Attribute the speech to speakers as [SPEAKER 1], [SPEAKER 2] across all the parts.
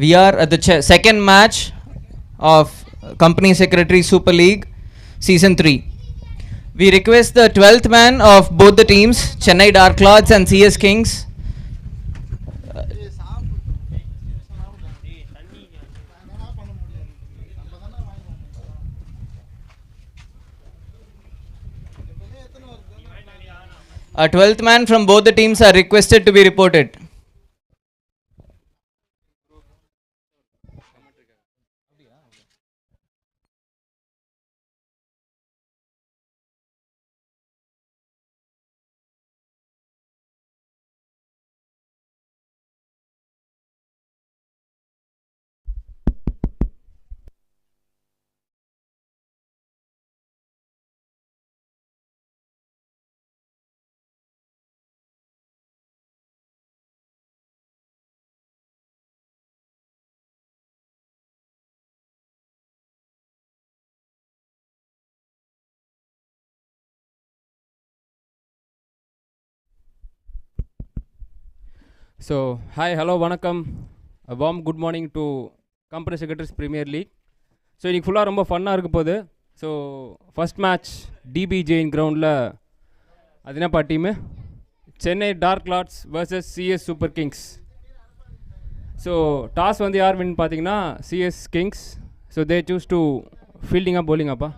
[SPEAKER 1] We are at the second match of Company Secretary Super League Season 3. We request the 12th man of both the teams, Chennai Dark Lords and CS Kings. A 12th man from both the teams are requested to be reported.
[SPEAKER 2] So, hi, hello, vanakkam. A warm good morning to Company Secretaries Premier League. So, இன்னைக்கு ஃபுல்லாக ரொம்ப ஃபன்னாக இருக்க போகுது. So first match DB Jain கிரவுண்டில் அது என்னப்பா team Chennai dark lords versus CS super kings. So toss வந்து யார் வின் பார்த்தீங்கன்னா CS kings. So they choose to ஃபீல்டிங்கா போலிங்காப்பா?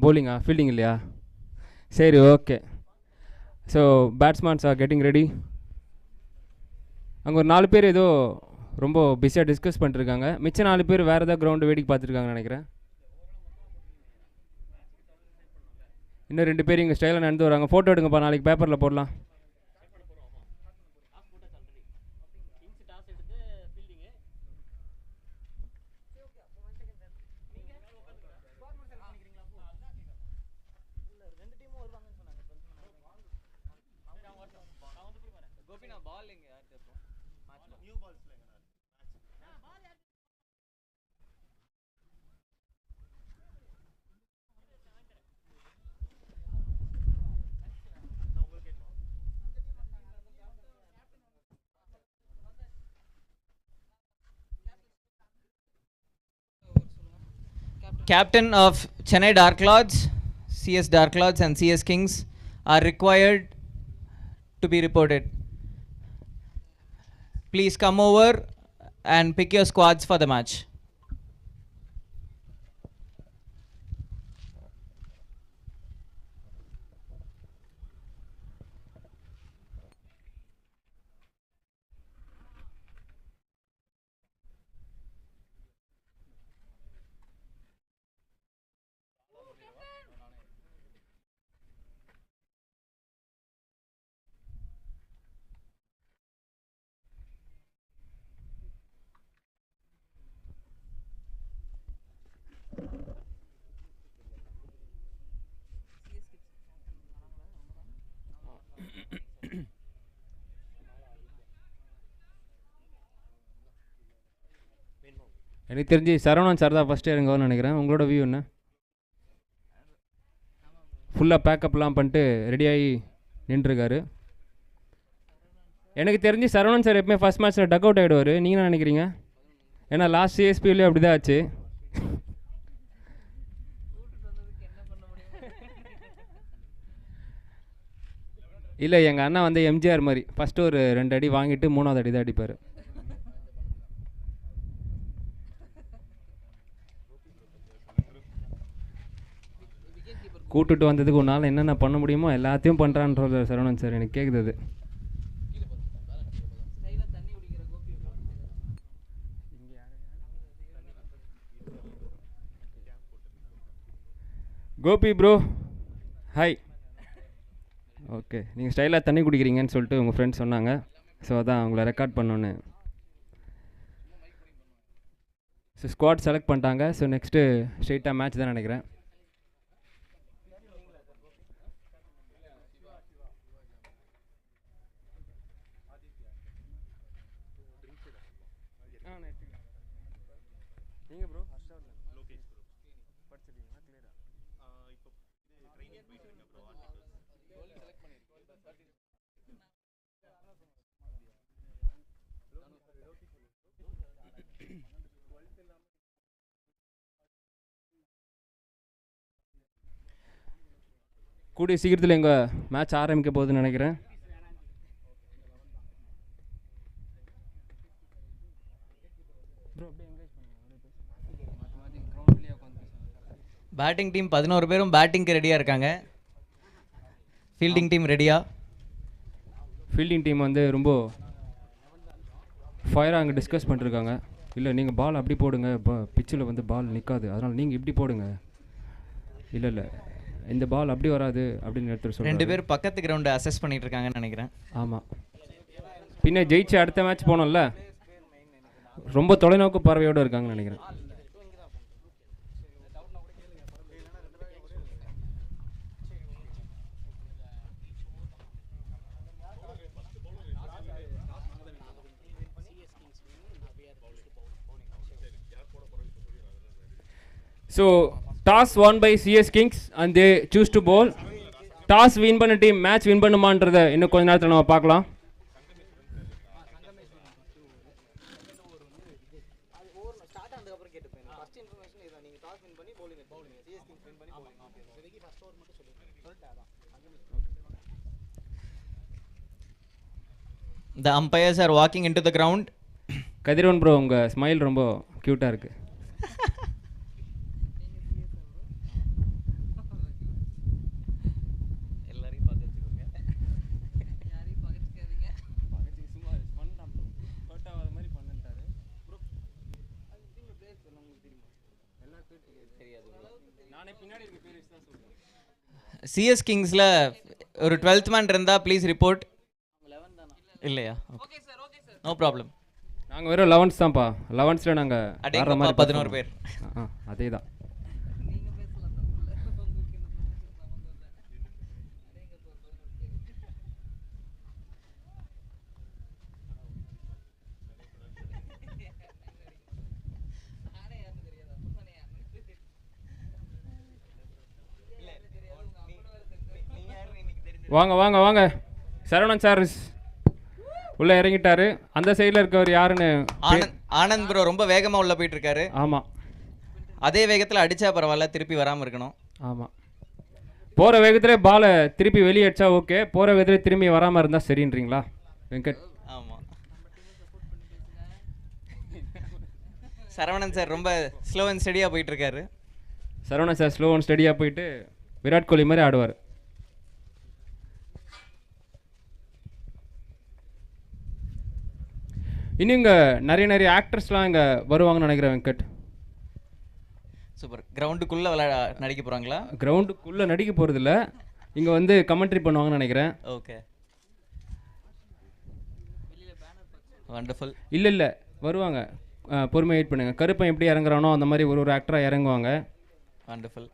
[SPEAKER 2] போலிங்கா, ஃபீல்டிங் இல்லையா? சரி, okay. So batsmen are getting ready. அங்கே ஒரு 4 பேர் ஏதோ ரொம்ப பிஸியாக டிஸ்கஸ் பண்ணிட்டுருக்காங்க. மிச்சம் 4 பேர் வேறு ஏதாவது கிரவுண்டு வேடிக்கை பார்த்துருக்காங்கன்னு நினைக்கிறேன். இன்னும் 2 பேர் இங்கே ஸ்டைலாக நடந்து வராங்க. ஃபோட்டோ எடுங்கப்பா, நாளைக்கு பேப்பரில் போடலாம்.
[SPEAKER 1] Captain of Chennai Dark Lords, CS Dark Lords and CS Kings are required to be reported. Please come over and pick your squads for the match.
[SPEAKER 2] எனக்கு தெரிஞ்சு சரவணன் சார் தான் ஃபஸ்ட்டு இறங்குவான்னு நினைக்கிறேன். உங்களோட வியூ என்ன? ஃபுல்லாக பேக்கப்லாம் பண்ணிட்டு ரெடியாகி நின்றுருக்காரு. எனக்கு தெரிஞ்சு சரவணன் சார் எப்பவுமே ஃபஸ்ட் மேட்ச்சில் டக் அவுட் ஆகிடுவார். நீங்கள் என்ன நினைக்கிறீங்க? ஏன்னா லாஸ்ட் சிஎஸ்பியிலே அப்படி தான் ஆச்சு. இல்லை, எங்கள் அண்ணா வந்து எம்ஜிஆர் மாதிரி ஃபஸ்ட்டு ஒரு 2 அடி வாங்கிட்டு 3வது அடி தான் அடிப்பார். கூட்டுட்டு வந்ததுக்கு ஒரு நாள் என்னென்ன பண்ண முடியுமோ எல்லாத்தையும் பண்ணுறான்ற சரவணன் சார். எனக்கு கேட்குது. Gopi bro, hi. ஓகே, நீங்கள் ஸ்டைலாக தண்ணி குடிக்கிறீங்கன்னு சொல்லிட்டு உங்கள் ஃப்ரெண்ட்ஸ் சொன்னாங்க. ஸோ அதான் உங்களை ரெக்கார்ட் பண்ணோன்னு. ஸோ ஸ்குவாட் செலக்ட் பண்ணிட்டாங்க. ஸோ நெக்ஸ்ட்டு ஸ்ட்ரெயிட்டாக மேட்ச் தான் நினைக்கிறேன். நீங்கள் ப்ரோ கூடிய சீக்கிரத்தில் எங்கள் மேட்ச் ஆரம்பிக்க போகுதுன்னு நினைக்கிறேன்.
[SPEAKER 1] பேட்டிங் டீம் 11 பேரும் பேட்டிங்க்கு ரெடியாக இருக்காங்க. ஃபீல்டிங் டீம் ரெடியா?
[SPEAKER 2] ஃபீல்டிங் டீம் வந்து ரொம்ப ஃபயராக அங்கே டிஸ்கஸ் பண்ணிட்டுருக்காங்க. இல்லை நீங்கள் பால் அப்படி போடுங்க, பிச்சில் வந்து பால் நிற்காது, அதனால் நீங்கள் இப்படி போடுங்க. இல்லை இல்லை இந்த பால் அப்படி வராது அப்படின்னு எடுத்துகிட்டு சொல்லுங்கள்.
[SPEAKER 1] 2 பேர் பக்கத்து கிரவுண்டை அசஸ் பண்ணிட்டு இருக்காங்கன்னு நினைக்கிறேன்.
[SPEAKER 2] ஆமாம், பின்ன ஜெயிச்சு அடுத்த மேட்ச் போனோம்ல, ரொம்ப தொலைநோக்கு பார்வையோடு இருக்காங்கன்னு நினைக்கிறேன். So toss won by CS Kings and they choose to bowl. Toss win பண்ண டீம் மேட்ச் வின் பண்ணுமான்றதை இன்னும் கொஞ்ச நேரத்தில் நம்ம பார்க்கலாம்.
[SPEAKER 1] The umpires are walking into the ground.
[SPEAKER 2] Kathiravan bro, உங்கள் ஸ்மைல் ரொம்ப க்யூட்டாக இருக்குது.
[SPEAKER 1] சிஎஸ் கிங்ஸில் ஒரு 12th மேன் இருந்தால் ப்ளீஸ் ரிப்போர்ட். இல்லையா? Okay sir, okay sir, no problem.
[SPEAKER 2] நாங்கள் வெறும் 11th தான்ப்பா. 11th நாங்கள்
[SPEAKER 1] அடேங்க மாதிரி 11 பேர்.
[SPEAKER 2] அதே தான். வாங்க வாங்க வாங்க. சரவணன் சார் உள்ளே இறங்கிட்டாரு. அந்த சைடில் இருக்கவர் யாருன்னு?
[SPEAKER 1] ஆனந்த் ப்ரோ ரொம்ப வேகமாக உள்ளே போயிட்டு இருக்காரு.
[SPEAKER 2] ஆமாம்,
[SPEAKER 1] அதே வேகத்தில் அடித்தா பரவாயில்ல, திருப்பி வராமல் இருக்கணும்.
[SPEAKER 2] ஆமாம், போகிற வேகத்தில் பாலை திருப்பி வெளியே அடிச்சா ஓகே, போகிற வேகத்தில் திரும்பி வராமல் இருந்தால் சரின்றீங்களா வெங்கட்?
[SPEAKER 1] ஆமாம், சரவணன் சார் ரொம்ப ஸ்லோ அண்ட் ஸ்டடியாக போயிட்டுருக்காரு.
[SPEAKER 2] சரவணன் சார் ஸ்லோ அண்ட் ஸ்டடியாக போயிட்டு விராட் கோலி மாதிரி ஆடுவார். இன்னும் இங்கே நிறைய ஆக்டர்ஸ்லாம் இங்கே வருவாங்கன்னு நினைக்கிறேன் வெங்கட்.
[SPEAKER 1] சூப்பர். கிரவுண்டுக்குள்ளே நடிக்க போகிறாங்களா?
[SPEAKER 2] கிரவுண்டுக்குள்ளே நடிக்க போகிறதில்ல, இங்கே வந்து கமெண்ட்ரி பண்ணுவாங்கன்னு நினைக்கிறேன்.
[SPEAKER 1] Okay, wonderful.
[SPEAKER 2] இல்லை இல்லை வருவாங்க, பொறுமையாக வெயிட் பண்ணுங்கள். கருப்பன் எப்படி இறங்குறானோ அந்த மாதிரி ஒரு ஆக்டராக இறங்குவாங்க.
[SPEAKER 1] வண்டர்ஃபுல்.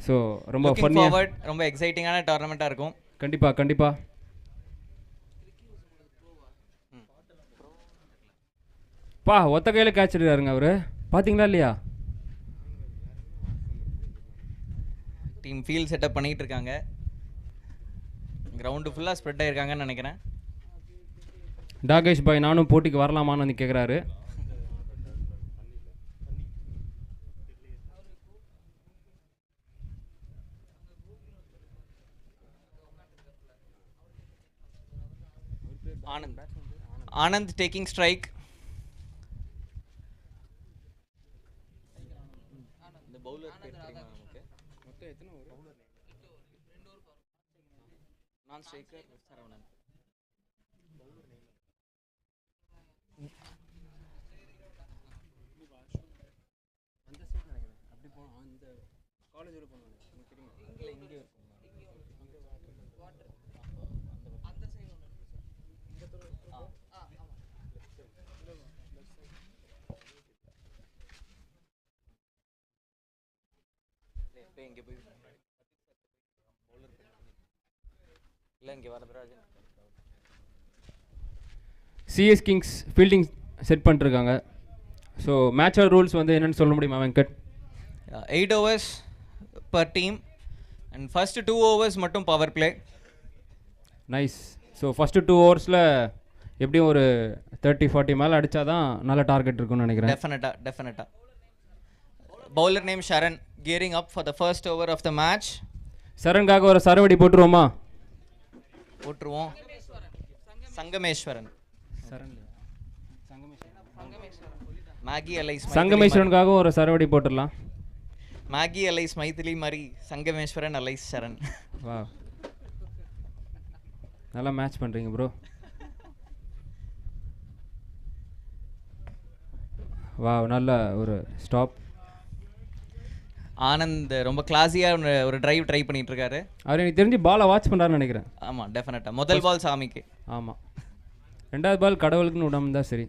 [SPEAKER 2] ஸோ ரொம்ப ஃபன்னியாக,
[SPEAKER 1] ரொம்ப எக்ஸைட்டிங்கான டோர்னமெண்ட்டாக இருக்கும்.
[SPEAKER 2] கண்டிப்பாக கண்டிப்பாக. ஒத்த கையில் கேட்ச் எடுக்காருங்க அவர், பார்த்தீங்களா இல்லையா?
[SPEAKER 1] டீம் ஃபீல்ட் செட்டப் பண்ணிகிட்டு இருக்காங்க. கிரவுண்டு ஃபுல்லாக ஸ்ப்ரெட் ஆகிருக்காங்கன்னு நினைக்கிறேன்.
[SPEAKER 2] டாகேஷ் பாய் நானும் போட்டிக்கு வரலாமான்னு வந்து கேட்குறாரு.
[SPEAKER 1] Anand taking strike. நான் ஸ்ட்ரைக்கர் சரவணன். அந்த சைடு நினைக்கிறேன், அப்படி போனோம். அந்த காலேஜோட போனோம், தெரியுமா? இங்கே இருக்கும் வாட்டர், அந்த சைடு இங்கே போய் இல்லை, இங்கே Varadarajan.
[SPEAKER 2] CS Kings fielding set பண்ணிருக்காங்க. ஸோ மேட்சோட ரூல்ஸ் வந்து என்னென்னு சொல்ல முடியுமா Venkat?
[SPEAKER 1] 8 overs per team and first 2 overs மட்டும் power play.
[SPEAKER 2] Nice. So first 2 overs எப்படியும் ஒரு 30-40 மேலே அடித்தா தான் நல்ல டார்கெட் இருக்குன்னு நினைக்கிறேன்.
[SPEAKER 1] டெஃபினட்டாக. Bowler name Sharan gearing up for the first over of the match.
[SPEAKER 2] சரணுக்காக ஒரு சரவடி போட்டுருவோமா?
[SPEAKER 1] போட்டுருவோம். சங்கமேஸ்வரன். மேகி அலைஸ்
[SPEAKER 2] சங்கமேஸ்வரனுக்காக ஒரு சரவடி போட்டுடலாம்.
[SPEAKER 1] மேகி அலைஸ் மைதிலி மாதிரி சங்கமேஸ்வரன் அலைஸ் சரண்.
[SPEAKER 2] வா, நல்லா மேட்ச் பண்ணுறீங்க ப்ரோ. வா, நல்ல ஒரு ஸ்டாப்.
[SPEAKER 1] ஆனந்த் ரொம்ப கிளாஸியாக ஒரு டிரைவ் ட்ரை பண்ணிட்டு இருக்காரு.
[SPEAKER 2] அவர் எனக்கு தெரிஞ்சு பாலை வாட்ச் பண்ணுறாருன்னு நினைக்கிறேன்.
[SPEAKER 1] ஆமாம், டெஃபினட்டாக. முதல் பால் சாமிக்கு.
[SPEAKER 2] ஆமாம், ரெண்டாவது பால் கடவுளுக்குன்னு விடாம தான் சரி.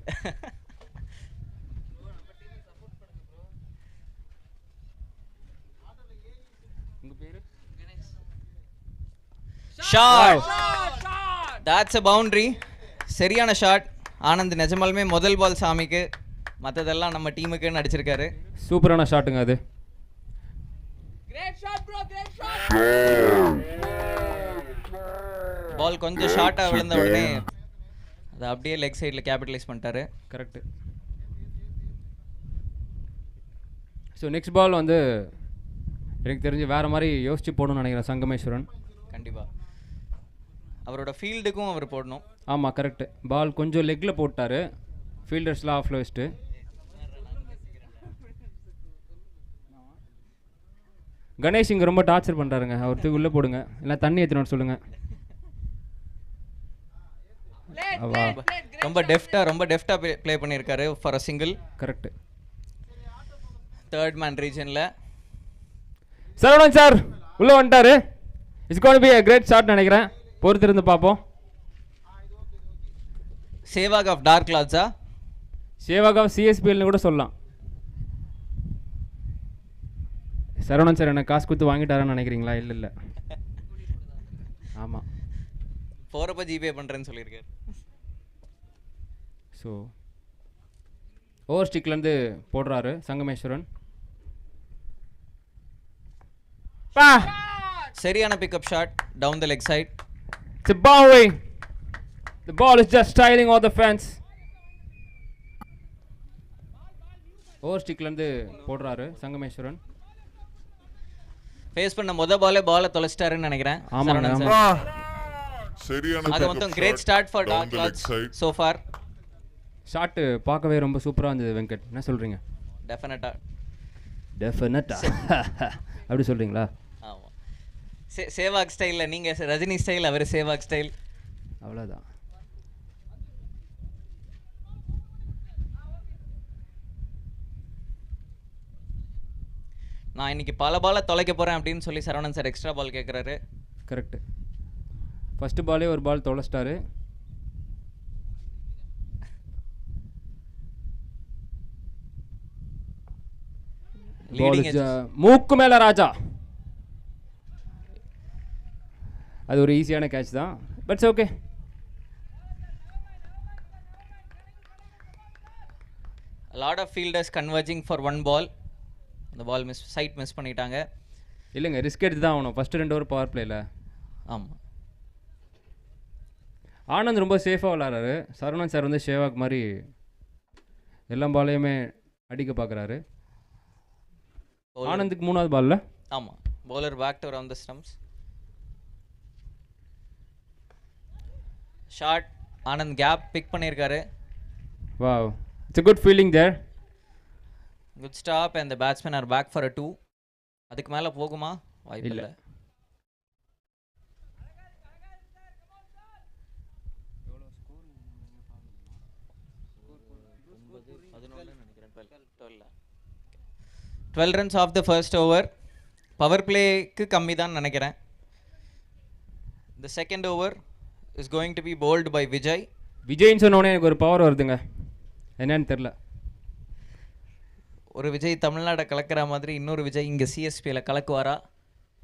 [SPEAKER 1] Shot, that's a boundary. சரியான ஷாட். ஆனந்த் நிஜமாலுமே முதல் பால் சாமிக்கு, மற்றதெல்லாம் நம்ம டீமுக்குன்னு அடிச்சிருக்காரு.
[SPEAKER 2] சூப்பரான ஷாட்டுங்க அது.
[SPEAKER 1] பால் கொஞ்சம் ஷார்ட்டாக விழுந்த உடனே அதை அப்படியே லெக் சைடில் கேபிட்டலைஸ் பண்ணிட்டாரு.
[SPEAKER 2] கரெக்டு. ஸோ நெக்ஸ்ட் பால் வந்து எனக்கு தெரிஞ்சு வேறு மாதிரி யோசிச்சு போடணும்னு நினைக்கிறேன் சங்கமேஸ்வரன்.
[SPEAKER 1] கண்டிப்பாக அவரோட ஃபீல்டுக்கும் அவர் போடணும்.
[SPEAKER 2] ஆமாம், கரெக்டு. பால் கொஞ்சம் லெக்கில் போட்டார், ஃபீல்டர்ஸ்லாம் ஆஃபில் வச்சுட்டு. கணேஷ் இங்கே ரொம்ப டார்ச்சர் பண்ணுறாருங்க. அவருக்கு உள்ளே போடுங்க, இல்லை தண்ணி ஏற்றினு சொல்லுங்கள்.
[SPEAKER 1] ரொம்ப டெஃப்டாக ப்ளே பண்ணியிருக்காரு for a single.
[SPEAKER 2] Correct.
[SPEAKER 1] Third man ரீஜனில்
[SPEAKER 2] சரவணன் சார் உள்ளே வந்துட்டாரு. It's gonna be a great shot நினைக்கிறேன். பொறுத்திருந்து பார்ப்போம்.
[SPEAKER 1] சேவாக் ஆஃப் டார்க் கிளாத்ஸா?
[SPEAKER 2] சேவாக் ஆஃப் சிஎஸ்பிஎல்னு கூட சொல்லலாம். சரவணன் சார் என்ன காசு கொடுத்து வாங்கிட்டாரான்னு நினைக்கிறீங்களா? இல்லை இல்லை, ஆமாம்,
[SPEAKER 1] போகிறப்ப ஜிபே பண்ணுறேன்னு சொல்லியிருக்காரு.
[SPEAKER 2] ஸோ ஓவர் ஸ்டிக்லேருந்து போடுறாரு சங்கமேஸ்வரன்.
[SPEAKER 1] சரியான pickup shot down the leg side.
[SPEAKER 2] It's a boundary. The ball is just styling all the fence. Over ஸ்டிக்லேருந்து போடுறாரு சங்கமேஸ்வரன்.
[SPEAKER 1] ஃபேஸ் பண்ண பாலே பாலை தொலைச்சிட்டாருன்னு நினைக்கிறேன். அது மொத்தம் great start for Dark Clouds so far.
[SPEAKER 2] Shot பார்க்கவே ரொம்ப சூப்பராக இருந்தது வெங்கட். என்ன சொல்கிறீங்க? டெஃபினட்டா அப்படி சொல்கிறீங்களா?
[SPEAKER 1] ஆமாம், சேவாக் ஸ்டைலில் நீங்கள் ரஜினி ஸ்டைல், அவர் சேவாக் ஸ்டைல்,
[SPEAKER 2] அவ்வளோதான்.
[SPEAKER 1] நான் இன்னைக்கு பல பாலை தொலைக்க போகிறேன் அப்படின்னு சொல்லி சரவணன் சார் எக்ஸ்ட்ரா பால் கேட்குறாரு.
[SPEAKER 2] கரெக்டு. ஃபஸ்ட்டு பாலே ஒரு பால் தொலைச்சிட்டாரு. மூக்கு மேல ராஜா. அது ஒரு ஈஸியான கேட்ச் தான், பட்ஸ் okay.
[SPEAKER 1] Lot of fielders converging for one ball. அந்த பால் மிஸ் பண்ணிட்டாங்க.
[SPEAKER 2] இல்லைங்க, ரிஸ்க் எடுத்து தான் ஆகணும். ஃபஸ்ட்டு 2 ஓவர் பவர் பிளேயில்.
[SPEAKER 1] ஆமாம்,
[SPEAKER 2] ஆனந்த் ரொம்ப சேஃபாக விளாட்றாரு. சரவணன் சார் வந்து ஷேவாக் மாதிரி எல்லா பாலையுமே அடிக்க பார்க்குறாரு. ஆனந்துக்கு 3வது பால்ல.
[SPEAKER 1] ஆமாம், bowler back to around the stumps. Shot Anand gap pick பண்ணியிருக்காரு.
[SPEAKER 2] Wow, it's a good feeling there.
[SPEAKER 1] Good stop and the batsmen are back for a 2. அதுக்கு மேலே போகுமா? வாய்ப்பு இல்லை. Twelve runs of the first over. Power பிளேக்கு கம்மி தான் நினைக்கிறேன். The second over is going to be bowled by Vijay.
[SPEAKER 2] விஜய்னு சொன்னோடனே எனக்கு ஒரு பவர் வருதுங்க, என்னன்னு தெரில.
[SPEAKER 1] ஒரு விஜய் தமிழ்நாடை கலக்கிற மாதிரி இன்னொரு விஜய் இங்கே சிஎஸ்பியில் கலக்குவாரா?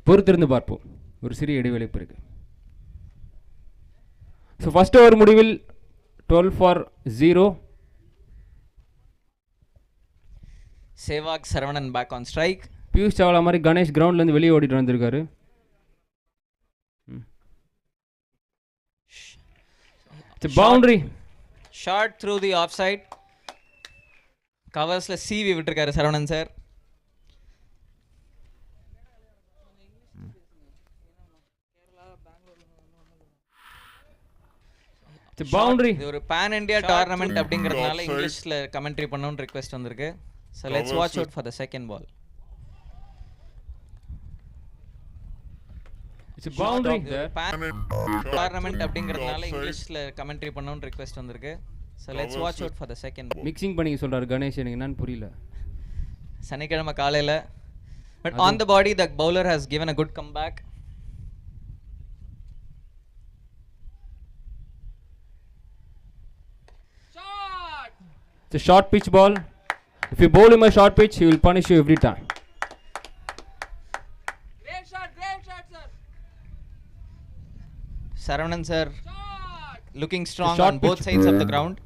[SPEAKER 2] பொறுத்திருந்து பார்ப்போம். ஒரு சிறிய இடைவெளி இருக்கு. ஸோ ஃபர்ஸ்ட் ஓவர் முடிவில் 12 for 0.
[SPEAKER 1] Sehwag Saravanan back on strike.
[SPEAKER 2] Piyush Chawla மாதிரி கணேஷ் கிரவுண்ட்லேருந்து வெளியே ஓடிட்டு வந்திருக்காரு. Boundary
[SPEAKER 1] short through the off side. கவர்ஸில் சீவி விட்டுருக்காரு Saravanan sir.
[SPEAKER 2] It's a boundary.
[SPEAKER 1] இது ஒரு pan India tournament அப்படிங்கிறதுனால இங்கிலீஷ்ல கமெண்ட்ரி பண்ணனும் ரிக்வெஸ்ட் வந்திருக்கு. So let's watch out for the second ball.
[SPEAKER 2] It's a boundary there.
[SPEAKER 1] Tournament அப்படிங்கிறதுனால இங்கிலீஷ்ல கமெண்ட்ரி பண்ணனும் ரிக்வெஸ்ட் வந்திருக்கு. So let's watch out for the second ball.
[SPEAKER 2] Mixing பண்ணி சொல்றாரு கணேஷ், எனக்கு என்னன்னு புரியல.
[SPEAKER 1] சனிக்கிழமை காலையில but on the body the bowler has given a good comeback.
[SPEAKER 2] Shot. It's a short pitch ball. If you bowl him a short pitch, he will punish you every time.
[SPEAKER 3] Great shot, sir.
[SPEAKER 1] Saravanan sir
[SPEAKER 3] Shot.
[SPEAKER 1] looking strong
[SPEAKER 2] short
[SPEAKER 1] on both
[SPEAKER 2] pitch.
[SPEAKER 1] sides of the ground.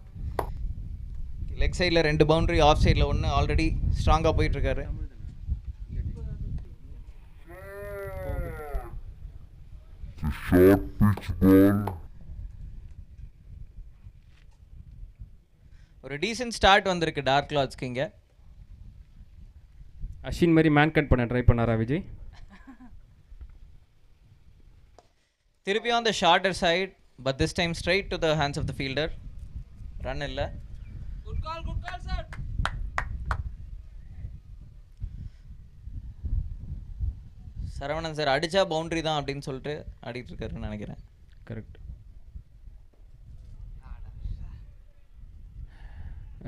[SPEAKER 1] Leg சைடில் 2 boundary, of சைடில் 1 already ஸ்ட்ராங்காக போயிட்டு இருக்காரு.
[SPEAKER 4] Short pitch ball.
[SPEAKER 1] ஒரு descent start வந்திருக்கு dark கிளாட்ஸ்க்கு இங்கே.
[SPEAKER 2] அஸ்வின் மாதிரி man cut பண்ண ட்ரை பண்ணாரா விஜய்?
[SPEAKER 1] திருப்பி on the shorter side, but this time straight to the hands of the fielder. Run இல்லை.
[SPEAKER 3] Good call, sir.
[SPEAKER 1] Saravanan sir அடிச்சா பவுண்டரி தான் அப்படின்னு சொல்லிட்டு ஆடிட்டு இருக்காருன்னு நினைக்கிறேன்.
[SPEAKER 2] கரெக்ட்.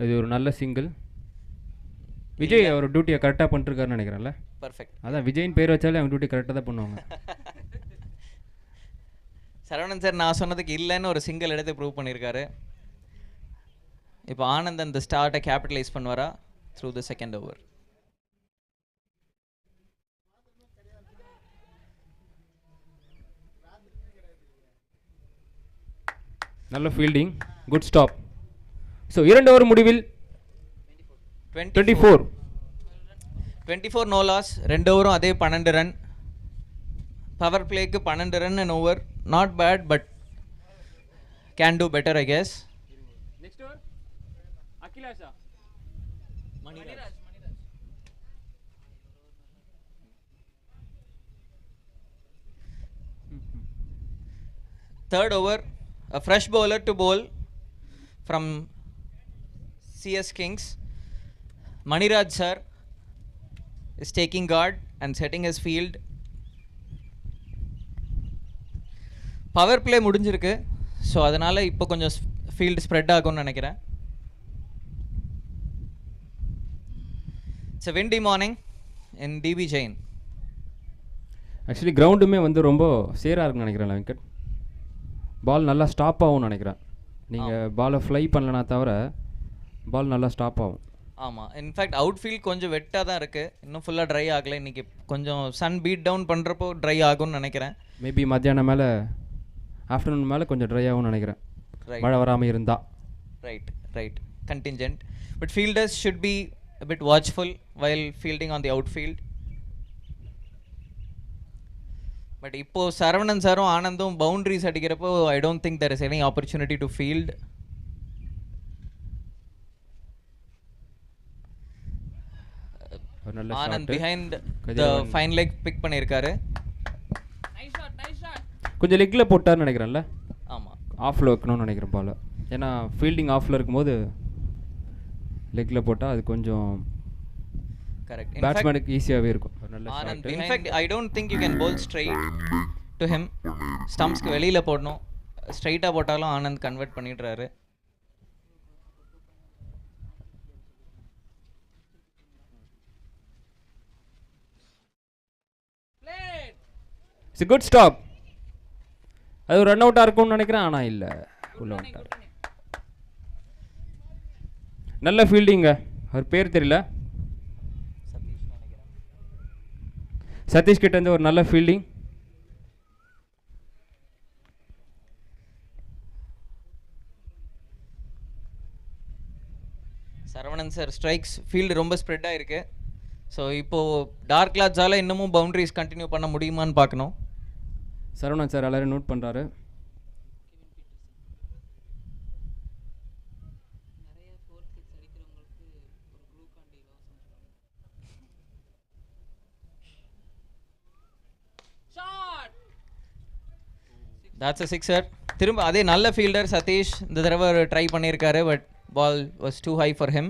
[SPEAKER 2] இது ஒரு நல்ல சிங்கிள். விஜய் அவர் டியூட்டியை கரெக்டாக பண்ணிருக்காருன்னு நினைக்கிறேன்ல.
[SPEAKER 1] பர்ஃபெக்ட்.
[SPEAKER 2] அதான் விஜயின் பேர் வச்சாலே அவங்க டியூட்டி கரெக்டாக தான் பண்ணுவாங்க.
[SPEAKER 1] சரவணன் சார் நான் சொன்னதுக்கு இல்லைன்னு ஒரு சிங்கிள் எடுத்து ப்ரூவ் பண்ணியிருக்காரு. இப்போ ஆனந்த் அந்த ஸ்டார்ட்டை கேபிட்டலைஸ் பண்ணுவாரா த்ரூ த செகண்ட் ஓவர்?
[SPEAKER 2] நல்ல fielding, good stop. So 2 over முடிவில்
[SPEAKER 1] 24 நோ லாஸ். 2 ஓவரும் அதே 12 ரன். பவர் பிளேக்கு 12 run and over. Not bad, but can do better I guess.
[SPEAKER 2] Next over அகிலாஷா
[SPEAKER 3] Maniraj.
[SPEAKER 1] Third over, a fresh bowler to bowl from CS Kings. Maniraj sir is taking guard and setting his field. Power play முடிஞ்சிருக்கு. So அதனால் இப்போ கொஞ்சம் field spread ஆகும்னு நினைக்கிறேன். It's a windy morning in DB Jain.
[SPEAKER 2] Actually கிரவுண்டுமே வந்து ரொம்ப சேராக இருக்குன்னு நினைக்கிறேன் வெங்கட். பால் நல்லா ஸ்டாப் ஆகும்னு நினைக்கிறேன். நீங்கள் பாலை ஃப்ளை பண்ணலனா தவிர பால் நல்லா ஸ்டாப் ஆகும்.
[SPEAKER 1] ஆமாம், இன்ஃபேக்ட் அவுட் ஃபீல்ட் கொஞ்சம் வெட்டாக தான் இருக்குது. இன்னும் ஃபுல்லாக ட்ரை ஆகலை. இன்றைக்கி கொஞ்சம் சன் பீட் டவுன் பண்ணுறப்போ ட்ரை ஆகும்னு நினைக்கிறேன்.
[SPEAKER 2] மேபி மத்தியானம் மேலே ஆஃப்டர்நூன் மேலே கொஞ்சம் ட்ரை ஆகும்னு நினைக்கிறேன், மழை வராமல் இருந்தா.
[SPEAKER 1] Right contingent, but fielders should be a bit watchful while fielding on the outfield. But இப்போ சரவணன் சாரும் ஆனந்தும் பவுண்டரிஸ் அடிக்கிறப்போ I don't think there is any opportunity to field. Anand behind the fine leg pick பண்ணியிருக்காரு.
[SPEAKER 3] Nice shot.
[SPEAKER 2] கொஞ்சம் லெக்கில் போட்டார்னு நினைக்கிறேன்ல.
[SPEAKER 1] ஆமாம்,
[SPEAKER 2] ஆஃபில் வைக்கணும்னு நினைக்கிறேன் பால். ஏன்னா ஃபீல்டிங் ஆஃபில் இருக்கும்போது லெக்கில் போட்டால் அது கொஞ்சம்
[SPEAKER 1] கரெக்ட்.
[SPEAKER 2] பேட்ஸ்மேனுக்கு ஈஸியாகவே இருக்கும்.
[SPEAKER 1] Anand in fact I don't think you can bowl straight to him. ஸ்டம்ப்ஸ்க்கு வெளியில் போடணும். ஸ்ட்ரைட்டாக போட்டாலும் ஆனந்த் கன்வெர்ட் பண்ணிடுறாரு.
[SPEAKER 2] It's good stop. அது ஒரு ரன் அவுட்டாக இருக்கும்னு நினைக்கிறேன், ஆனால் இல்லை, உள்ள வந்துட்டார். நல்ல ஃபீல்டிங்க. அவர் பேர் தெரியல, சதீஷ் கிட்ட இருந்து ஒரு நல்ல fielding.
[SPEAKER 1] Saravanan sir strikes field ரொம்ப ஸ்ப்ரெட் ஆகிருக்கு. ஸோ இப்போது டார்க் கிளாட்ஸால் இன்னமும் பவுண்டரிஸ் கண்டினியூ பண்ண முடியுமான்னு பார்க்கணும்.
[SPEAKER 2] சரவணன் சார் எல்லாரும் நோட் பண்ணுறாரு.
[SPEAKER 1] That's a sixer. திரும்ப அதே நல்ல ஃபீல்டர் சதீஷ் இந்த தடவை ட்ரை பண்ணியிருக்காரு, but ball was too high for him.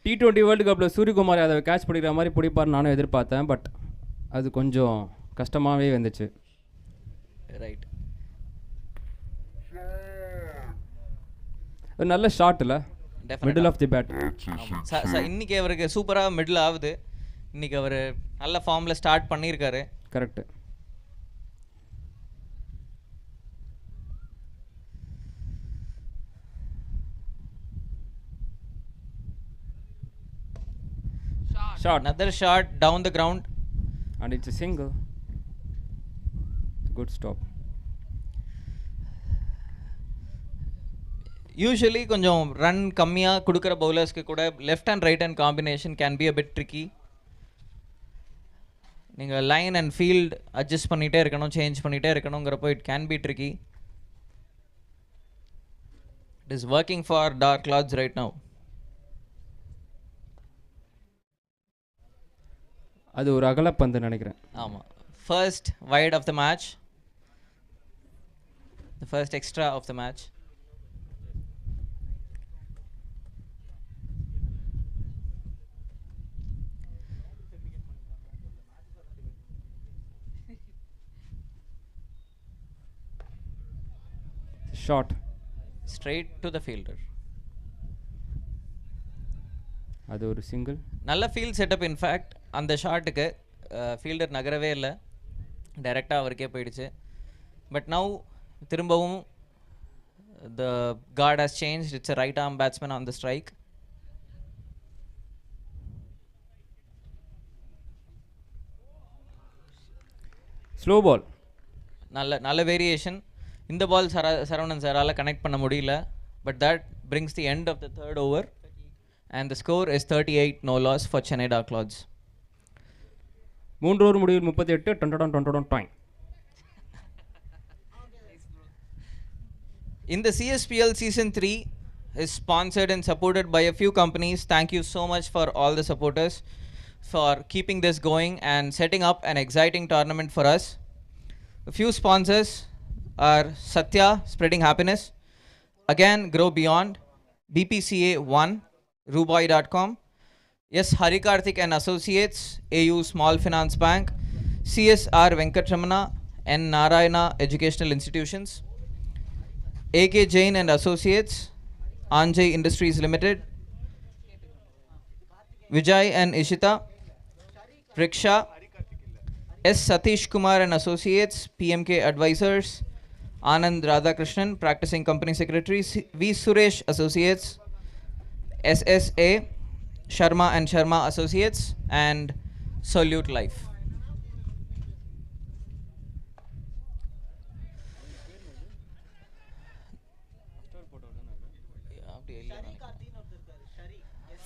[SPEAKER 2] T20 world கப்பில் சூரியகுமார் யாதவ் கேட்ச் பிடிக்கிற மாதிரி பிடிப்பார் நானும் எதிர்பார்த்தேன், பட் அது கொஞ்சம் கஷ்டமாகவே வந்துச்சு.
[SPEAKER 1] ரைட்,
[SPEAKER 2] ஒரு நல்ல ஷாட் இல்லை, மிடில் ஆஃப் தி பேட்.
[SPEAKER 1] இன்னைக்கு அவருக்கு சூப்பராக மிடில் ஆகுது. இன்னைக்கு அவர் நல்ல ஃபார்மில் ஸ்டார்ட் பண்ணியிருக்காரு.
[SPEAKER 2] Correct. Shot.
[SPEAKER 1] Another shot down the ground.
[SPEAKER 2] And it's a single. Good stop.
[SPEAKER 1] Usually கொஞ்சம் ரன் கம்மியாக கொடுக்குற பவுலர்ஸ்க்கு கூட left and right hand combination can be a bit tricky. நீங்கள் லைன் அண்ட் ஃபீல்ட் அட்ஜஸ்ட் பண்ணிகிட்டே இருக்கணும், சேஞ்ச் பண்ணிகிட்டே இருக்கணுங்கிறப்போ it can be tricky. It is working for Dark Clothes right now.
[SPEAKER 2] அது ஒரு அகலப்பந்து நினைக்கிறேன்.
[SPEAKER 1] ஆமாம், first wide of the match, the first extra of the match.
[SPEAKER 2] Shot.
[SPEAKER 1] Straight to the fielder.
[SPEAKER 2] அது ஒரு சிங்கிள்.
[SPEAKER 1] நல்ல ஃபீல்ட் செட்டப். இன்ஃபேக்ட் அந்த ஷாட்டுக்கு fielder நகரவே இல்லை, டைரெக்டாக அவருக்கே போயிடுச்சு. பட் நவ் திரும்பவும் the guard has change. It's a right arm batsman on the strike.
[SPEAKER 2] Slow ball.
[SPEAKER 1] நல்ல வேரியேஷன். இந்த பால் சரவணன் சாரால் கனெக்ட் பண்ண முடியல. But that brings the end of the third over and the score is 38 no loss for Chennai Dark Clouds.
[SPEAKER 2] 3 over முடிவில் 38 டொண்டொடன் டாய்.
[SPEAKER 1] In the CSPL season 3 is sponsored and supported by a few companies. Thank you so much for all the supporters for keeping this going and setting up an exciting tournament for us. A few sponsors are Satya Spreading Happiness, Again Grow Beyond, BPCA 1, Rubai.com, S. Harikarthik and Associates, AU Small Finance Bank, CSR Venkatramana and Narayana Educational Institutions, AK Jain and Associates, Anjay Industries Limited, Vijay and Ishita, Riksha, S. Satish Kumar and Associates, PMK Advisors, Anand Radhakrishnan, Practicing Company Secretary, V. Suresh Associates, SSA, Sharma and Sharma Associates, and Solute Life.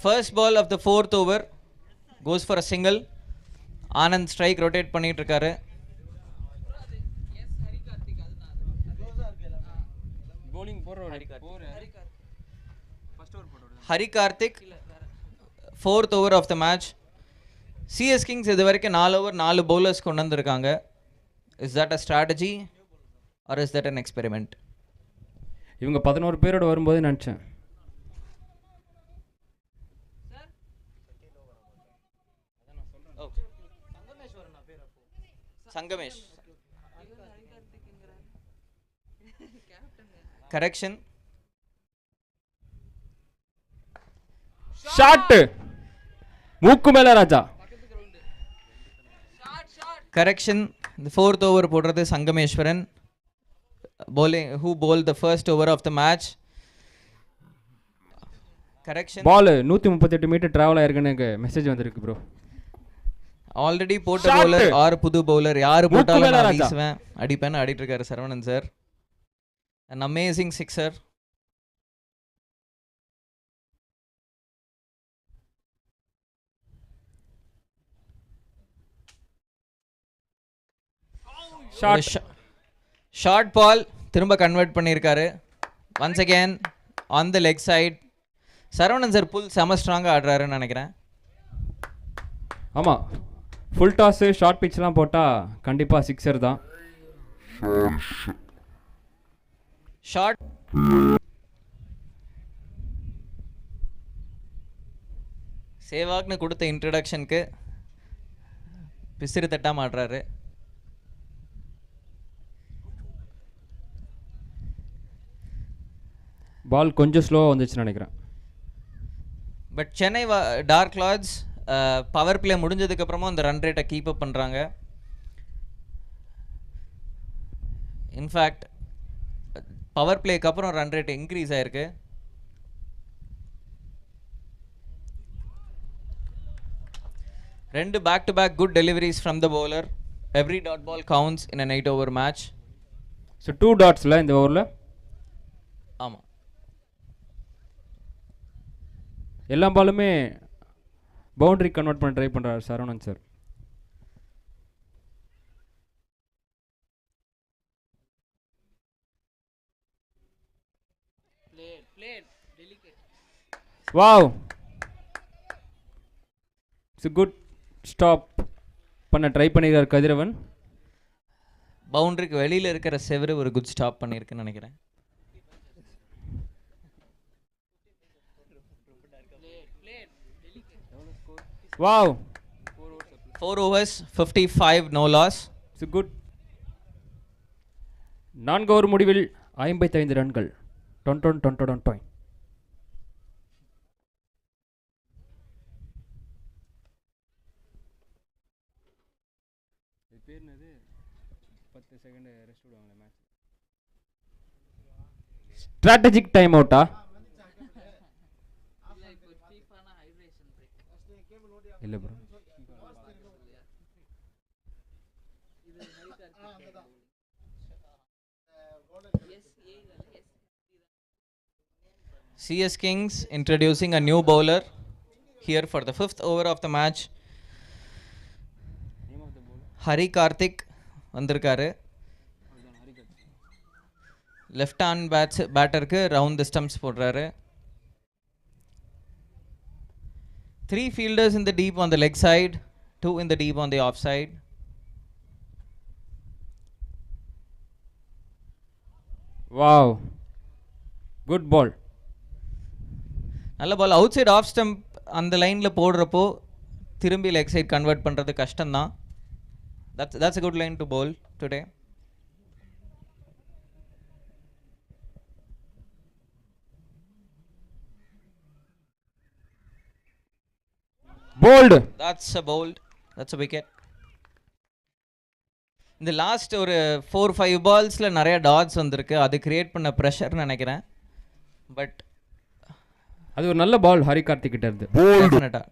[SPEAKER 1] First ball of the fourth over goes for a single. Anand strike rotate பண்ணிட்டு இருக்காரு.
[SPEAKER 2] bowling
[SPEAKER 1] Harikarthik, fourth over of the match. CS Kings இது வரைக்கும் 4 over 4 bowlers கொண்டு வந்திருக்காங்க. Is that a strategy or is that an experiment?
[SPEAKER 2] இவங்க 11 பேரோட வரும்போது நினச்சேன். சங்கமேஷ். Correction. ஷாட் மூக்கு மேல ராஜா.
[SPEAKER 1] Correction. The fourth over போடுறது Sangameswaran. Bowling who bowled the first over of the match. Correction.
[SPEAKER 2] Ball 138 meter travel ஆயிருக்குன்னு எனக்கு மெசேஜ் வந்திருக்கு ப்ரோ.
[SPEAKER 1] ஆல்ரெடி போட்ட பவுலர் ஆர் புது பவுலர் யாரு போட்டாலும் நான் வீசுவேன் அடிப்பேன்னு ஆடிட்டு இருக்காரு Saravanan sir. An amazing sixer. Short ball திரும்ப கன்வெர்ட் பண்ணியிருக்காரு. Once again on the leg side. Saravanan sir full செம ஸ்ட்ராங்காக ஆடுறாருன்னு நினைக்கிறேன்.
[SPEAKER 2] ஆமாம், ஃபுல் டாஸு ஷார்ட் பிட்ச்லாம் போட்டால் கண்டிப்பாக சிக்ஸர் தான்.
[SPEAKER 1] ஷார்ட் சேவாக்னு கொடுத்த இன்ட்ரடக்ஷனுக்கு பிசிறு தட்டா மாட்டுறாரு.
[SPEAKER 2] பால் கொஞ்சம் ஸ்லோவாக வந்துச்சுன்னு நினைக்கிறேன்.
[SPEAKER 1] But Chennai Dark Clothes power play முடிஞ்சதுக்கப்புறமும் அந்த ரன் ரேட்டை கீப் அப் பண்ணுறாங்க. இன்ஃபேக்ட் பவர் பிளேக்கு அப்புறம் ரன் ரேட் இன்க்ரீஸ் ஆயிருக்கு. ரெண்டு back to back good deliveries from the bowler. Every dot ball counts in a 8 over match.
[SPEAKER 2] So 2 டாட்ஸில் இந்த ஓவரில்
[SPEAKER 1] ஆமாம்,
[SPEAKER 2] எல்லா பாலுமே பவுண்டரி கன்வெர்ட் பண்ண ட்ரை பண்ணுறாரு Saravanan sir. Wow, it's good stop பண்ண ட்ரை பண்ணியிருக்கார் கதிரவன்.
[SPEAKER 1] பவுண்டரிக்கு வெளியில் இருக்கிற செவரு ஒரு குட் ஸ்டாப் பண்ணியிருக்குன்னு நினைக்கிறேன்.
[SPEAKER 2] Wow,
[SPEAKER 1] 4 overs 55 no loss.
[SPEAKER 2] It's good. 4 over முடிவில் 55 ரன்கள். டொன் டொன் டொன் டொன் டொன். ஸ்ட்ராட்டஜிக் டைம் அவுட்டா? இல்ல bro,
[SPEAKER 1] CS Kings introducing a new bowler here for the 5th over of the match. Hari Karthik வந்திருக்காரு. லெஃப்ட் ஹேண்ட் பேட்டருக்கு ரவுண்ட் தி ஸ்டம்ப்ஸ் போடுறாரு. 3 fielders in the deep on the leg side, 2 in the deep on the off side.
[SPEAKER 2] Wow, good ball.
[SPEAKER 1] நல்ல ball. Outside off stump அந்த லைனில் போடுறப்போ திரும்பி leg side convert பண்ணுறது கஷ்டம்தான். that's a good line to bowl today.
[SPEAKER 2] Bold.
[SPEAKER 1] That's a bold. That's a wicket. இந்த last ஒரு 4-5 பால்ஸில் நிறைய டாட்ஸ் வந்திருக்கு. அது கிரியேட் பண்ண ப்ரெஷர்னு நினைக்கிறேன். பட்
[SPEAKER 2] அது ஒரு நல்ல பால் ஹரி கார்த்திக் கிட்ட இருந்து.
[SPEAKER 1] டெஃபினட்டாக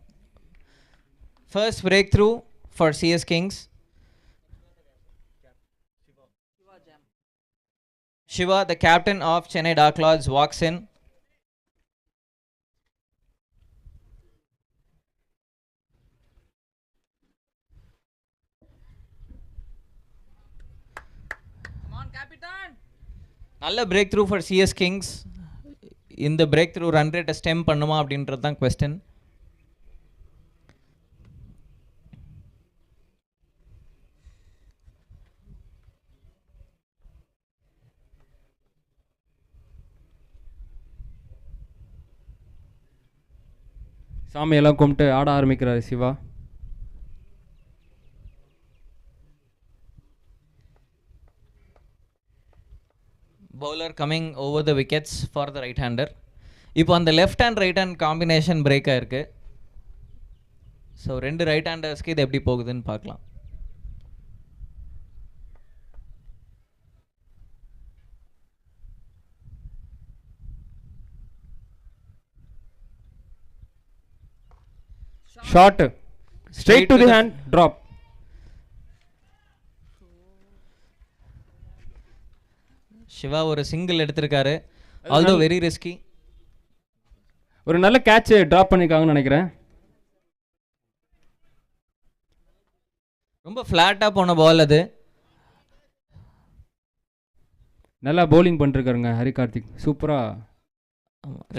[SPEAKER 1] first break through for CS Kings. Shiva, the captain of Chennai Dark Clouds, walks in.
[SPEAKER 3] Come on, Captain.
[SPEAKER 1] நல்ல break through for CS Kings. இந்த பிரேக் த்ரூ ரன் ரேட்டை ஸ்டெம் பண்ணுமா அப்படின்றது தான் கொஸ்டின்.
[SPEAKER 2] சாமியெல்லாம் கும்பிட்டு ஆட ஆரம்பிக்கிறாரு Siva.
[SPEAKER 1] bowler coming over the wickets for the right hander. இப்போ அந்த left hand right hand combination break ஆயிருக்கு. ஸோ ரெண்டு ரைட் ஹேண்டர்ஸ்க்கு இது எப்படி போகுதுன்னு பார்க்கலாம்.
[SPEAKER 2] Short straight to the hand drop.
[SPEAKER 1] Siva ஒரு சிங்கிள் எடுத்திருக்காரு. Although very risky.
[SPEAKER 2] ஒரு நல்ல கேட்ச் டிராப் பண்ணிருக்காங்கன்னு நினைக்கிறேன்.
[SPEAKER 1] ரொம்ப ஃப்ளாட்டாக போன பால் அது.
[SPEAKER 2] நல்லா பவுலிங் பண்ணிருக்காருங்க ஹரி கார்த்திக். சூப்பராக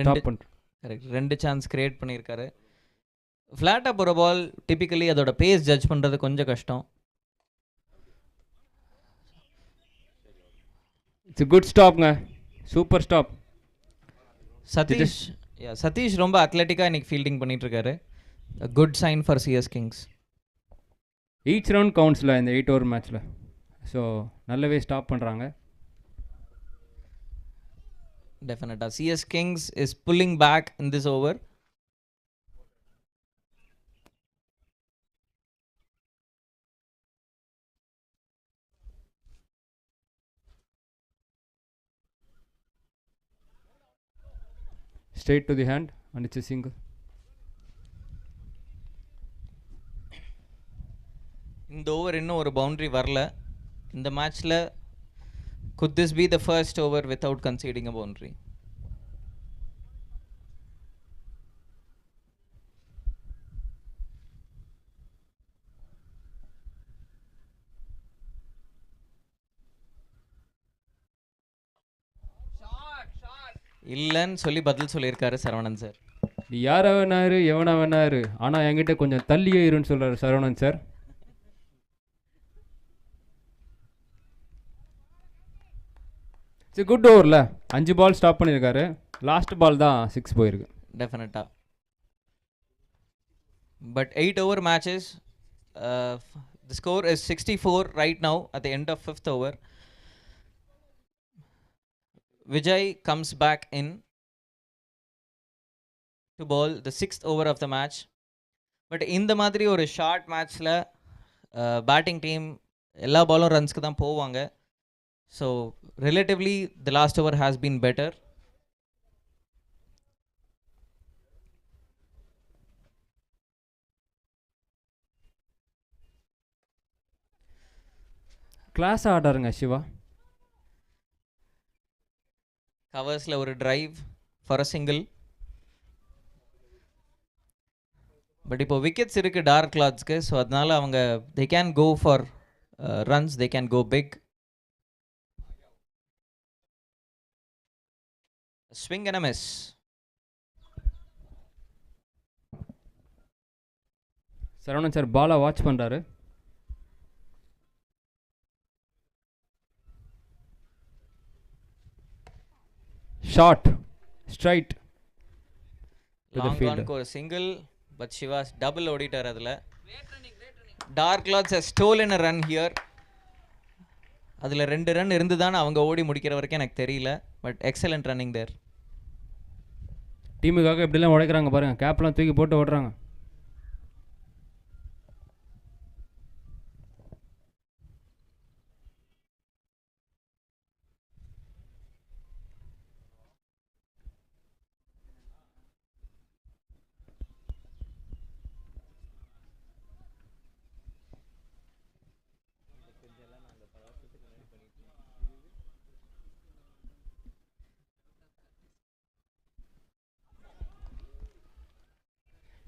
[SPEAKER 2] ஸ்டாப் பண்ணுற.
[SPEAKER 1] கரெக்ட், 2 சான்ஸ் கிரியேட் பண்ணியிருக்காரு. ஃப்ளாட்டாக போகிற பால் டிப்பிக்கலி அதோட பேஸ் ஜட்ஜ் பண்ணுறது கொஞ்சம் கஷ்டம்.
[SPEAKER 2] இட்ஸ் குட் ஸ்டாப்ங்க. Super stop.
[SPEAKER 1] சதீஷ் ரொம்ப அத்லெட்டிக்காக இன்னைக்கு ஃபீல்டிங் பண்ணிட்டு இருக்காரு. Good sign for CS Kings.
[SPEAKER 2] Each round கவுண்ட்ஸில் இந்த 8 ஓவர் மேட்ச்சில். ஸோ நல்லாவே ஸ்டாப் பண்ணுறாங்க.
[SPEAKER 1] Definitely. CS Kings is pulling back in this over.
[SPEAKER 2] Straight to the hand and it's a single.
[SPEAKER 1] இந்த ஓவர் இன்னும் ஒரு பவுண்டரி வரல. இந்த மேட்ச்சில் could this be the first over without conceding a boundary? இல்லைன்னு சொல்லி பதில் சொல்லியிருக்காரு சரவணன் சார்.
[SPEAKER 2] நீ யாரை வேணாரு எவனா வேணாரு, ஆனால் என்கிட்ட கொஞ்சம் தள்ளியே இருன்னு சொல்கிறார் சரவணன் சார். இட்ஸ் குட் ஓவரில் 5 பால் ஸ்டாப் பண்ணியிருக்காரு. லாஸ்ட் பால் தான் 6 போயிருக்கு.
[SPEAKER 1] டெஃபினட்டாக. But 8 over matches, the score is 64 right now at the end of 5th over. Vijay comes back in to bowl the 6th over of the match. But இந்த மாதிரி ஒரு short மேட்ச்சில் batting team எல்லா பாலும் ரன்ஸ்க்கு தான் போவாங்க. So relatively the last over has been better.
[SPEAKER 2] Class ஆடாருங்க சிவா.
[SPEAKER 1] கவர்ஸில் ஒரு drive for a single. But இப்போ விக்கெட்ஸ் இருக்குது டார்க் கிளாத்ஸ்க்கு. ஸோ அதனால அவங்க they can go for runs, they can go big. Swing and a miss.
[SPEAKER 2] Saravanan sir பாலை watch பண்ணுறாரு. ஷார்ட் ஸ்ட்ரைட்
[SPEAKER 1] லாங் ஆனுக்கு ஒரு சிங்கிள். பட் சிவாஸ் டபுள் ஓடிட்டார். அதில் Dark Clothes has stolen a run here. அதில் 2 ரன் இருந்து தான் அவங்க ஓடி முடிக்கிற வரைக்கும் எனக்கு தெரியல. பட் எக்ஸலண்ட் ரன்னிங் தேர்.
[SPEAKER 2] டீமுக்காக எப்படிலாம் உடைக்கிறாங்க பாருங்கள். கேப்லாம் தூக்கி போட்டு ஓடுறாங்க.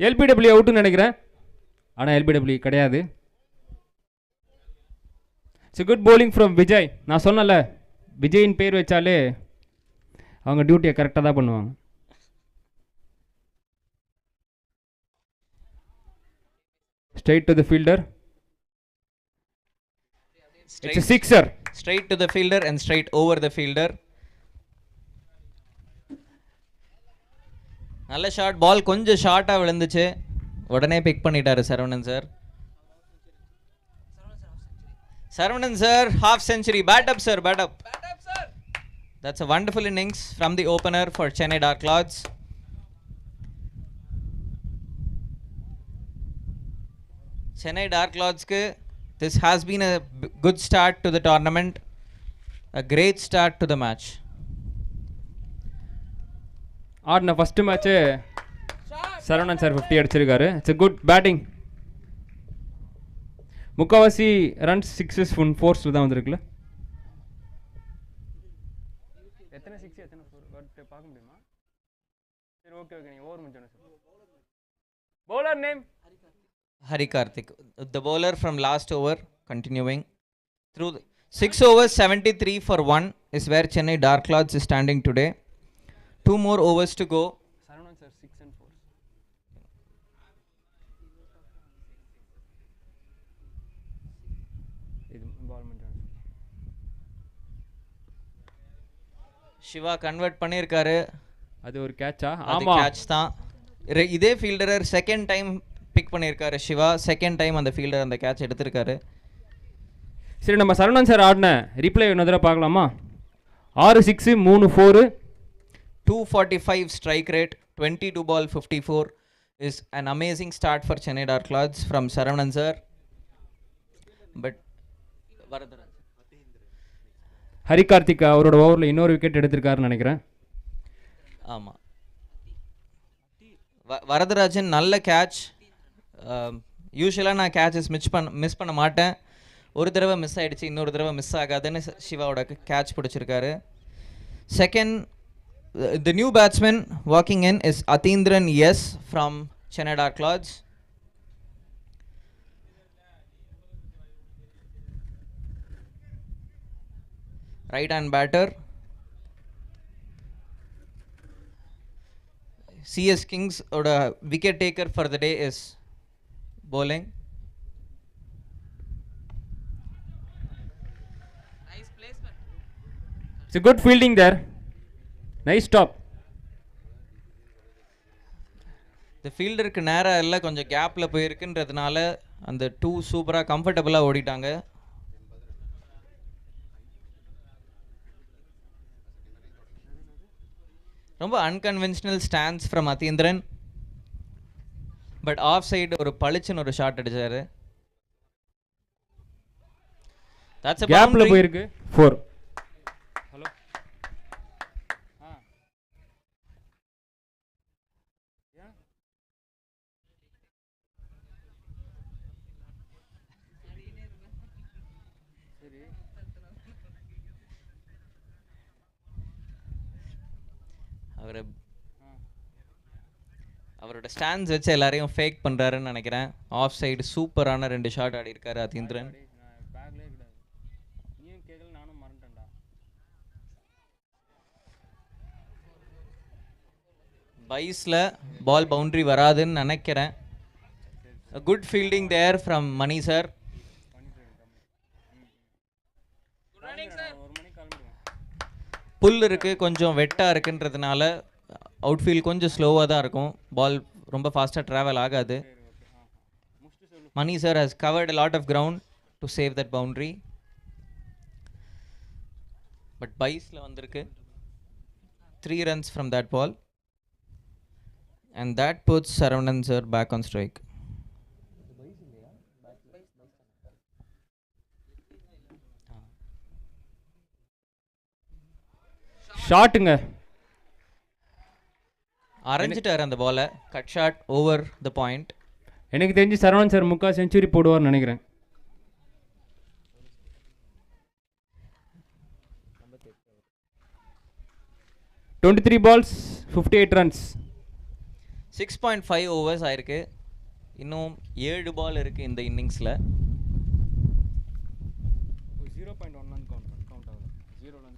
[SPEAKER 2] எல்பிடபிள்யூ அவுட்டுன்னு நினைக்கிறேன். ஆனால் எல்பிடபிள்யூ கிடையாது. It's good bowling from Vijay. நான் சொன்னல விஜயின் பேர் வச்சாலே அவங்க டியூட்டியை கரெக்டாக தான் பண்ணுவாங்க. Straight to the fielder. It's a sixer.
[SPEAKER 1] Straight to the fielder and straight over the fielder. நல்ல ஷார்ட். பால் கொஞ்சம் ஷார்ட்டாக விழுந்துச்சு. உடனே பிக் பண்ணிட்டாரு Saravanan sir. Saravanan sir half century. Bat up sir, bat up. That's a wonderful innings from the opener for Chennai Dark Clouds. Chennai Dark Cloudsக்கு this has been a good start to the tournament, a great start to the match.
[SPEAKER 2] ஆடின first match Saravanan sir 50 அடிச்சிருக்காரு. It's a good batting. முக்கால்வாசி runs 6s 4s தான் வந்திருக்குல்ல. எத்தனை 6 எத்தனை 4 பார்க்க முடியுமா? சரி okay நீங்கள் ஓவர் முடிஞ்சோன்னு sir. Bowler name
[SPEAKER 1] Hari Karthik, the bowler from last over, continuing through 6 overs 73 for 1 is where Chennai Dark Clouds is standing today. 2 more overs to go.
[SPEAKER 2] Saravan sir 6 and 4.
[SPEAKER 1] Siva convert பண்ணியிருக்காரு.
[SPEAKER 2] அது ஒரு கேட்சா?
[SPEAKER 1] அது
[SPEAKER 2] ஆமாம்,
[SPEAKER 1] catch தான். இதே ஃபீல்டரர் second time big பண்ணியிருக்காரு Siva. Second time அந்த fielder அந்த கேட்ச் எடுத்திருக்காரு.
[SPEAKER 2] சரி, நம்ம சரவணன் சார் ஆடின ரிப்ளை இன்னொரு தடவை பார்க்கலாமா? 6 6 3 4
[SPEAKER 1] 245 strike rate, 22 ball 54 is an amazing start for Chennai Dark Clouds from Saravanan sir. But Varadarajan.
[SPEAKER 2] Hari Karthik அவரோட ஓவரில் இன்னொரு விக்கெட் எடுத்திருக்காருன்னு நினைக்கிறேன்.
[SPEAKER 1] ஆமாம், வரதராஜன் நல்ல கேட்ச். யூஸ்வலாக நான் கேட்சஸ் மிஸ் பண்ண மாட்டேன். ஒரு தடவை மிஸ் ஆகிடுச்சு, இன்னொரு தடவை மிஸ் ஆகாதுன்னு சிவாவோட கேட்ச் பிடிச்சிருக்காரு. Second, the new batsman walking in is Atindran S from Chennai Dark Clouds. Right hand batter. CS Kings oda wicket taker for the day is bowling.
[SPEAKER 3] Nice placement.
[SPEAKER 2] It's a good fielding there. Nice stop.
[SPEAKER 1] இந்த ஃபீல்டருக்கு நேராக இல்லை, கொஞ்சம் கேப்பில் போயிருக்குன்றதுனால அந்த 2 சூப்பராக கம்ஃபர்டபுளாக ஓடிட்டாங்க. ரொம்ப unconventional stance from Athindran. But off side ஒரு பளிச்சுன்னு ஒரு ஷாட் அடிச்சாரு.
[SPEAKER 2] கேப்பில் போயிருக்கு. 4. ஹலோ,
[SPEAKER 1] அவரோட ஸ்டாண்ட்ஸ் வச்சு எல்லாரையும் ஃபேக் பண்ணுறாருன்னு நினைக்கிறேன். ஆஃப் சைடு சூப்பரான 2 ஷாட் ஆடி இருக்காரு அதீந்திரன். பைஸில் பால் பவுண்ட்ரி வராதுன்னு நினைக்கிறேன். Good fielding there from Mani sir. புல் இருக்குது, கொஞ்சம் வெட்டாக இருக்குன்றதுனால அவுட்ஃபீல்ட் கொஞ்சம் ஸ்லோவாக தான் இருக்கும். பால் ரொம்ப ஃபாஸ்ட்டாக ட்ராவல் ஆகாது. Mani sir has covered a lot of ground to save that boundary. But பைஸில் வந்திருக்கு 3 runs from that ball. And that puts Saravanan sir back on strike.
[SPEAKER 2] ஷாட்டுங்க.
[SPEAKER 1] அரைஞ்சிட்டார் அந்த பாலை. Cut shot over the point.
[SPEAKER 2] எனக்கு தெரிஞ்சு சரவணன் சார் 3/4 செஞ்சுரி போடுவார்னு நினைக்கிறேன். Twenty balls 58 runs.
[SPEAKER 1] 6.5 overs ஆயிருக்கு. இன்னும் 7 பால் இருக்குது இந்த இன்னிங்ஸில்.
[SPEAKER 2] 0.1 கவுண்ட் ஆகுது. 0 கவுண்ட்.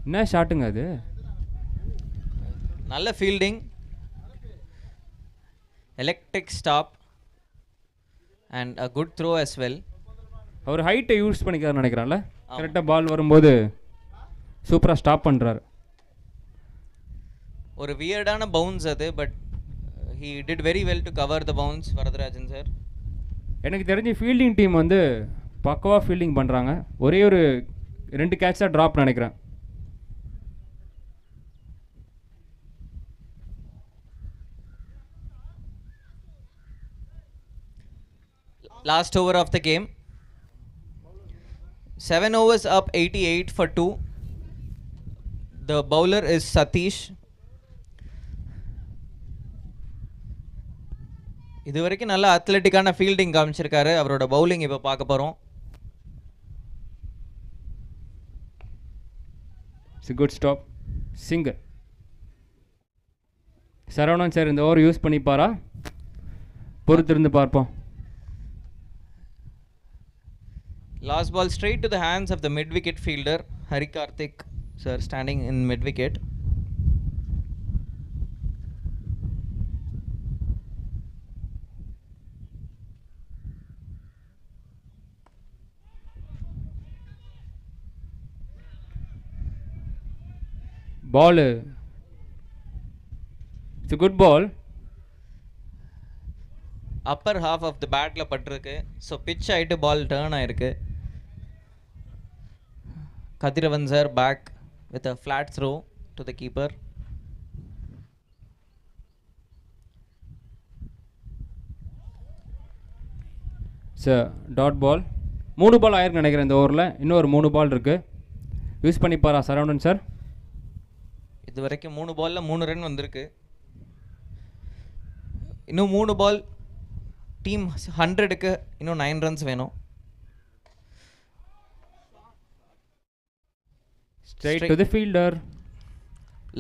[SPEAKER 2] என்ன ஷாட்டுங்க அது?
[SPEAKER 1] நல்ல fielding, electric stop and a good throw as well.
[SPEAKER 2] அவர் ஹைட்டை யூஸ் பண்ணிக்கிறாருன்னு நினைக்கிறான்ல. கரெக்டாக பால் வரும்போது சூப்பராக ஸ்டாப் பண்ணுறாரு.
[SPEAKER 1] ஒரு வியர்டான பவுன்ஸ் அது, but he did very well to cover the bounce. Varadarajan sir
[SPEAKER 2] எனக்கு தெரிஞ்சு ஃபீல்டிங் டீம் வந்து பக்கவாக ஃபீல்டிங் பண்ணுறாங்க. ஒரே ஒரு 2 கேட்ச் தான் ட்ராப் நினைக்கிறேன்.
[SPEAKER 1] Last over of the game. 7 overs up, 88 for 2. The bowler is Satish. இது வரைக்கும் நல்ல அத்லெட்டிக்கான ஃபீல்டிங் காமிச்சிருக்காரு. அவரோட பவுலிங் இப்போ பார்க்க போகிறோம்.
[SPEAKER 2] It's good stop. Singer. Saravanan sir இந்த ஓவர் யூஸ் பண்ணிப்பாரா? பொறுத்திருந்து பார்ப்போம்.
[SPEAKER 1] Last ball straight to the hands of the mid-wicket fielder, Hari Karthik sir, standing in mid-wicket.
[SPEAKER 2] Ball it's a good ball.
[SPEAKER 1] Upper half of the பேட்டில் பட்டிருக்கு. So pitch ஆகிட்டு ball turn ஆயிருக்கு. Kathiravan sir back with a flat throw to the keeper.
[SPEAKER 2] It's dot ball. 3 ball ஆயிருக்கு நினைக்கிறேன் இந்த ஓவரில். இன்னும் ஒரு 3 பால் இருக்குது. யூஸ் பண்ணிப்பாரா சரவணன் சார்?
[SPEAKER 1] இது வரைக்கும் 3 பாலில் 3 ரன் வந்திருக்கு. இன்னும் 3 பால் டீம் 100க்கு இன்னும் 9 ரன்ஸ் வேணும்.
[SPEAKER 2] Straight to the fielder.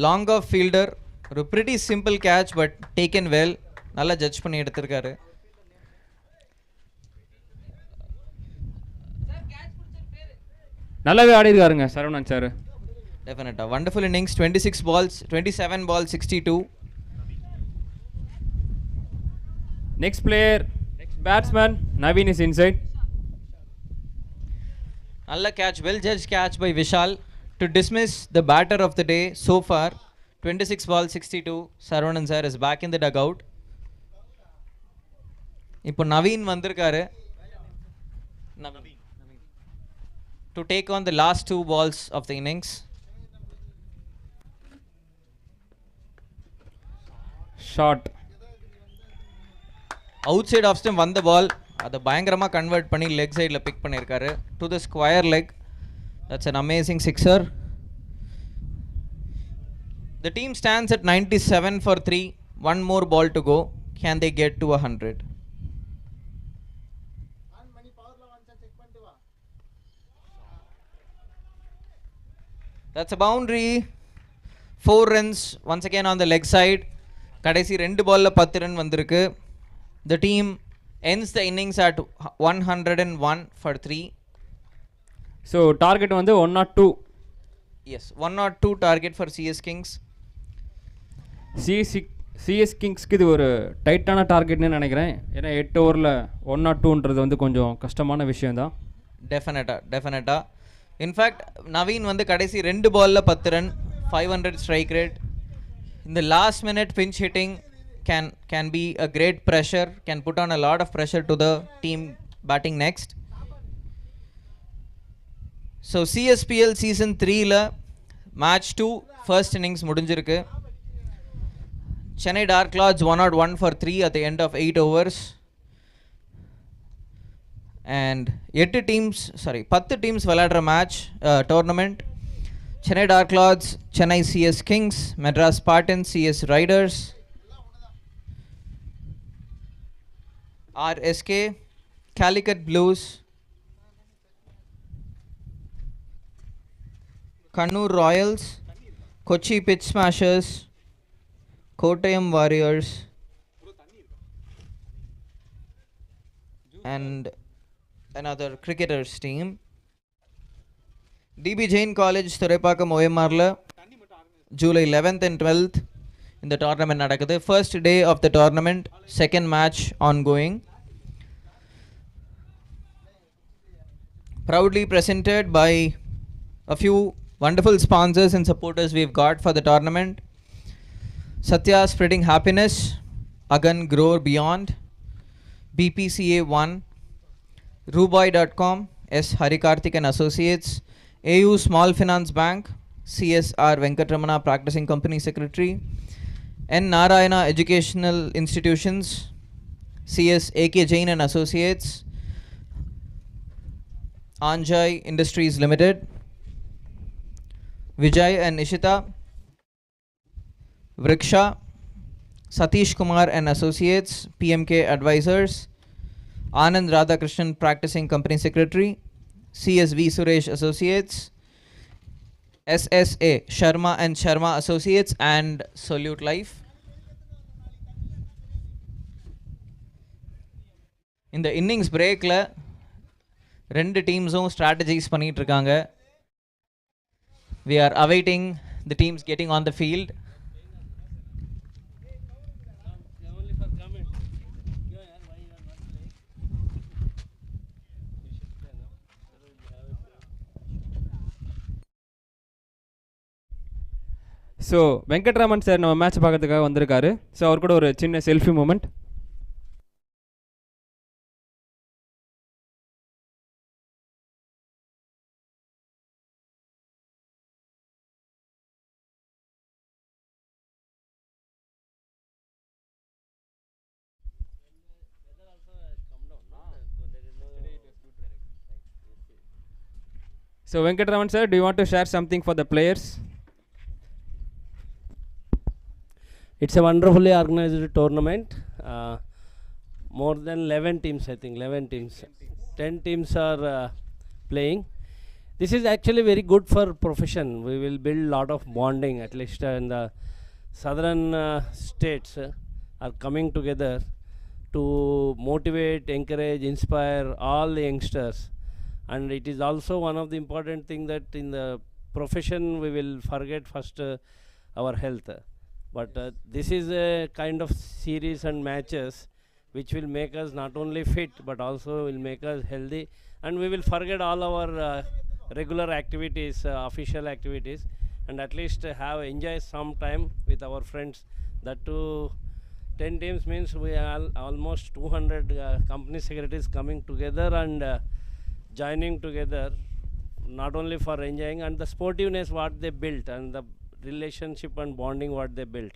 [SPEAKER 1] Long off fielder. ஒரு pretty simple catch but taken well. நல்லா ஜட்ஜ் பண்ணி எடுத்திருக்காரு.
[SPEAKER 2] நல்லாவே ஆடி இருக்காருங்க சரவணன் சார்.
[SPEAKER 1] டெஃபினட்டாக wonderful innings. 26 balls, 27 balls, 62.
[SPEAKER 2] Next player, next batsman, Naveen is inside.
[SPEAKER 1] நல்ல catch, well judge catch by Vishal to dismiss the batter of the day so far. 26 balls, 62. Saravanan sir is back in the dugout. இப்போ நவீன் வந்திருக்காரு. Naveen to take on the last 2 balls of the innings.
[SPEAKER 2] Shot.
[SPEAKER 1] Outside off stump வந்த பால் அதை பயங்கரமாக convert பண்ணி leg சைடில் big பண்ணியிருக்காரு to the square leg. That's an amazing sixer. The team stands at 97 for 3. One more ball to go. Can they get to 100? That's a boundary. 4 runs once again on the leg side. கடைசி 2 பால்ல 10 run வந்திருக்கு. The team ends the innings at 101 for 3.
[SPEAKER 2] So target வந்து 102.
[SPEAKER 1] Yes, 102 target for CS Kings.
[SPEAKER 2] CS கிங்ஸ்க்கு இது ஒரு டைட்டான டார்கெட்னு நினைக்கிறேன். ஏன்னா 8 ஓவரில் 102ன்றது வந்து கொஞ்சம் கஷ்டமான விஷயம்தான்.
[SPEAKER 1] டெஃபினட்டாக. இன்ஃபேக்ட் நவீன் வந்து கடைசி 2 பால்ல 10 ரன், 500 ஸ்ட்ரைக் ரேட். இந்த last minute pinch hitting can be a great pressure, can put on a lot of pressure to the team batting next. So CSPL season 3ல match 2 first innings முடிஞ்சிருக்கு. Chennai Dark Clouds 101 for 3 at the end of 8 overs. And 10 teams விளையாடுற match tournament. Chennai Dark Clouds, Chennai CS Kings, Madras Spartans, CS Riders, RSK, Calicut Blues, Kannur Royals, Kochi Pitch Smashers, Kottayam Warriors, and another cricketers team. DB Jain College Thuraipakkam OMRல July 11th and 12th இந்த tournament நடக்குது. First day of the tournament, second match ongoing. Proudly presented by a few wonderful sponsors and supporters we've got for the tournament. Satya Spreading Happiness, Agan Grow Beyond, BPCA 1, Rubai.com, S. Harikarthik and Associates, AU Small Finance Bank, CSR Venkatramana Practicing Company Secretary, N. Narayana Educational Institutions, CS AK Jain and Associates, Anjay Industries Limited, Vijay and Nishita, Vriksha, Satish Kumar and Associates, PMK Advisors, Anand Radhakrishnan Practicing Company Secretary, CSV Suresh Associates, SSA Sharma and Sharma Associates, and Solute Life. In the innings breakல ரெண்டு டீம்ஸும் strategise பண்ணிட்டு இருக்காங்க. We are awaiting the teams getting on the field.
[SPEAKER 2] So Venkatraman sir நம்ம match பார்க்கறதுக்காக வந்திருக்காரு. So அவர் கூட ஒரு சின்ன selfie moment. So Venkatraman sir, do you want to share something for the players?
[SPEAKER 5] It's a wonderfully organized tournament. More than 11 teams, I think, 11 teams. 10 teams are playing. This is actually very good for profession. We will build a lot of bonding, at least in the southern states are coming together to motivate, encourage, inspire all the youngsters. And it is also one of the important thing that in the profession we will forget first our health. But this is a kind of series and matches which will make us not only fit but also will make us healthy, and we will forget all our regular activities, official activities, and at least have enjoy some time with our friends. That too, 10 teams means we are almost 200 company secretaries coming together and joining together, not only for enjoying and the sportiveness what they built and the relationship and bonding what they built.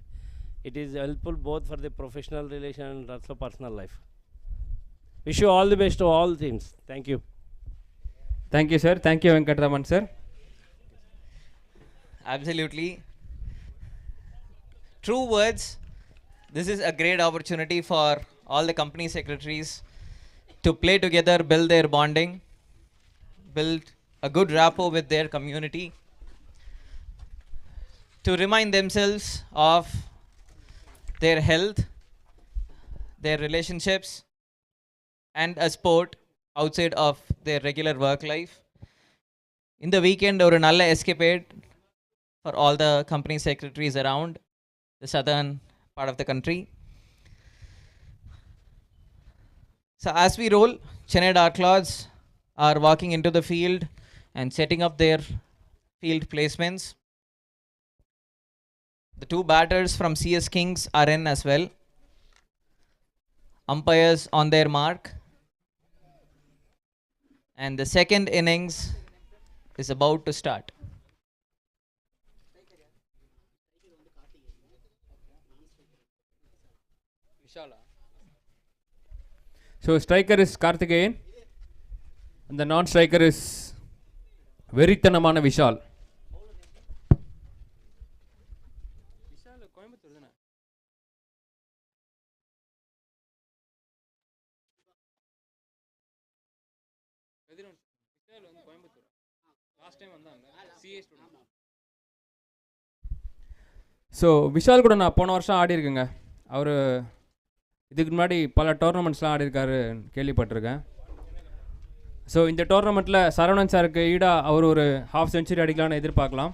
[SPEAKER 5] It is helpful both for the professional relation and also personal life. Wish you all the best to all teams. Thank you.
[SPEAKER 2] Thank you sir. Thank you Venkatraman sir.
[SPEAKER 1] Absolutely. True words. This is a great opportunity for all the company secretaries to play together, build their bonding, build a good rapport with their community, to remind themselves of their health, their relationships, and a sport outside of their regular work life. In the weekend, or nalla escapade for all the company secretaries around the southern part of the country. So as we roll, Chennai Dark Clouds are walking into the field and setting up their field placements. The two batters from CS Kings are in as well. Umpires on their mark. And the second innings is about to start.
[SPEAKER 2] So striker is Karthikeyan and the non-striker is Verithanamana Vishal. So Vishal கூட நான் போன வருஷம் ஆடி இருக்கேங்க. அவர் இதுக்கு முன்னாடி பல டோர்னமெண்ட்ஸ்லாம் ஆடி இருக்காரு கேள்விப்பட்டிருக்கேன். ஸோ இந்த டோர்னமெண்ட்டில் சரவணன் சாருக்கு ஈடாக அவர் ஒரு ஹாஃப் செஞ்சுரி அடிக்கலான்னு எதிர்பார்க்கலாம்.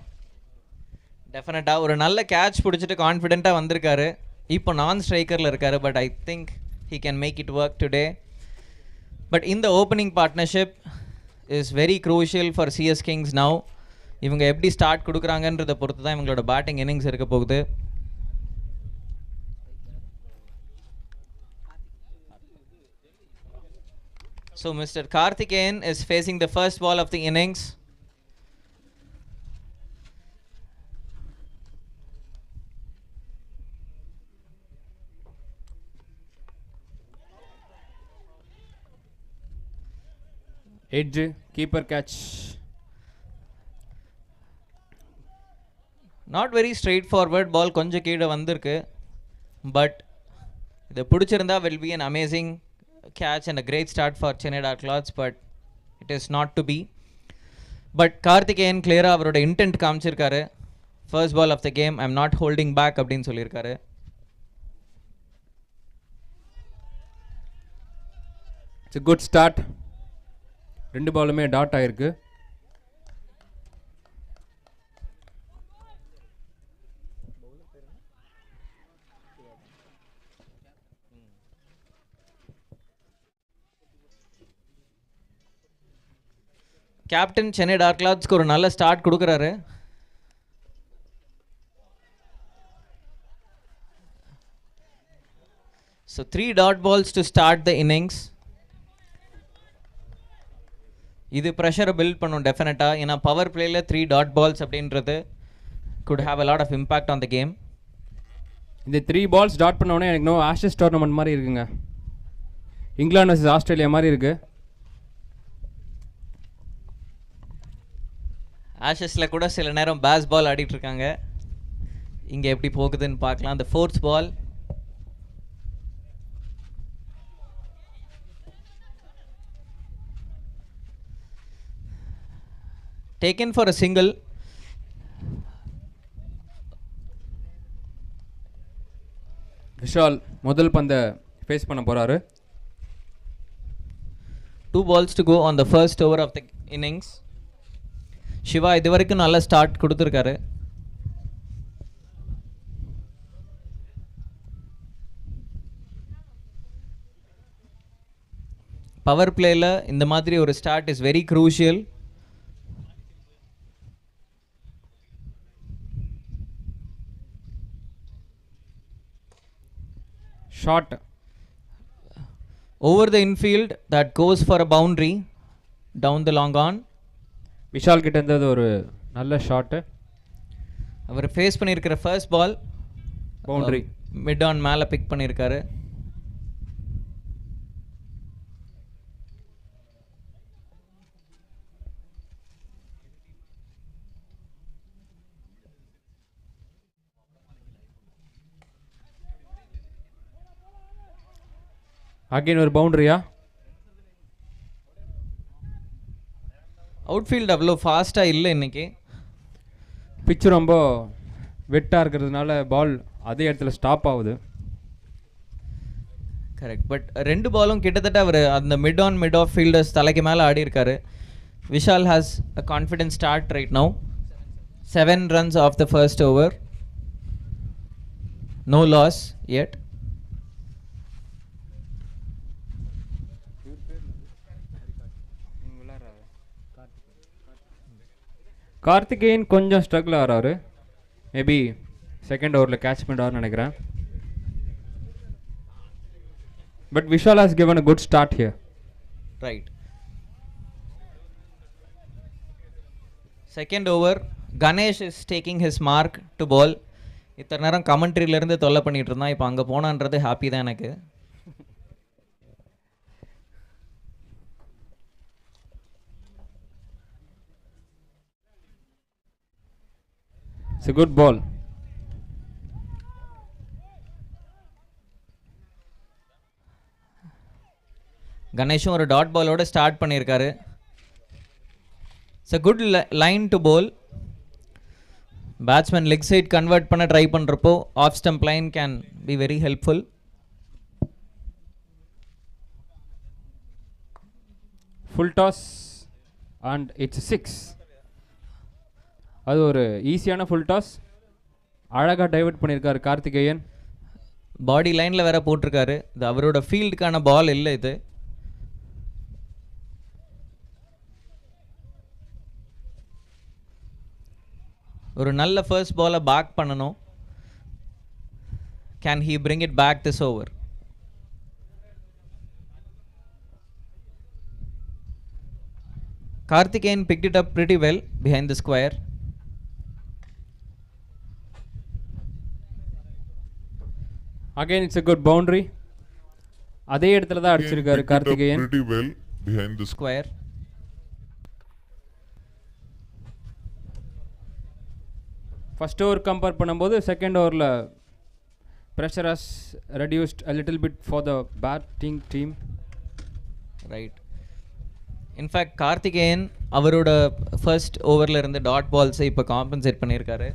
[SPEAKER 1] டெஃபினட்டாக ஒரு நல்ல கேட்ச் பிடிச்சிட்டு கான்ஃபிடென்ட்டாக வந்திருக்காரு. இப்போ நான் ஸ்ட்ரைக்கரில் இருக்காரு. But I think he can make it work today. But இந்த opening partnership is very crucial for CS Kings now. இவங்க எப்படி ஸ்டார்ட் கொடுக்குறாங்கன்றதை பொறுத்து தான் இவங்களோட பேட்டிங் இன்னிங்ஸ் இருக்க போகுது. So Mr. Karthikeyan is facing the first ball of the innings.
[SPEAKER 2] Edge, keeper catch.
[SPEAKER 1] Not very straightforward ball, கொஞ்சம் கீழே வந்திருக்கு. But இதை பிடிச்சிருந்தா will be an amazing catch and a great start for Chennai Dark Clouds, but it is not to be. But Karthikeyan clear-ஆ அவரோட intent காமிச்சிருக்காரு. First ball of the game, I'm not holding back அப்படின்னு சொல்லியிருக்காரு.
[SPEAKER 2] It's a good start. ரெண்டு பாலுமே dot ஆயிருக்கு.
[SPEAKER 1] Captain Chennai dark கிளவுட்ஸ்க்கு ஒரு நல்ல start கொடுக்குறாரு. So 3 dot balls to start the innings. இது ப்ரெஷரை பில்ட் பண்ணும் டெஃபினட்டாக. ஏன்னா பவர் பிளேயில் 3 டாட் பால்ஸ் அப்படின்றது could have a lot of impact on the game.
[SPEAKER 2] இந்த 3 பால்ஸ் டாட் பண்ண உடனே எனக்கு ஆஷஸ் டோர்னமெண்ட் மாதிரி இருக்குங்க. இங்கிலாந்து வர்சஸ் ஆஸ்திரேலியா மாதிரி இருக்கு.
[SPEAKER 1] ஆஷஸில் கூட சில நேரம் பேஸ் பால் ஆடிட்டு இருக்காங்க. இங்கே எப்படி போகுதுன்னு பார்க்கலாம். அந்த 4th ball taken for a single.
[SPEAKER 2] Vishal முதல் பந்தை ஃபேஸ் பண்ண போறாரு.
[SPEAKER 1] 2 balls to go on the first over of the innings. Siva இது வரைக்கும் நல்ல ஸ்டார்ட் கொடுத்துருக்காரு. பவர் பிளேயில் இந்த மாதிரி ஒரு start is very crucial.
[SPEAKER 2] Short
[SPEAKER 1] over the infield that goes for a boundary down the long on.
[SPEAKER 2] Vishal கிட்ட இருந்தது ஒரு நல்ல ஷாட்டு.
[SPEAKER 1] அவர் ஃபேஸ் பண்ணியிருக்கிற first ball
[SPEAKER 2] boundary
[SPEAKER 1] mid on மேலே பிக் பண்ணியிருக்காரு.
[SPEAKER 2] அகைன் ஒரு பவுண்டரியா?
[SPEAKER 1] அவுட்ஃபீல்டு அவ்வளோ ஃபாஸ்ட்டாக இல்லை இன்னைக்கு.
[SPEAKER 2] பிச்சு ரொம்ப வெட்டாக இருக்கிறதுனால பால் அதே இடத்துல ஸ்டாப் ஆகுது.
[SPEAKER 1] கரெக்ட். பட் 2 பாலும் கிட்டத்தட்ட அவர் அந்த mid on mid off fielders தலைக்கு மேலே ஆடி இருக்காரு. Vishal has a confident start right now. 7 runs off the first over. No loss yet.
[SPEAKER 2] Karthikeyan கொஞ்சம் ஸ்ட்ரகிள் ஆகிறாரு. மேபி செகண்ட் ஓவரில் கேட்ச் பண்ணிடுவார்னு நினைக்கிறேன். But Vishal has given a good start here.
[SPEAKER 1] Right. Second over, Ganesh is taking his mark to ball. இத்தனை நேரம் கமெண்ட்ரியிலேருந்து தொல்லை பண்ணிட்டு இருந்தான். இப்போ அங்கே போனான்றது ஹாப்பி தான் எனக்கு.
[SPEAKER 2] It's a good ball.
[SPEAKER 1] கணேஷும் ஒரு டாட் பாலோட ஸ்டார்ட் பண்ணியிருக்காரு. It's a good line to bowl. Batsman leg side convert பண்ண ட்ரை பண்ணுறப்போ off stump line can be very helpful.
[SPEAKER 2] Full toss and it's 6. அது ஒரு ஈஸியான ஃபுல் டாஸ். அழகாக டைவர்ட் பண்ணியிருக்காரு கார்த்திகேயன்.
[SPEAKER 1] பாடி லைனில் வேற போட்டிருக்காரு. இது அவரோட ஃபீல்டுக்கான பால் இல்லை. இது ஒரு நல்ல ஃபர்ஸ்ட் பாலை பேக் பண்ணணும். Can he bring it back this over? Karthikeyan picked it up pretty well behind the square.
[SPEAKER 2] Again it's a good boundary. அதே இடத்துல தான் அடிச்சிருக்காரு Karthikeyan.
[SPEAKER 4] Pretty well behind the
[SPEAKER 1] square.
[SPEAKER 2] First over compare பண்ணும்போது second ஓவரில் pressure has reduced a little bit for the batting team.
[SPEAKER 1] Right. In fact Karthikeyan அவரோட first ஓவரில் இருந்து dot பால்ஸை இப்போ காம்பன்சேட் பண்ணியிருக்காரு.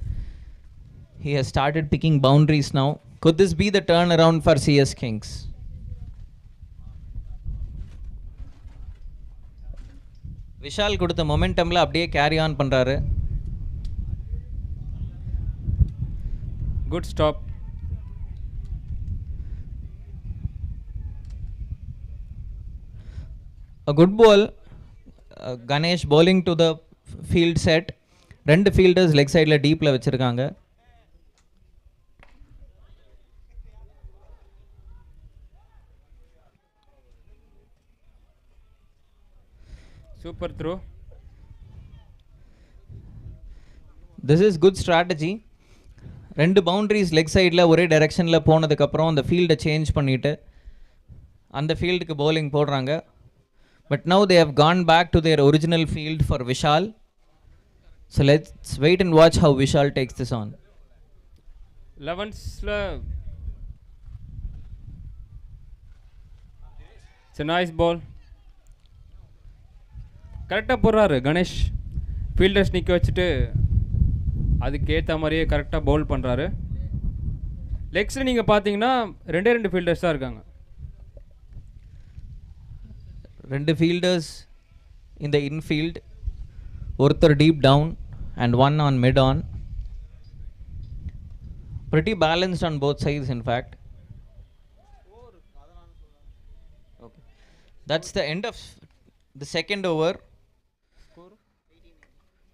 [SPEAKER 1] He has started picking boundaries now. Could this be the turnaround for CS Kings? Vishal கொடுத்த மொமெண்டமில் அப்படியே carry on பண்ணுறாரு.
[SPEAKER 2] Good stop.
[SPEAKER 1] A good ball. Ganesh bowling to the field set. 2 fielders leg sideல டீப்ல வச்சிருக்காங்க.
[SPEAKER 2] Super throw.
[SPEAKER 1] This is good strategy. ரெண்டு boundaries leg சைடில் ஒரே டைரெக்ஷனில் போனதுக்கப்புறம் அந்த ஃபீல்டை சேஞ்ச் பண்ணிவிட்டு அந்த ஃபீல்டுக்கு bowling போடுறாங்க. But now they have gone back to their original field for Vishal. So let's wait and watch how Vishal takes this on.
[SPEAKER 2] 11th it's a nice ball. கரெக்டாக போடுறாரு கணேஷ். ஃபீல்டர்ஸ் நிற்க வச்சுட்டு அதுக்கேற்ற மாதிரியே கரெக்டாக பவுல் பண்ணுறாரு. லெக்ஸில் நீங்கள் பார்த்தீங்கன்னா ரெண்டு ஃபீல்டர்ஸ் தான் இருக்காங்க.
[SPEAKER 1] ரெண்டு ஃபீல்டர்ஸ் இந்த இன்ஃபீல்ட், ஒருத்தர் deep down and one on mid on. pretty balanced on both sides in fact. Okay, that's the end of the second over.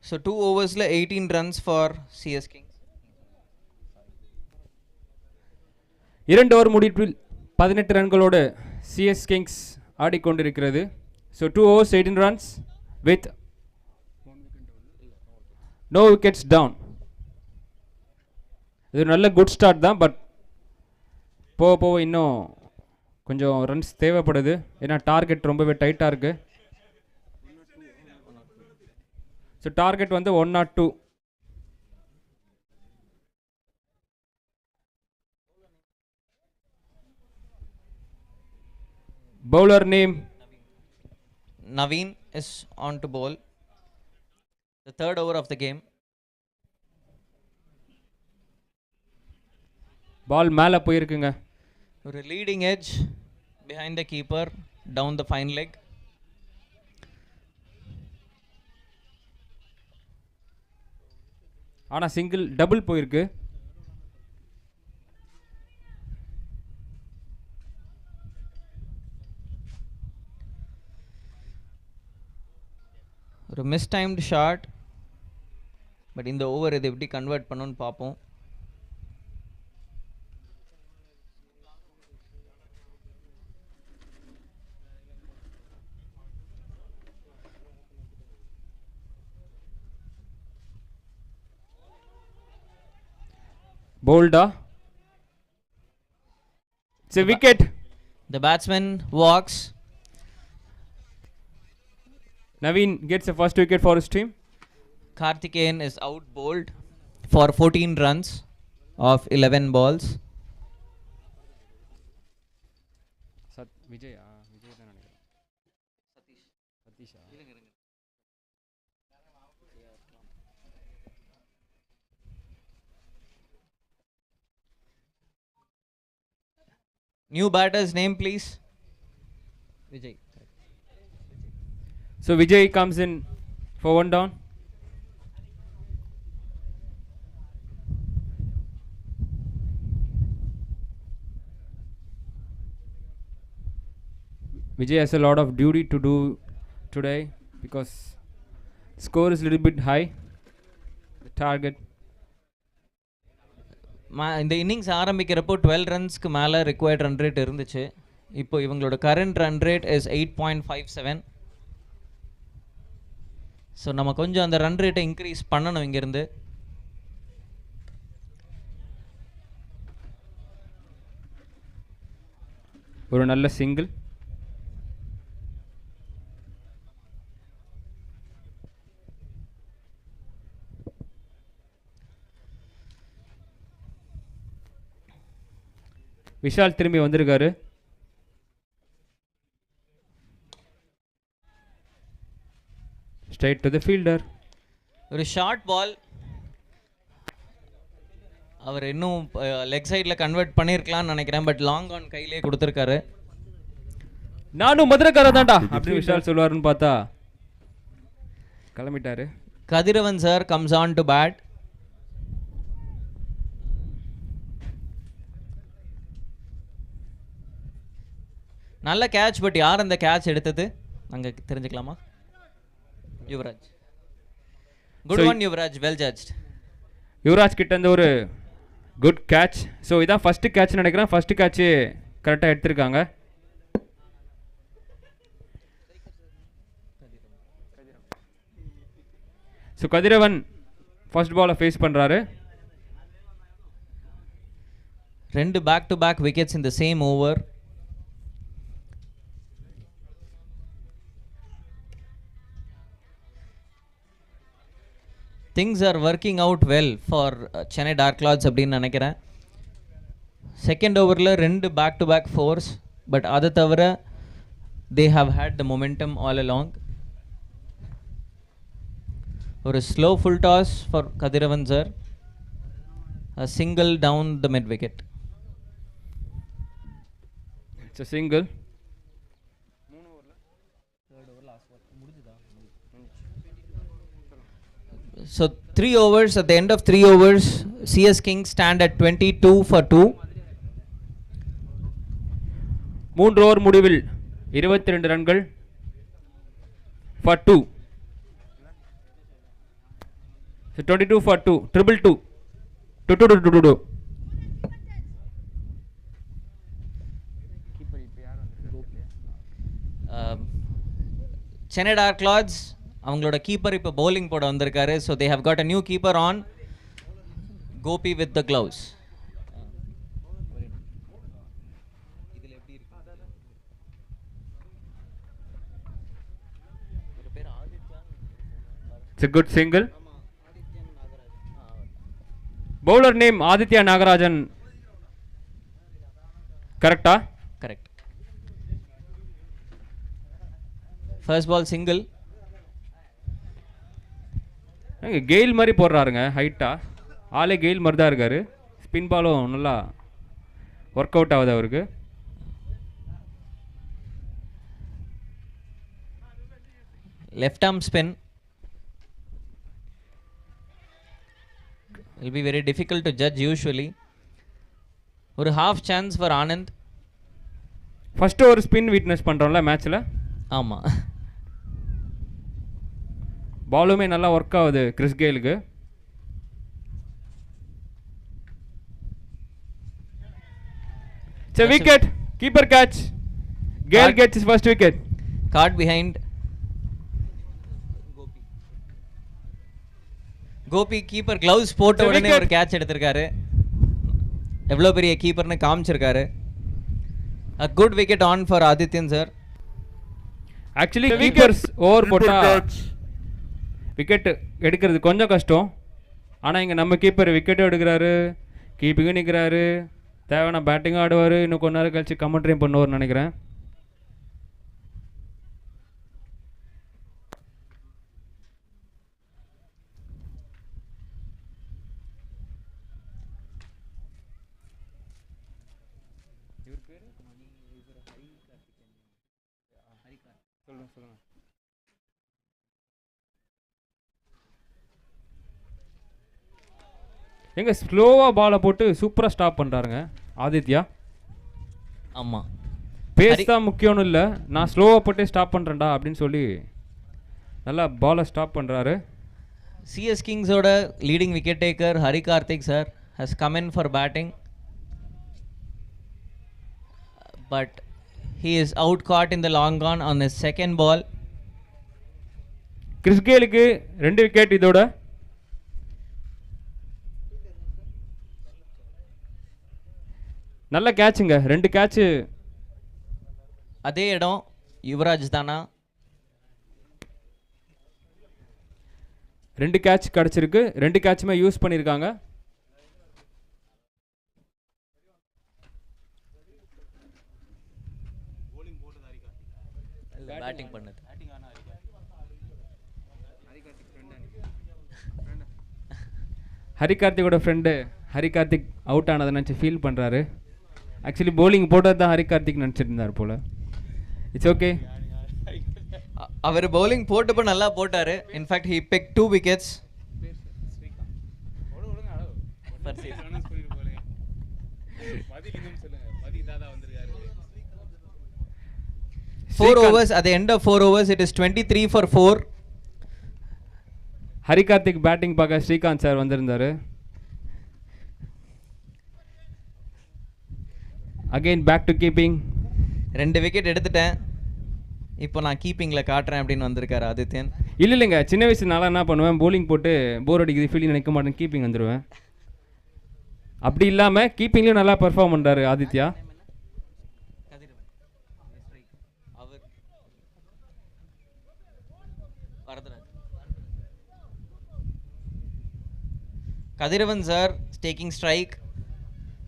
[SPEAKER 1] So 2 overs la 18 runs for CS Kings.
[SPEAKER 2] 2 over முடிவில் 18 ரன்களோடு CS Kings ஆடிக்கொண்டிருக்கிறது. So 2 overs 18 runs with no wickets down. இது நல்ல good start தான். But போக போக இன்னும் கொஞ்சம் ரன்ஸ் தேவைப்படுது. ஏன்னா டார்கெட் ரொம்பவே டைட்டாக இருக்குது. ஸோ டார்கெட் வந்து 102. Bowler name
[SPEAKER 1] Naveen is on to bowl the third over of the game.
[SPEAKER 2] பால் மேலே போயிருக்குங்க.
[SPEAKER 1] ஒரு leading edge behind the keeper down the fine leg.
[SPEAKER 2] ஆனால் சிங்கிள் டபுள் போயிருக்கு.
[SPEAKER 1] ஒரு மிஸ்டைம்டு ஷாட். பட் இந்த ஓவர் இதை எப்படி கன்வெர்ட் பண்ணணும்னு பார்ப்போம்.
[SPEAKER 2] Bolda. It's a wicket.
[SPEAKER 1] The batsman walks.
[SPEAKER 2] Naveen gets the first wicket for his team.
[SPEAKER 1] Karthikeyan is out bowled for 14 runs of 11 balls.
[SPEAKER 2] Vijay தான் நினைக்கிறேன். Satish.
[SPEAKER 1] New batter's name please. Vijay.
[SPEAKER 2] So Vijay comes in for 1 down. Vijay has a lot of duty to do today because score is a little bit high. The target.
[SPEAKER 1] இந்த innings ஆரம்பிக்கிறப்போ 12 ரன்ஸ்க்கு மேலே required run rate இருந்துச்சு. இப்போ இவங்களோட current run rate is 8.57. So நம்ம கொஞ்சம் அந்த run ரேட்டை increase பண்ணணும் இங்கேருந்து.
[SPEAKER 2] ஒரு நல்ல சிங்கிள். விஷால் திரும்பி வந்திருக்காரு. Straight to the fielder.
[SPEAKER 1] ஒரு ஷார்ட் பால். அவர் இன்னும் லெக் சைடில் கன்வெர்ட் பண்ணியிருக்கலாம்னு நினைக்கிறேன். பட் லாங் ஆன் கையிலே கொடுத்துருக்காரு.
[SPEAKER 2] நானும் மதுரைக்காரர் தான்டா அப்படி விஷால் சொல்லுவாருன்னு பார்த்தா கிளம்பிட்டாரு.
[SPEAKER 1] Kathiravan sir comes on to bat. நல்ல கேட்ச். பட் யார் அந்த கேட்ச் எடுத்தது நாங்கள் தெரிஞ்சுக்கலாமா? Yuvraj. Good one Yuvraj, well judged.
[SPEAKER 2] Yuvraj கிட்ட இருந்து ஒரு குட் கேட்ச். ஸோ இதான் ஃபஸ்ட்டு கேட்ச் நினைக்கிறேன். ஃபஸ்ட்டு கேட்ச்சு கரெக்டாக எடுத்திருக்காங்க. ஸோ கதிரவன் ஃபர்ஸ்ட் பாலை ஃபேஸ் பண்ணுறாரு.
[SPEAKER 1] ரெண்டு back to back wickets in the same over. Things are working out well for Chennai Dark Clouds அப்படின்னு நினைக்கிறேன். செகண்ட் ஓவரில் ரெண்டு back to back fours, but அதை தவிர they have had the momentum all along. ஒரு slow full toss for Kathiravan sir, a single down the mid wicket.
[SPEAKER 2] It's a single.
[SPEAKER 1] So 3 overs, at the end of 3 overs, CS Kings stand at 22 for 2.
[SPEAKER 2] 3 over முடிவில் 22 ரன்கள் for 2. So 22 for 2, triple 2. 2.
[SPEAKER 1] Chennai Dark Clouds அவங்களோட keeper இப்போ bowling போட வந்திருக்காரு. So they have got a new keeper on, Gopi with the gloves.
[SPEAKER 2] It's a good single. Bowler name Aditya Nagarajan. Correcta?
[SPEAKER 1] Correct. First ball single.
[SPEAKER 2] GAIL மாதிரி போடுறாருங்க, ஹைட்டாக ஆளே கெயில் மாதிரி தான் இருக்கார். ஸ்பின் பாலும் நல்லா ஒர்க் அவுட் ஆகுது அவருக்கு.
[SPEAKER 1] Left arm spin will be very difficult to judge usually. ஒரு half chance for Anand.
[SPEAKER 2] First ஒரு ஸ்பின் விட்னஸ் பண்ணுறோம்ல மேட்ச்சில்.
[SPEAKER 1] ஆமாம்,
[SPEAKER 2] பாலுமே நல்லா ஒர்க் ஆகுது Chris கெயிலுக்கு. It's a wicket. Keeper catch. Gale gets his first wicket.
[SPEAKER 1] caught behind. Gopi keeper gloves போட்ட உடனே ஒரு catch எடுத்திருக்காரு. எவ்வளோ பெரிய கீப்பர்னு காமிச்சிருக்காரு. A good wicket on for Adityan sir.
[SPEAKER 2] Actually keepers over போட்டா விக்கெட் எடுக்கிறது கொஞ்சம் கஷ்டம். ஆனால் இங்கே நம்ம கீப்பர் விக்கெட்டும் எடுக்கிறாரு, கீப்பிங்கும் நிற்கிறாரு, தேவையான பேட்டிங்கும் ஆடுவார். இன்னும் கொஞ்ச நேரம் கழிச்சு கமெண்ட்ரியும் பண்ணுவார்னு நினைக்கிறேன். சொல்லுங்க. எங்க ஸ்லோவாக பாலை போட்டு சூப்பராக ஸ்டாப் பண்ணுறாருங்க ஆதித்யா.
[SPEAKER 1] ஆமாம்,
[SPEAKER 2] பேஸ் தான் முக்கியம்னு இல்லை, நான் ஸ்லோவாக போட்டு ஸ்டாப் பண்ணுறேன்டா அப்படின்னு சொல்லி நல்லா பாலை ஸ்டாப் பண்ணுறாரு.
[SPEAKER 1] சிஎஸ் கிங்ஸோட leading wicket taker Hari Karthik sir has come in for batting, but he is out caught in the long on his second ball.
[SPEAKER 2] Chris கெயிலுக்கு 2 விக்கெட் இதோட. நல்ல கேட்சுங்க, 2 கேட்சு.
[SPEAKER 1] அதே இடம் யுவராஜ் தானா?
[SPEAKER 2] 2 கேட்ச் கிடச்சிருக்கு, 2 கேட்சுமே யூஸ் பண்ணியிருக்காங்க.
[SPEAKER 1] பேட்டிங் பண்ணது
[SPEAKER 2] ஹரி கார்த்திகோட ஃப்ரெண்டு ஹரி கார்த்திக் அவுட் ஆனதை நினச்சி ஃபீல் பண்ணுறாரு. ஆக்சுவலி bowling போட்டது தான் ஹரி கார்த்திக் நினச்சிட்டு இருந்தார் போல். It's okay.
[SPEAKER 1] அவர் bowling போட்டப்போ நல்லா போட்டார். In fact he picked 2 wickets. 4 overs, at the end of 4 overs it is 23 for 4.
[SPEAKER 2] Hari Karthik batting பார்க்க ஸ்ரீகாந்த் சார் வந்திருந்தார். Again back to keeping.
[SPEAKER 1] 2 wicket எடுத்துட்டேன். இப்போ நான் கீப்பிங்கில் காட்டுறேன் அப்படின்னு வந்திருக்காரு ஆதித்யன்.
[SPEAKER 2] இல்லைங்க, சின்ன வயசு நாளாக என்ன பண்ணுவேன், போலிங் போட்டு போர் அடிக்குது ஃபீல்டிங் நிற்க மாட்டேன், கீப்பிங் வந்துடுவேன். அப்படி இல்லாமல் கீப்பிங்லேயும் நல்லா பெர்ஃபார்ம் பண்ணுறாரு Aditya.
[SPEAKER 1] Kathiravan sir taking strike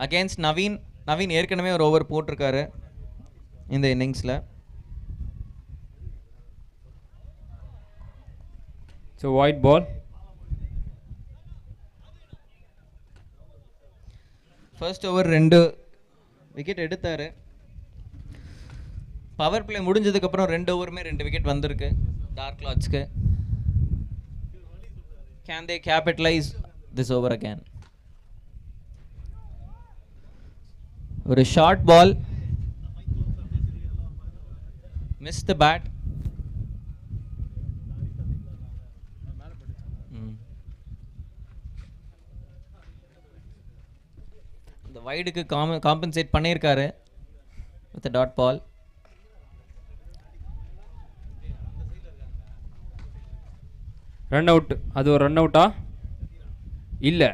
[SPEAKER 1] against Naveen. Naveen ஏற்கனவே ஒரு ஓவர் போட்டிருக்காரு இந்த இன்னிங்ஸில்.
[SPEAKER 2] So wide ball.
[SPEAKER 1] First over 2 wicket எடுத்தார். பவர் பிளே முடிஞ்சதுக்கப்புறம் 2 ஓவருமே 2 விக்கெட் வந்திருக்கு டார்க் கிளாத்ஸ்க்கு. Can they capitalize this over again? ஒரு short ball, miss the bat. இந்த வைடுக்கு காம்பன்சேட் பண்ணியிருக்காரு with dot ball.
[SPEAKER 2] Run out. அது ஒரு ரன் அவுட்டா இல்லை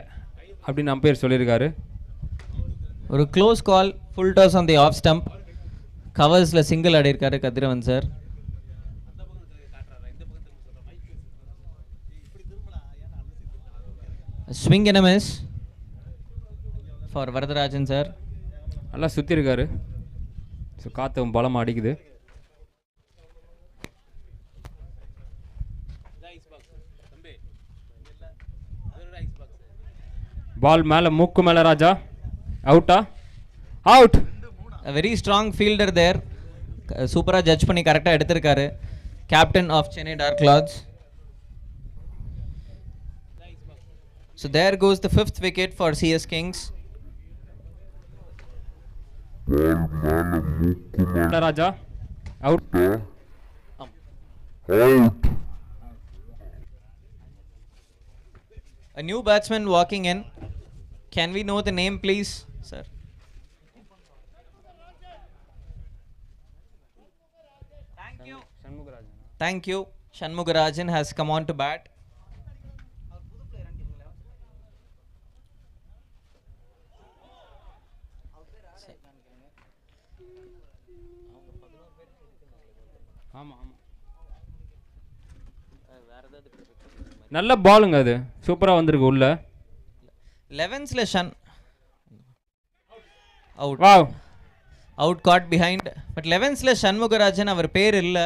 [SPEAKER 2] அப்படின்னு அம்பையர் சொல்லியிருக்காரு.
[SPEAKER 1] ஒரு close call, full toss on the off stump. கவர்ஸில் சிங்கிள் ஆடியிருக்காரு Kathiravan sir. Swing and miss for Varadarajan sir.
[SPEAKER 2] நல்லா சுற்றிருக்காரு. ஸோ காற்று பலமாக அடிக்குது. பால் மேலே, மூக்கு மேலே ராஜா. அவுட்டா? Out.
[SPEAKER 1] Very strong fielder there. சூப்பராக ஜட்ஜ் பண்ணி கரெக்டாக எடுத்திருக்காரு captain of Chennai Dark Clouds. So there goes the 5th wicket for CS Kings.
[SPEAKER 2] Raja out.
[SPEAKER 1] A new batsman walking in. Can we know the name please, sir? Thank you. Shanmugarajan has come on to bat.
[SPEAKER 2] நல்ல பாலுங்க, அது சூப்பராக வந்திருக்கு உள்ள.
[SPEAKER 1] 11th ஷன் out.
[SPEAKER 2] Wow.
[SPEAKER 1] Out caught behind. But 11th Shanmugarajan அவர் பேர் இல்லை.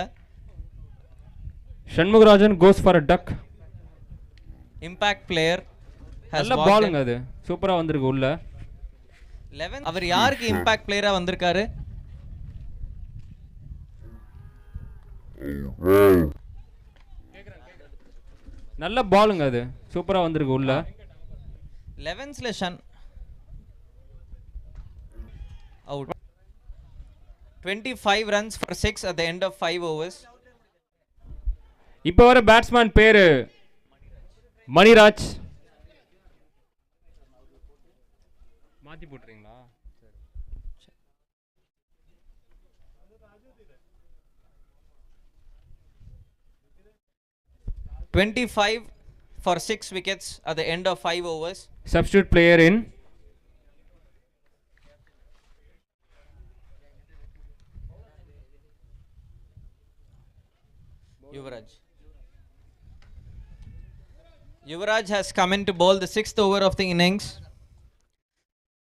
[SPEAKER 2] Shanmugarajan goes for a duck.
[SPEAKER 1] Impact player.
[SPEAKER 2] நல்ல பாலுங்க, அது சூப்பராக வந்திருக்கு உள்ள.
[SPEAKER 1] 11 அவர் யாருக்கு இம்பாக்ட் பிளேயராக வந்திருக்காரு?
[SPEAKER 2] நல்ல பாலுங்க, அது சூப்பராக வந்திருக்கு உள்ள.
[SPEAKER 1] 11th ஷன் out. 25 runs for 6 at the end of 5 overs.
[SPEAKER 2] இப்போ வர பேட்ஸ்மேன் பேரு மணிராஜ். மாற்றி போட்டுறீங்களா?
[SPEAKER 1] 25 for 6 wickets at the end of 5 overs.
[SPEAKER 2] Substitute player in.
[SPEAKER 1] Yuvraj has come in to bowl the 6th over of the innings.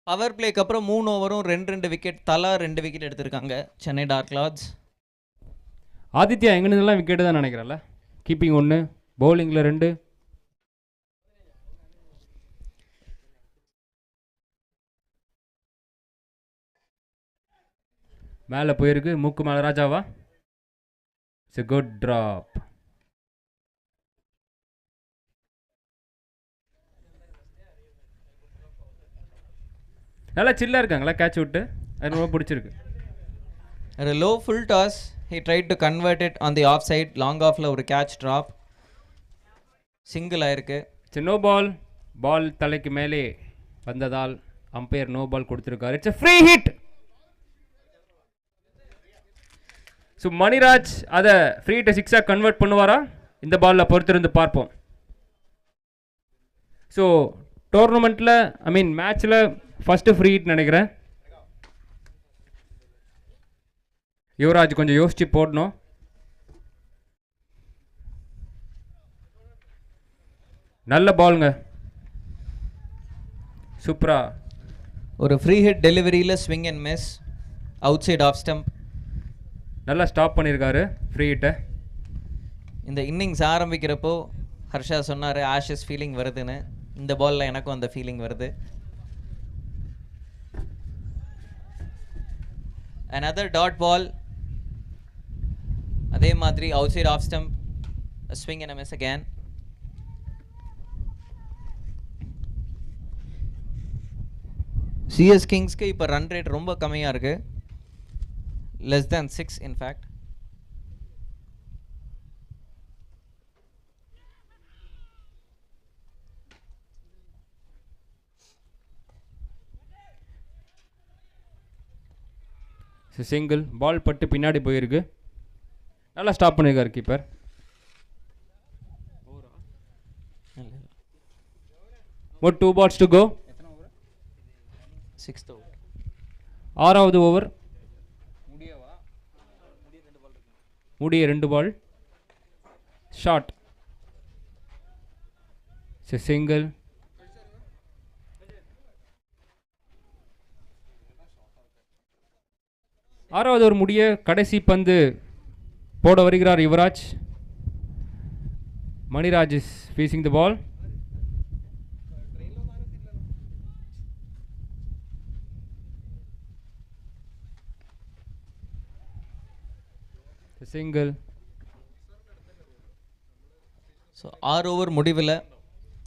[SPEAKER 1] Power பிளேக்கு அப்புறம் 3 ஓவரும் 2 wicket தலா 2 wicket எடுத்திருக்காங்க Chennai Dark Clothes.
[SPEAKER 2] Aditya எங்கேருந்தெல்லாம் விக்கெட்டு தான் நினைக்கிறேன்ல. கீப்பிங் 1, பவுலிங்கில் 2. மேலே போயிருக்கு, மூக்கு மேலே ராஜாவா. It's a good drop. நல்லா சில்லாக இருக்காங்களா கேட்ச் விட்டு, அது ரொம்ப பிடிச்சிருக்கு.
[SPEAKER 1] A low full toss, he tried to convert it on the offside. Long offல ஒரு catch drop, சிங்கிள் ஆயிருக்கு.
[SPEAKER 2] It's no ball. பால் தலைக்கு மேலே வந்ததால் அம்பையர் நோ பால் கொடுத்துருக்காரு. It's free hit. So Maniraj அதை ஃப்ரீ ஹிட்டை சிக்ஸாக கன்வெர்ட் பண்ணுவாரா இந்த பாலில் பொறுத்திருந்து பார்ப்போம். ஸோ டோர்னமெண்ட்டில் மேட்ச்சில் ஃபஸ்ட்டு ஃப்ரீ ஹிட் நினைக்கிறேன். யுவராஜ் கொஞ்சம் யோசிச்சு போடணும். நல்ல பாலுங்க, சூப்பரா.
[SPEAKER 1] ஒரு ஃப்ரீ ஹிட் டெலிவரியில் swing and miss outside off stump.
[SPEAKER 2] நல்லா ஸ்டாப் பண்ணியிருக்காரு ஃப்ரீ ஹிட்டை.
[SPEAKER 1] இந்த இன்னிங்ஸ் ஆரம்பிக்கிறப்போ ஹர்ஷா சொன்னார் ஆஷஸ் ஃபீலிங் வருதுன்னு. இந்த பாலில் எனக்கும் அந்த ஃபீலிங் வருது. another dot ball, அதே மாதிரி outside off stump, swing and miss again. CS கிங்ஸ்க்கு இப்போ ரன் ரேட் ரொம்ப கம்மியாக இருக்குது, less than 6 in fact.
[SPEAKER 2] Single ball பட்டு பின்னாடி போயிருக்கு. நல்லா ஸ்டாப் பண்ணியிருக்காரு கீப்பர். ஒரு 2 balls to go.
[SPEAKER 1] 6th over.
[SPEAKER 2] 6வது ஓவர். முடிய 2 பால். ஷாட். சிங்கிள். ஆறாவது ஒரு முடிய கடைசி பந்து போட வருகிறார் Yuvraj. Maniraj is facing the ball. Single.
[SPEAKER 1] So 6 over முடிவில்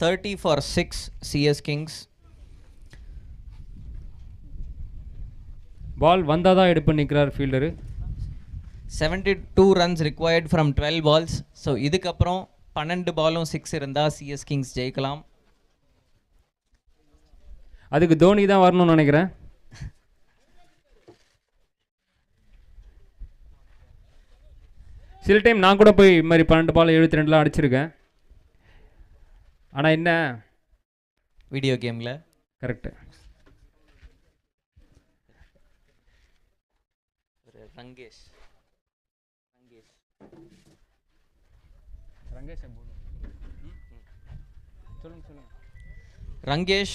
[SPEAKER 1] 30 for 6 சிஎஸ் கிங்ஸ்.
[SPEAKER 2] பால் வந்தால் தான் எடுப்பு நிற்கிறார் fielder.
[SPEAKER 1] 72 runs required from 12 balls. So இதுக்கப்புறம் 12 பாலும் 6 இருந்தால் சிஎஸ் கிங்ஸ் ஜெயிக்கலாம்.
[SPEAKER 2] அதுக்கு தோனி தான் வரணும்னு நினைக்கிறேன். சில டைம் நான் கூட போய் இது மாதிரி 12 பால் 72 அடிச்சிருக்கேன். ஆனால் என்ன
[SPEAKER 1] வீடியோ கேமில்
[SPEAKER 2] correct.
[SPEAKER 1] Rangesh Rangesh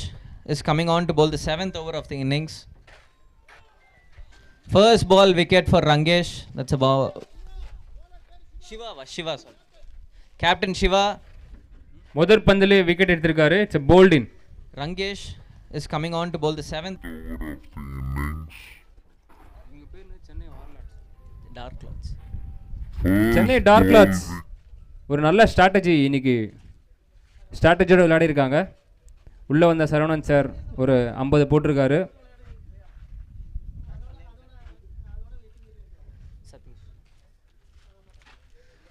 [SPEAKER 1] is coming on to bowl the 7th over of the innings. First ball wicket for Rangesh. That's about Shiva sorry. Captain Shiva.
[SPEAKER 2] முதல் பந்திலே விக்கெட் எடுத்திருக்காரு. It's a bowled in.
[SPEAKER 1] Rangesh is coming on to bowl the 7th. Dark Clouds.
[SPEAKER 2] Chennai Dark Clouds ஒரு நல்ல strategy இன்னைக்கு ஸ்ட்ராட்டஜியோட விளையாடி இருக்காங்க. உள்ளே வந்த Saravanan sir ஒரு 50 போட்டிருக்காரு.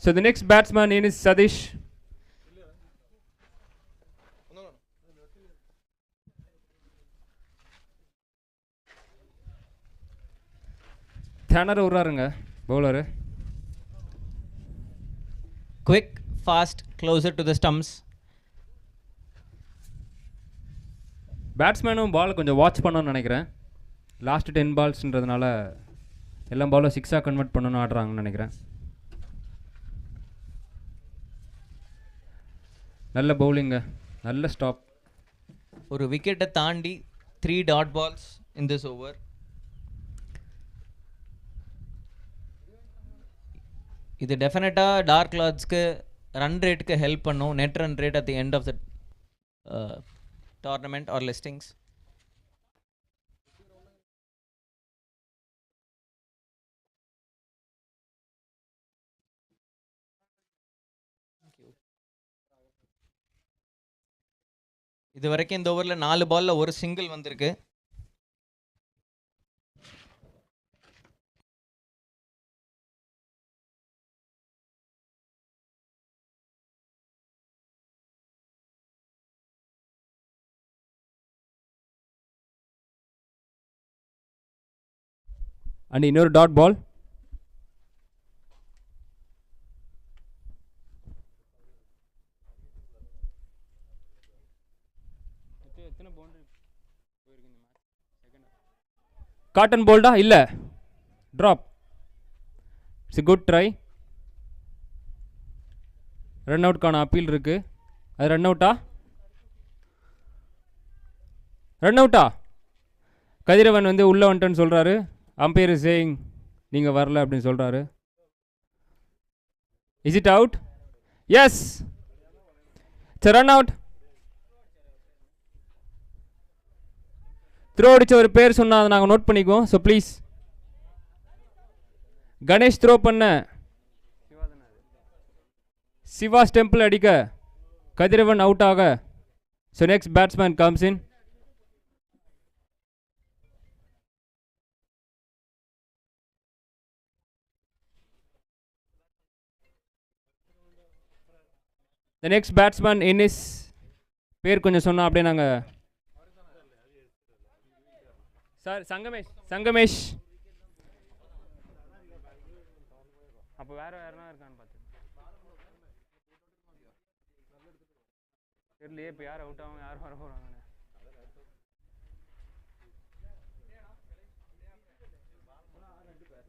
[SPEAKER 2] So the next batsman name is Sadish. திணற விட்றாருங்க bowler.
[SPEAKER 1] Quick, fast, closer to the stumps.
[SPEAKER 2] பேட்ஸ்மேனும் பால் கொஞ்சம் வாட்ச் பண்ணணும்னு நினைக்கிறேன். லாஸ்ட் 10 பால்ஸ்ன்றதுனால எல்லா பாலும் 6ஆக கன்வெர்ட் பண்ணணும்னு ஆடுறாங்கன்னு நினைக்கிறேன். நல்ல பவுலிங்க, நல்ல ஸ்டாப்.
[SPEAKER 1] ஒரு விக்கெட்டை தாண்டி 3 dot balls in this over. இது டெஃபினட்டாக டார்க் கிளாத்ஸ்க்கு ரன் ரேட்டுக்கு ஹெல்ப் பண்ணும். Net run rate at the end of the tournament or listings. இது வரைக்கும் இந்த ஓவரில் 4 பால்ல ஒரு சிங்கிள் வந்திருக்கு.
[SPEAKER 2] அண்ட் இன்னொரு டாட் பால். காட்டன் போல்டா இல்லை, drop. It's good try. Run அவுட்கான அப்பீல் இருக்கு. அது ரன் அவுட்டா? ரன் அவுட்டா? கதிரவன் வந்து உள்ளே வந்துட்டேன்னு சொல்கிறாரு. அம்பையர் சேயிங் நீங்கள் வரல அப்படின்னு சொல்கிறாரு. Is it out? Yes, it's run out. Throw அடிச்ச ஒரு பேர் சொன்னால் அதை நாங்கள் நோட் பண்ணிக்குவோம். So please. கணேஷ் த்ரோ பண்ண, சிவா ஸ்டெம்பிள் அடிக்க, கதிரவன் அவுட் ஆக. So next batsman comes in. The next batsman in is பேர் கொஞ்சம் சொன்னால் அப்படியே நாங்கள். சார் சங்கமேஷ். சங்கமேஷ். அப்போ வேற யாருனா இருக்கான்னு பார்த்து தெரியலையே. இப்போ யார் அவுட் ஆகும், யார் வர போகிறாங்கன்னு.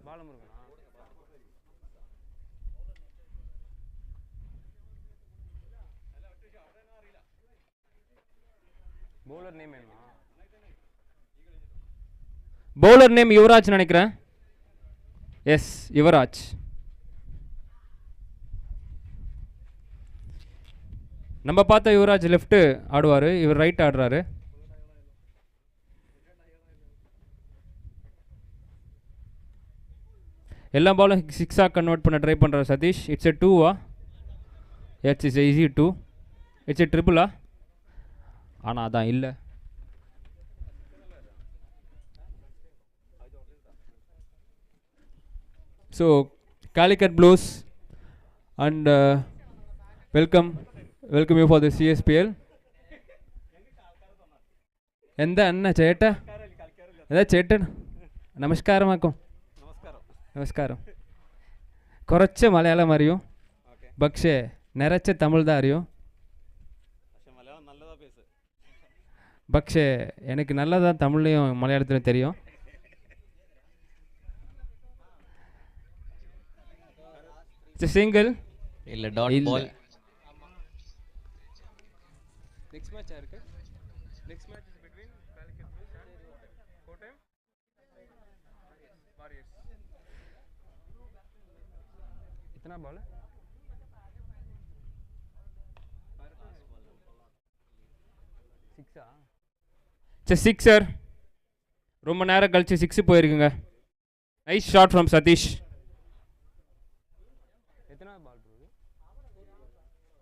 [SPEAKER 2] பாலமுருகனா? பவுலர் நேம் வேணுமா? பவுலர் நேம் யுவராஜ் நினைக்கிறேன். எஸ், யுவராஜ். நம்ம பார்த்த யுவராஜ் லெஃப்ட் ஆடுவார், இவர் ரைட் ஆடுறாரு. எல்லா பாலும் சிக்ஸாக கன்வெர்ட் பண்ண ட்ரை பண்ணுறாரு சதீஷ். இட்ஸ் எ டூவா? Yes, it's easy two. It's a ட்ரிபிளா? ஆனால் அதான் இல்லை. ஸோ Calicut Blues and welcome you for the CSPL. എന്താ അന്ന ചേട്ടാ? എന്താ ചേട്ടൻ? നമസ്കാരമാക്കും. നമസ്കാരം. കുറച്ച് മലയാളം അറിയും, പക്ഷേ നിറച്ച തമിഴ് தான் അറിயும். പക്ഷേ எனக்கு நல்லதாக தமிழ்லையும் மலையாளத்திலும் தெரியும். சிங்கிள்
[SPEAKER 1] இல்ல டாட் பால்.
[SPEAKER 2] நெக்ஸ்ட் மேட்ச் இருக்கு. Next match is between Calicut Blues and Kottayam Warriors. कितना बॉल है? 6 சிக்ஸர். ரொம்ப நேரம் கழிச்சு 6 போயிருக்குங்க. Nice shot from Satish. எத்தனை பால் போகுது?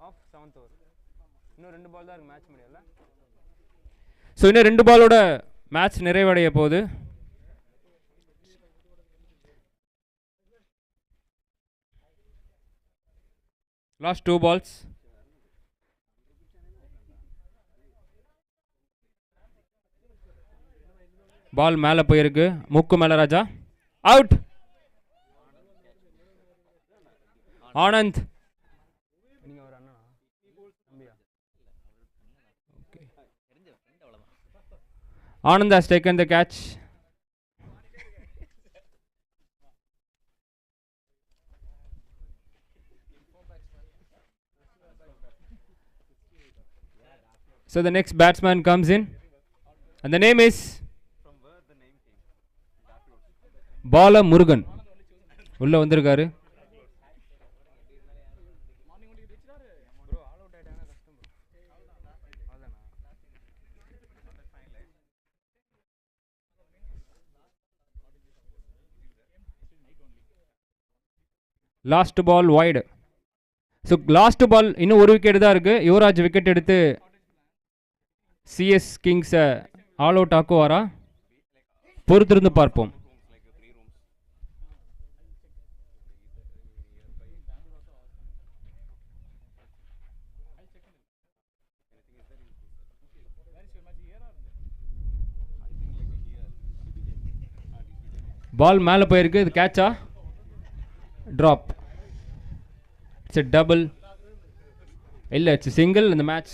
[SPEAKER 2] Of 7th over. இன்னும் 2 பால் தான் இருக்கு மேட்ச் முடியல. ஸோ இன்னும் 2 பாலோட மேட்ச் நிறைவடைய போகுது. Last 2 balls. பால் மேலே போயிருக்கு, முக்கு மேலே ராஜா. Out. Anand. Anand has taken the catch. So the next batsman comes in and the name is Bala Murugan. உள்ள வந்திருக்காரு. Last ball wide. So last ball இன்னும் ஒரு விக்கெட் தான் இருக்குது. யுவராஜ் விக்கெட் எடுத்து சிஎஸ் கிங்ஸை ஆல் அவுட் ஆக்குவாரா? பொறுத்திருந்து பார்ப்போம். பால் மேலே போயிருக்கு. இது கேட்சா? ட்ராப். It's a double. இல்லை, இட்ஸ் சிங்கிள் இந்த match.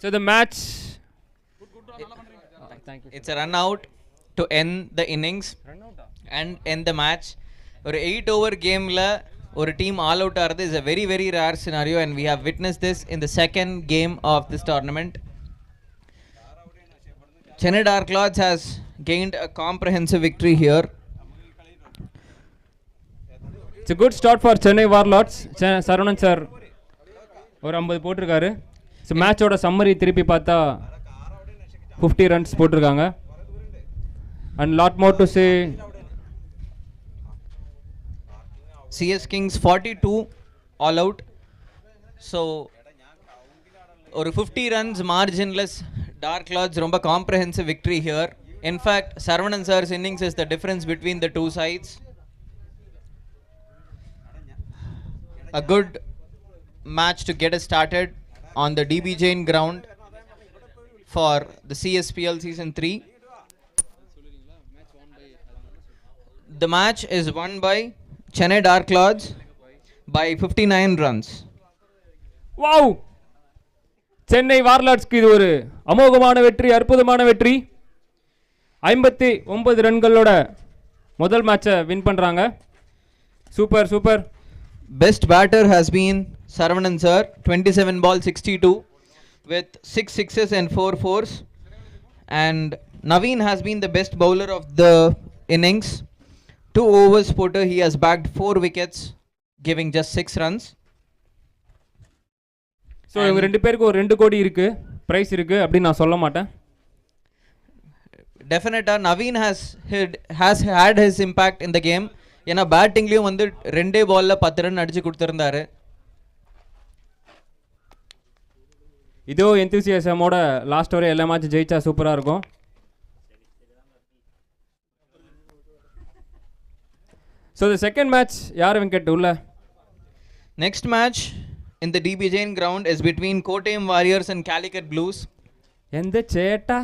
[SPEAKER 2] So the match. Thank you.
[SPEAKER 1] It's a run out to end the innings and end the match. ஒரு 8 over gameல ஒரு team all out ஆறது is a very very rare scenario, and we have witnessed this in the second game of this tournament. Chennai Dark Lords has gained a comprehensive victory here.
[SPEAKER 2] It's a good start for Chennai Warlords. Saravanan sir ஒரு 50 போட்டிருக்காரு. So மேட்சோட summary திருப்பி பார்த்தா 50 runs போட்டிருக்காங்க. And lot more to say.
[SPEAKER 1] CS Kings 42 all out. So ஒரு 50 runs marginless Dark Lords ரொம்ப comprehensive victory here. In fact, Saravanan sir's innings is the difference between the two sides. A good match to get us started on the DB Jain ground for the CSPL Season 3. The match is won by Chennai Dark Lords by 59 runs.
[SPEAKER 2] Wow! Chennai வார்லார்ட்ஸ்க்கு இது ஒரு அமோகமான வெற்றி, அற்புதமான வெற்றி. 59 ரன்களோட முதல் மேட்சை win பண்ணுறாங்க. Super super.
[SPEAKER 1] Best batter has been Saravanan sir, 27 ball 62 with 6 sixes and 4 fours. And Naveen has been the best bowler of the innings. 2 overs Potter, he has bagged 4 wickets, giving just 6 runs.
[SPEAKER 2] So இவங்க ரெண்டு பேருக்கு ஒரு 2 கோடி இருக்குது, price இருக்குது அப்படின்னு நான் சொல்ல மாட்டேன்.
[SPEAKER 1] Definitely Naveen has had his impact in the game. ஏன்னா பேட்டிங்லேயும் வந்து 2 பாலில் 10 ரன் அடிச்சு கொடுத்துருந்தாரு.
[SPEAKER 2] இதோ எந்தூசியாசமோட லாஸ்ட் வரை எல்லா மேட்சும் ஜெயிச்சா சூப்பராக இருக்கும். ஸோ த செகண்ட் மேட்ச் யார் வெங்கட் உள்ள?
[SPEAKER 1] Next match in the DB Jain ground is between Kottayam Warriors and Calicut Blues.
[SPEAKER 2] എന്ത് ചേട്ടാ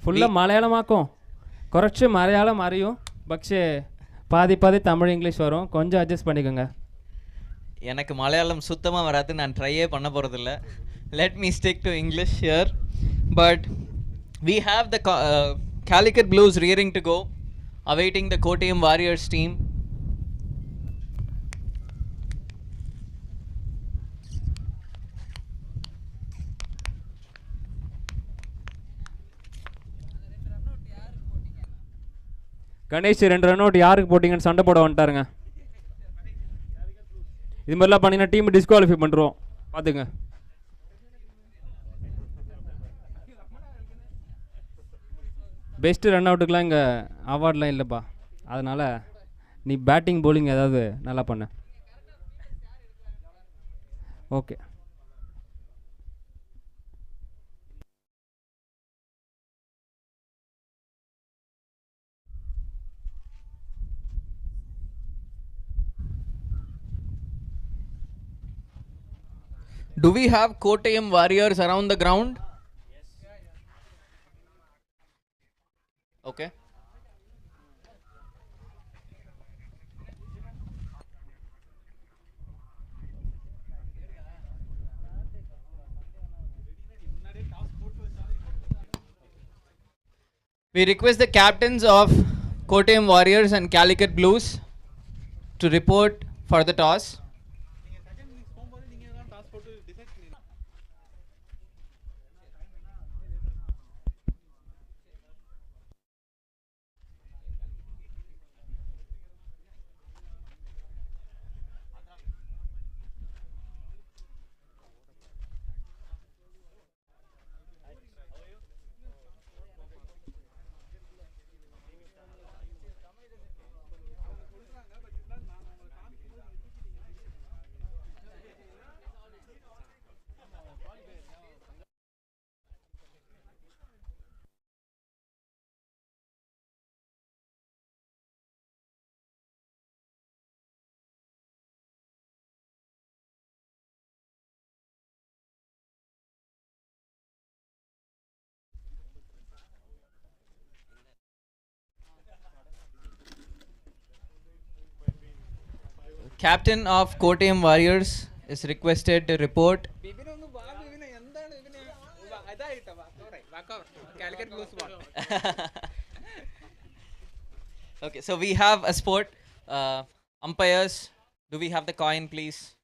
[SPEAKER 2] ഫുള്ള് മലയാളമാക്കും, കുറച്ച് മലയാളം അറിയും, പക്ഷേ பாதி பாதி தமிழ் இங்கிலீஷ் வரும், கொஞ்சம் அட்ஜஸ்ட் பண்ணிக்கோங்க.
[SPEAKER 1] எனக்கு மலையாளம் சுத்தமாக வராது, நான் ட்ரையே பண்ண போகிறதில்ல. Let me stick to English here. But we have the Calicut Blues rearing to go, awaiting the Kottayam Warriors team.
[SPEAKER 2] Ganesh 2 run out யாருக்கு போட்டிங்கன்னு சண்டை போட வந்துட்டாருங்க. இது மாதிரிலாம் பண்ணிங்கன்னா டீம் டிஸ்குவாலிஃபை பண்ணுறோம், பார்த்துங்க. பெஸ்ட்டு ரன் அவுட்டுக்கெலாம் இங்கே அவார்ட்லாம் இல்லைப்பா, அதனால் நீ பேட்டிங் பவுலிங் ஏதாவது நல்லா பண்ண. Okay.
[SPEAKER 1] Do we have Kottayam Warriors around the ground? Yes. Okay. We request the captains of Kottayam Warriors and Calicut Blues to report for the toss. Captain of Kottayam Warriors is requested to report.
[SPEAKER 3] Calicut Blues won.
[SPEAKER 1] Okay, so we have a sport. Umpires, do we have the coin, please?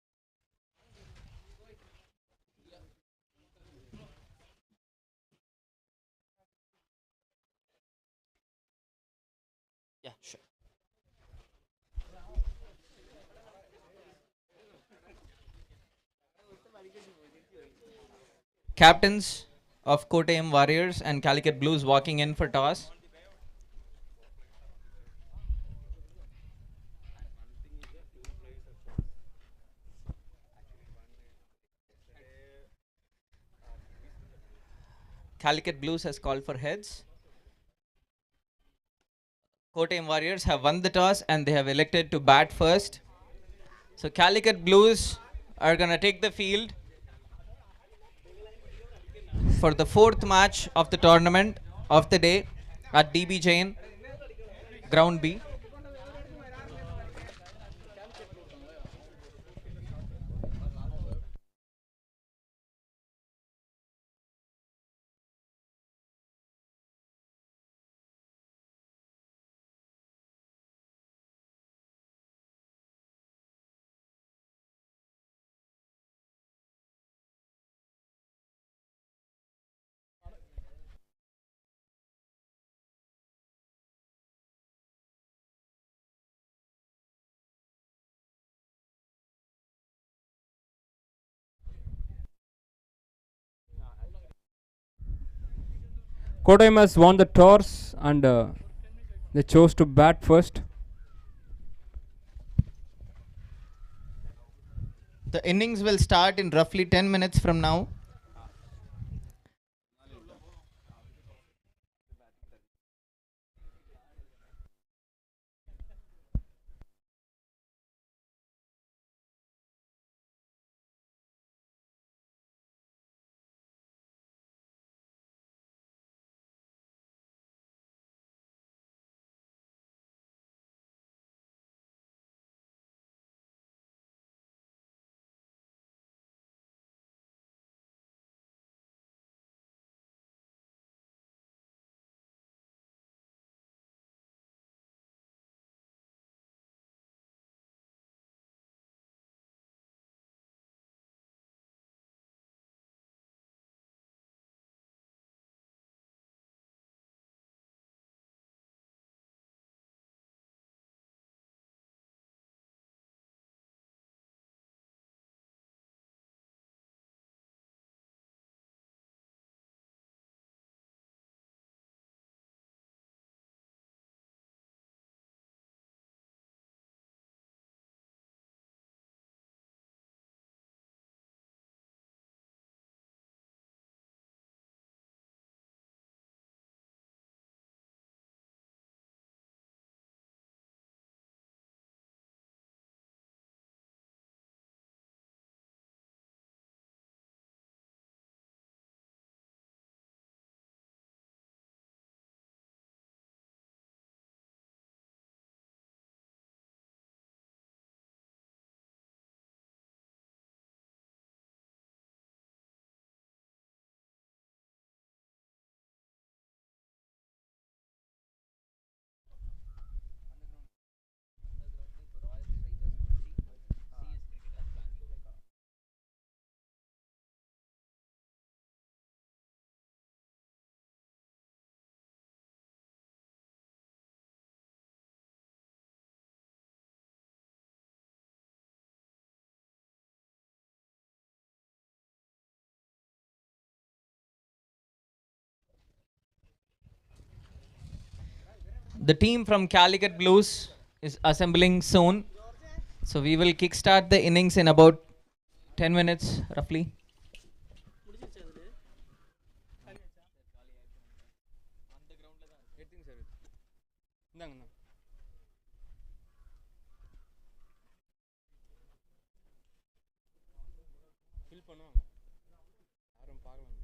[SPEAKER 1] Yeah, sure. Captains of Kottayam Warriors and Calicut Blues walking in for toss. Calicut Blues has called for heads. Kottayam Warriors have won the toss and they have elected to bat first. So Calicut Blues are gonna take the field for the fourth match of the tournament of the day at DB Jain, Ground B.
[SPEAKER 2] Kottayam has won the toss and they chose to bat first.
[SPEAKER 1] The innings will start in roughly 10 minutes from now. The team from Calicut Blues is assembling soon. So we will kickstart the innings in about 10 minutes roughly.
[SPEAKER 2] Fill பண்ணுவாங்க யாரும் பார்க்கலாம்.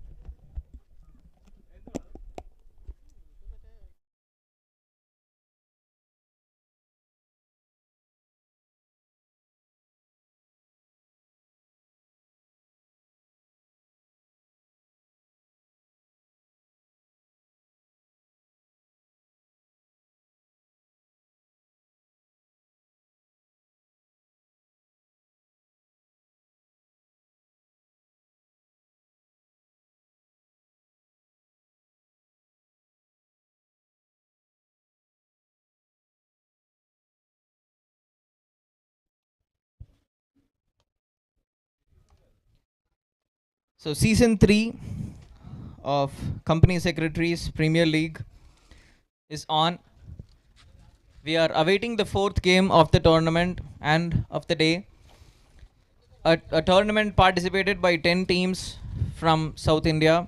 [SPEAKER 1] So season 3 of Company Secretaries Premier League is on. We are awaiting the fourth game of the tournament and of the day. A tournament participated by 10 teams from South India.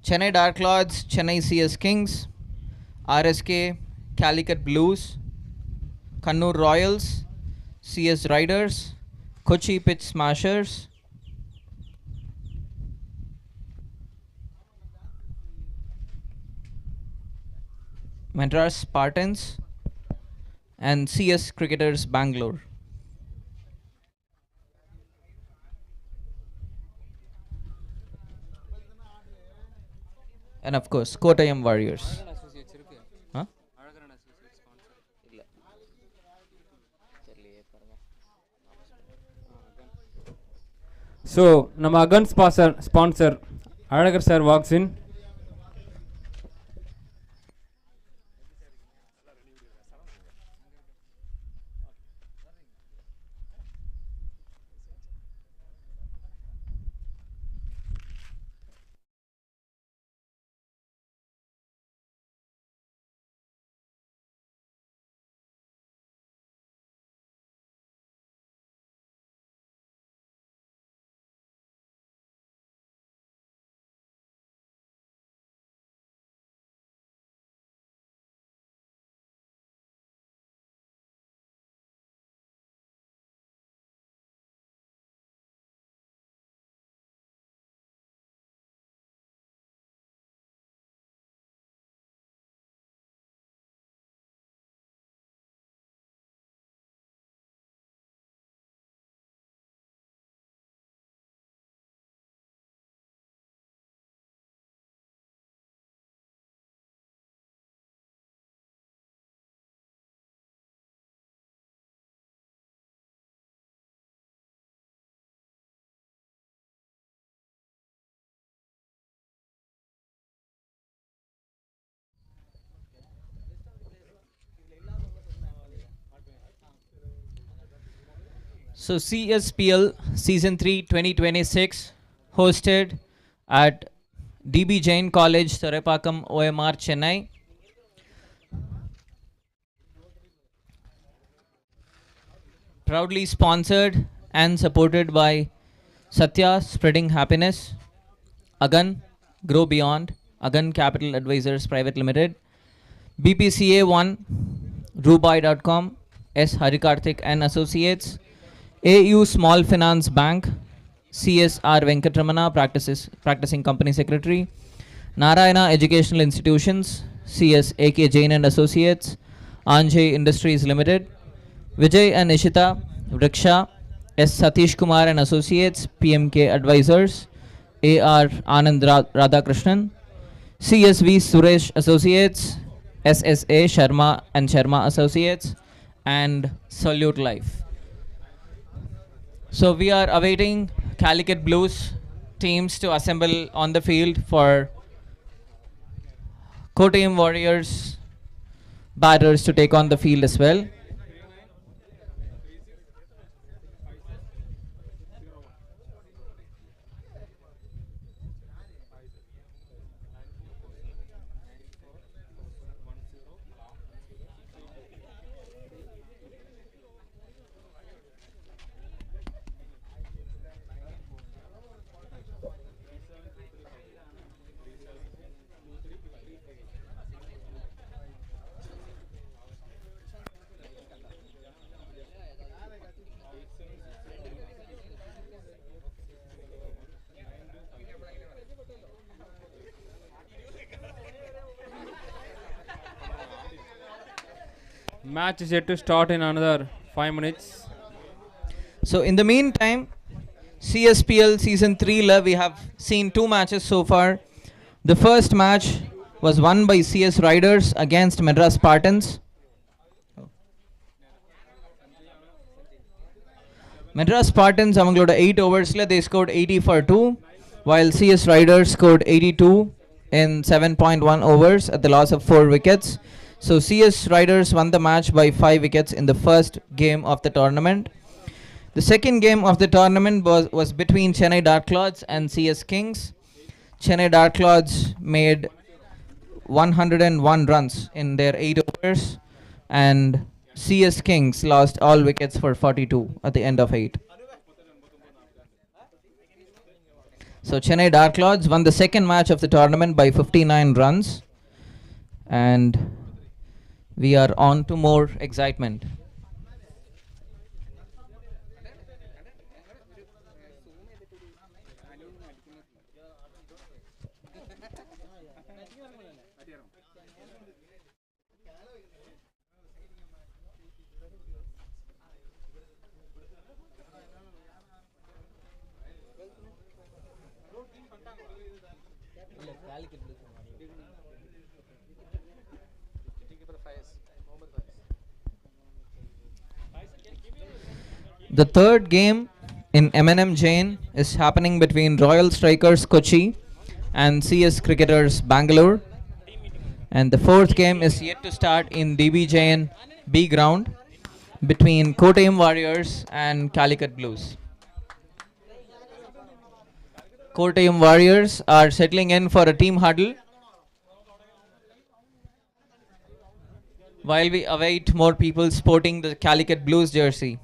[SPEAKER 1] Chennai Dark Lords, Chennai CS Kings, RSK, Calicut Blues, Kannur Royals, CS Riders, Kochi Pitch Smashers, Madras Spartans, and CS Cricketers Bangalore. And of course, Kottayam Warriors. Huh?
[SPEAKER 2] So நம்ம அகன் sponsor Azhagar sir walks in.
[SPEAKER 1] So CSPL Season 3 2026 hosted at DB Jain College, Sarepakam, OMR, Chennai. Proudly sponsored and supported by Satya Spreading Happiness, Agan Grow Beyond, Agan Capital Advisors Private Limited, BPCA 1, Rubai.com, S. Harikarthik and Associates, AU Small Finance Bank, CSR Venkatramana, practicing Company Secretary, Narayana Educational Institutions, CS AK Jain and Associates, Anjay Industries Limited, Vijay and Ishita, Vriksha, S. Satish Kumar and Associates, PMK Advisors, AR Anand Radhakrishnan, CSV Suresh Associates, SSA Sharma and Sharma Associates, and Salute Life. So we are awaiting Calicut Blues teams to assemble on the field for Kottayam Warriors batters to take on the field as well.
[SPEAKER 2] Match is yet to start in another 5 minutes.
[SPEAKER 1] So in the meantime, CSPL Season 3 we have seen 2 matches so far. The first match was won by CS Riders against Madras Spartans. Madras Spartans அவங்களோட 8 overs they scored 80 for 2, while CS Riders scored 82 in 7.1 overs at the loss of 4 wickets. So CS Riders won the match by 5 wickets in the first game of the tournament. The second game of the tournament was between Chennai Dark Clouds and CS Kings. Chennai Dark Clouds made 101 runs in their 8 overs, and CS Kings lost all wickets for 42 at the end of 8. So Chennai Dark Clouds won the second match of the tournament by 59 runs, and we are on to more excitement. The third game in M&M Jain is happening between Royal Strikers Kochi and CS Cricketers Bangalore. And the fourth game is yet to start in DB Jain B ground between Kottayam Warriors and Calicut Blues. Kottayam Warriors are settling in for a team huddle while we await more people sporting the Calicut Blues jersey.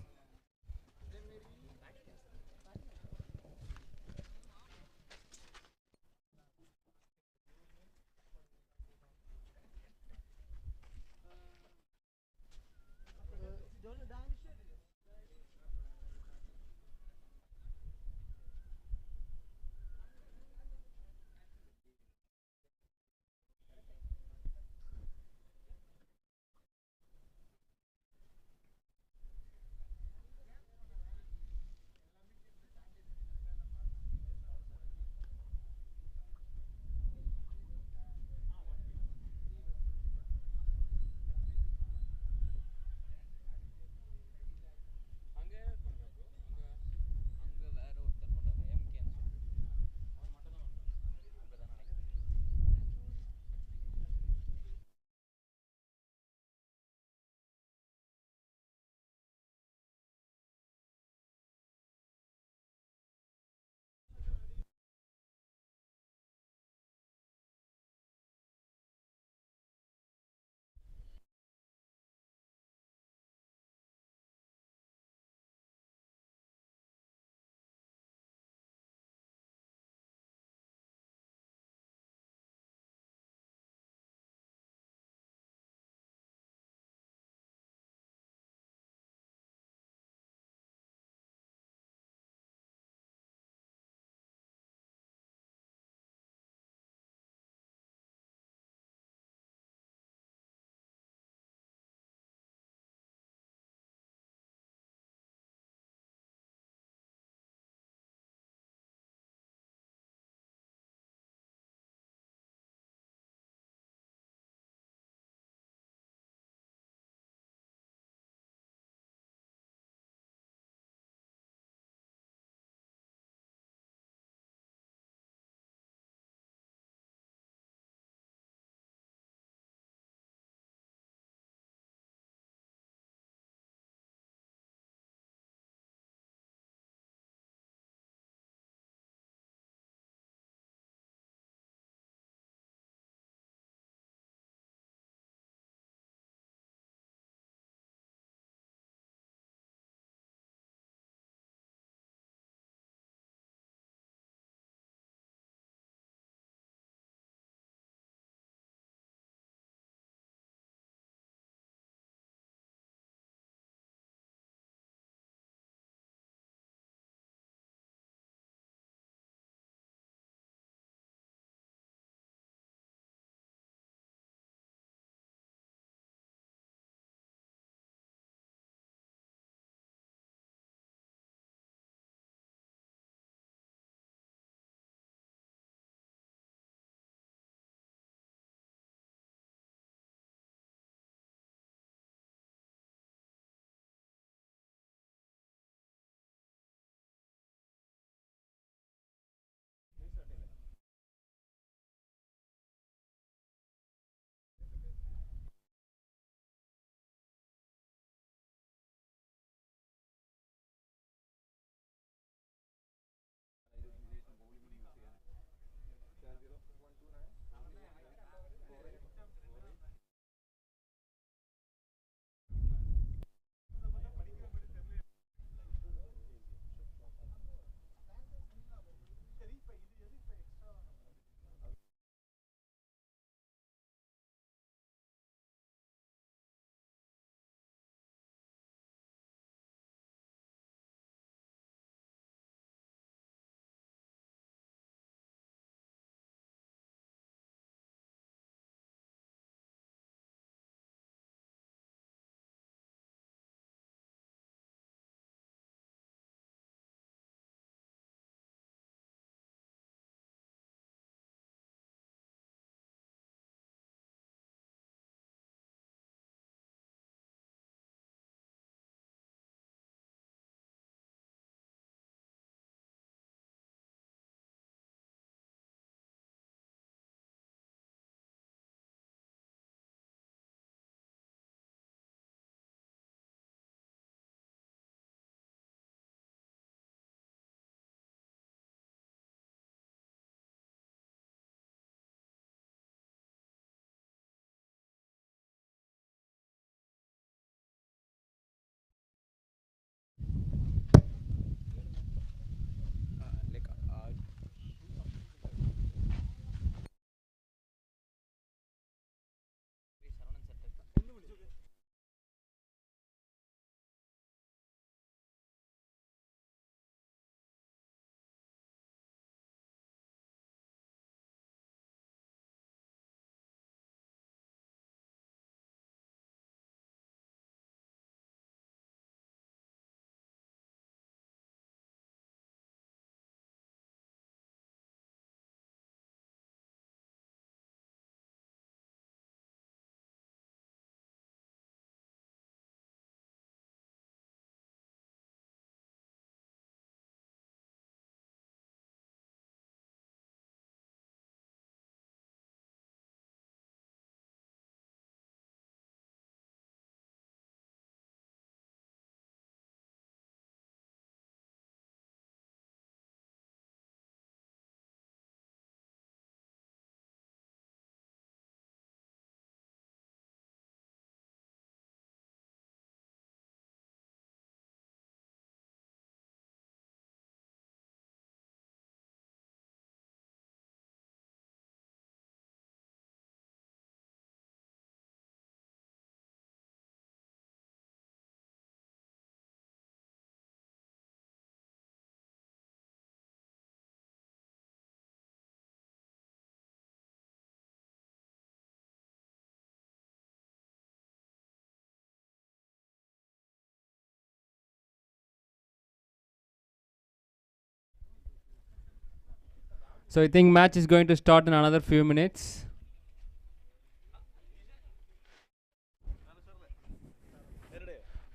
[SPEAKER 2] So I think match is going to start in another few minutes.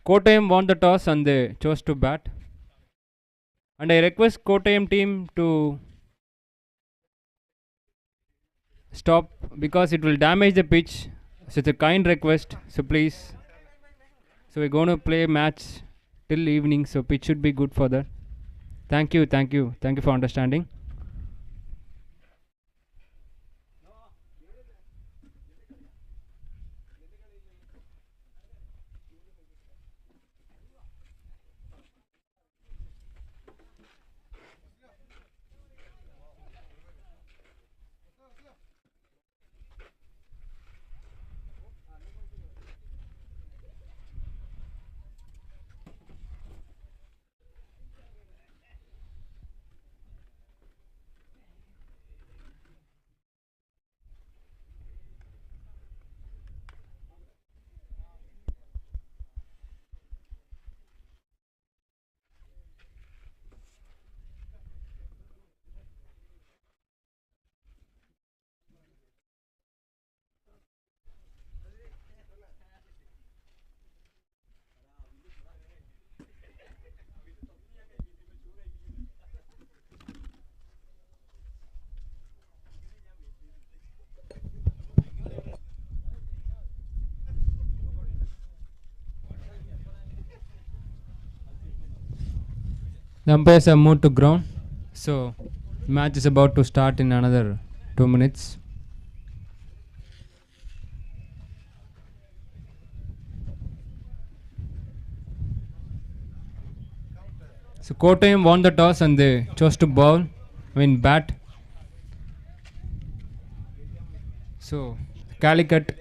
[SPEAKER 2] Kottayam won the toss and they chose to bat. And I request Kottayam team to stop because it will damage the pitch. So it's a kind request. So please. So we're going to play match till evening. So pitch should be good for that. Thank you for understanding. The umpires have moved to ground. So match is about to start in another 2 minutes. So Kottayam won the toss and they chose to bat. So Calicut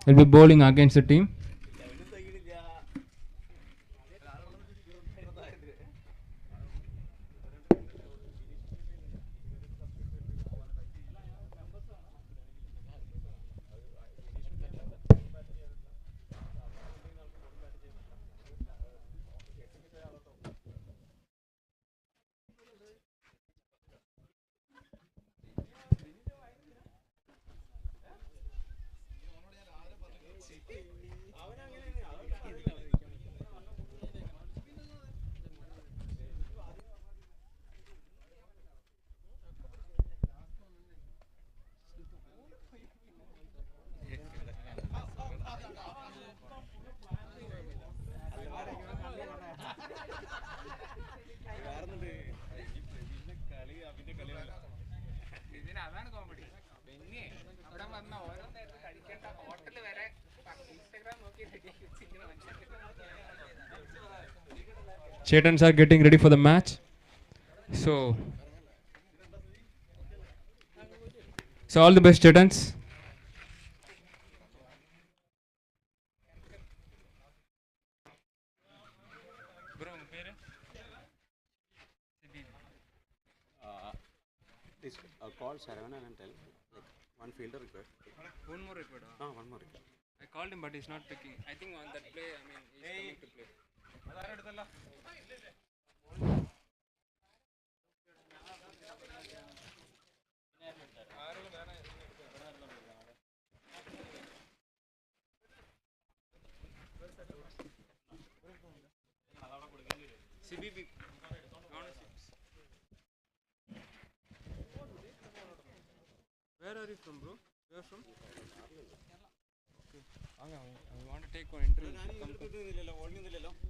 [SPEAKER 2] will be bowling against the team. Chetans are getting ready for the match. So all the best, Chetans.
[SPEAKER 6] This call Saravanan and tell like one fielder required.
[SPEAKER 2] One more record.
[SPEAKER 6] One more required.
[SPEAKER 2] I called him, but he's not picking. I think on that play, he's coming to play. CBB. Where are you from, bro? Where from? Okay. I want to take one interview.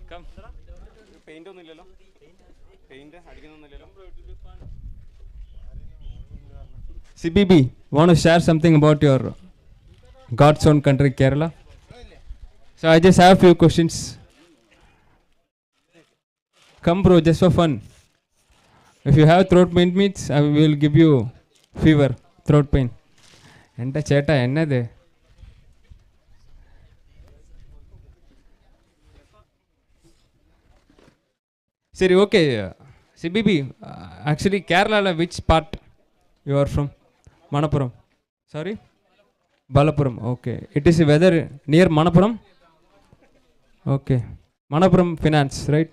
[SPEAKER 2] Come.
[SPEAKER 6] Paint on the paint.
[SPEAKER 2] CBB, want to share something about your God's own country, Kerala? So I just have a few questions. Come, bro, just for fun. If you have throat pain, means I will give you fever, throat pain. Enta cheta ennade. Siri, okay. CBB, actually Kerala, which part you are from? Manapuram. Sorry? Balapuram. Okay. It is whether near Manapuram? Okay. Manapuram finance, right?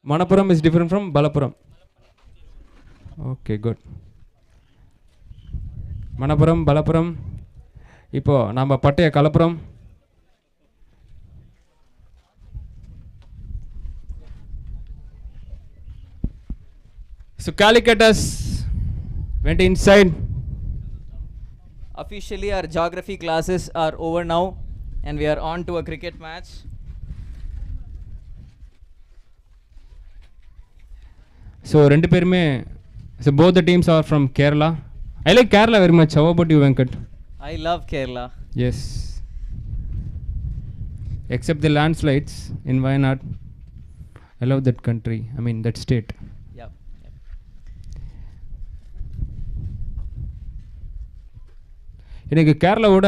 [SPEAKER 2] Manapuram is different from Balapuram. Okay good. Manappuram Balapuram இப்போது நம்ம பட்டைய கலப்புறம். So Calicut has went inside.
[SPEAKER 1] Officially, our geography classes are over now, and we are on to a cricket match.
[SPEAKER 2] So ரெண்டு பேருமே, so both the teams are from Kerala. I like Kerala very much. How about you, Venkat?
[SPEAKER 1] I love Kerala.
[SPEAKER 2] Yes. Except the landslides in Wayanad. I love that country. I mean that state.
[SPEAKER 1] Yep.
[SPEAKER 2] எனக்கு கேரளாவோட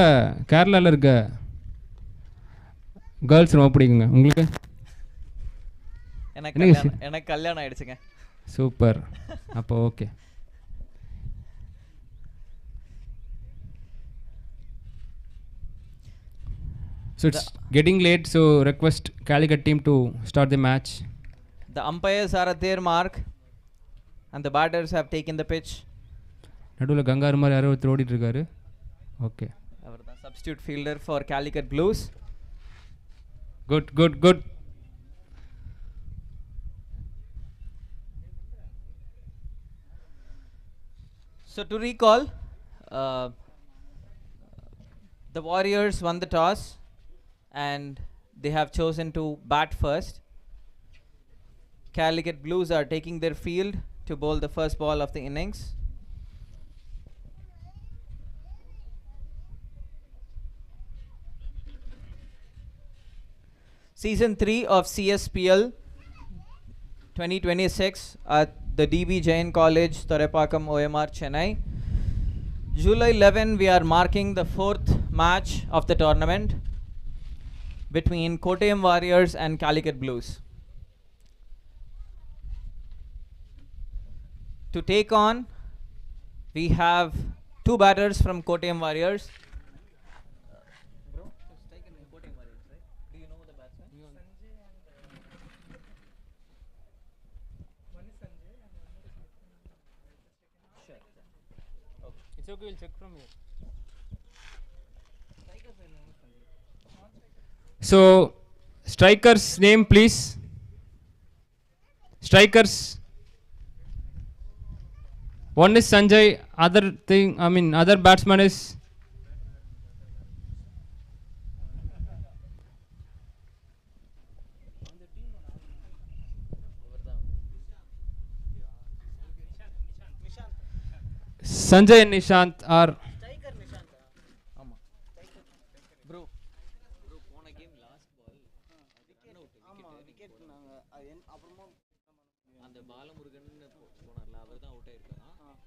[SPEAKER 2] கேரளாவில் இருக்க girls ரொம்ப பிடிக்குங்க. உங்களுக்கு?
[SPEAKER 1] எனக்கு கல்யாணம் ஆயிடுச்சுங்க.
[SPEAKER 2] Super. அப்போ okay. So it's getting late, so request Calicut team to start the match.
[SPEAKER 1] The umpires are at their mark, and the batters have taken the pitch.
[SPEAKER 2] நடுவில் கங்காரு மாதிரி யாரோ ஒருத்தர் ஓடிட்டு இருக்காரு. ஓகே.
[SPEAKER 1] அவர் தான் substitute fielder for Calicut Blues.
[SPEAKER 2] Good, good, good.
[SPEAKER 1] So to recall, the Warriors won the toss and they have chosen to bat first. Calicut Blues are taking their field to bowl the first ball of the innings. Season 3 of CSPL 2026 at the DB Jain College, Thorepakam, OMR, Chennai. July 11, we are marking the 4th match of the tournament between Kottayam Warriors and Calicut Blues. To take on, we have two batters from Kottayam Warriors. Bro, who's taken in Kottayam Warriors, right? Do you know the batsman? Sure. Okay.
[SPEAKER 2] It's okay, we'll check from here. So, strikers name please. Strikers. One is Sanjay, other batsman is Sanjay and Nishant are
[SPEAKER 1] ஆமா bro போன game last ball wicket நாங்க அப்புறமா அந்த பாலமுருகன் போனார்ல அவர் தான் out ஆயிருக்காராம்.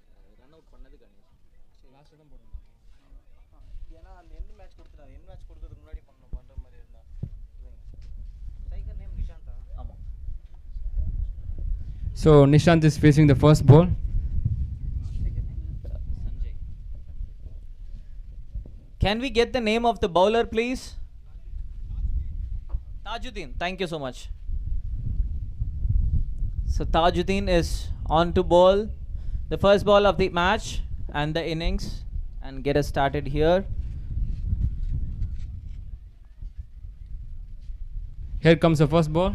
[SPEAKER 1] Run out பண்ணது Ganesh last தான் போடுறாங்க. ஏன்னா அந்த எண்ட் மேட்ச் கொடுக்கிறதுக்கு முன்னாடி பண்ற மாதிரி இருந்தா ஸ்ட்ரைக்கர் நேம் நிஷாந்தா. ஆமா.
[SPEAKER 2] So Nishant is facing the first ball.
[SPEAKER 1] Can we get the name of the bowler, please? Tajuddin. Thank you so much. So Tajuddin is on to bowl the first ball of the match and the innings and get us started here.
[SPEAKER 2] Here comes the first ball.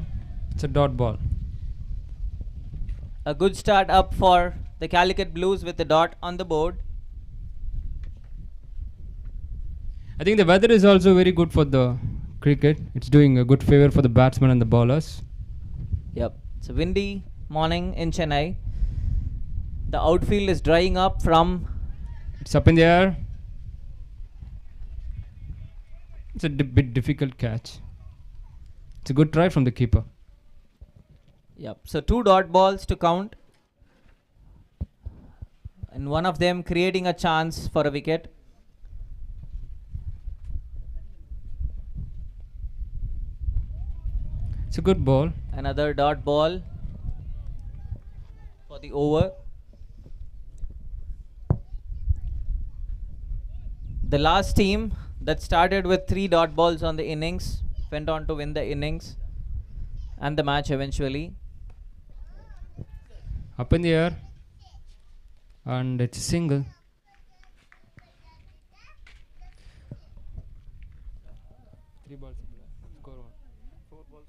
[SPEAKER 2] It's a dot ball.
[SPEAKER 1] A good start up for the Calicut Blues with the dot on the board.
[SPEAKER 2] I think the weather is also very good for the cricket. It's doing a good favor for the batsmen and the bowlers.
[SPEAKER 1] Yep. It's a windy morning in Chennai. The outfield is drying up from...
[SPEAKER 2] It's up in the air. It's a bit difficult catch. It's a good try from the keeper.
[SPEAKER 1] Yep. So 2 dot balls to count. And one of them creating a chance for a wicket.
[SPEAKER 2] It's a good ball.
[SPEAKER 1] Another dot ball for the over. The last team that started with 3 dot balls on the innings went on to win the innings and the match eventually.
[SPEAKER 2] Up in the air. and it's a single. Three balls. Score one.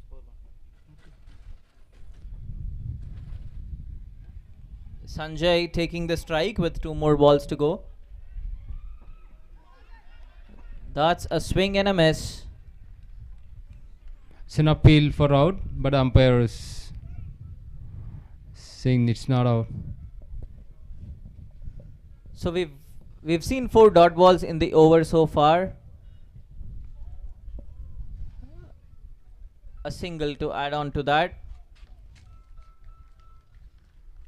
[SPEAKER 1] Sanjay taking the strike with 2 more balls to go. That's a swing and a miss.
[SPEAKER 2] It's an appeal for out, but the umpire is saying it's not out.
[SPEAKER 1] So we've seen 4 dot balls in the over so far. A single to add on to that.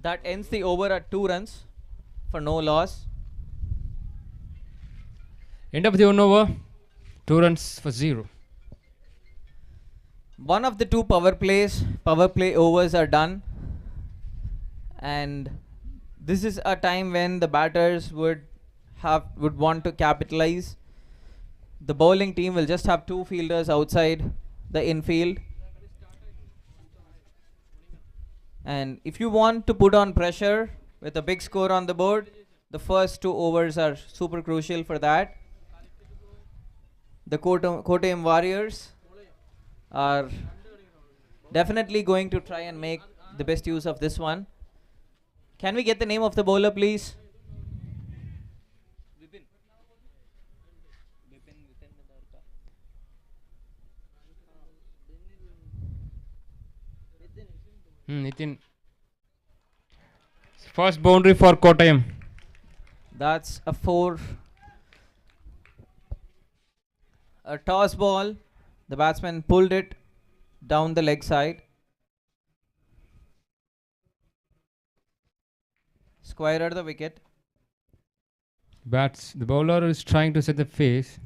[SPEAKER 1] That ends the over at 2 runs for no loss.
[SPEAKER 2] End of the 1 over. 2 runs for 0.
[SPEAKER 1] One of the 2 power play overs are done, and this is a time when the batters would want to capitalize. The bowling team will just have 2 fielders outside the infield, and if you want to put on pressure with a big score on the board, the first 2 overs are super crucial for that. The Kottayam Warriors are definitely going to try and make the best use of this one. Can we get the name of the bowler, please?
[SPEAKER 2] Nitin. First boundary for Kottayam.
[SPEAKER 1] That's a 4. A toss ball. The batsman pulled it down the leg side. Squared the wicket.
[SPEAKER 2] The bowler is trying to set the face.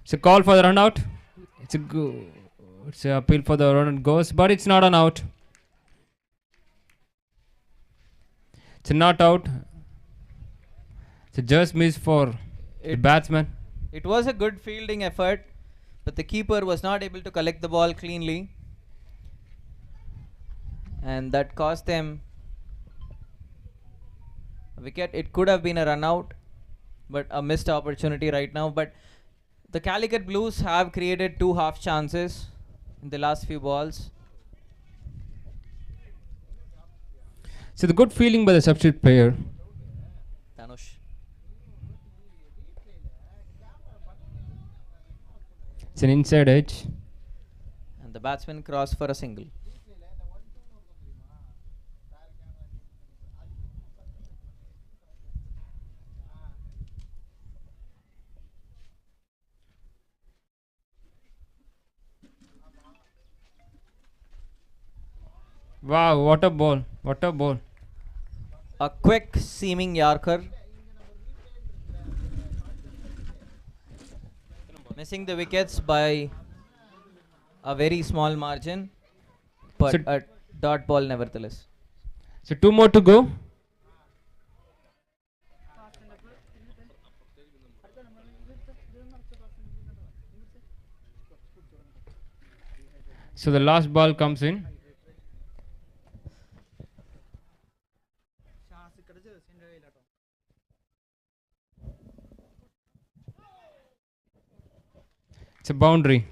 [SPEAKER 2] It's a call for the run out. It's an appeal for the run and goes, but it's not an out. It's a not out. It's a just miss for the batsman.
[SPEAKER 1] It was a good fielding effort, but the keeper was not able to collect the ball cleanly, and that cost them a wicket. It could have been a run out, but a missed opportunity right now. But the Calicut Blues have created 2 half chances in the last few balls.
[SPEAKER 2] So the good feeling by the substitute player.
[SPEAKER 1] Tanush.
[SPEAKER 2] It's an inside edge.
[SPEAKER 1] And the batsman crossed for a single.
[SPEAKER 2] Wow, what a ball. What a ball.
[SPEAKER 1] A quick seaming Yorker. Missing the wickets by a very small margin, but
[SPEAKER 2] So
[SPEAKER 1] a dot ball nevertheless.
[SPEAKER 2] So 2 more to go. So the last ball comes in. It's a boundary.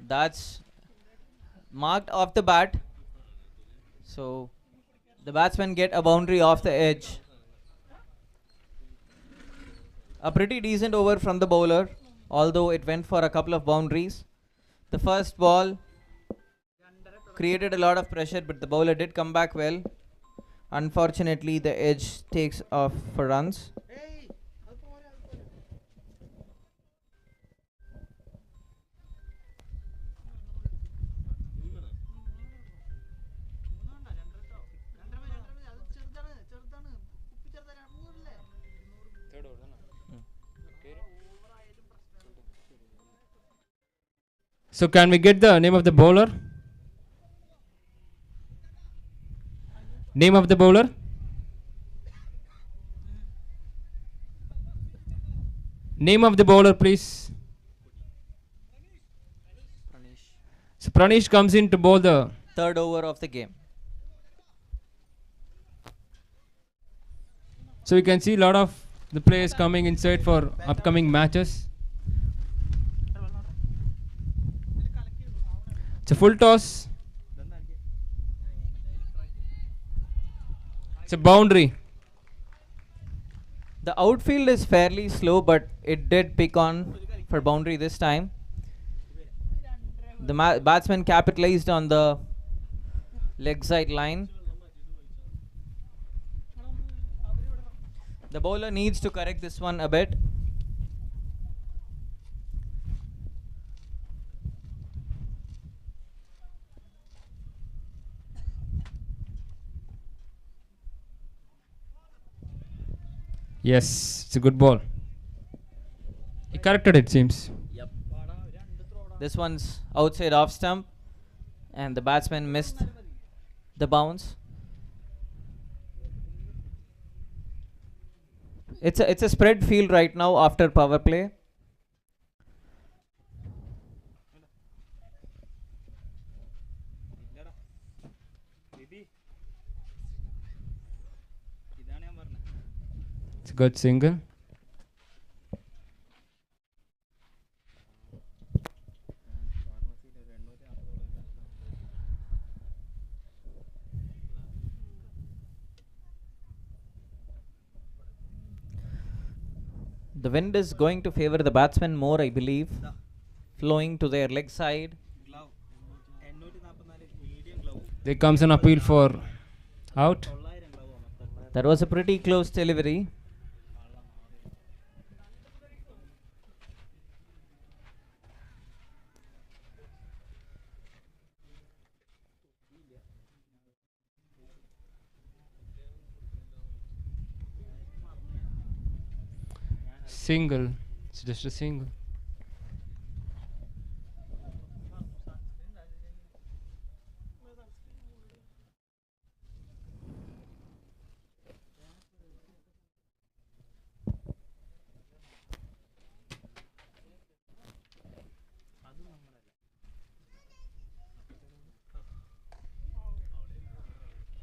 [SPEAKER 1] That's marked off the bat. So the batsmen get a boundary off the edge. A pretty decent over from the bowler, although it went for a couple of boundaries. The first ball created a lot of pressure, but the bowler did come back well. Unfortunately, the edge takes off for runs.
[SPEAKER 2] So can we get the name of the bowler? Name of the bowler? Name of the bowler, please. So Pranish comes in to bowl the
[SPEAKER 1] Third over of the game.
[SPEAKER 2] So you can see a lot of the players coming inside for upcoming matches. It's a full toss. It's a boundary.
[SPEAKER 1] The outfield is fairly slow, but it did pick on for boundary this time. The batsman capitalized on the leg side line. The bowler needs to correct this one a bit.
[SPEAKER 2] Yes, it's a good ball. He corrected it, seems.
[SPEAKER 1] This one's outside off stump, and the batsman missed the bounce. It's a spread field right now after power play.
[SPEAKER 2] It's a good single.
[SPEAKER 1] The wind is going to favor the batsman more, I believe, flowing to their leg side.
[SPEAKER 2] There comes an appeal for out.
[SPEAKER 1] That was a pretty close delivery.
[SPEAKER 2] Single. It's just a single.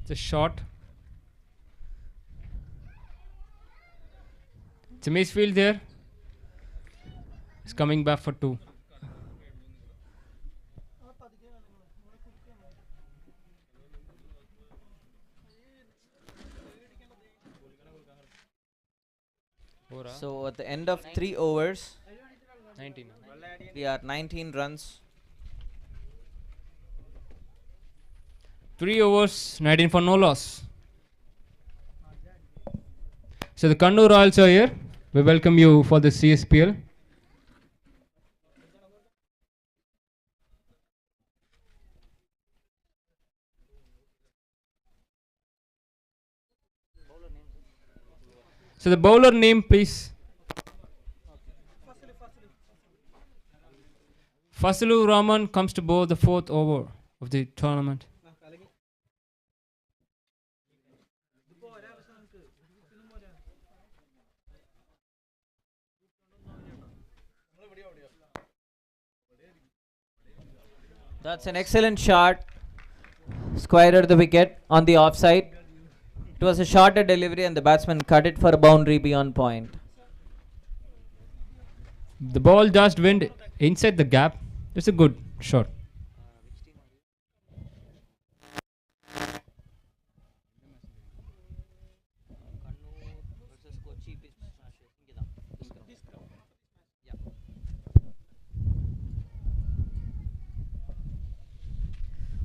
[SPEAKER 2] It's a shot. It's a misfield there. It's coming back for 2.
[SPEAKER 1] So at the end of 3 overs,
[SPEAKER 2] 19.
[SPEAKER 1] we are 19 runs.
[SPEAKER 2] 3 overs, 19 for no loss. So the Kannur Royals are here. We welcome you for the CSPL. So the bowler name, please. Fasilu Rahman comes to bowl the 4th over of the tournament.
[SPEAKER 1] That's an excellent shot. Squared the wicket on the offside. It was a shorter delivery and the batsman cut it for a boundary beyond point.
[SPEAKER 2] The ball just went inside the gap. It's a good shot.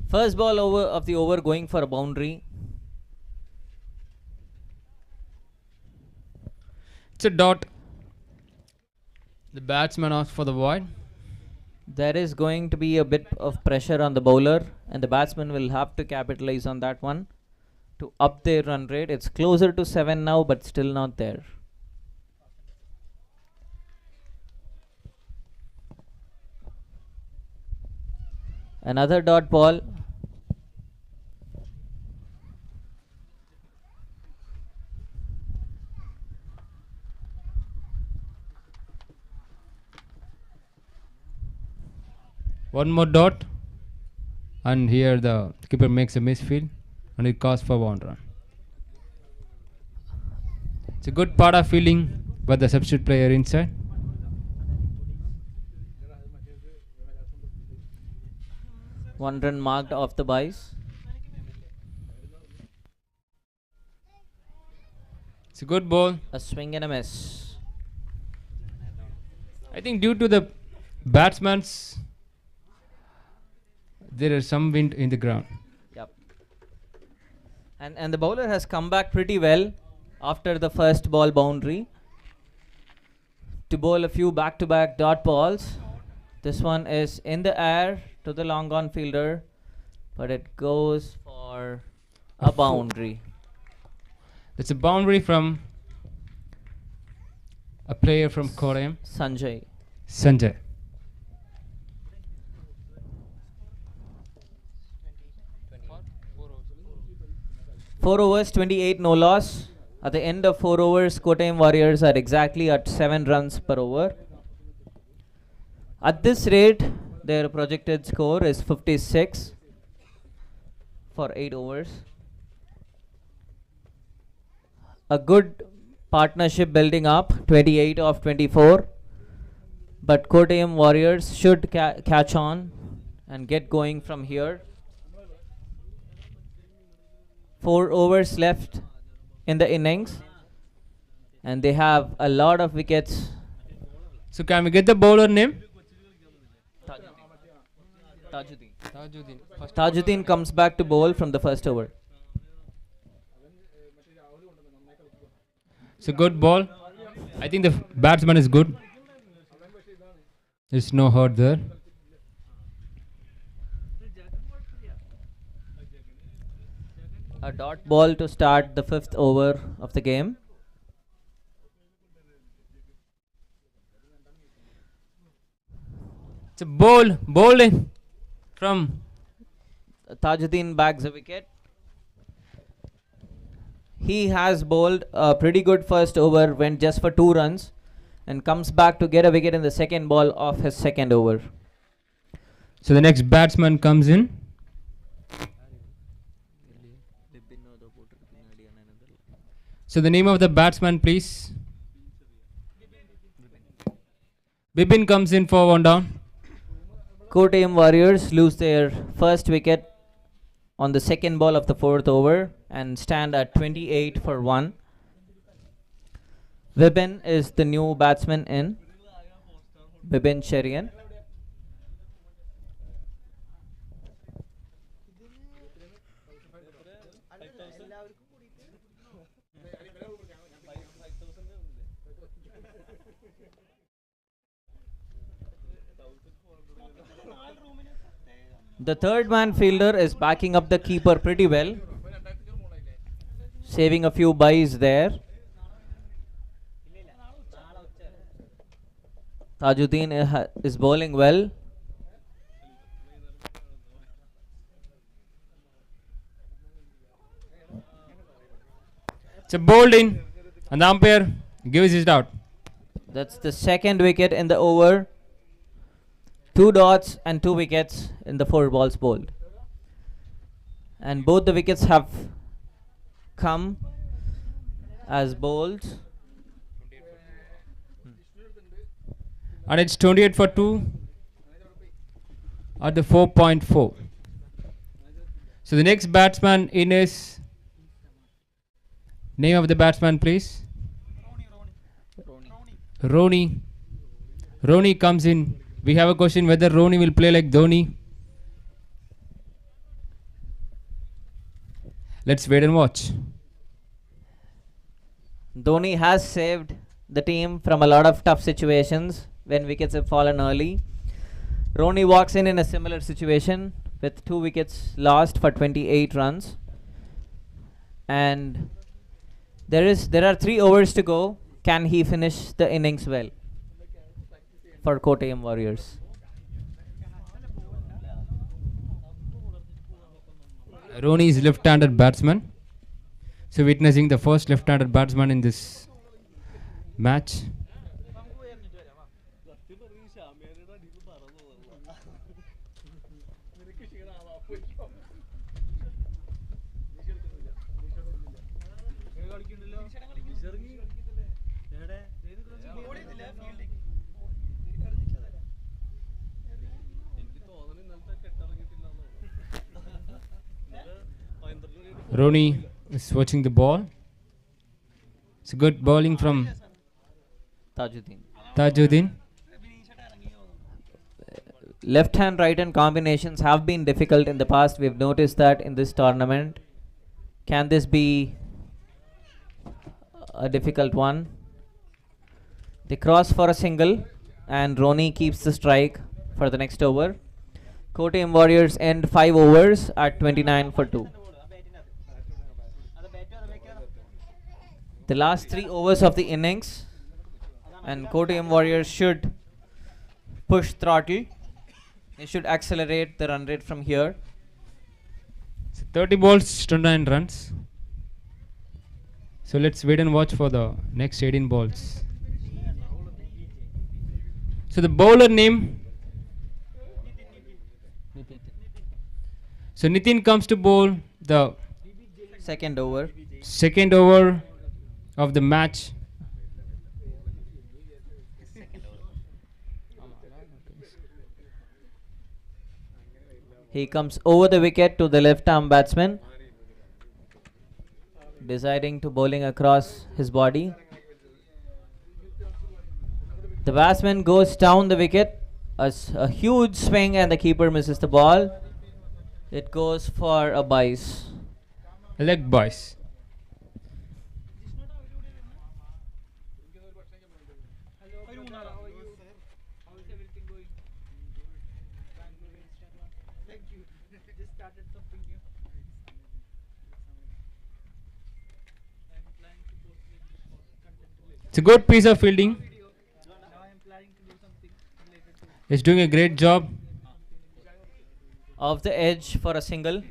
[SPEAKER 1] First ball over of the over going for a boundary.
[SPEAKER 2] It's a dot. The batsman asks for the wide.
[SPEAKER 1] There is going to be a bit of pressure on the bowler and the batsman will have to capitalize on that one to up their run rate. It's closer to 7 now, but still not there. Another dot ball.
[SPEAKER 2] One more dot, and here the keeper makes a misfield, and it calls for 1 run. It's a good part of fielding with the substitute player inside.
[SPEAKER 1] One run marked off the buys.
[SPEAKER 2] It's a good ball.
[SPEAKER 1] A swing and a miss.
[SPEAKER 2] I think due to the batsman's, there is some wind in the ground.
[SPEAKER 1] Yep. And the bowler has come back pretty well after the first ball boundary to bowl a few back-to-back dot balls. This one is in the air to the long on fielder, but it goes for a boundary.
[SPEAKER 2] It's a boundary from a player from Kottayam,
[SPEAKER 1] Sanjay.
[SPEAKER 2] Sanjay.
[SPEAKER 1] Four overs, 28 no loss. At the end of 4 overs, Kottayam Warriors are exactly at 7 runs per over. At this rate, their projected score is 56 for 8 overs. A good partnership building up, 28 of 24. But Kottayam Warriors should catch on and get going from here. 4 overs left in the innings, and they have a lot of wickets.
[SPEAKER 2] So can we get the bowler name?
[SPEAKER 1] Tajuddin. Tajuddin comes back to bowl from the first over.
[SPEAKER 2] It's a good ball. I think the batsman is good. There's no hurt there.
[SPEAKER 1] A dot ball to start the 5th over of the game.
[SPEAKER 2] It's a bowling from
[SPEAKER 1] Tajuddin bags a wicket. He has bowled a pretty good first over, went just for 2 runs, and comes back to get a wicket in the second ball of his second over.
[SPEAKER 2] So the next batsman comes in. So the name of the batsman, please. Bipin comes in for 1 down.
[SPEAKER 1] Kottayam Warriors lose their first wicket on the second ball of the 4th over and stand at 28 for 1. Vibin is the new batsman in. Vibin Cherian. The third man fielder is backing up the keeper pretty well, saving a few byes there. Tajuddin is bowling well.
[SPEAKER 2] It's a bowled in, and the umpire gives it out.
[SPEAKER 1] That's the second wicket in the over. 2 dots and 2 wickets in the 4 balls bowled. And both the wickets have come as bowled.
[SPEAKER 2] And it's 28 for 2 at the 4.4. So the next batsman in is, name of the batsman, please. Roni. Roni comes in. We have a question whether Roni will play like Dhoni. Let's wait and watch.
[SPEAKER 1] Dhoni has saved the team from a lot of tough situations when wickets have fallen early. Roni walks in a similar situation with 2 wickets lost for 28 runs. And there are 3 overs to go. Can he finish the innings well for Kottayam Warriors?
[SPEAKER 2] Roni is left-handed batsman. So witnessing the first left-handed batsman in this match. Roni is watching the ball. It's good bowling from
[SPEAKER 1] Tajuddin.
[SPEAKER 2] Tajuddin.
[SPEAKER 1] Left hand, right hand combinations have been difficult in the past. We've noticed that in this tournament. Can this be a difficult one? They cross for a single, and Roni keeps the strike for the next over. Kottayam Warriors end 5 overs at 29 for 2. The last 3 overs of the innings, and Kottayam Warriors should push throttle. They should accelerate the run rate from here.
[SPEAKER 2] 30 balls, 29 runs. So let's wait and watch for the next 18 balls. So the bowler name. So Nitin comes to bowl the
[SPEAKER 1] Second over.
[SPEAKER 2] second over of the match.
[SPEAKER 1] He comes over the wicket to the left arm batsman, deciding to bowling across his body. The batsman goes down the wicket. A huge swing, and the keeper misses the ball. It goes for a bise.
[SPEAKER 2] Leg boys. It's a good piece of fielding. He's doing a great job.
[SPEAKER 1] Off the edge for a single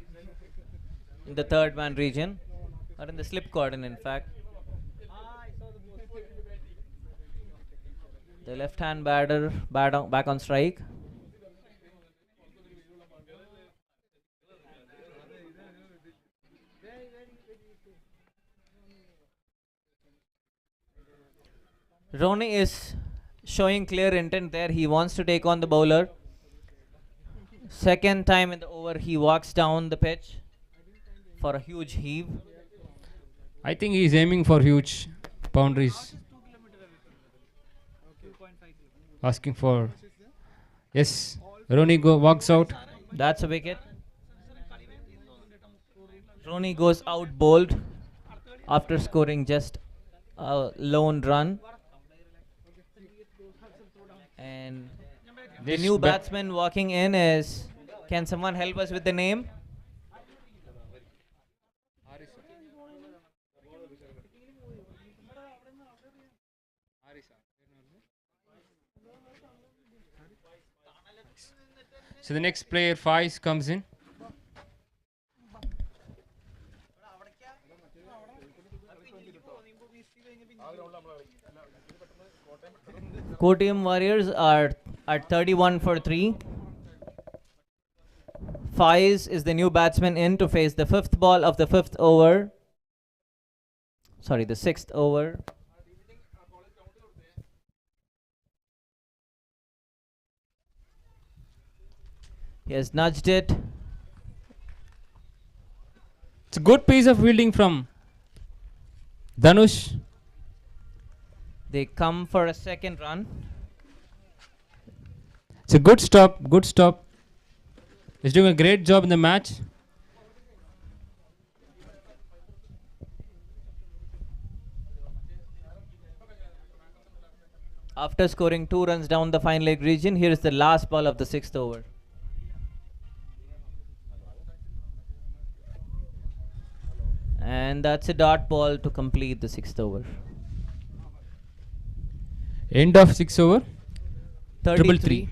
[SPEAKER 1] in the third man region, or in the slip cordon, in fact. The left hand batter back on strike. Roni is showing clear intent there. He wants to take on the bowler. Second time in the over, he walks down the pitch for a huge heave.
[SPEAKER 2] I think he's aiming for huge boundaries. Asking for. Yes. Roni walks out.
[SPEAKER 1] That's a wicket. Roni goes out bowled after scoring just a lone run. And the
[SPEAKER 2] This
[SPEAKER 1] new batsman walking in is. Can someone help us with the name?
[SPEAKER 2] So the next player, Faiz, comes in.
[SPEAKER 1] Kottayam Warriors are at 31 for 3. Faiz is the new batsman in to face the fifth ball of the fifth over. Sorry, the sixth over. He has nudged it.
[SPEAKER 2] It's a good piece of fielding from Dhanush.
[SPEAKER 1] They come for a second run.
[SPEAKER 2] It's a good stop. Good stop. He's doing a great job in the match.
[SPEAKER 1] After scoring 2 runs down the fine leg region, here is the last ball of the sixth over. And that's a dot ball to complete the sixth over.
[SPEAKER 2] End of 6 over.
[SPEAKER 1] 33.
[SPEAKER 2] 3.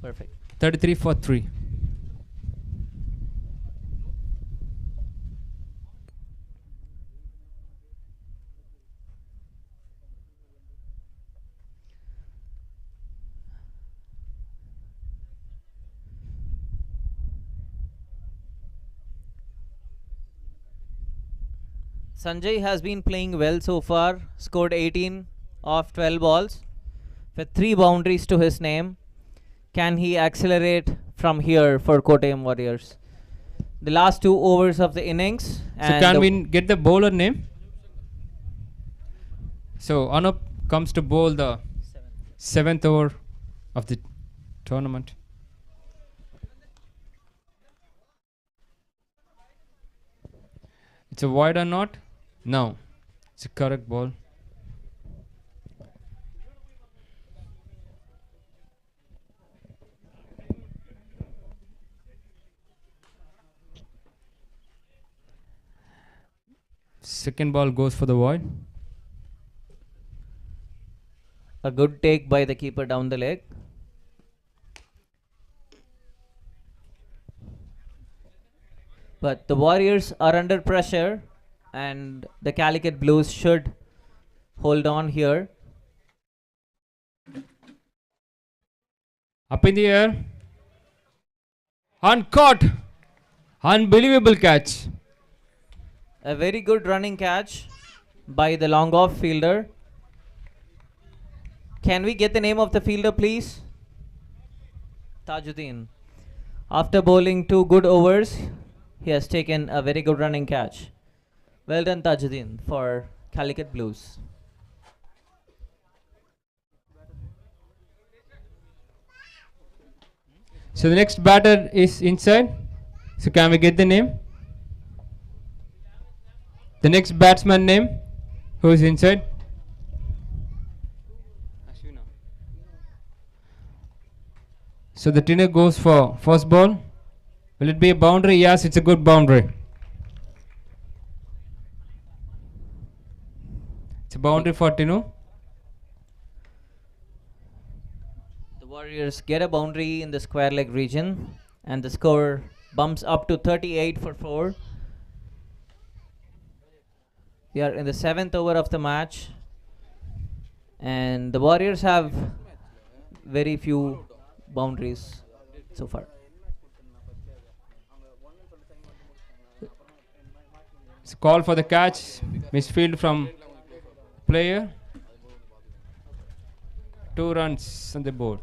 [SPEAKER 1] Perfect.
[SPEAKER 2] 33 for 3.
[SPEAKER 1] Sanjay has been playing well so far, scored 18 of 12 balls with 3 boundaries to his name. Can he accelerate from here for Kottayam Warriors? The last 2 overs of the innings.
[SPEAKER 2] So can we get the bowler name? So Anup comes to bowl the 7th over of the tournament. It's a wide or not? No. It's a correct ball. Second ball goes for the wide.
[SPEAKER 1] A good take by the keeper down the leg. But the Warriors are under pressure and the Calicut Blues should hold on here.
[SPEAKER 2] Up in the air. And caught. Unbelievable catch.
[SPEAKER 1] A very good running catch by the long off fielder. Can we get the name of the fielder, please? Tajuddin. After bowling 2 good overs, he has taken a very good running catch. Well done, Tajuddin, for Calicut Blues.
[SPEAKER 2] So the next batter is inside. So can we get the name? The next batsman name? Who is inside? So the tinner goes for first ball. Will it be a boundary? Yes, it's a good boundary. It's a boundary for Tinu.
[SPEAKER 1] The Warriors get a boundary in the square leg region and the score bumps up to 38 for 4. We are in the 7th over of the match and the Warriors have very few boundaries so far.
[SPEAKER 2] It's a call for the catch. Misfield from player. 2 runs on the board.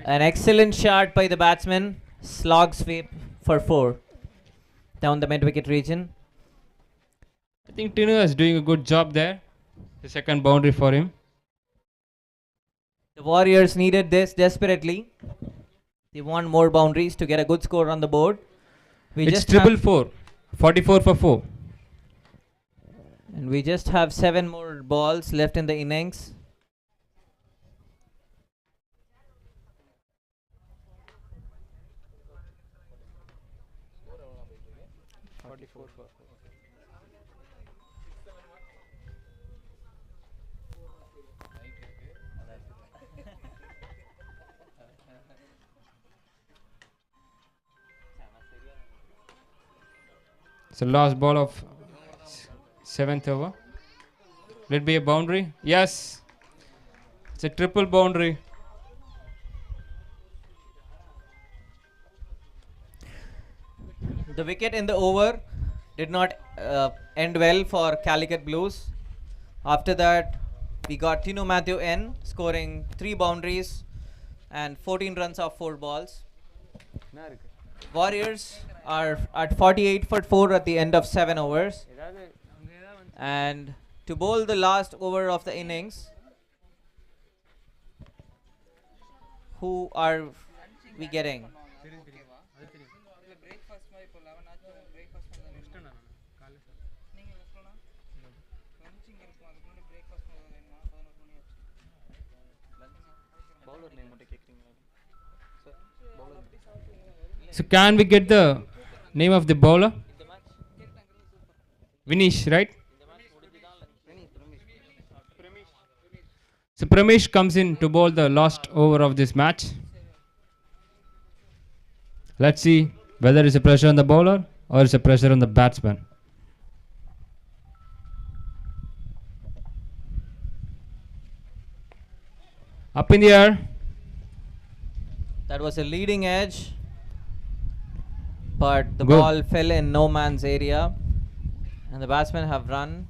[SPEAKER 1] An excellent shot by the batsman. Slog sweep for 4 down the mid-wicket region.
[SPEAKER 2] I think Tinu is doing a good job there. The second boundary for him.
[SPEAKER 1] The Warriors needed this desperately. They want more boundaries to get a good score on the board.
[SPEAKER 2] It's triple 4. 44 for 4.
[SPEAKER 1] And we just have 7 more balls left in the innings.
[SPEAKER 2] So last ball of 7th over. Will it be a boundary? Yes. It's a triple boundary.
[SPEAKER 1] The wicket in the over did not end well for Calicut Blues. After that, we got Tino Matthew N scoring 3 boundaries and 14 runs off 4 balls. Warriors are at 48 for 4 at the end of 7 overs. And to bowl the last over of the innings, who are we getting?
[SPEAKER 2] So can we get the name of the bowler? Vinish, right? So Pramesh comes in to bowl the last over of this match. Let's see whether it's a pressure on the bowler or it's a pressure on the batsman. Up in the air.
[SPEAKER 1] That was a leading edge, but the
[SPEAKER 2] Good.
[SPEAKER 1] ball fell in no man's area, and the batsmen have run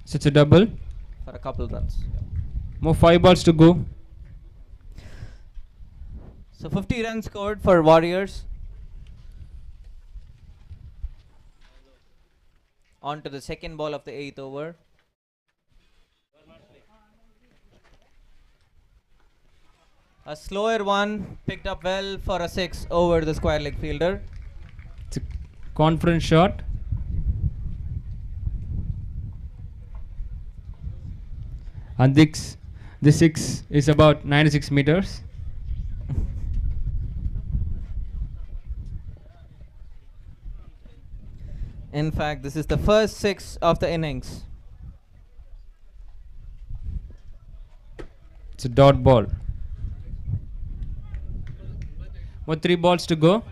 [SPEAKER 2] So it's a double.
[SPEAKER 1] for a couple runs.
[SPEAKER 2] More 5 balls to go.
[SPEAKER 1] So 50 runs scored for Warriors. On to the second ball of the 8th over. A slower one picked up well for a 6 over the square leg fielder.
[SPEAKER 2] It's a confident shot. And this 6 is about 96 meters.
[SPEAKER 1] In fact, this is the first 6 of the innings.
[SPEAKER 2] It's a dot ball. More 3 balls to go.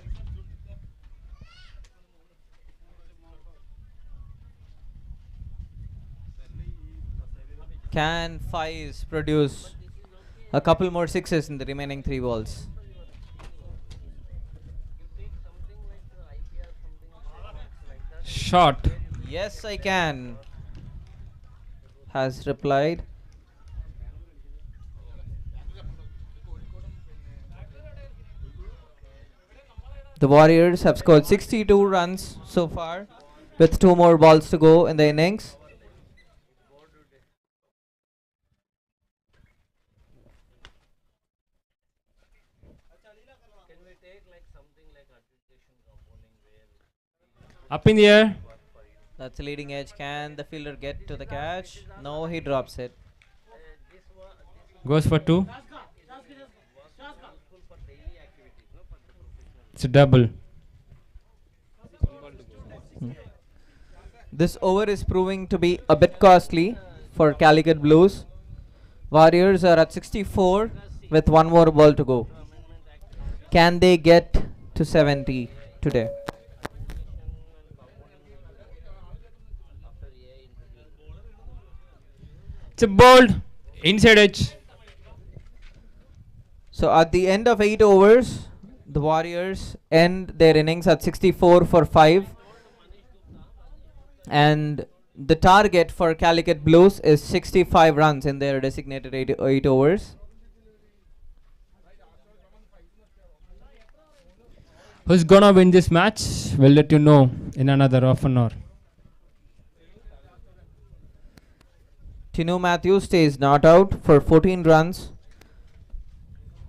[SPEAKER 1] Can Fives produce a couple more 6s in the remaining 3 balls?
[SPEAKER 2] Shot.
[SPEAKER 1] Yes, I can. Has replied. The Warriors have scored 62 runs so far, with 2 more balls to go in the innings.
[SPEAKER 2] Up in the air.
[SPEAKER 1] That's a leading edge. Can the fielder get to the catch? No, he drops it.
[SPEAKER 2] Goes for 2. It's a double.
[SPEAKER 1] This over is proving to be a bit costly for Calicut Blues. Warriors are at 64 with 1 more ball to go. Can they get to 70 today?
[SPEAKER 2] It's a bold inside edge.
[SPEAKER 1] So at the end of 8 overs, the Warriors end their innings at 64 for 5. And the target for Calicut Blues is 65 runs in their designated 8 overs.
[SPEAKER 2] Who's gonna win this match? We'll let you know in another half an hour.
[SPEAKER 1] Tinu Matthews stays not out for 14 runs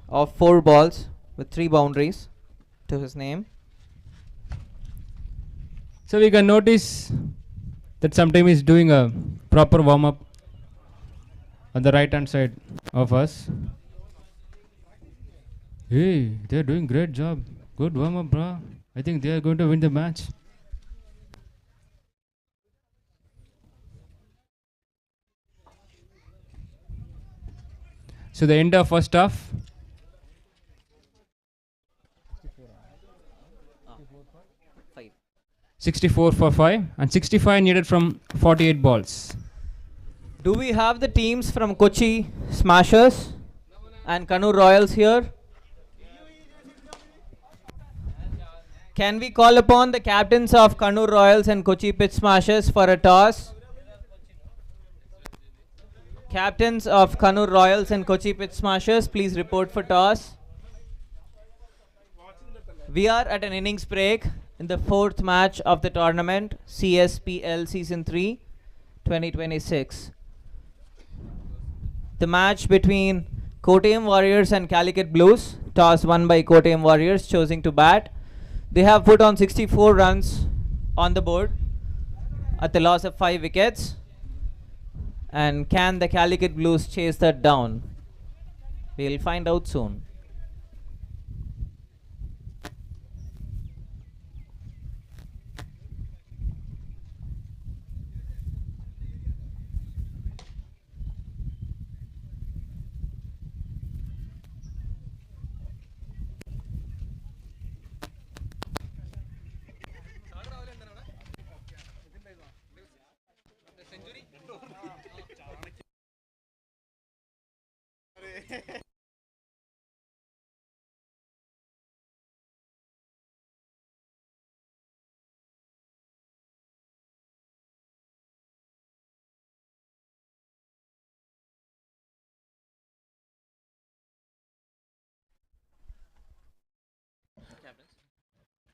[SPEAKER 1] of 4 balls with 3 boundaries to his name.
[SPEAKER 2] So we can notice that sometimes he's doing a proper warm-up on the right hand side of us. Hey, they're doing great job. Good warm-up, bro. I think they are going to win the match. So the end of first half.
[SPEAKER 1] 5.
[SPEAKER 2] 64 for 5 and 65 needed from 48 balls.
[SPEAKER 1] Do we have the teams from Kochi Smashers and Kannur Royals here? Can we call upon the captains of Kannur Royals and Kochi Pitch Smashers for a toss? Captains of Kannur Royals and Kochi Pitch Smashers, please report for toss. We are at an innings break in the 4th match of the tournament, CSPL Season 3, 2026. The match between Kottayam Warriors and Calicut Blues, toss won by Kottayam Warriors, choosing to bat. They have put on 64 runs on the board at the loss of 5 wickets. And can the Calicut Blues chase that down? We'll find out soon.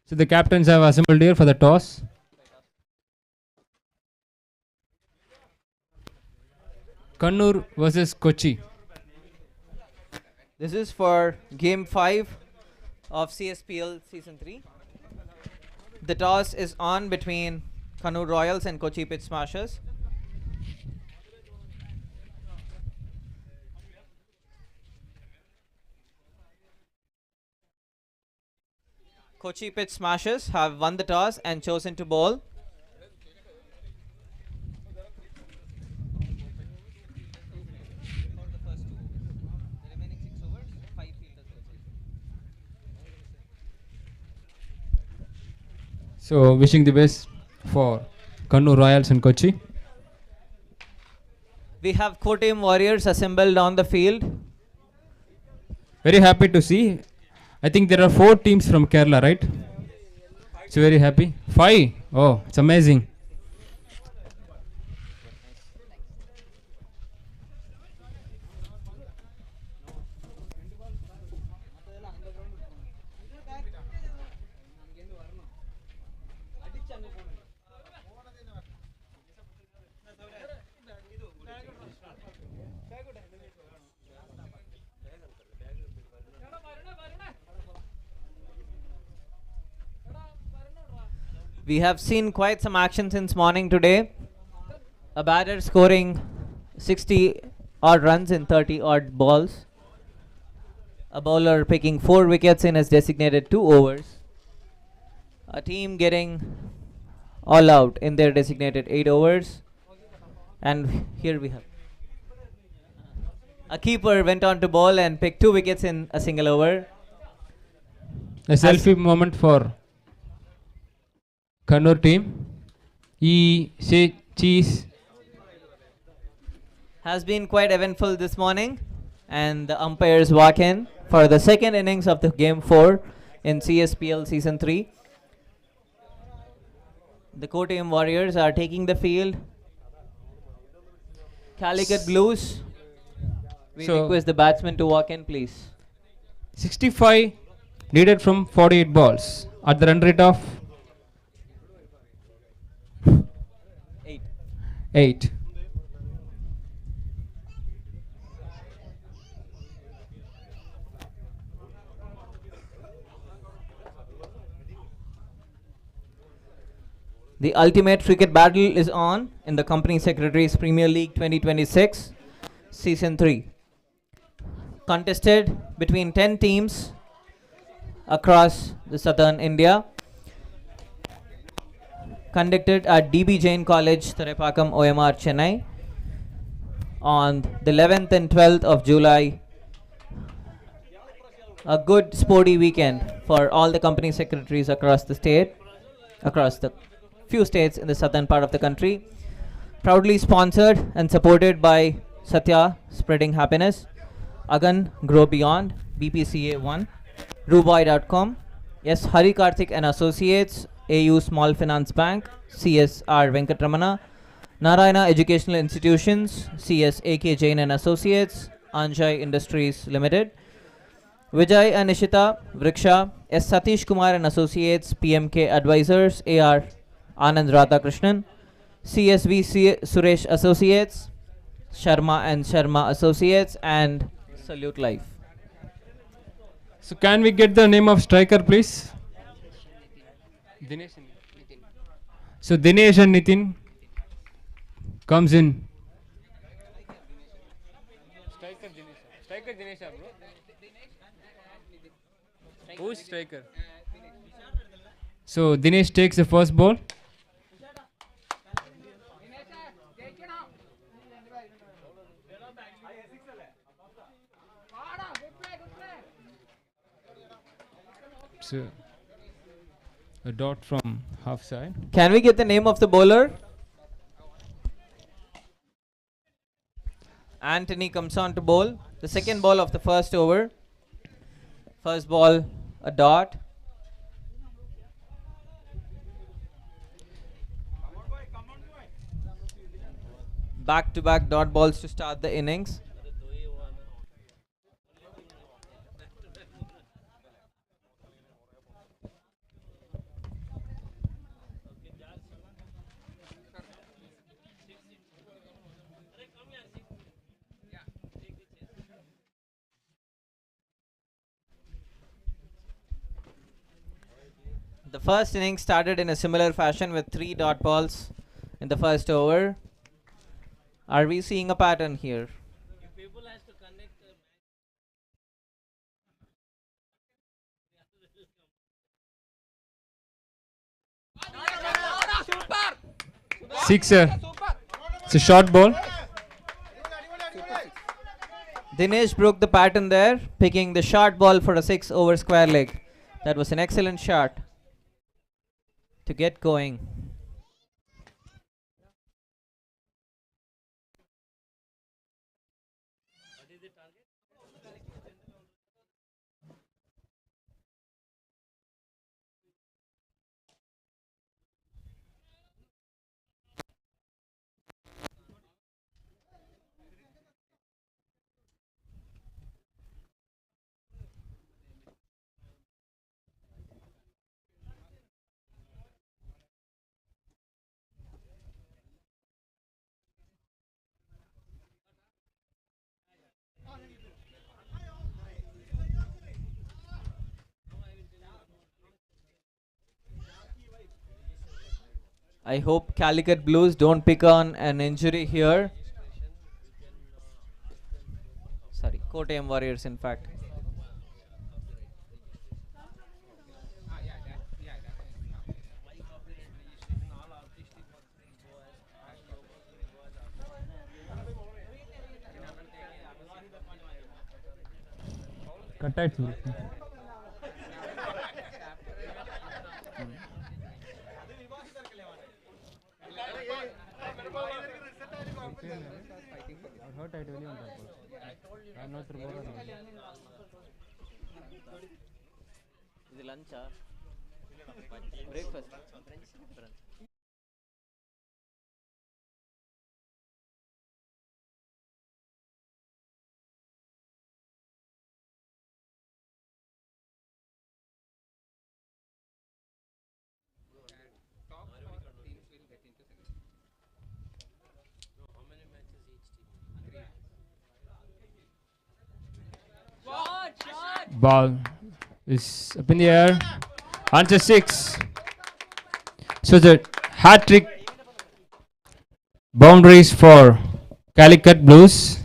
[SPEAKER 2] So the captains have assembled here for the toss. Kannur versus Kochi.
[SPEAKER 1] This is for Game 5 of CSPL Season 3. The toss is on between Kannur Royals and Kochi Pitch Smashers. Kochi Pitch Smashers have won the toss and chosen to bowl.
[SPEAKER 2] So wishing the best for Kannur Royals and Kochi.
[SPEAKER 1] We have Kottayam Warriors assembled on the field.
[SPEAKER 2] Very happy to see. I think there are 4 teams from Kerala, right? So very happy. 5. Oh, it's amazing.
[SPEAKER 1] We have seen quite some action since morning today. A batter scoring 60 odd runs in 30 odd balls. A bowler picking 4 wickets in his designated 2 overs. A team getting all out in their designated 8 overs. And here we have a keeper went on to bowl and picked 2 wickets in a single over.
[SPEAKER 2] A selfie moment for Kannur team. Say cheese.
[SPEAKER 1] Has been quite eventful this morning, and the umpires walk in for the second innings of the Game 4 in CSPL Season 3. The Kottayam Warriors are taking the field. Calicut Blues, we request the batsman to walk in, please.
[SPEAKER 2] 65 needed from 48 balls at the run rate of 8.
[SPEAKER 1] The ultimate cricket battle is on in the Company Secretaries Premier League 2026 Season 3. Contested between 10 teams across the southern India. Conducted at DB Jain College, Tharepakam, OMR, Chennai on the 11th and 12th of July. A good sporty weekend for all the company secretaries across the state, across the few states in the southern part of the country. Proudly sponsored and supported by Satya Spreading Happiness, Agan Grow Beyond, BPCA 1, Ruboy.com, yes, Hari Karthik and Associates, AU Small Finance Bank, CSR Venkatramana, Narayana Educational Institutions, CS AK Jain and Associates, Anjay Industries Limited, Vijay and Nishita, Vriksha, S. Satish Kumar and Associates, PMK Advisors, AR Anand Radhakrishnan, CSV Suresh Associates, Sharma and Sharma Associates, and Salute Life.
[SPEAKER 2] So can we get the name of striker, please? Dinesh and Nitin. So Dinesh and Nitin comes in. Striker Dinesh. Striker Dinesh, bro. Who's striker? So Dinesh takes the first ball. So a dot from half side.
[SPEAKER 1] Can we get the name of the bowler? Anthony comes on to bowl. The second ball of the first over. First ball, a dot. Back-to-back dot balls to start the innings. The first inning started in a similar fashion with 3 dot balls in the first over. Are we seeing a pattern here?
[SPEAKER 2] Sixer. It's a short ball.
[SPEAKER 1] Dinesh broke the pattern there, picking the short ball for a 6 over square leg. That was an excellent shot to get going. I hope Calicut Blues don't pick on an injury here. Sorry, Kottayam Warriors in fact. Is it lunch or breakfast?
[SPEAKER 2] Ball is up in the air. Answer 6. So the hat trick boundaries for Calicut Blues.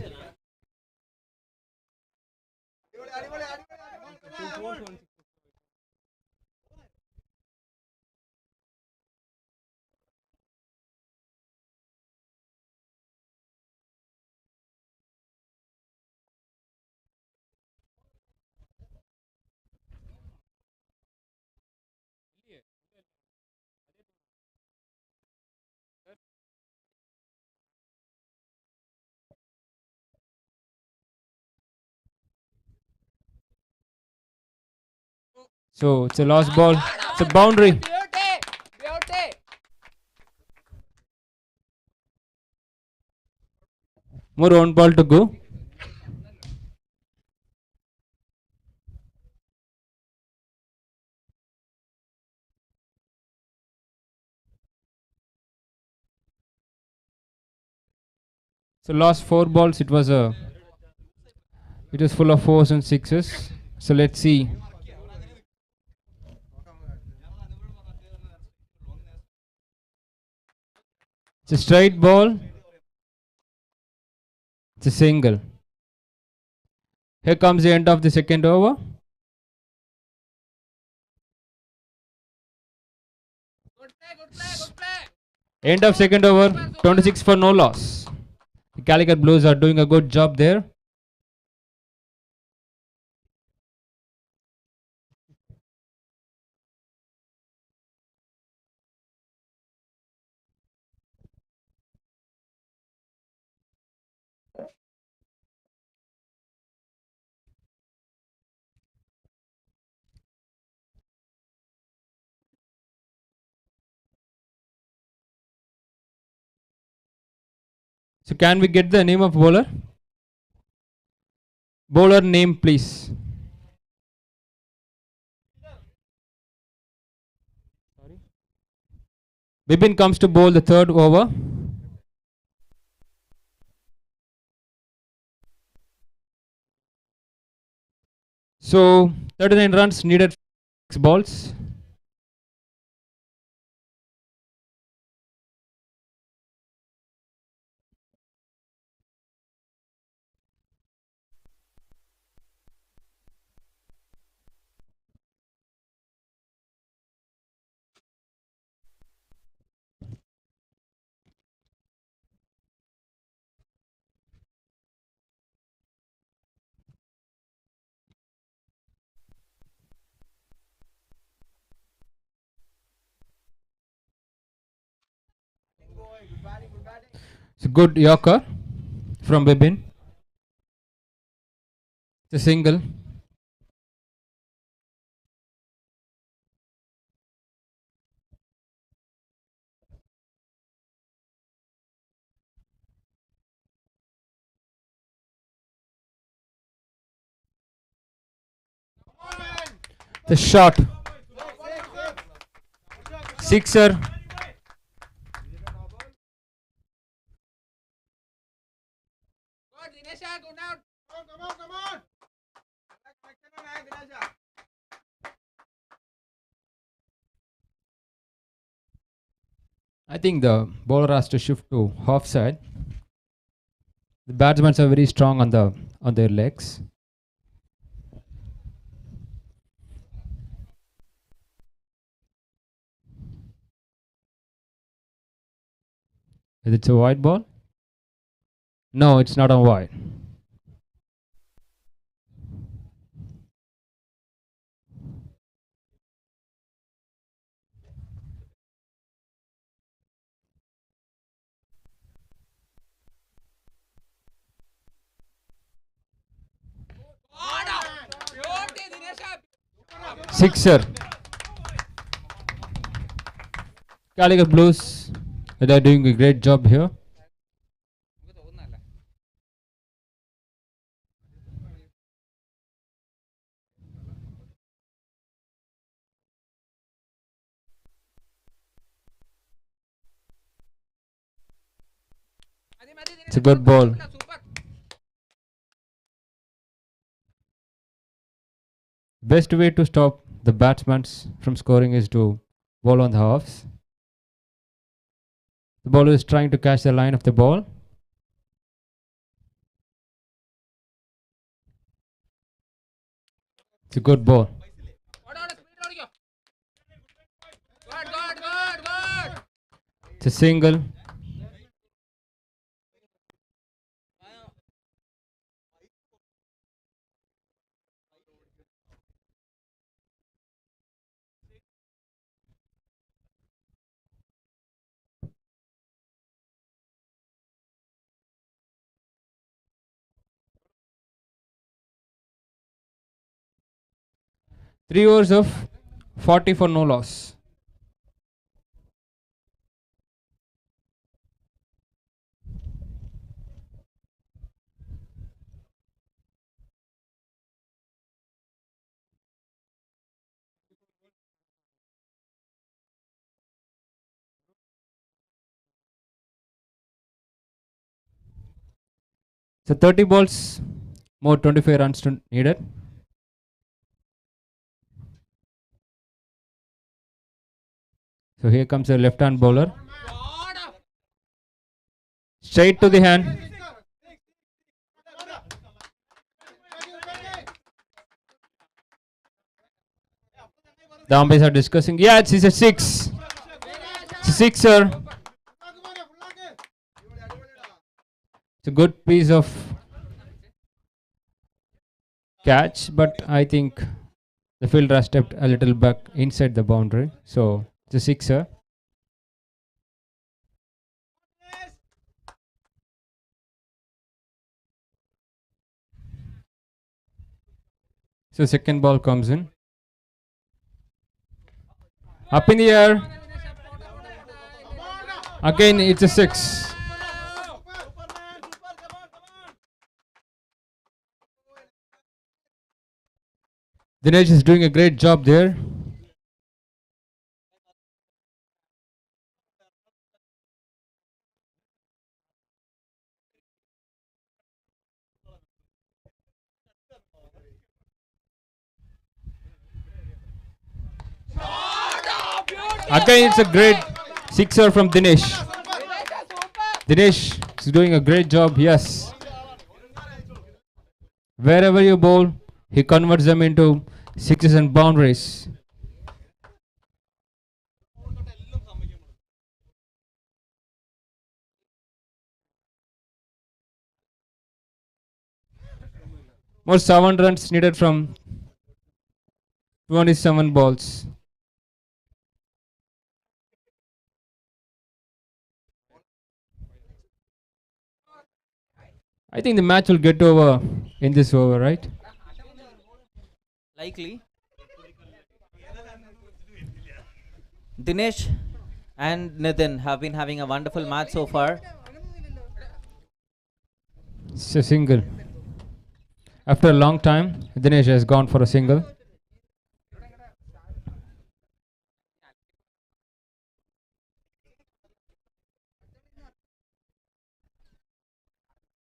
[SPEAKER 2] So it's a lost ball. It's a boundary. More one ball to go. So last 4 balls it was full of 4s and 6s. So let's see. It's a straight ball. It's a single. Here comes the end of the second over. End of second over, 26 for no loss. The Calicut Blues are doing a good job there. So can we get the name of bowler? Bowler name please. Bipin comes to bowl the third over. So 39 runs needed, 6 balls. It's a good Yorker from Bibin. It's a single. The shot. Sixer. I think the bowler has to shift to half side. The batsmen are very strong on their legs. Is it a wide ball? No, it's not a wide. Sixer. Calicut Blues, they're doing a great job here. It's a good ball. Best way to stop the batsmen from scoring is to bowl on the halves. The bowler is trying to catch the line of the ball. It's a good ball. It's a single. Three overs of 40 for no loss. So 30 balls, more 25 runs needed. So here comes a left-hand bowler. Straight to the hand. The umpires are discussing. Yeah, it's a six. It's a sixer. It's a good piece of catch, but I think the fielder has stepped a little back inside the boundary. So it's a sixer. So second ball comes in. Up in the air. Again, it's a six. Dinesh is doing a great job there. Again, it's a great sixer from Dinesh. Dinesh is doing a great job, yes. Wherever you bowl, he converts them into sixes and boundaries. More 7 runs needed from 27 balls. I think the match will get over in this over, right?
[SPEAKER 1] Likely. Dinesh and Nitin have been having a wonderful match so far.
[SPEAKER 2] It's a single. After a long time, Dinesh has gone for a single.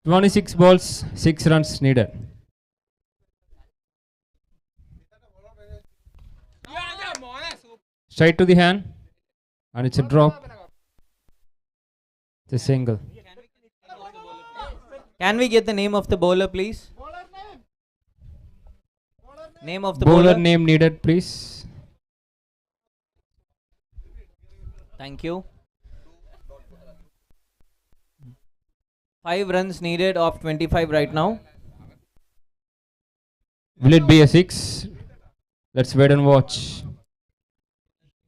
[SPEAKER 2] "26 balls, 6 runs needed." Straight to the hand, and it's a drop. It's a single.
[SPEAKER 1] Can we get the name of the bowler, please? Name of the
[SPEAKER 2] Bowler
[SPEAKER 1] bowler.
[SPEAKER 2] name needed, please.
[SPEAKER 1] Thank you. 5 runs needed of 25 right now.
[SPEAKER 2] Will it be a 6? Let's wait and watch.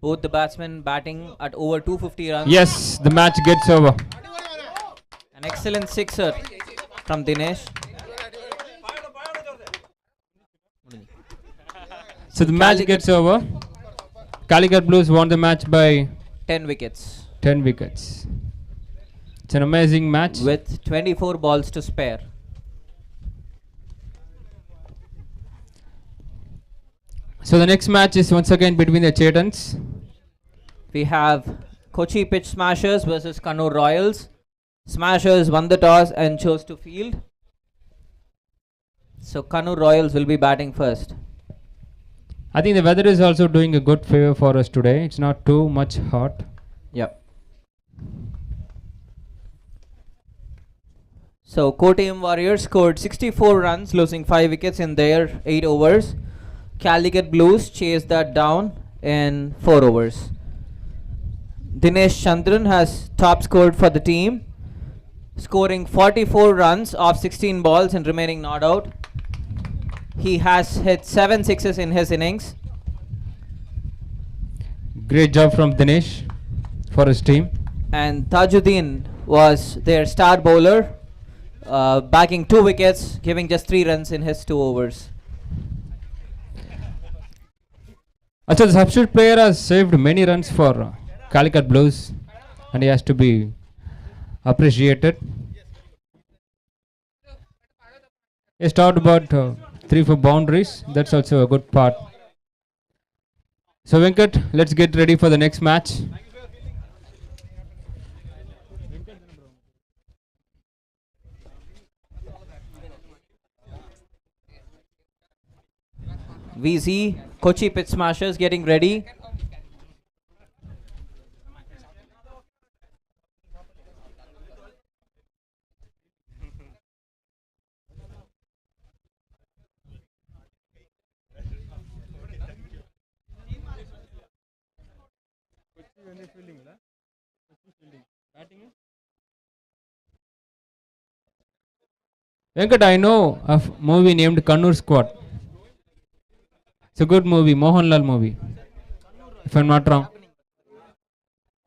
[SPEAKER 1] Both the batsmen batting at over 250 runs.
[SPEAKER 2] Yes, the match gets over.
[SPEAKER 1] An excellent sixer from Dinesh.
[SPEAKER 2] So the match gets over. Calicut Blues won the match by
[SPEAKER 1] 10 wickets
[SPEAKER 2] 10 wickets. It's an amazing match.
[SPEAKER 1] with 24 balls to spare.
[SPEAKER 2] So the next match is once again between the Chaitans.
[SPEAKER 1] We have Kochi Pitch Smashers versus Kannur Royals. Smashers won the toss and chose to field. So Kannur Royals will be batting first.
[SPEAKER 2] I think the weather is also doing a good favor for us today. It's not too much hot.
[SPEAKER 1] Yep. So Kottayam Warriors scored 64 runs, losing 5 wickets in their 8 overs. Calicut Blues chased that down in 4 overs. Dinesh Chandran has top scored for the team, scoring 44 runs off 16 balls and remaining not out. He has hit 7 sixes in his innings.
[SPEAKER 2] Great job from Dinesh for his team.
[SPEAKER 1] And Tajuddin was their star bowler, bagging 2 wickets, giving just 3 runs in his 2 overs.
[SPEAKER 2] Also, the substitute player has saved many runs for Calicut Blues, and he has to be appreciated. He started about 3-4 boundaries. That's also a good part. So Venkat, let's get ready for the next match.
[SPEAKER 1] We see Kochi Pitch Smashers getting ready.
[SPEAKER 2] Venkat, I know a movie named Kannur Squad. It's a good movie, Mohanlal movie, if I'm not wrong.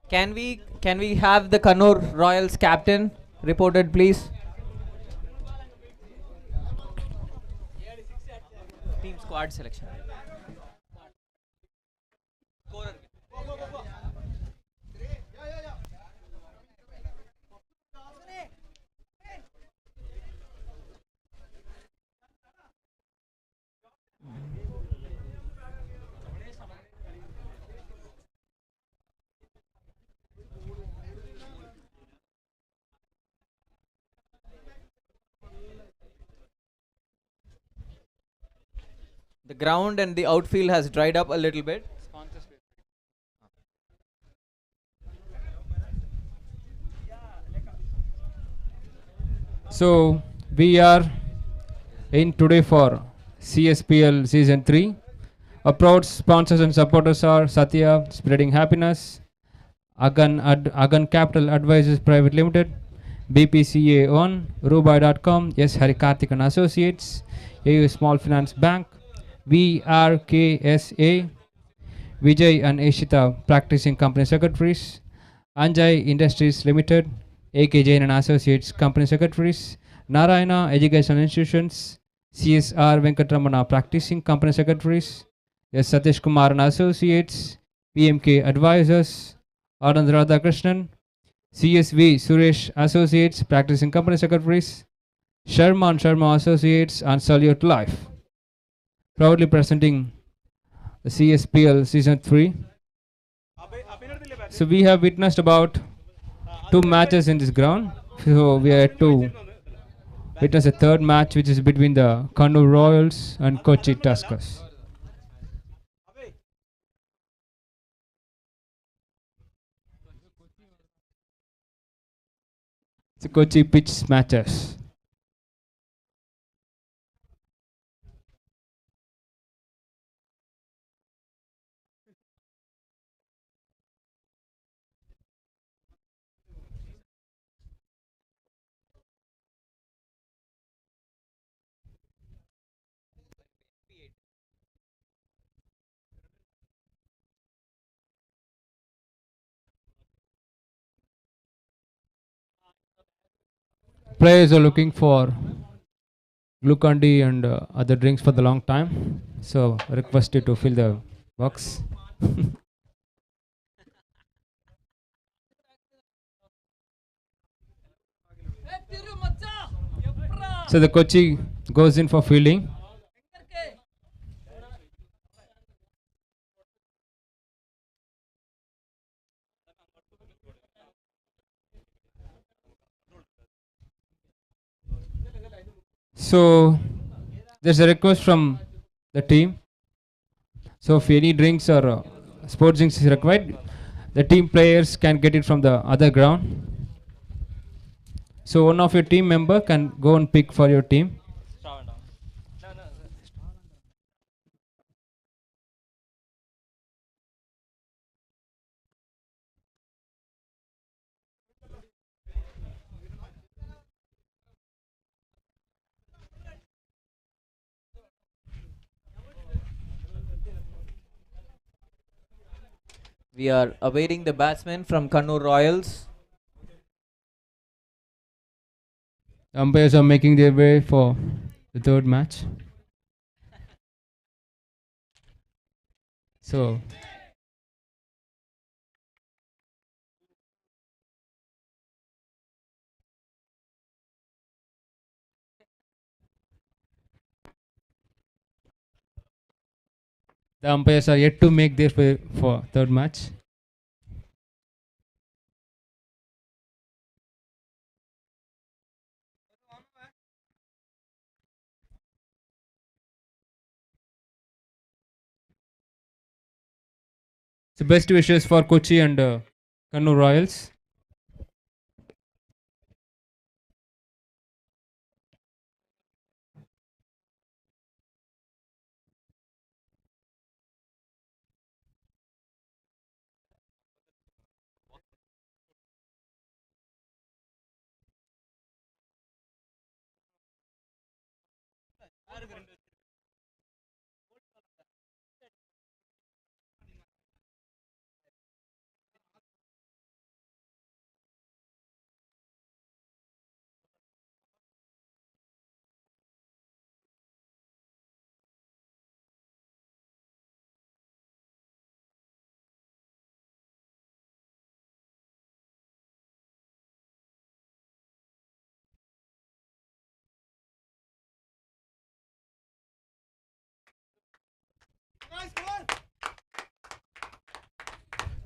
[SPEAKER 1] Can we have the Kannur Royals captain reported, please? Team squad selection. The ground and the outfield has dried up a little bit.
[SPEAKER 2] So we are in today for CSPL Season 3. Our proud sponsors and supporters are Satya Spreading Happiness, Agan Capital Advisors Private Limited, BPCA on, Rubai.com, yes, Harikarthik and Associates, AU Small Finance Bank, VRKSA, Vijay and Ishita Practicing Company Secretaries, Anjay Industries Limited, AK Jain and Associates Company Secretaries, Narayana Education Institutions, CSR Venkatramana Practicing Company Secretaries, S. Satish Kumar and Associates, PMK Advisors, Anand Radhakrishnan, CSV Suresh Associates Practicing Company Secretaries, Sharma and Sharma Associates, and Salute Life. Proudly presenting the CSPL Season 3. So we have witnessed about 2 matches in this ground. So we are to witness a third match, which is between the Kannur Royals and Kochi Tuskers. The Kochi pitch matches. Players are looking for Glucon-D and other drinks for the long time. So request you to fill the box. So the Kochi goes in for fielding. So there's a request from the team. So if any drinks or sports drinks is required, the team players can get it from the other ground. So one of your team member can go and pick for your team.
[SPEAKER 1] We are awaiting the batsman from Kannur Royals.
[SPEAKER 2] Umpires are making their way for the third match. So the umpires are yet to make their way for third match. So best wishes for Kochi and Kannur Royals.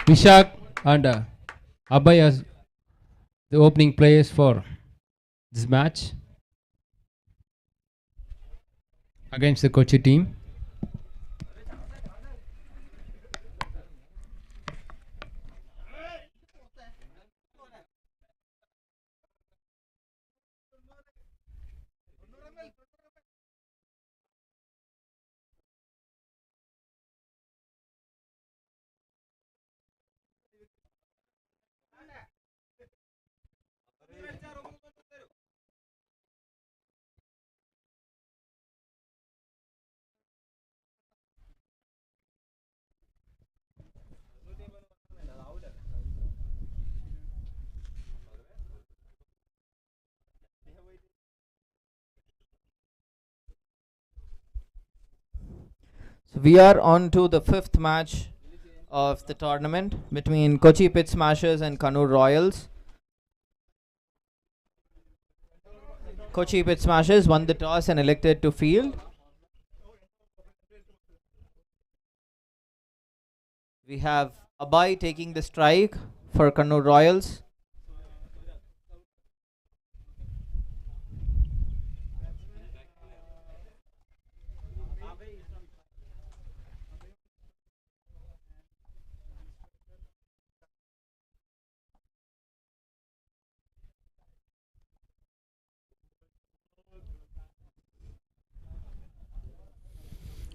[SPEAKER 2] Vishak and Abhay as the opening players for this match against the Kochi team.
[SPEAKER 1] So we are on to the fifth match of the tournament between Kochi Pit Smashers and Kannur Royals. Kochi Pit Smashers won the toss and elected to field. We have Abai taking the strike for Kannur Royals.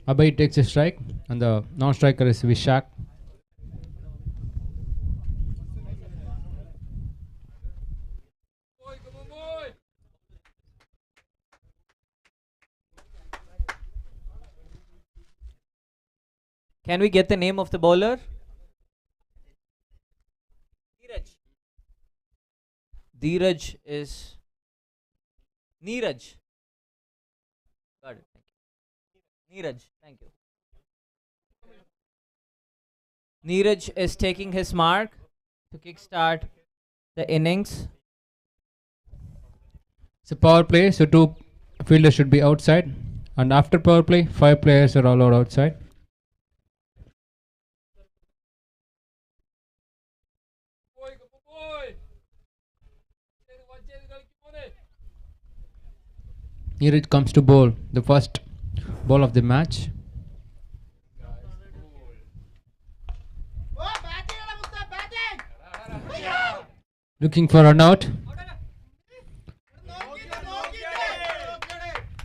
[SPEAKER 2] Abai takes a strike, and the non-striker is Vishak.
[SPEAKER 1] Can we get the name of the bowler? Dheeraj is Neeraj. Got it. Thank you. Neeraj. Thank you. Neeraj is taking his mark to kickstart the innings.
[SPEAKER 2] It's a power play, so 2 fielders should be outside. And after power play, 5 players are allowed outside. Here it comes to bowl, the first ball of the match. Looking for an out.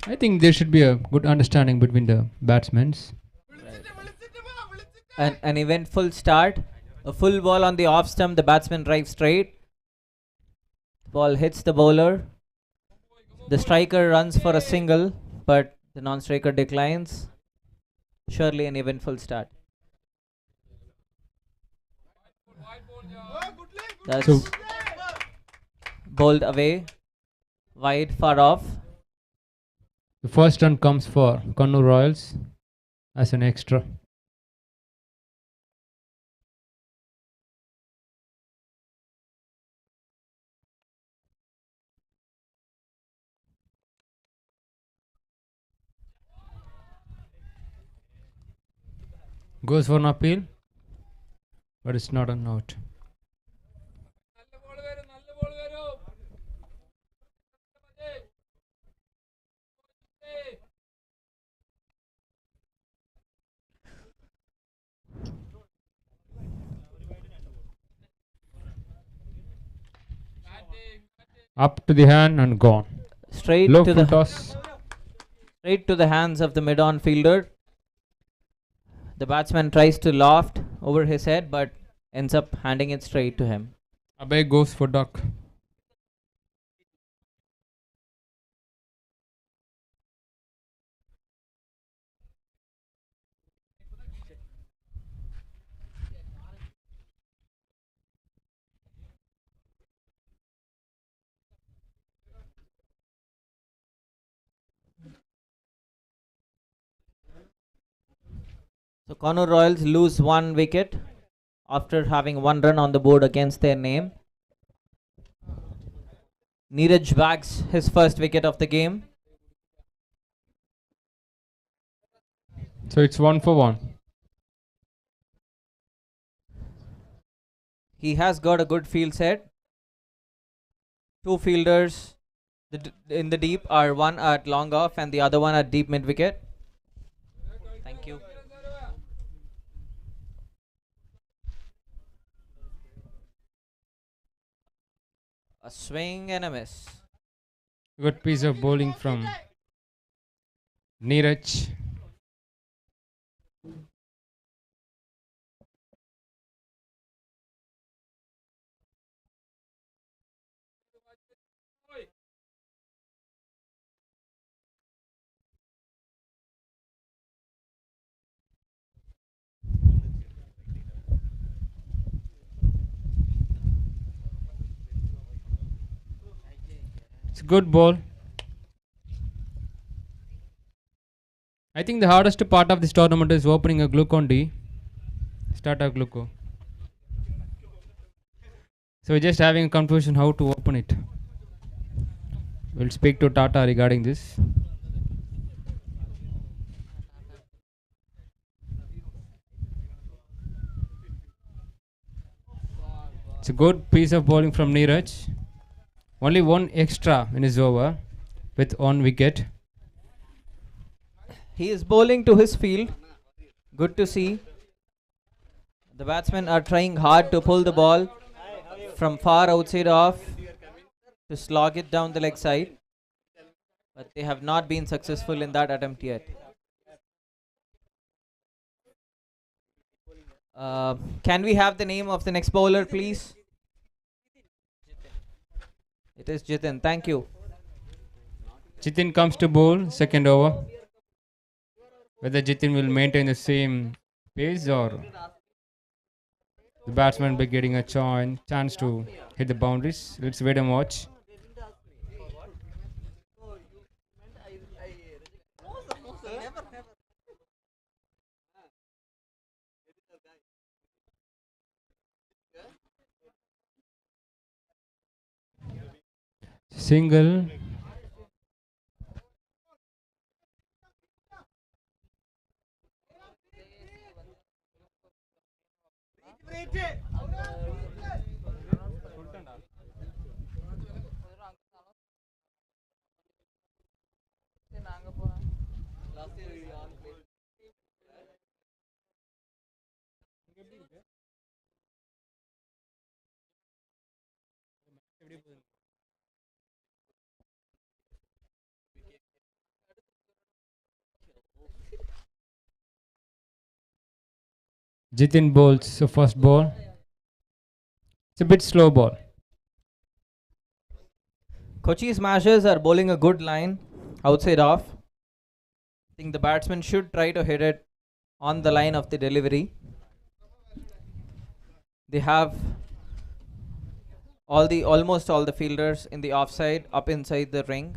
[SPEAKER 2] I think there should be a good understanding between the batsmen.
[SPEAKER 1] An eventful start. A full ball on the off stump. The batsman drives straight. The ball hits the bowler. The striker runs for a single, but the non-striker declines. Surely an eventful start. That's
[SPEAKER 2] So
[SPEAKER 1] bowled away. Wide, far off.
[SPEAKER 2] the first run comes for Kannur Royals as an extra. Goes for an appeal, but it's not a out. Up to the hand and gone.
[SPEAKER 1] Straight
[SPEAKER 2] Low
[SPEAKER 1] to
[SPEAKER 2] full
[SPEAKER 1] the
[SPEAKER 2] toss.
[SPEAKER 1] straight to the hands of the mid-on fielder. The batsman tries to loft over his head, but ends up handing it straight to him.
[SPEAKER 2] Abai goes for duck.
[SPEAKER 1] So Kannur Royals lose 1 wicket after having 1 run on the board against their name. Neeraj bags his first wicket of the game.
[SPEAKER 2] So it's 1 for 1.
[SPEAKER 1] He has got a good field set. 2 fielders in the deep are one at long off and the other one at deep mid wicket. Thank you. A swing and a miss.
[SPEAKER 2] Good piece of bowling from Neeraj. It's a good ball. I think the hardest part of this tournament is opening a Glucon D. Start a Gluco. So we're just having a confusion how to open it. We'll speak to Tata regarding this. It's a good piece of bowling from Neeraj. Only one extra in his over with 1 wicket.
[SPEAKER 1] He is bowling to his field. Good to see. The batsmen are trying hard to pull the ball from far outside off to slog it down the leg side. But they have not been successful in that attempt yet. Can we have the name of the next bowler, please? It is Jitin. Thank you.
[SPEAKER 2] Jitin comes to bowl, second over. Whether Jitin will maintain the same pace or the batsman will be getting a chance to hit the boundaries. Let's wait and watch. Single. Jitin bowls the first ball. It's a bit slow ball.
[SPEAKER 1] Kochi Smashers are bowling a good line outside off. I think the batsman should try to hit it on the line of the delivery. They have almost all the fielders in the offside up inside the ring.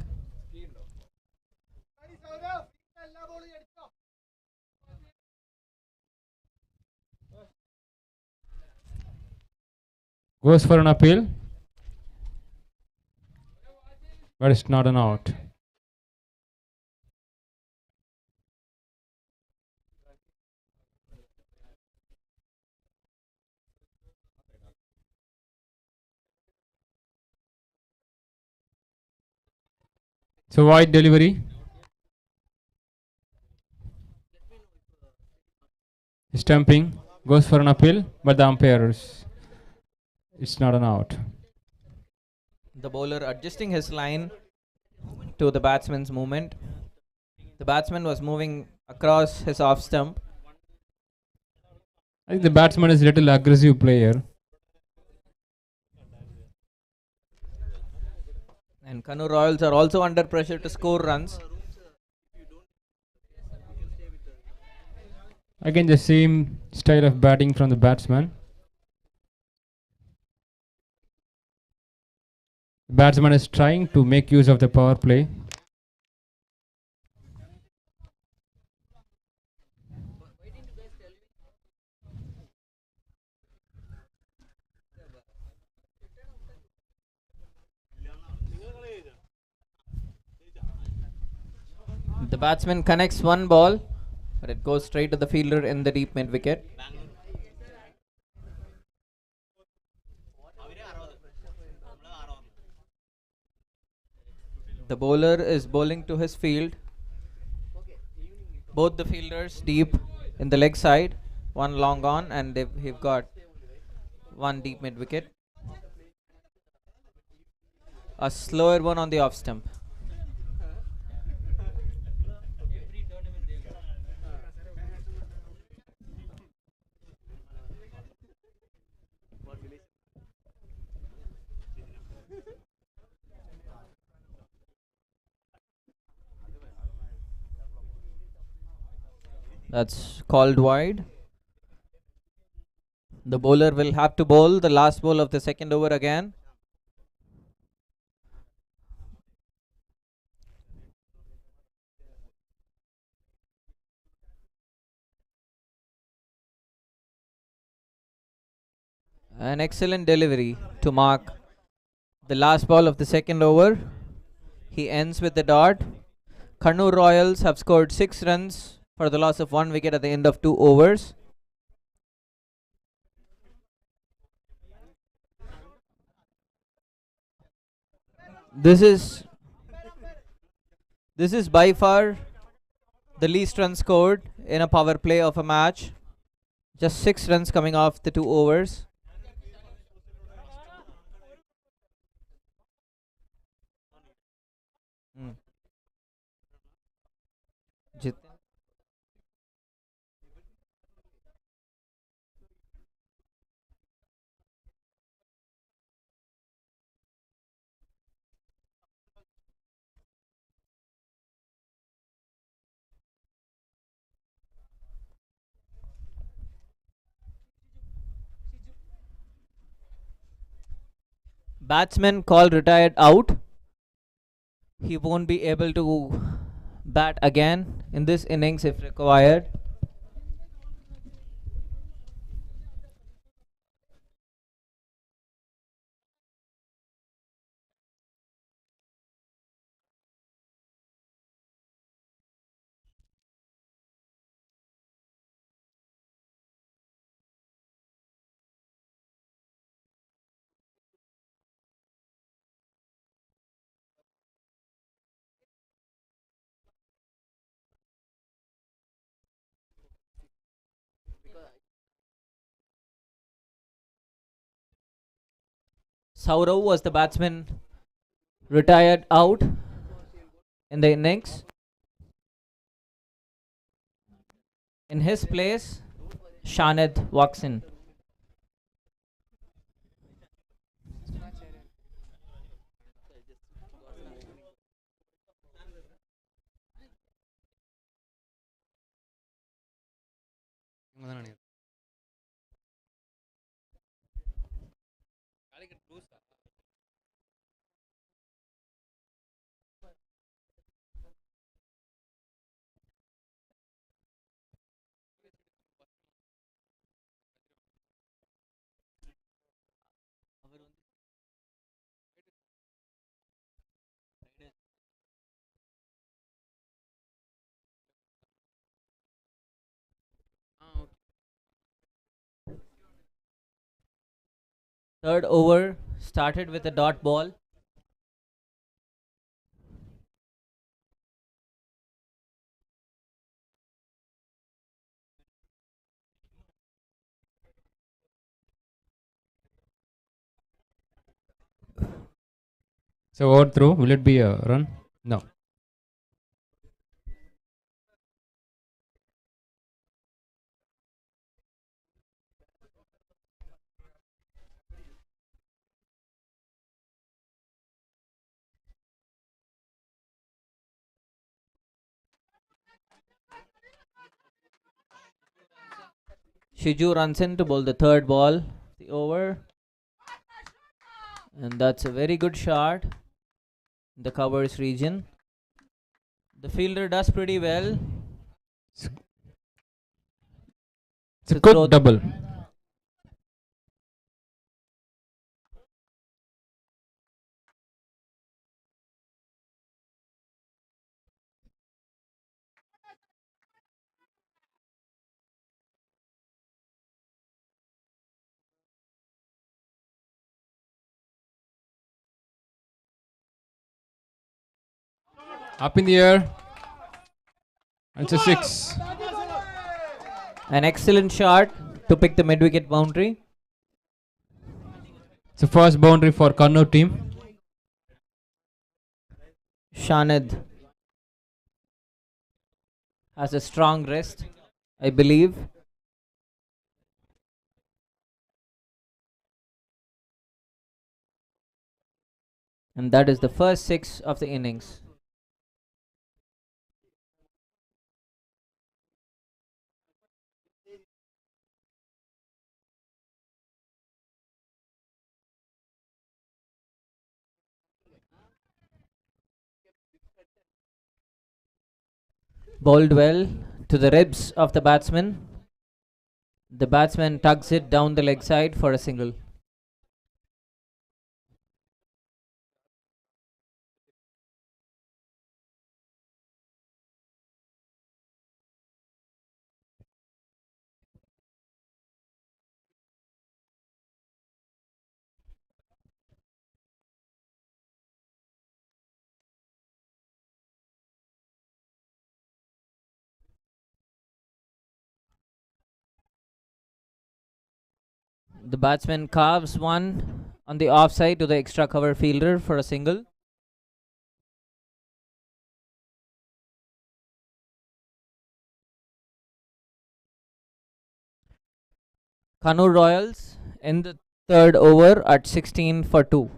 [SPEAKER 2] Goes for an appeal. But it's not an out. So wide delivery. Stumping. Goes for an appeal, but the umpires. It's not an out.
[SPEAKER 1] The bowler adjusting his line to the batsman's movement. The batsman was moving across his off stump.
[SPEAKER 2] I think the batsman is a little aggressive player.
[SPEAKER 1] And Kannur Royals are also under pressure to score runs.
[SPEAKER 2] Again, the same style of batting from the batsman. The batsman is trying to make use of the power play.
[SPEAKER 1] The batsman connects one ball, but it goes straight to the fielder in the deep mid wicket. The bowler is bowling to his field. Both the fielders deep in the leg side, one long on, and they've got one deep mid wicket. A slower one on the off stump. That's called wide. The bowler will have to bowl the last ball of the second over again. An excellent delivery to mark the last ball of the second over. He ends with the dot. Kannur Royals have scored 6 runs for the loss of 1 wicket at the end of 2 overs. This is by far the least runs scored in a power play of a match. Just 6 runs coming off the 2 overs. Jit- Batsman called retired out. He won't be able to bat again in this innings if required. Saurav was the batsman retired out in the innings. In his place, Shanad walks in. Third over started with a dot ball.
[SPEAKER 2] So overthrow, will it be a run? No.
[SPEAKER 1] Shiju runs in to bowl the third ball of the over. And that's a very good shot in the covers region. The fielder does pretty well.
[SPEAKER 2] It's
[SPEAKER 1] to
[SPEAKER 2] a quick
[SPEAKER 1] throw-
[SPEAKER 2] double. Up in the air. And it's a 6.
[SPEAKER 1] An excellent shot to pick the mid-wicket boundary.
[SPEAKER 2] It's a first boundary for Kannur team.
[SPEAKER 1] Shanad has a strong wrist, I believe. And that is the first 6 of the innings. Bowled well to the ribs of the batsman. The batsman tugs it down the leg side for a single. The batsman carves one on the offside to the extra cover fielder for a single. Kannur Royals in the third over at 16 for 2.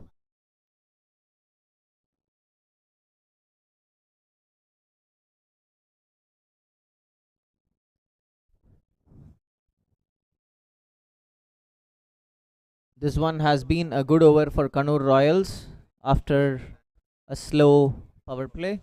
[SPEAKER 1] This one has been a good over for Kannur Royals after a slow power play.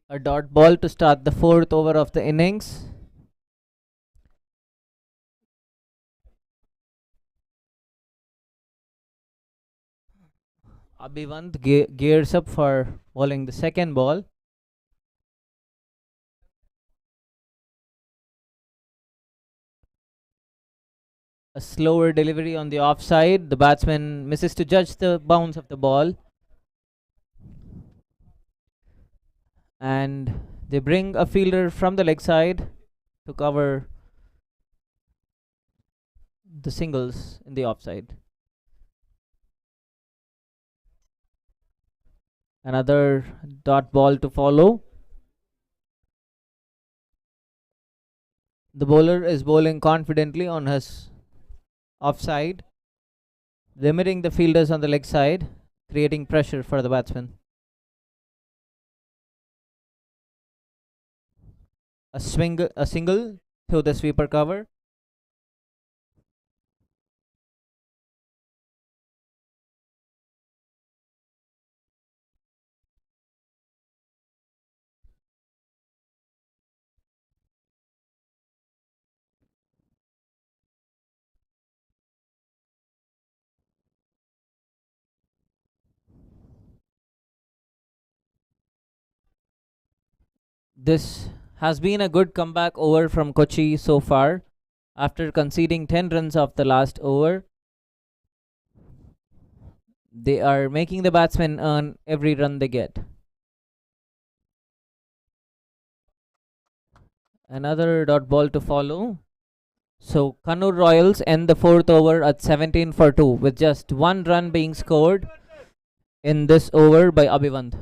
[SPEAKER 1] A dot ball to start the fourth over of the innings. Abhivant gears up for bowling the second ball. A slower delivery on the offside. The batsman misses to judge the bounce of the ball. And they bring a fielder from the leg side to cover the singles in the offside. Another dot ball to follow. The bowler is bowling confidently on his offside, limiting the fielders on the leg side, creating pressure for the batsman. A single to the sweeper cover. This has been a good comeback over from Kochi so far. After conceding 10 runs of the last over, they are making the batsmen earn every run they get. Another dot ball to follow. So Kannur Royals end the fourth over at 17 for 2 with just one run being scored in this over by Abhivant.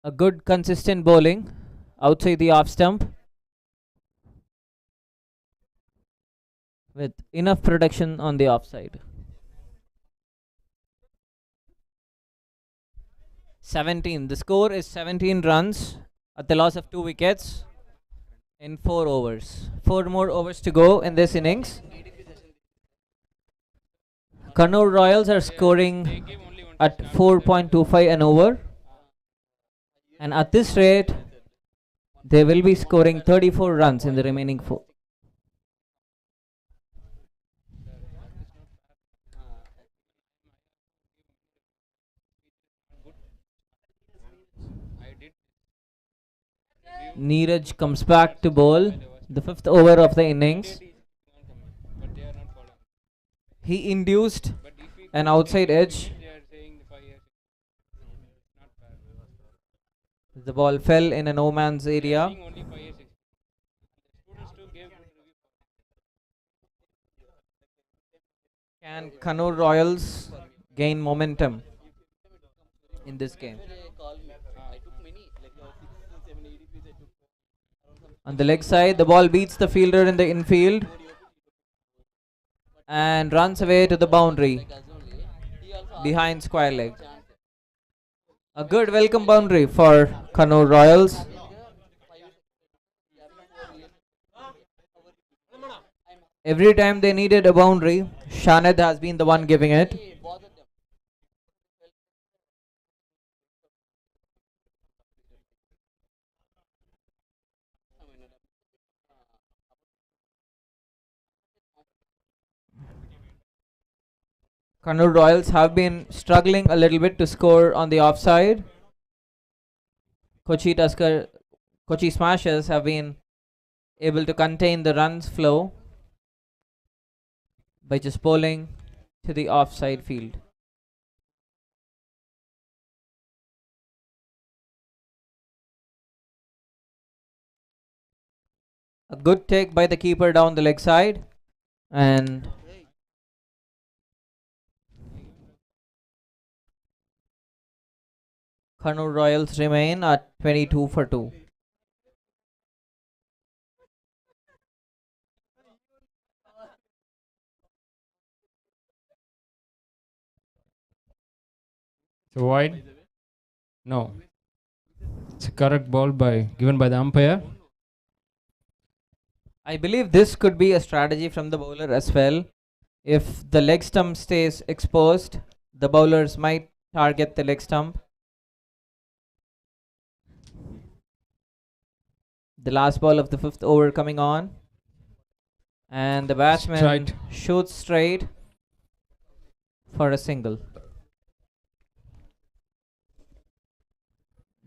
[SPEAKER 1] A good consistent bowling outside the off stump with enough protection on the offside. 17. The score is 17 runs at the loss of 2 wickets in 4 overs. 4 more overs to go in this innings. Kannur Royals are scoring at 4.25 an over, and at this rate they will be scoring 34 runs in the remaining 4. Neeraj comes back to bowl the 5th over of the innings. He induced an outside edge. The ball fell in a no man's area. Can Kannur Royals gain momentum in this game? On the leg side, the ball beats the fielder in the infield and runs away to the boundary behind square leg. A good welcome boundary for Kannur Royals. Every time they needed a boundary, Shanad has been the one giving it. Kannur Royals have been struggling a little bit to score on the offside. Kochi Smashers have been able to contain the runs flow by just bowling to the offside field. A good take by the keeper down the leg side, and Kannur Royals remain at 22 for 2.
[SPEAKER 2] So wide? No. It's a correct ball given by the umpire.
[SPEAKER 1] I believe this could be a strategy from the bowler as well. If the leg stump stays exposed, the bowlers might target the leg stump. The last ball of the 5th over coming on, and the batsman
[SPEAKER 2] Straight.
[SPEAKER 1] shoots straight for a single.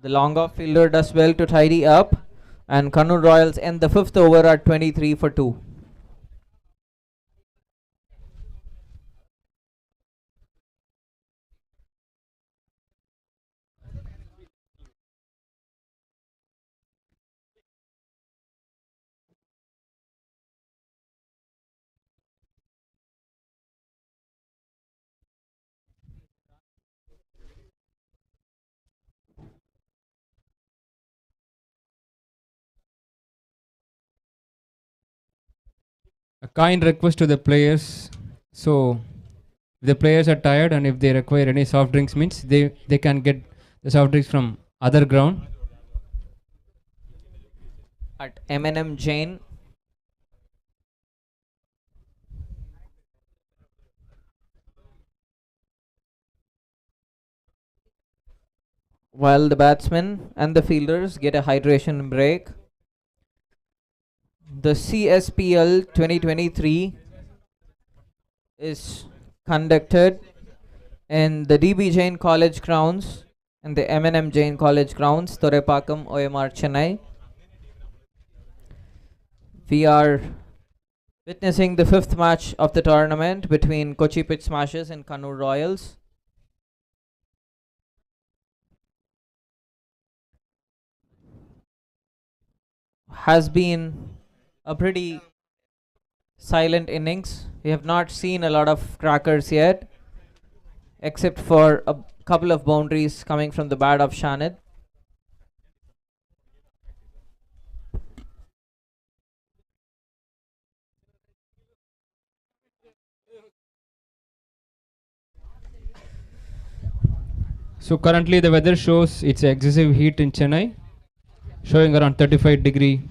[SPEAKER 1] The long off fielder does well to tidy up, and Kannur Royals end the 5th over at 23 for 2.
[SPEAKER 2] A kind request to the players. So if the players are tired and if they require any soft drinks means they can get the soft drinks from other ground.
[SPEAKER 1] At Jain. While the batsmen and the fielders get a hydration break. The CSPL 2023 is conducted in the DB Jain College grounds and the Jain College grounds, Thorepakam, OMR, Chennai. We are witnessing the 5th match of the tournament between Kochi Pitch Smashers and Kannur Royals. Has been a pretty silent innings. We have not seen a lot of crackers yet, except for a couple of boundaries coming from the bat of Shanid.
[SPEAKER 2] So currently the weather shows it's excessive heat in Chennai, showing around 35 degree,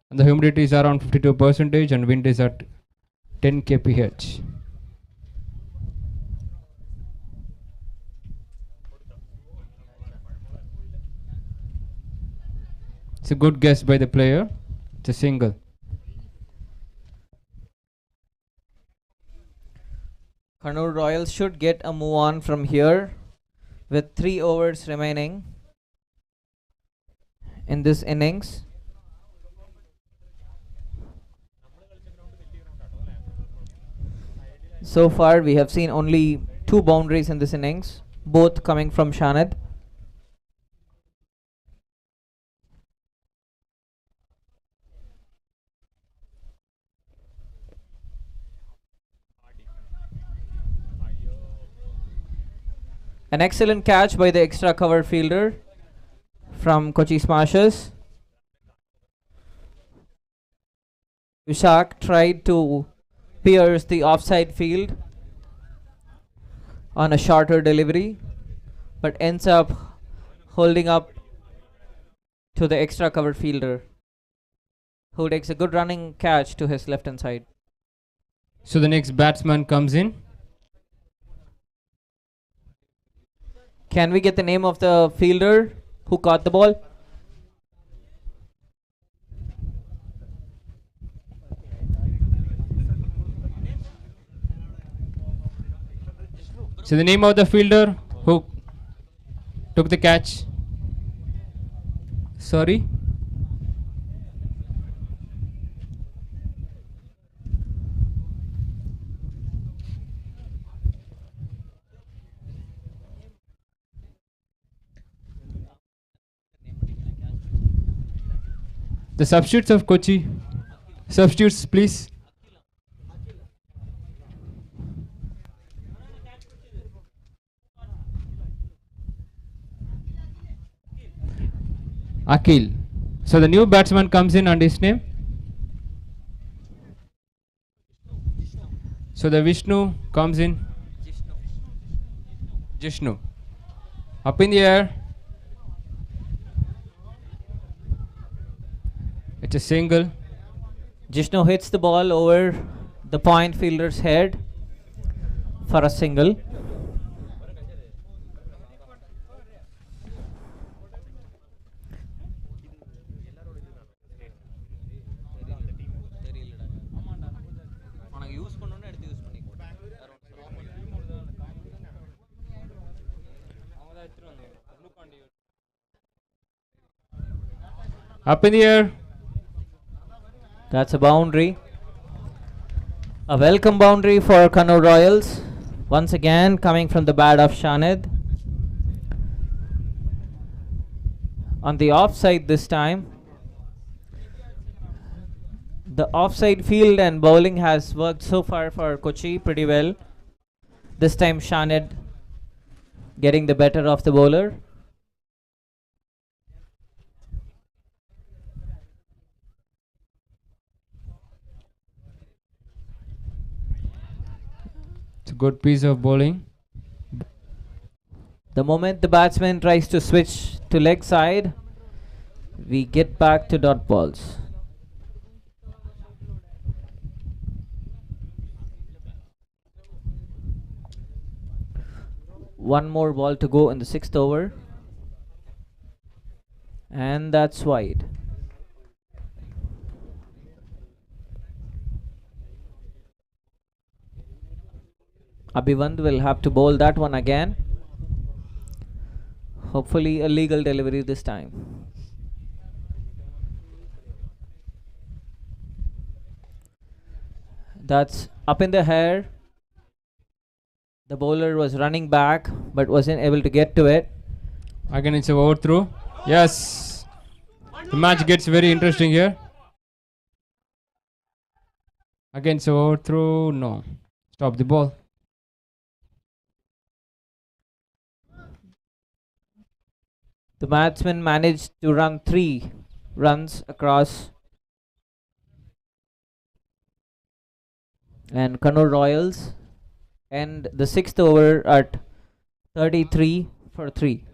[SPEAKER 2] and the humidity is around 52% and wind is at 10 kph. It's a good guess by the player. It's a single.
[SPEAKER 1] Kannur Royals should get a move on from here with 3 overs remaining in this innings. So far we have seen only 2 boundaries in this innings, both coming from Shanid. An excellent catch by the extra cover fielder from Kochi Smashers. Vishak tried to pierce the offside field on a shorter delivery, but ends up holding up to the extra cover fielder, who takes a good running catch to his left hand side.
[SPEAKER 2] So the next batsman comes in.
[SPEAKER 1] Can we get the name of the fielder who caught the ball?
[SPEAKER 2] So the name of the fielder who took the catch. Sorry. The substitutes of Kochi. Substitutes, please. Akil. So the new batsman comes in and his name. So the Vishnu comes in. Jishnu. Up in the air. It's a single.
[SPEAKER 1] Jishnu hits the ball over the point fielder's head for a single.
[SPEAKER 2] Up in the air.
[SPEAKER 1] That's a boundary. A welcome boundary for Kannur Royals. Once again coming from the bat of Shanid. On the offside this time. The offside field and bowling has worked so far for Kochi pretty well. This time Shanid getting the better of the bowler.
[SPEAKER 2] It's a good piece of bowling.
[SPEAKER 1] The moment the batsman tries to switch to leg side, we get back to dot balls. One more ball to go in the 6th over. And that's wide. Abhivand will have to bowl that one again. Hopefully a legal delivery this time. That's up in the air. The bowler was running back but wasn't able to get to it.
[SPEAKER 2] Again, it's a overthrow. Yes. The match gets very interesting here. Again, it's a overthrow. No. Stop the ball.
[SPEAKER 1] The batsman managed to run 3 runs across. And Kannur Royals end the 6th over at 33 for 3.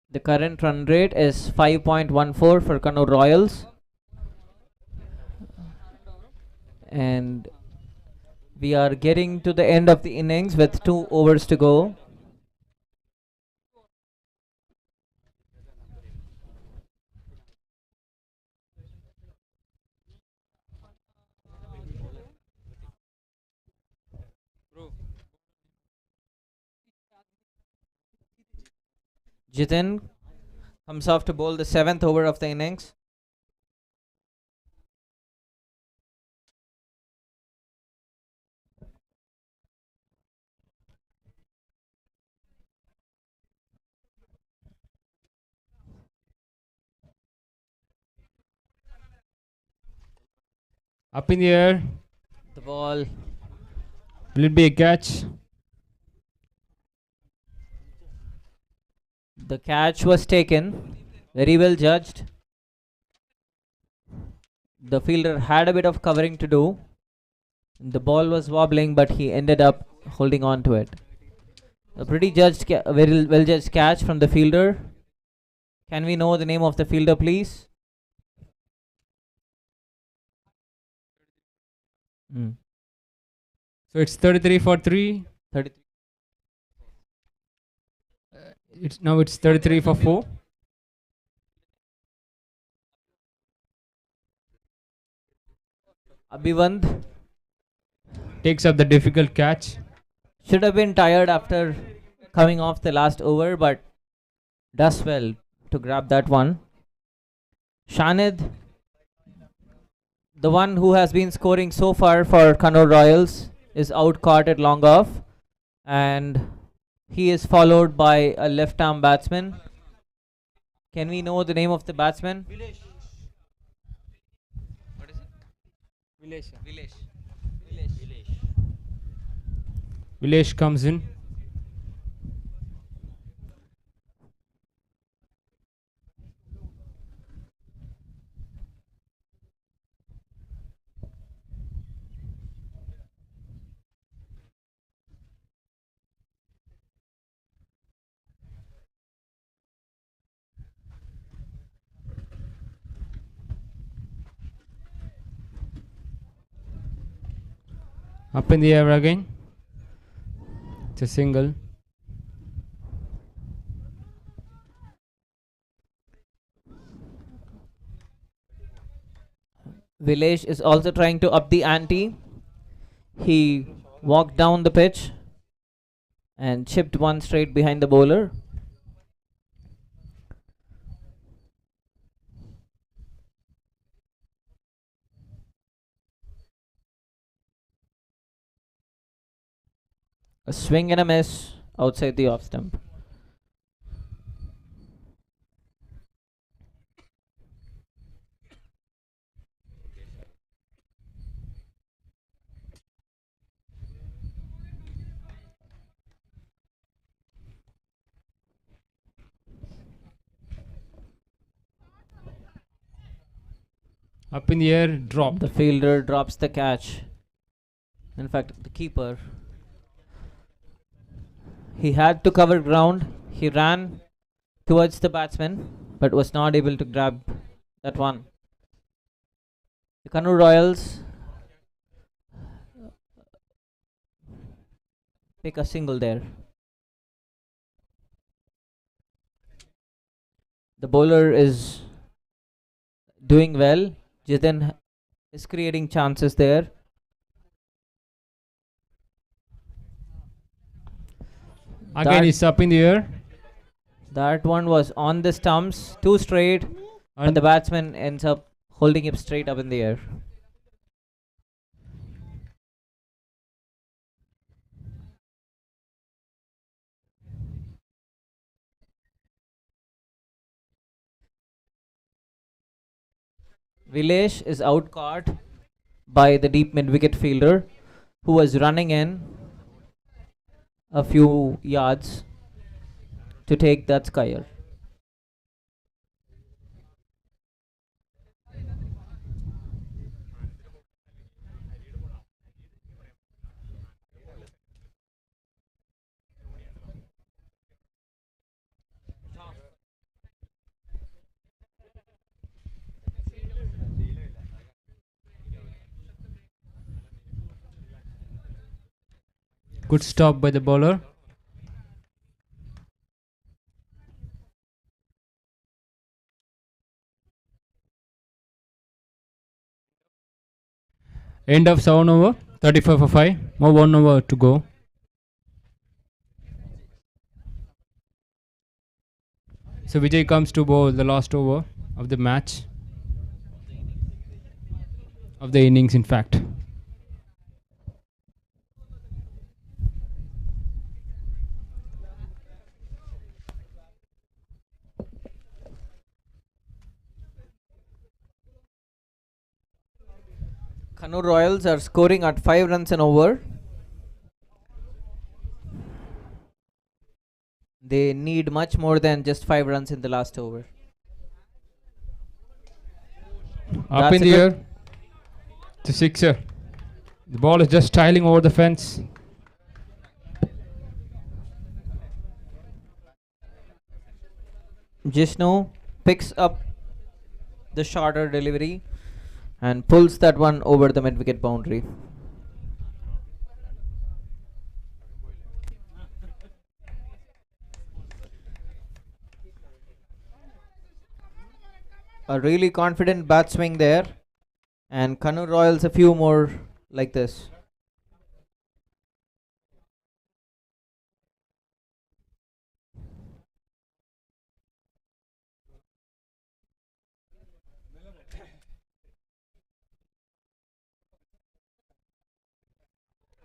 [SPEAKER 1] The current run rate is 5.14 for Kannur Royals. And we are getting to the end of the innings with 2 overs to go. Jitin comes off to bowl the 7th over of the innings.
[SPEAKER 2] Up in the air.
[SPEAKER 1] The ball.
[SPEAKER 2] Will it be a catch?
[SPEAKER 1] The catch was taken. Very well judged. The fielder had a bit of covering to do. The ball was wobbling, but he ended up holding on to it. A pretty very well judged catch from the fielder. Can we know the name of the fielder, please?
[SPEAKER 2] So it's 33 for 3.
[SPEAKER 1] 33.
[SPEAKER 2] It's 33 for 4.
[SPEAKER 1] Abhivand
[SPEAKER 2] Takes up the difficult catch.
[SPEAKER 1] should have been tired after coming off the last over, but does well to grab that one. Shanid, the one who has been scoring so far for Kannur Royals, is out caught at long off, and he is followed by a left arm batsman. Can we know the name of the batsman?
[SPEAKER 2] Vilesh comes in. Up in the air again. It's a single.
[SPEAKER 1] Vilesh is also trying to up the ante. He walked down the pitch and chipped one straight behind the bowler. A swing and a miss outside the off stump.
[SPEAKER 2] Up in the air, dropped.
[SPEAKER 1] The fielder drops the catch. In fact, the keeper. He had to cover ground. He ran towards the batsman, but was not able to grab that one. The Kannur Royals pick a single there. The bowler is doing well. Jitin is creating chances there.
[SPEAKER 2] Again, it's up in the air.
[SPEAKER 1] That one was on the stumps, too straight, but the batsman ends up holding it straight up in the air. Vilesh is out caught by the deep mid wicket fielder, who was running in a few yards to take that skyer.
[SPEAKER 2] Good stop by the bowler. End of 7 over, 35 for 5. More 1 over to go. So Vijay comes to bowl the last over of the match. Of the innings, in fact.
[SPEAKER 1] Kannur Royals are scoring at 5 runs an over. They need much more than just 5 runs in the last over.
[SPEAKER 2] Up
[SPEAKER 1] That's
[SPEAKER 2] in
[SPEAKER 1] a
[SPEAKER 2] the
[SPEAKER 1] good-
[SPEAKER 2] air. It's a sixer. The ball is just styling over the fence.
[SPEAKER 1] Jishnu picks up the shorter delivery and pulls that one over the mid wicket boundary. A really confident bat swing there. And Kannur Royals a few more like this.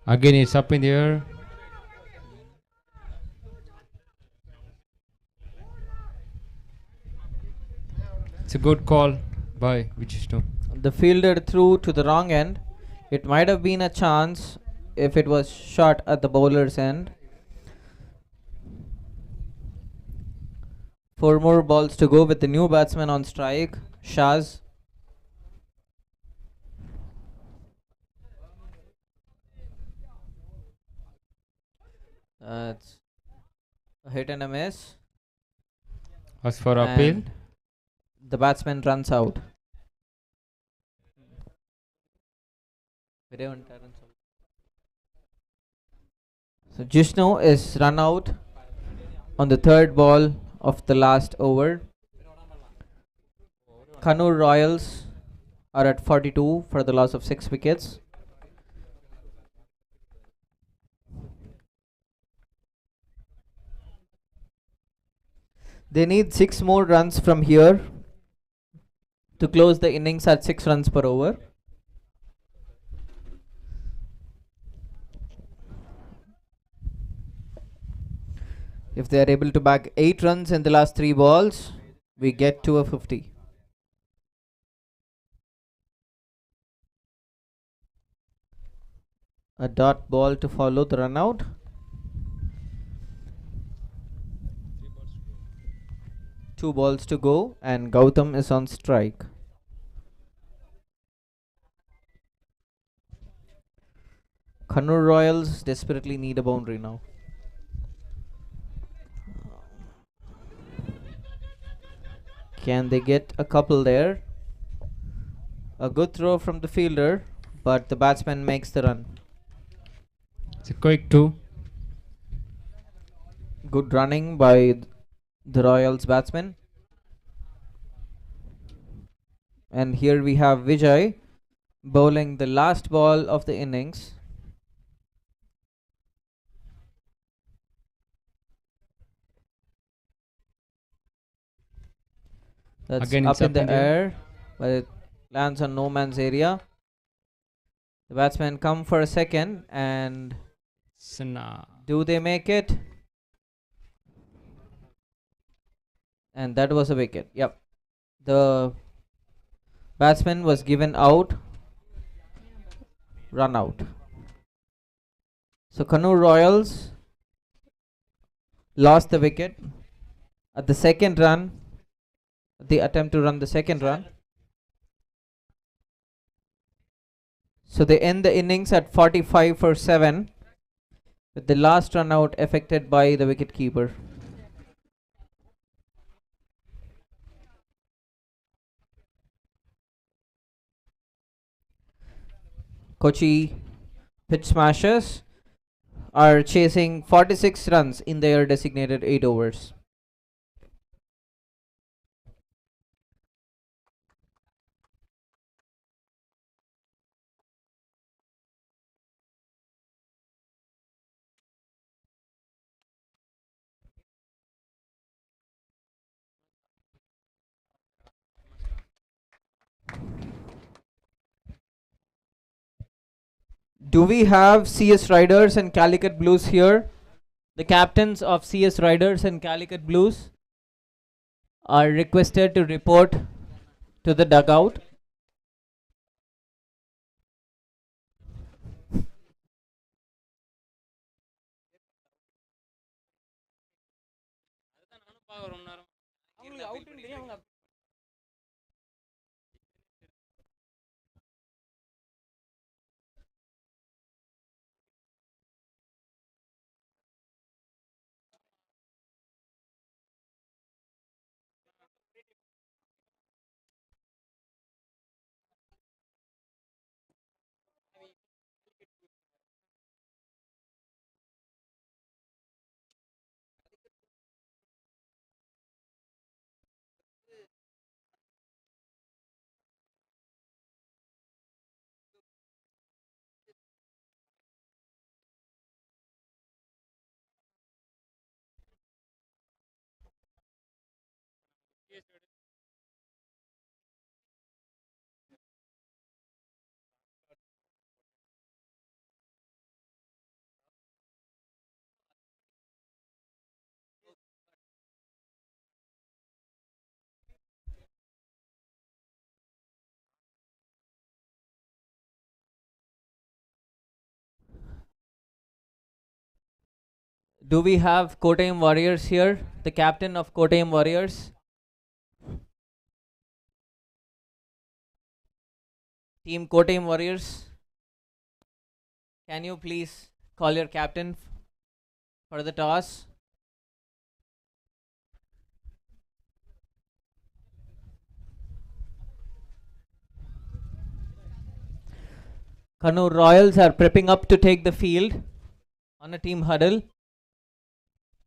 [SPEAKER 2] Again, it's up in the air. It's a good call by Vichishnu.
[SPEAKER 1] The fielder threw to the wrong end. It might have been a chance if it was shot at the bowler's end. 4 more balls to go with the new batsman on strike, Shaz. It's a hit and a miss.
[SPEAKER 2] As for appeal,
[SPEAKER 1] And the batsman runs out. So Jishnu is run out on the third ball of the last over. Kannur Royals are at 42 for the loss of 6 wickets. They need 6 more runs from here to close the innings at 6 runs per over. If they are able to bag 8 runs in the last 3 balls, we get to a 50. A dot ball to follow the run out. Two balls to go, and Gautam is on strike. Kannur Royals desperately need a boundary now. Can they get a couple there? A good throw from the fielder, but the batsman makes the run.
[SPEAKER 2] it's a quick 2.
[SPEAKER 1] Good running by the Royals batsman. And here we have Vijay bowling the last ball of the innings. That's
[SPEAKER 2] Again,
[SPEAKER 1] up
[SPEAKER 2] it's
[SPEAKER 1] in
[SPEAKER 2] up
[SPEAKER 1] the
[SPEAKER 2] in the air.
[SPEAKER 1] air, but it lands on no man's area. The batsmen come for a second, and
[SPEAKER 2] Sana.
[SPEAKER 1] do they make it? And that was a wicket. Yep. The batsman was given out, run out. So Kannur Royals lost the wicket at the second run, the attempt to run the second run. So they end the innings at 45 for 7, with the last run out affected by the wicket keeper. Kochi pitch smashers are chasing 46 runs in their designated 8 overs. Do we have CS Riders and Calicut Blues here? The captains of CS Riders and Calicut Blues are requested to report to the dugout. Do we have Kottayam Warriors here? The captain of Kottayam Warriors? Team Kottayam Warriors? Can you please call your captain for the toss? Kannur Royals are prepping up to take the field on a team huddle.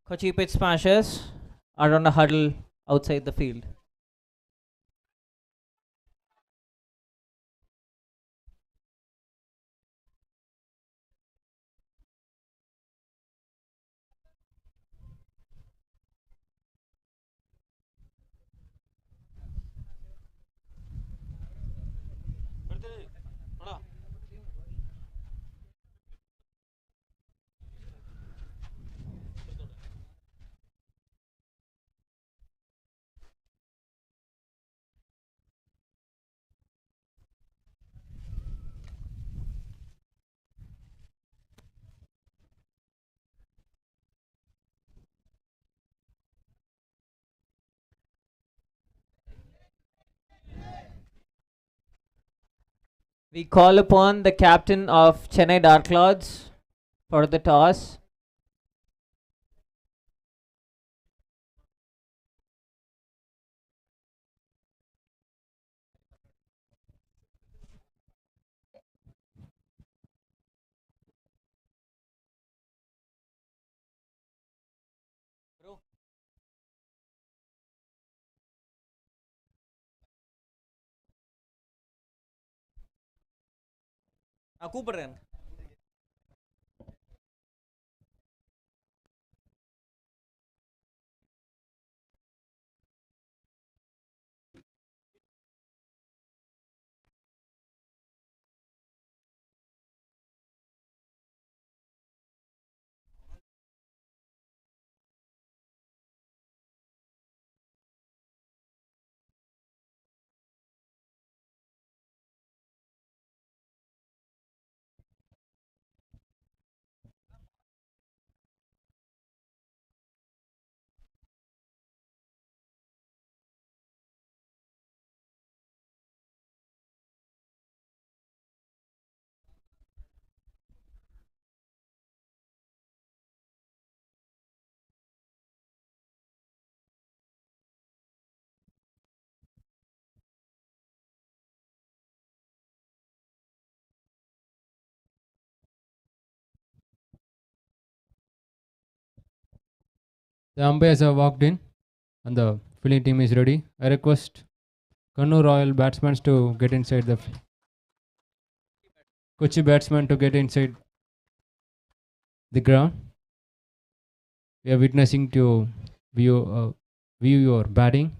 [SPEAKER 1] Kochi Pitch Smashers are on a huddle outside the field. We call upon the captain of Chennai Dark Clouds for the toss. நான் கூப்பிடுறேன்.
[SPEAKER 2] The umpires have walked in and the fielding team is ready. I request Kannur Royal batsmen to get inside the Kochi batsmen to get inside the ground. We are witnessing to view your batting.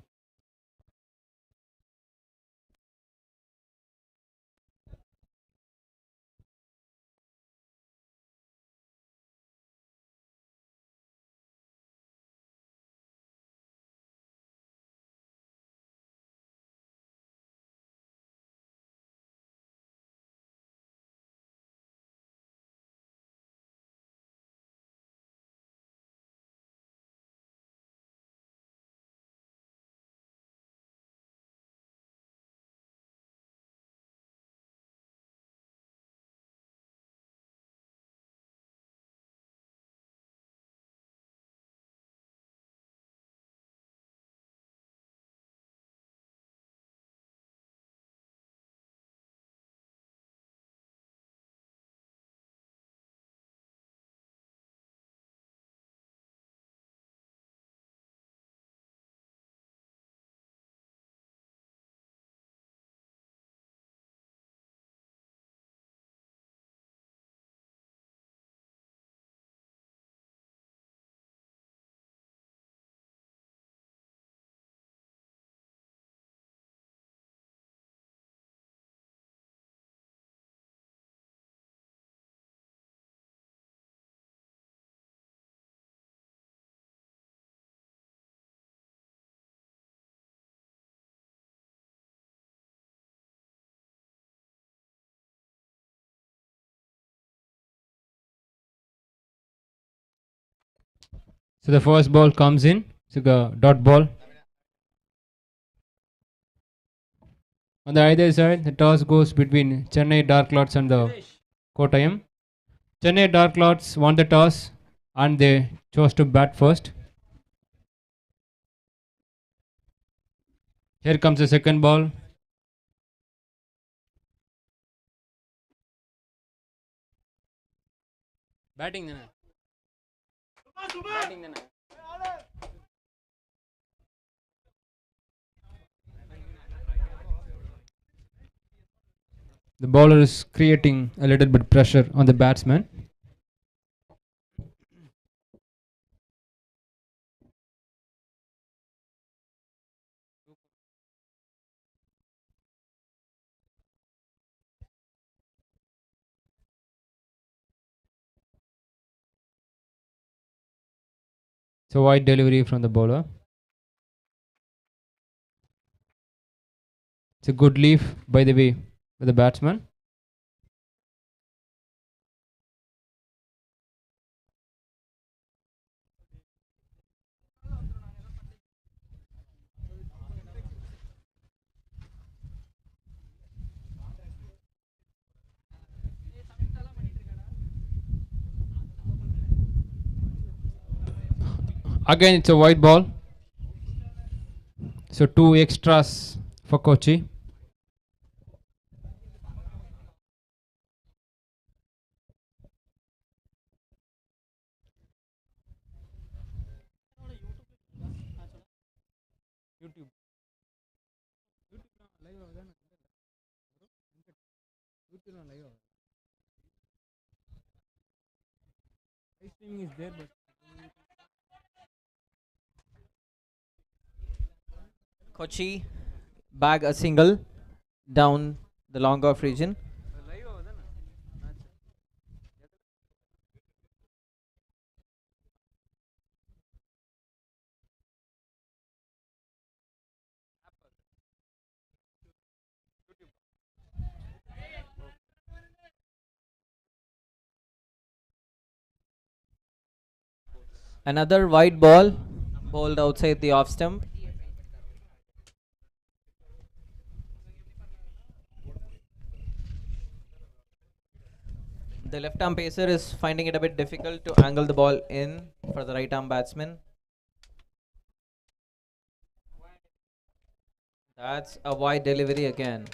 [SPEAKER 2] So the first ball comes in. It's a dot ball. On the other side, the toss goes between Chennai Dark Lords and the Kottayam. Chennai Dark Lords won the toss and they chose to bat first. Here comes the second ball. Batting then. Batting then. The bowler is creating a little bit pressure on the batsman. So wide delivery from the bowler. It's a good leaf by the way by the batsman. Again, it's a white ball. So two extras for Kochi.
[SPEAKER 1] Kochi bag a single down the long off region. Another wide ball bowled outside the off stump. The left arm pacer is finding it a bit difficult to angle the ball in for the right arm batsman. That's a wide delivery again.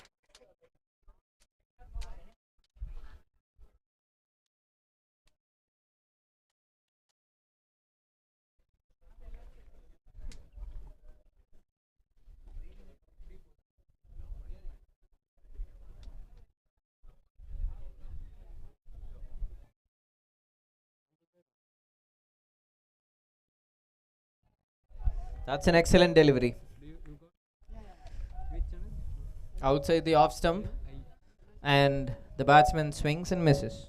[SPEAKER 1] That's an excellent delivery. Outside the off stump, and the batsman swings and misses.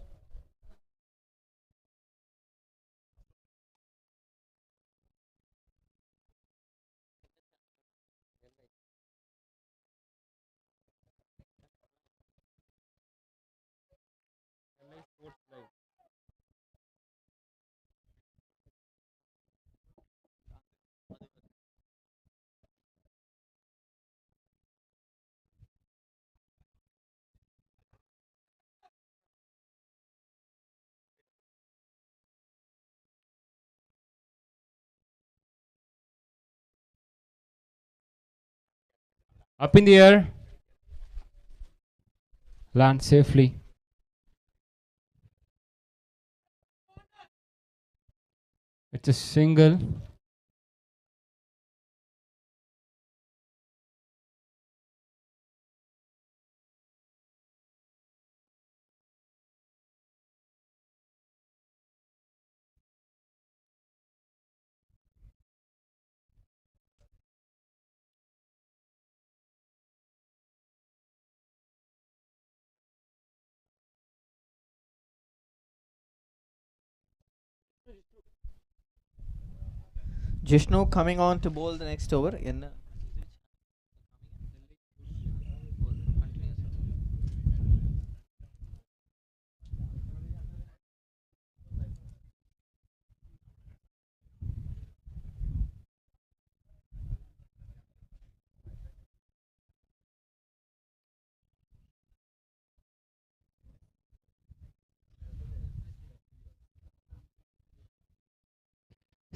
[SPEAKER 2] Up in the air. Land safely. It's a single.
[SPEAKER 1] Jishnu coming on to bowl the next over in.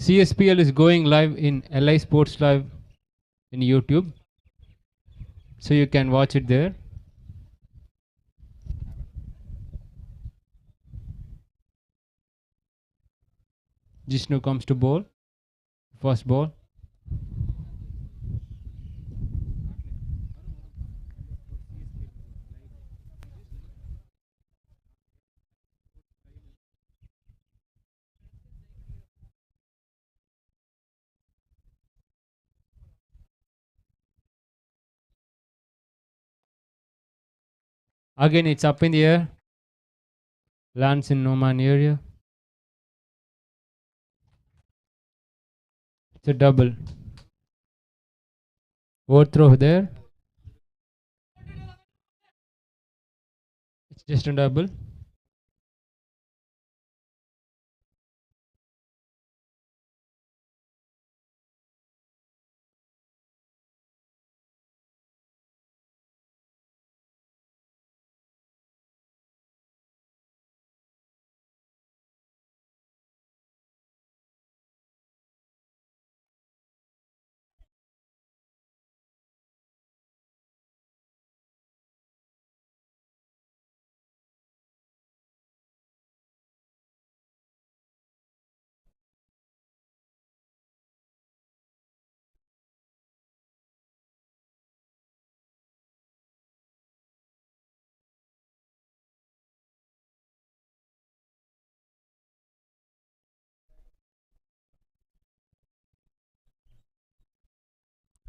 [SPEAKER 2] CSPL is going live in LI Sports Live in YouTube, so you can watch it there. Jishnu comes to bowl, first ball. Again, it's up in the air, lands in no man area. It's a double. Overthrow there. It's just a double.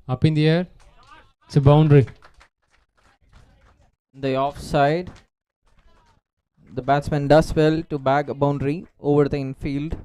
[SPEAKER 2] Up in the air. It's a boundary.
[SPEAKER 1] The offside. The batsman does well to bag a boundary over the infield.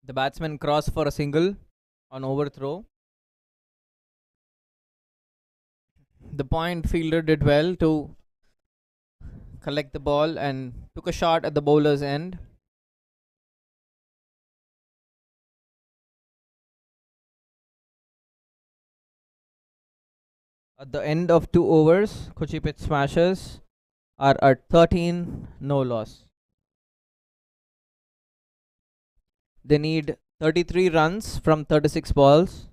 [SPEAKER 1] The batsman crossed for a single on overthrow. The point fielder did well to collect the ball and took a shot at the bowler's end. At the end of 2 overs, Kuchipit Smashers are at 13, no loss. They need 33 runs from 36 balls.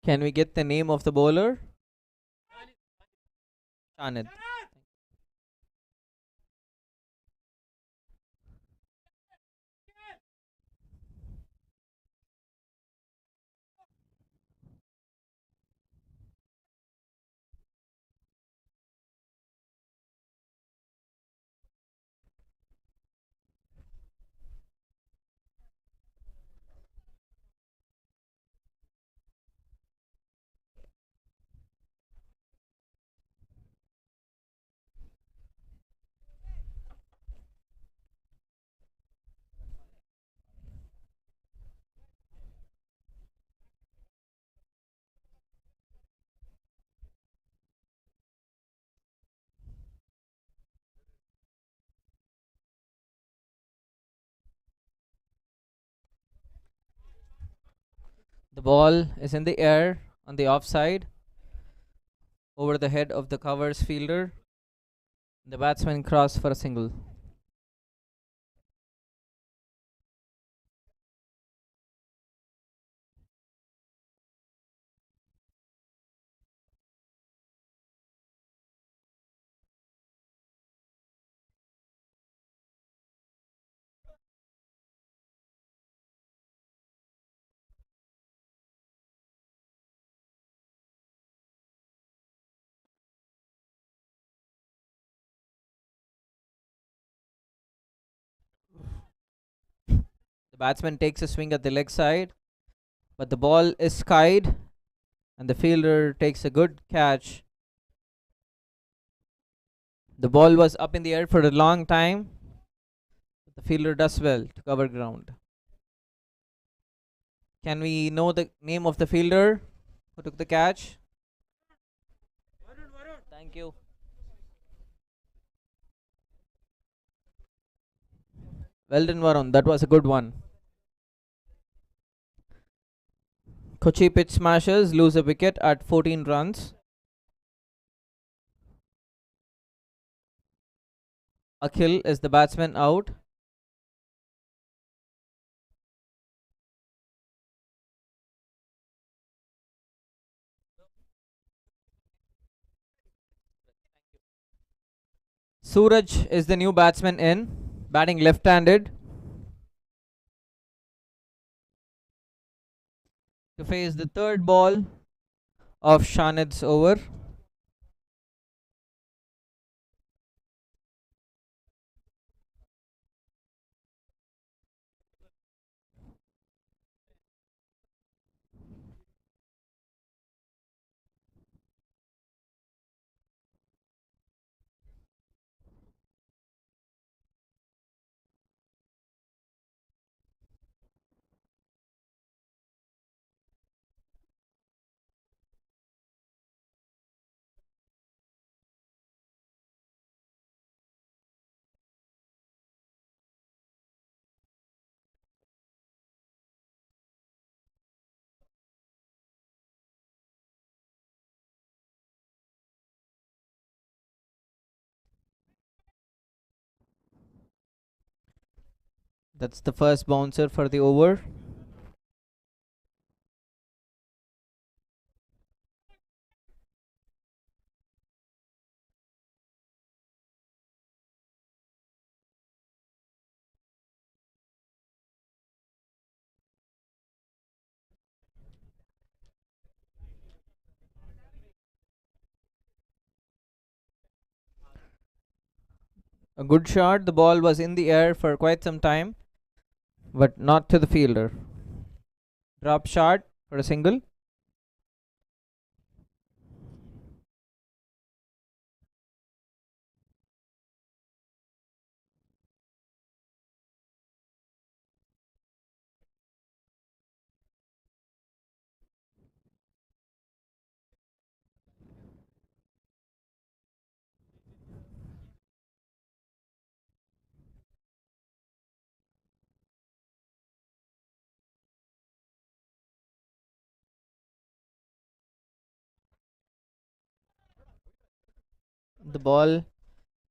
[SPEAKER 1] Can we get the name of the bowler? Shanid. The ball is in the air on the offside over the head of the covers fielder. The batsman crossed for a single. batsman takes a swing at the leg side, but the ball is skied and the fielder takes a good catch. The ball was up in the air for a long time. The fielder does well to cover ground. Can we know the name of the fielder who took the catch? Thank you. Well done, Varun. That was a good one. Kochi pitch smashers lose a wicket at 14 runs. Akhil is the batsman out. Suraj is the new batsman in, batting left-handed to face the third ball of Shanid's over. That's the first bouncer for the over. A good shot. The ball was in the air for quite some time, but not to the fielder. Drop shot for a single. The ball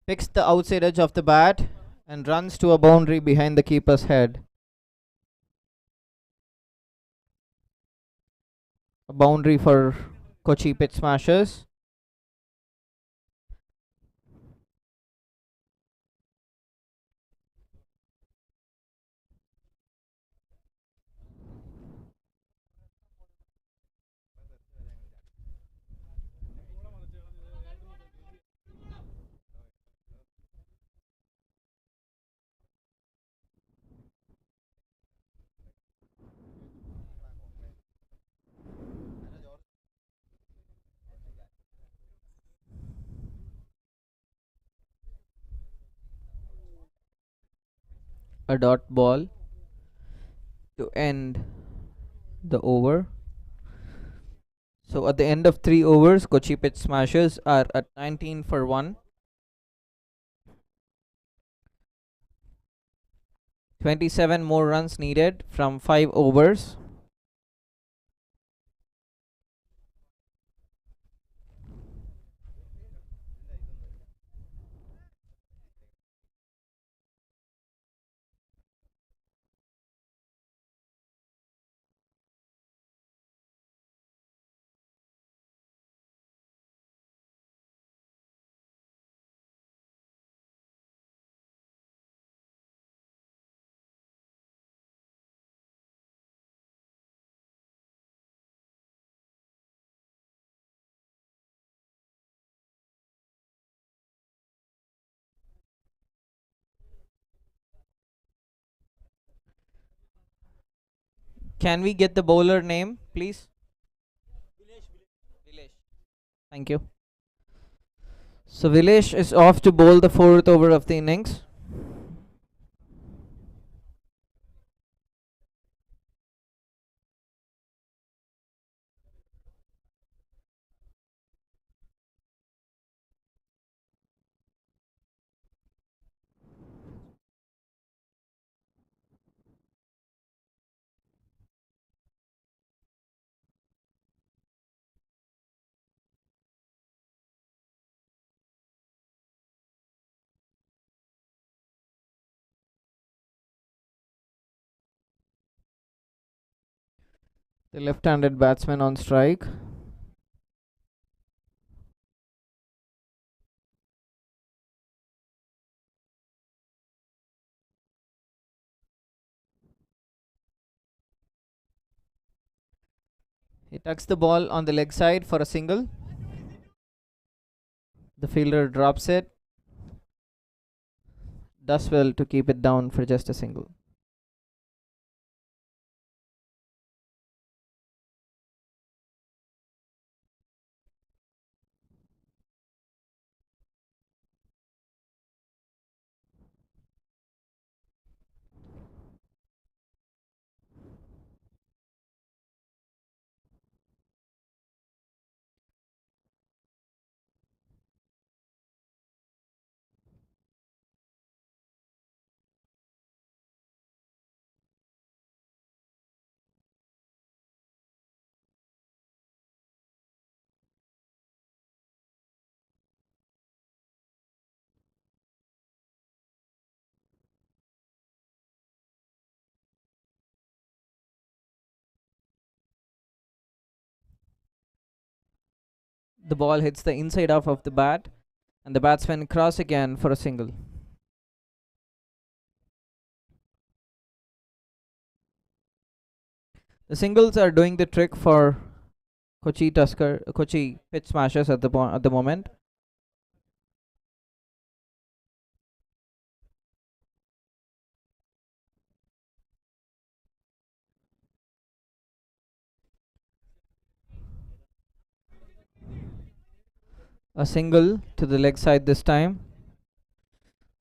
[SPEAKER 1] picks the outside edge of the bat and runs to a boundary behind the keeper's head. A boundary for Kochi pitch smashers. A dot ball to end the over. So at the end of 3 overs, Kochi pitch smashers are at 19 for 1. 27 more runs needed from 5 overs. Can we get the bowler name, please? Vilesh. Thank you. So Vilesh is off to bowl the fourth over of the innings. The left-handed batsman on strike. He tucks the ball on the leg side for a single. The fielder drops it. Does well to keep it down for just a single. The ball hits the inside half of the bat, and the batsman cross again for a single. The singles are doing the trick for Kochi pitch smashers at the moment. A single to the leg side this time.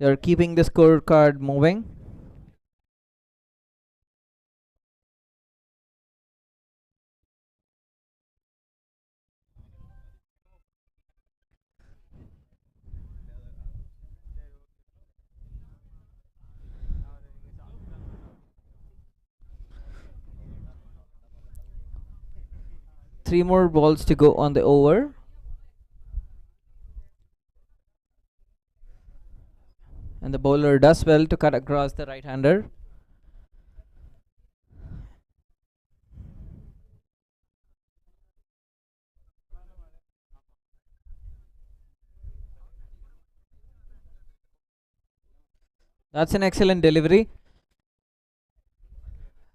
[SPEAKER 1] They are keeping the scorecard moving. Three more balls to go on the over. And the bowler does well to cut across the right-hander. That's an excellent delivery.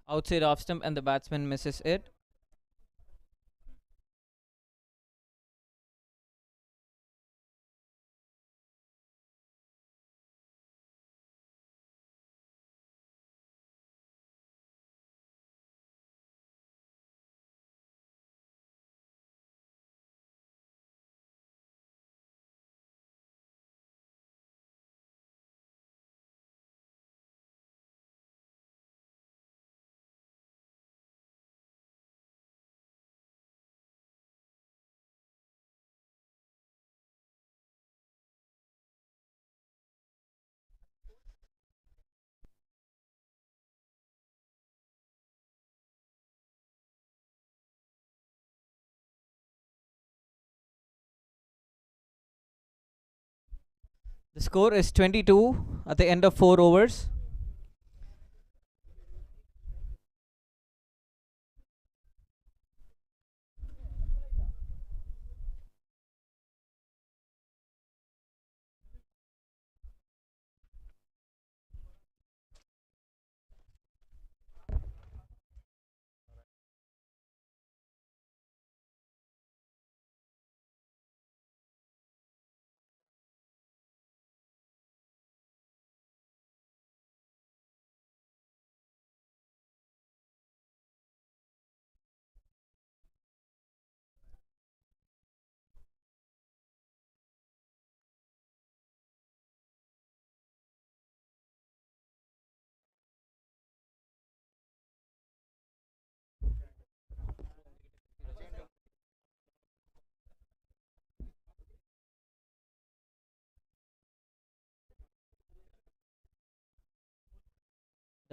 [SPEAKER 1] Outside off stump, and the batsman misses it. The score is 22 at the end of 4 overs.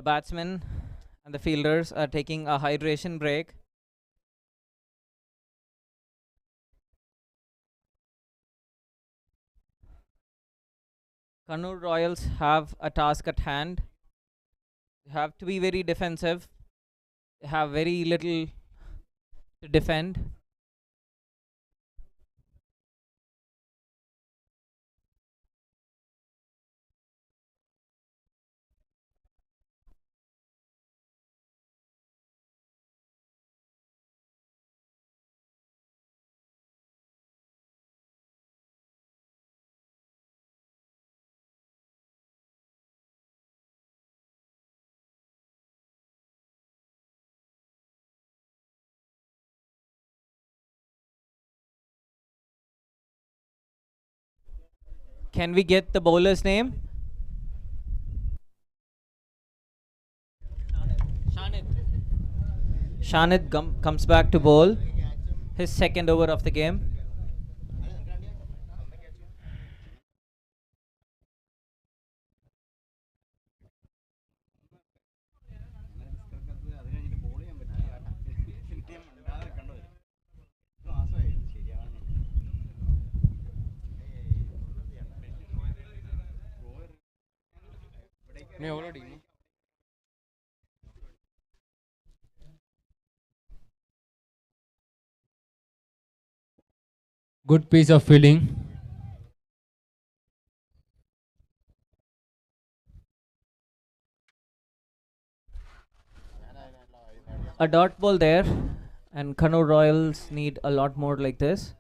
[SPEAKER 1] The batsmen and the fielders are taking a hydration break. Kannur Royals have a task at hand. They have to be very defensive. They have very little to defend. Can we get the bowler's name? Shanid comes back to bowl his second over of the game.
[SPEAKER 2] Good piece of fielding.
[SPEAKER 1] A dot ball there, and Kannur Royals need a lot more like this.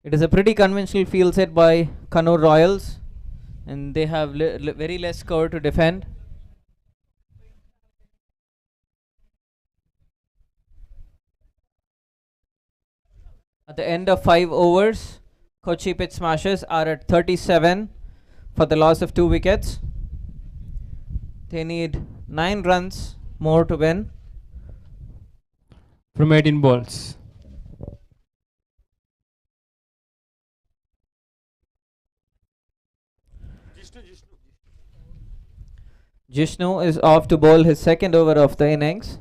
[SPEAKER 1] It is a pretty conventional field set by Kannur Royals, and they have very less score to defend. At the end of 5 overs, Kochi Pitch Smashers are at 37 for the loss of 2 wickets. They need 9 runs more to win.
[SPEAKER 2] From 18 balls.
[SPEAKER 1] Jishnu is off to bowl his second over of the innings.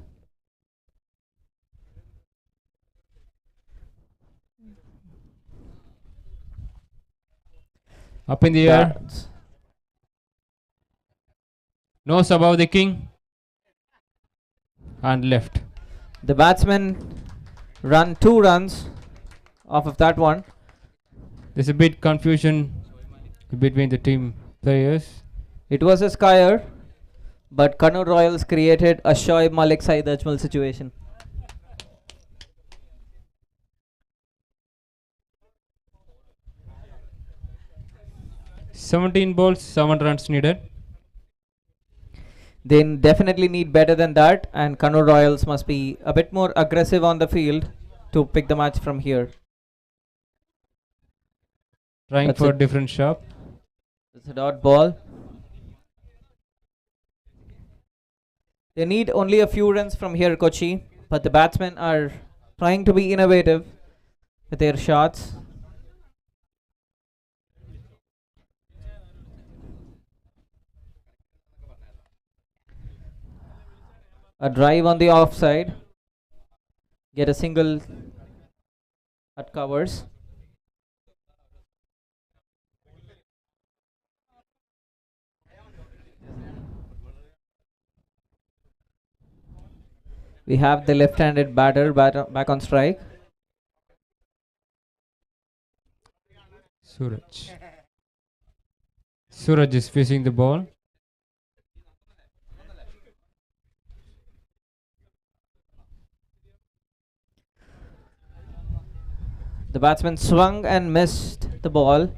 [SPEAKER 2] Up in the air. Nose above the king. And left.
[SPEAKER 1] The batsmen run 2 runs off of that one.
[SPEAKER 2] There's a bit confusion between the team players.
[SPEAKER 1] It was a skyer, but Kannur Royals created a Shoaib Malik Saeed Ajmal situation.
[SPEAKER 2] "17 balls, 7 runs needed."
[SPEAKER 1] They definitely need better than that, and Kannur Royals must be a bit more aggressive on the field to pick the match from here.
[SPEAKER 2] Trying
[SPEAKER 1] That's
[SPEAKER 2] for
[SPEAKER 1] it.
[SPEAKER 2] different shot.
[SPEAKER 1] It's a dot ball. They need only a few runs from here, Kochi, but the batsmen are trying to be innovative with their shots. A drive on the offside. Get a single at covers. We have the left-handed batter back on strike.
[SPEAKER 2] Suraj. Suraj is facing the ball.
[SPEAKER 1] The batsman swung and missed the ball,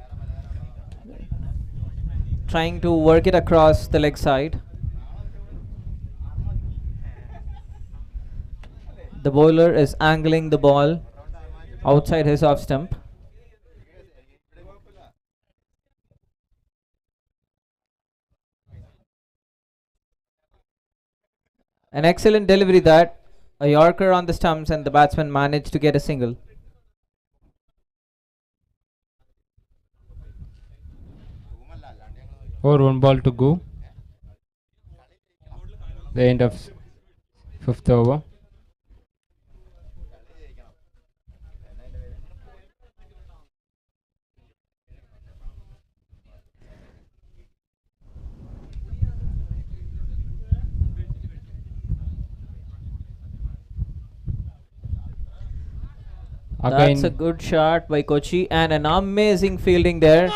[SPEAKER 1] trying to work it across the leg side. The bowler is angling the ball outside his off stump. An excellent delivery that, a Yorker on the stumps, and the batsman managed to get a single.
[SPEAKER 2] Or 1 ball to go. The end of 5th over.
[SPEAKER 1] That's a good shot by Kochi and an amazing fielding there.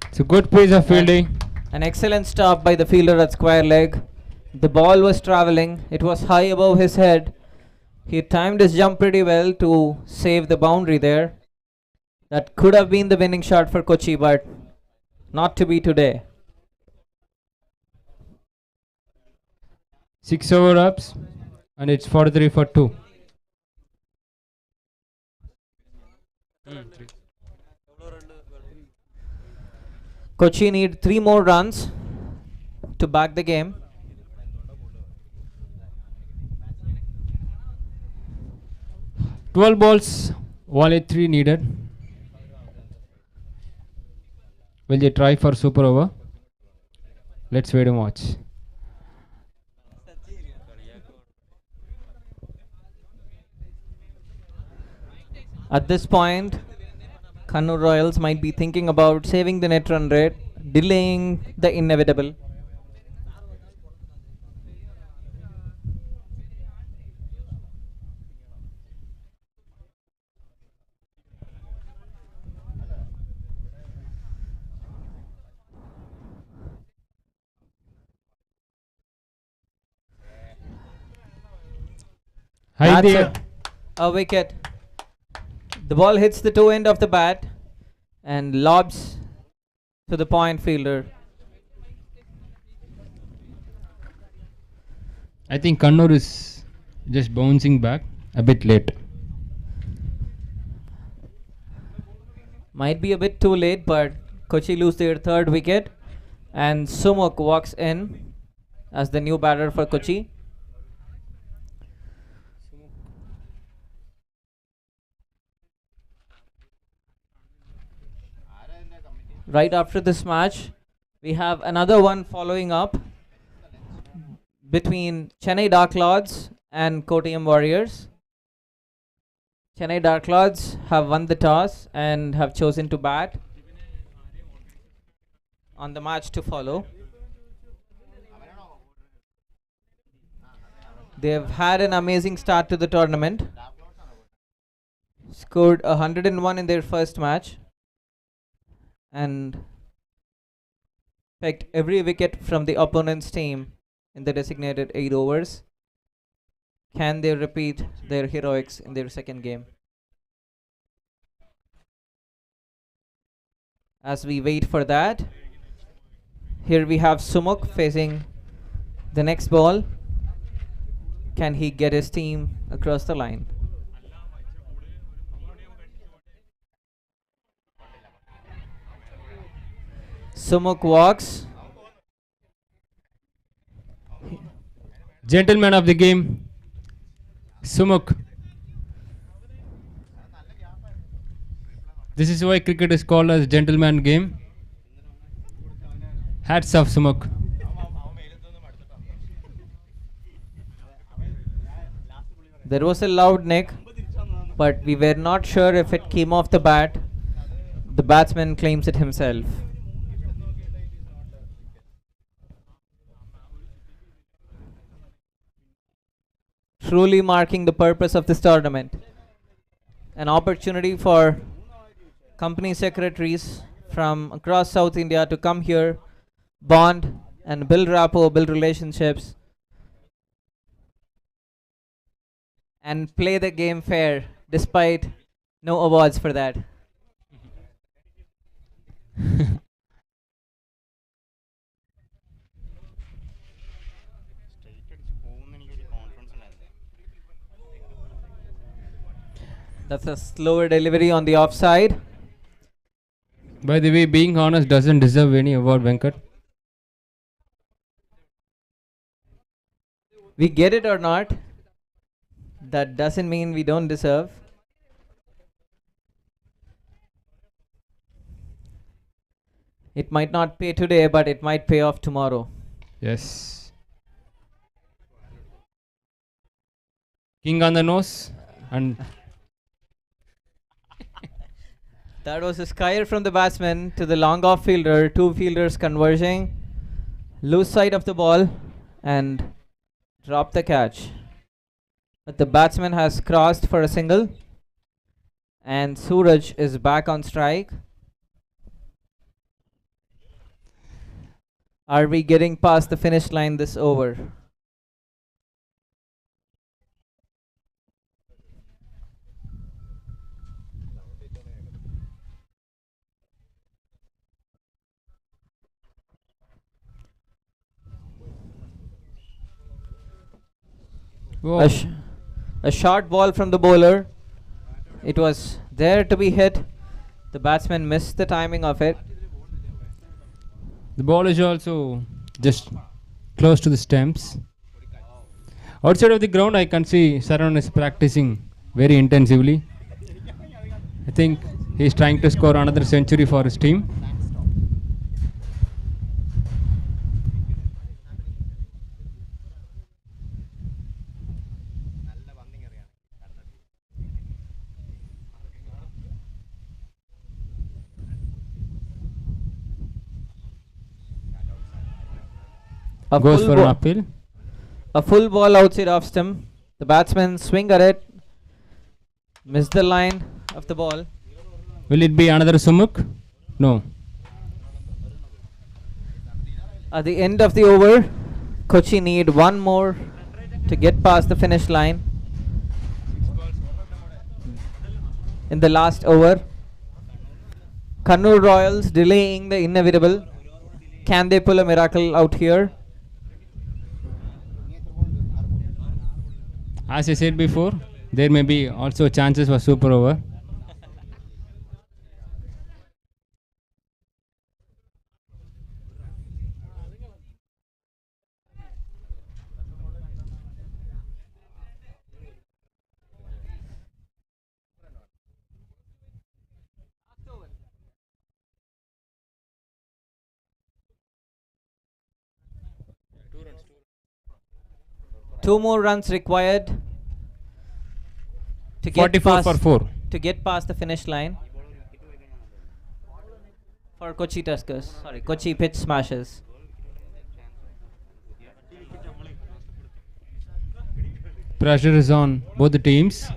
[SPEAKER 2] It's a good piece of fielding.
[SPEAKER 1] An excellent stop by the fielder at square leg. The ball was travelling. It was high above his head. He timed his jump pretty well to save the boundary there. That could have been the winning shot for Kochi, but not to be today.
[SPEAKER 2] 6 over ups. And it's 43 for 2.
[SPEAKER 1] Kochi need 3 more runs to back the game.
[SPEAKER 2] "12 balls, only 3 needed." Will they try for super over? Let's wait and watch.
[SPEAKER 1] At this point, Kannur Royals might be thinking about saving the net run rate, delaying the inevitable.
[SPEAKER 2] Hi
[SPEAKER 1] That's
[SPEAKER 2] there.
[SPEAKER 1] a wicket. The ball hits the toe end of the bat and lobs to the point fielder.
[SPEAKER 2] I think Kannur is just bouncing back a bit late.
[SPEAKER 1] Might be a bit too late, but Kochi lose their third wicket and Sumuk walks in as the new batter for Kochi. Right after this match, we have another one following up between Chennai Dark Lords and Kottayam Warriors. Chennai Dark Lords have won the toss and have chosen to bat on the match to follow. They have had an amazing start to the tournament. Scored 101 in their first match and pecked every wicket from the opponent's team in the designated 8 overs. Can they repeat their heroics in their second game? As we wait for that, here we have Sumuk facing the next ball. Can he get his team across the line? Sumuk walks.
[SPEAKER 2] Gentleman of the game, Sumuk. This is why cricket is called as gentleman game. Hats off, Sumuk.
[SPEAKER 1] There was a loud nick, but we were not sure if it came off the bat. The batsman claims it himself. Truly marking the purpose of this tournament. An opportunity for company secretaries from across South India to come here, bond and build rapport, build relationships, and play the game fair despite no awards for that. That's a slower delivery on the offside.
[SPEAKER 2] By the way, being honest doesn't deserve any award, Venkat.
[SPEAKER 1] We get it or not, that doesn't mean we don't deserve. It might not pay today, but it might pay off tomorrow.
[SPEAKER 2] Yes. King on the nose and
[SPEAKER 1] That was a scare from the batsman to the long off fielder. Two fielders converging. Loose side of the ball and drop the catch. But the batsman has crossed for a single. And Suraj is back on strike. Are we getting past the finish line this over?
[SPEAKER 2] whoa.
[SPEAKER 1] A short ball from the bowler. It was there to be hit. The batsman missed the timing of it.
[SPEAKER 2] The ball is also just close to the stumps. Outside of the ground, I can see Saran is practicing very intensively. I think he's trying to score another century for his team. Goes for an uphill.
[SPEAKER 1] A full ball outside off stump. The batsman swing at it. Missed the line of the ball.
[SPEAKER 2] Will it be another Sumuk? No.
[SPEAKER 1] At the end of the over, Kochi need one more to get past the finish line. in the last over. Kannur Royals delaying the inevitable. Can they pull a miracle out here?
[SPEAKER 2] As I said before, there may be also chances for super over.
[SPEAKER 1] Two more runs required to get
[SPEAKER 2] 44 for
[SPEAKER 1] past
[SPEAKER 2] 4.
[SPEAKER 1] to get past the finish line for Kochi Tuskers. Sorry, Kochi Pitch Smashers.
[SPEAKER 2] Pressure is on both the teams.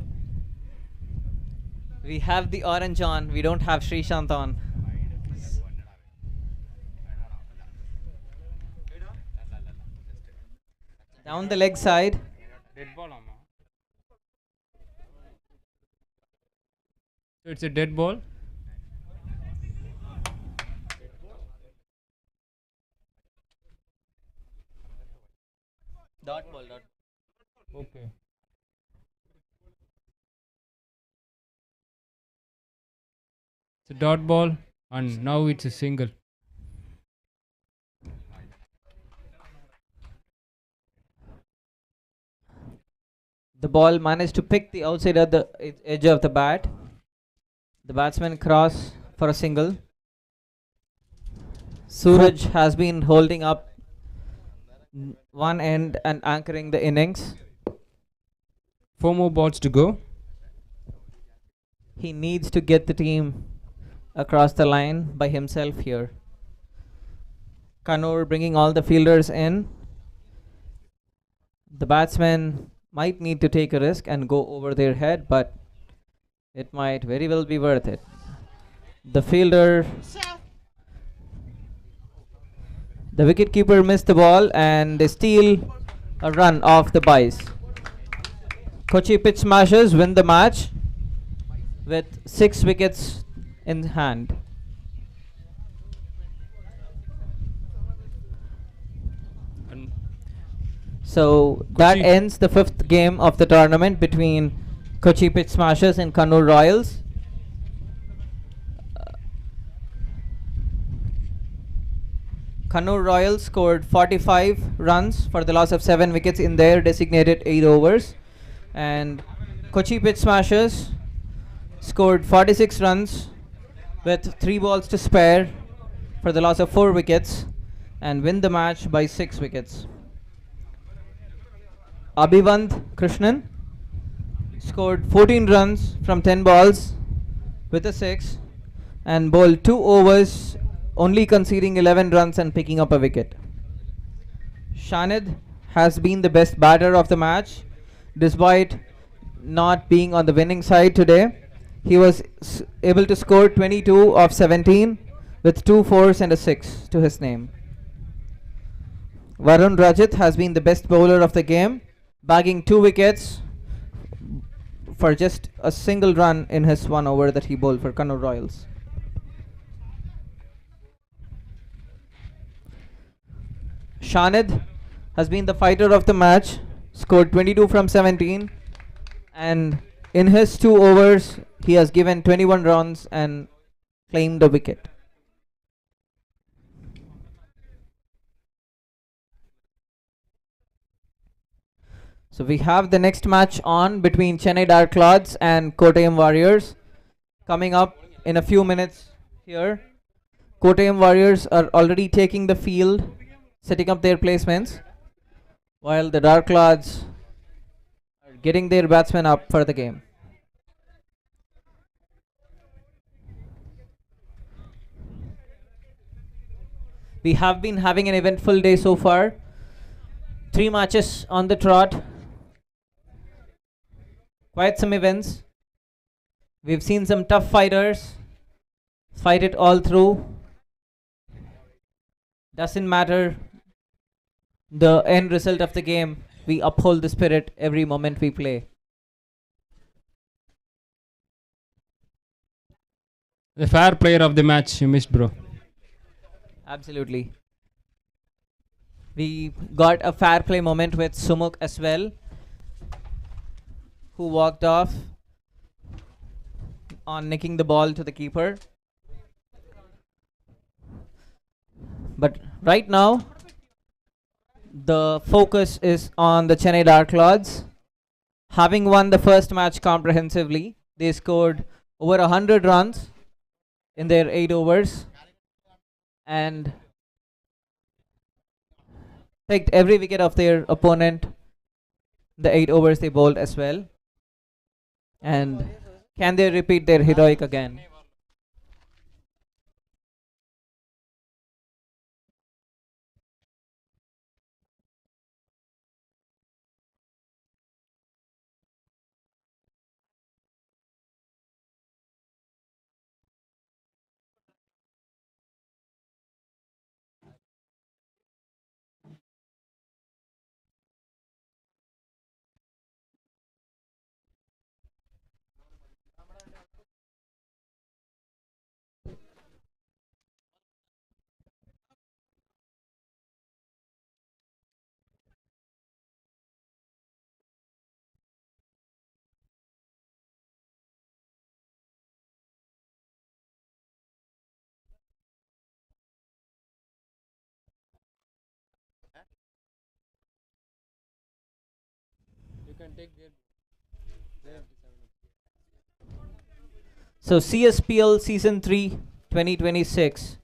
[SPEAKER 1] We have the orange on. We don't have Srishant on. Down the leg side.
[SPEAKER 2] So it's a dead ball.
[SPEAKER 1] Dot ball.
[SPEAKER 2] Okay. It's a dot ball, and now it's a single.
[SPEAKER 1] The ball managed to pick the outside of the edge of the bat. The batsman cross for a single. Suraj has been holding up one end and anchoring the innings.
[SPEAKER 2] 4 more balls to go.
[SPEAKER 1] He needs to get the team across the line by himself here. Kannur bringing all the fielders in. The batsman might need to take a risk and go over their head, but it might very well be worth it. The wicketkeeper missed the ball and they steal a run off the byes. Kochi Pitch Smashers win the match with 6 wickets in hand.
[SPEAKER 2] And
[SPEAKER 1] So that
[SPEAKER 2] Kochi-
[SPEAKER 1] ends the 5th game of the tournament between Kochi Pitch Smashers and Kannur Royals. Kannur Royals scored 45 runs for the loss of 7 wickets in their designated 8 overs, and Kochi Pitch Smashers scored 46 runs with 3 balls to spare for the loss of 4 wickets and win the match by 6 wickets. Abhivand Krishnan scored 14 runs from 10 balls with a 6 and bowled 2 overs, only conceding 11 runs and picking up a wicket. Shanid has been the best batter of the match despite not being on the winning side today. He was able to score 22 of 17 with 2 fours and a 6 to his name. Varun Rajat has been the best bowler of the game, bagging 2 wickets for just a single run in his 1 over that he bowled for Kannur Royals. Shanid has been the fighter of the match, scored 22 from 17, and in his 2 overs he has given 21 runs and claimed a wicket. So we have the next match on between Chennai Dark Clouds and Kottayam Warriors coming up in a few minutes here. Kottayam Warriors are already taking the field, setting up their placements, while the Dark Clouds are getting their batsmen up for the game. We have been having an eventful day so far. 3 matches on the trot. Quite some events. We've seen some tough fighters fight it all through. Doesn't matter the end result of the game, we uphold the spirit every moment we play.
[SPEAKER 2] The fair player of the match you missed, bro.
[SPEAKER 1] Absolutely. We got a fair play moment with Sumuk as well, who walked off on nicking the ball to the keeper. But right now, the focus is on the Chennai Dark Lords. Having won the first match comprehensively, they scored over 100 runs in their 8 overs and picked every wicket of their opponent, the 8 overs they bowled as well. And can they repeat their heroic again? So CSPL Season 3 2026.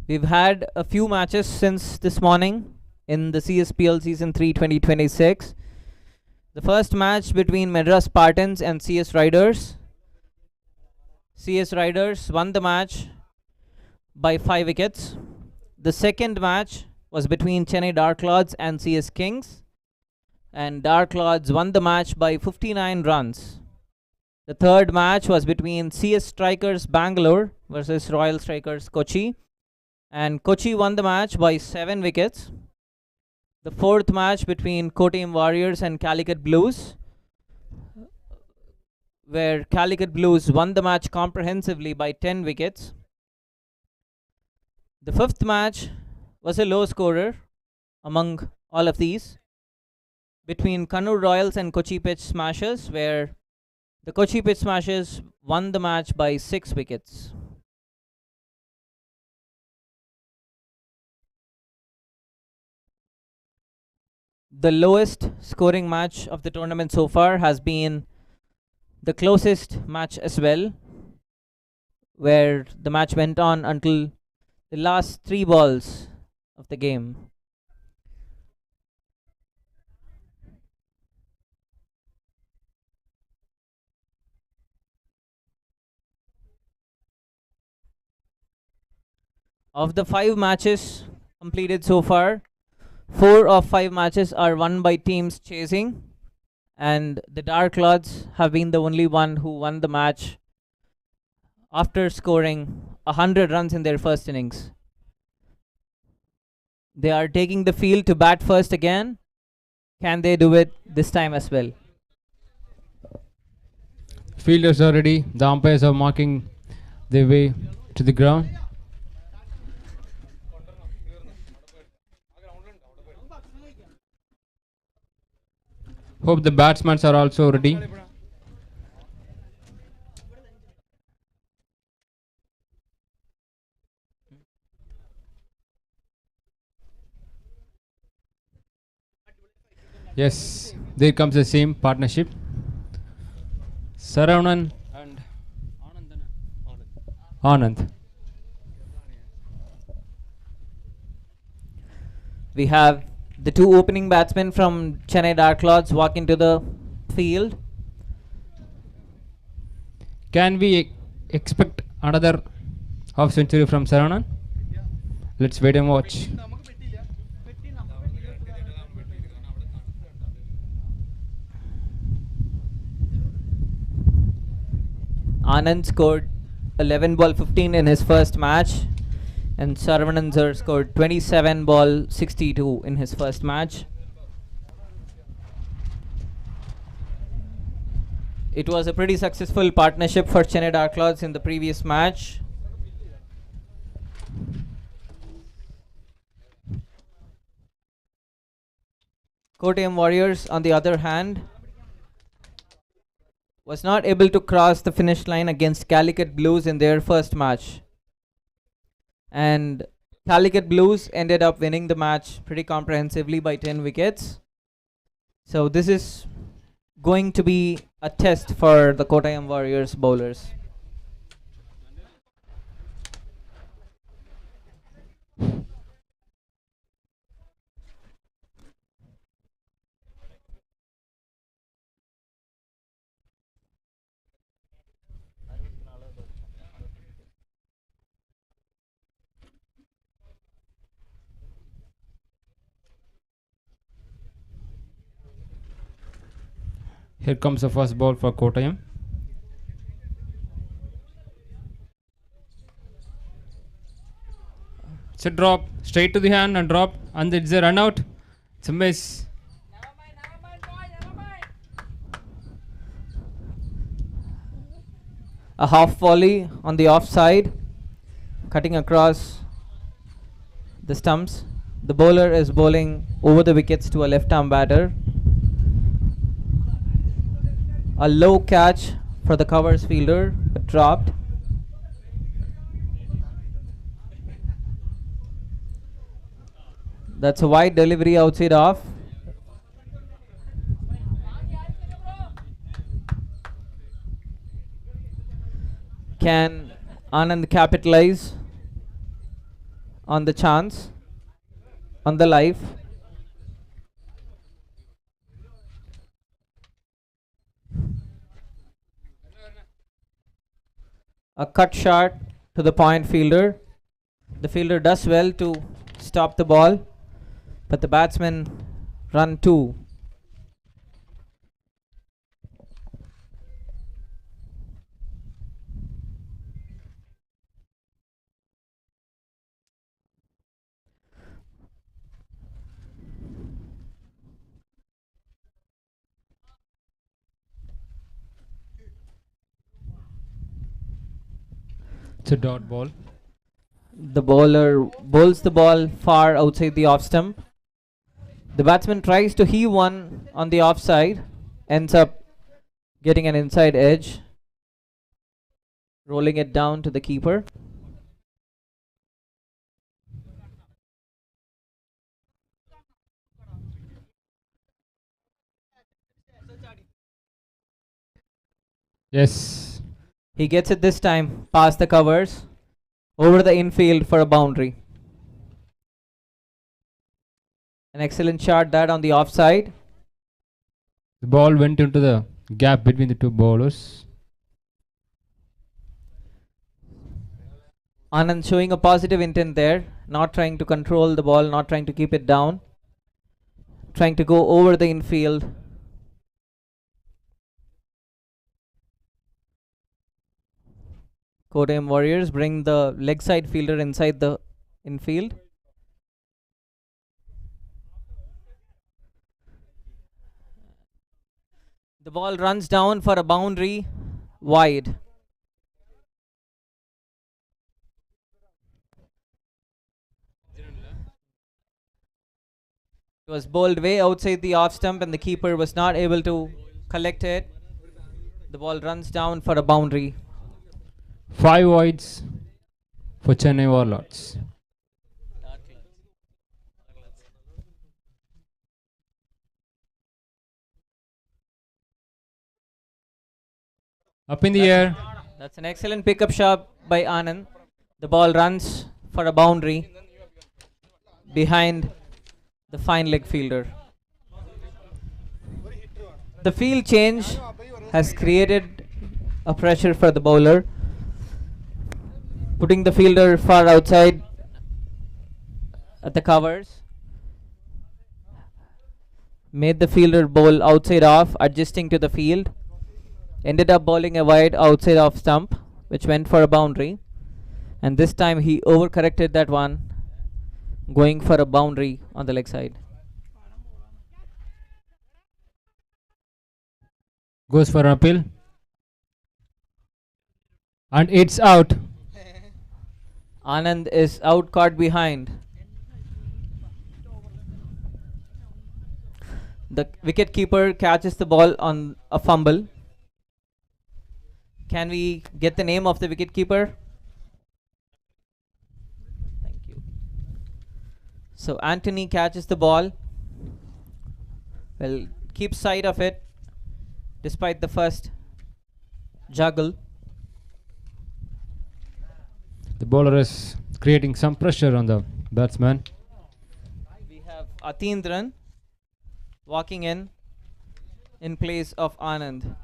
[SPEAKER 1] We've had a few matches since this morning in the CSPL Season 3 2026. The first match between Madras Spartans and CS Riders. CS Riders won the match by 5 wickets. The second match was between Chennai Dark Lords and CS Kings, and Dark Lords won the match by 59 runs. The third match was between CS Strikers Bangalore versus Royal Strikers Kochi, and Kochi won the match by 7 wickets. The fourth match between Kottayam Warriors and Calicut Blues, where Calicut Blues won the match comprehensively by 10 wickets. The fifth match was a low scorer among all of these, between Kannur Royals and Kochi Pitch Smashers, where the Kochi Pitch Smashers won the match by 6 wickets. The lowest scoring match of the tournament so far has been the closest match as well, where the match went on until the last 3 balls of the game. Of the 5 matches completed so far, 4 of 5 matches are won by teams chasing, and the Dark Lords have been the only one who won the match after scoring 100 runs in their first innings. They are taking the field to bat first again. Can they do it this time as well?
[SPEAKER 2] Fielders are ready. The umpires are marking their way to the ground. Hope the batsmen are also ready. Yes, there comes the same partnership. Saravanan and Anand.
[SPEAKER 1] We have the 2 opening batsmen from Chennai Dark Lords walk into the field.
[SPEAKER 2] Can we expect another half century from Saravanan? Let's wait and watch.
[SPEAKER 1] Anand scored 11 ball 15 in his first match, and Saravanan sir scored 27 ball 62 in his first match. It was a pretty successful partnership for Chennai Dark Clouds in the previous match. Kottayam Warriors, on the other hand, was not able to cross the finish line against Calicut Blues in their first match. And Calicut Blues ended up winning the match pretty comprehensively by 10 wickets. So this is going to be a test for the Kottayam Warriors bowlers.
[SPEAKER 2] Here comes the first ball for Kottayam. It's a drop, straight to the hand and drop, and it's a run out. It's a miss.
[SPEAKER 1] A half volley on the offside, cutting across the stumps. The bowler is bowling over the wickets to a left-arm batter. A low catch for the covers fielder, but dropped. That's a wide delivery outside off. Can Anand capitalize on the chance, on the life? A cut shot to the point fielder. The fielder does well to stop the ball, but the batsmen run two.
[SPEAKER 2] It's a dot ball.
[SPEAKER 1] The bowler bowls the ball far outside the off stump. The batsman tries to heave one on the offside, ends up getting an inside edge, rolling it down to the keeper.
[SPEAKER 2] Yes.
[SPEAKER 1] He gets it this time, past the covers, over the infield for a boundary. An excellent shot that on the offside.
[SPEAKER 2] The ball went into the gap between the two bowlers.
[SPEAKER 1] Anand showing a positive intent there, not trying to control the ball, not trying to keep it down, trying to go over the infield. Kottayam Warriors bring the leg side fielder inside the infield. The ball runs down for a boundary wide. It was bowled way outside the off stump and the keeper was not able to collect it. The ball runs down for a boundary.
[SPEAKER 2] 5 wides for Chennai Warlords. Up in the air.
[SPEAKER 1] That's an excellent pickup shot by Anand. The ball runs for a boundary behind the fine leg fielder. The field change has created a pressure for the bowler, putting the fielder far outside at the covers. Made the fielder bowl outside off, adjusting to the field. Ended up bowling a wide outside off stump, which went for a boundary. And this time he overcorrected that one, going for a boundary on the leg side.
[SPEAKER 2] Goes for an appeal. And it's out.
[SPEAKER 1] Anand is out, caught behind. The wicket keeper catches the ball on a fumble. Can we get the name of the wicket keeper? Thank you. So Anthony catches the ball. Well, keep sight of it despite the first juggle.
[SPEAKER 2] The bowler is creating some pressure on the batsman.
[SPEAKER 1] We have Atindran walking in place of Anand.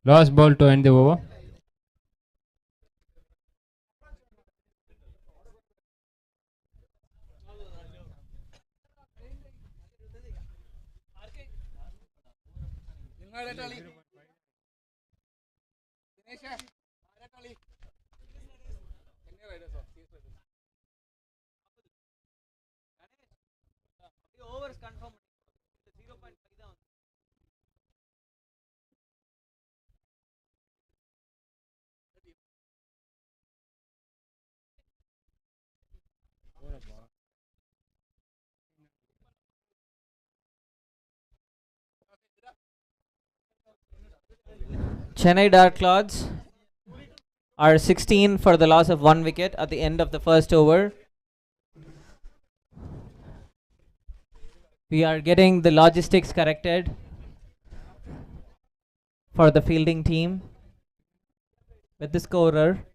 [SPEAKER 2] Last ball to end the over.
[SPEAKER 1] Chennai Dark Clouds are 16 for the loss of 1 wicket at the end of the first over. We are getting the logistics corrected for the fielding team with the scorer.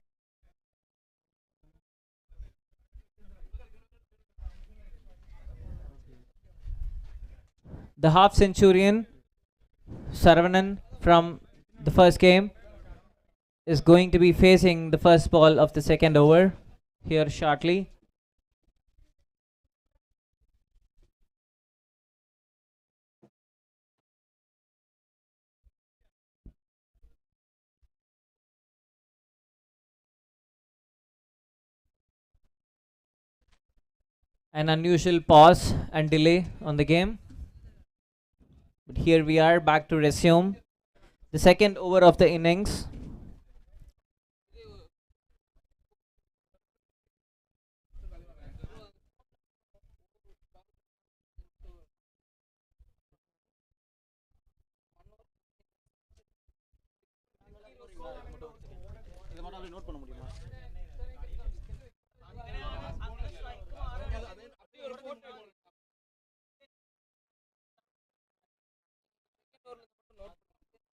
[SPEAKER 1] The half centurion Saravanan from the first game is going to be facing the first ball of the second over here shortly. An unusual pause and delay on the game. But here we are back to resume the second over of the innings.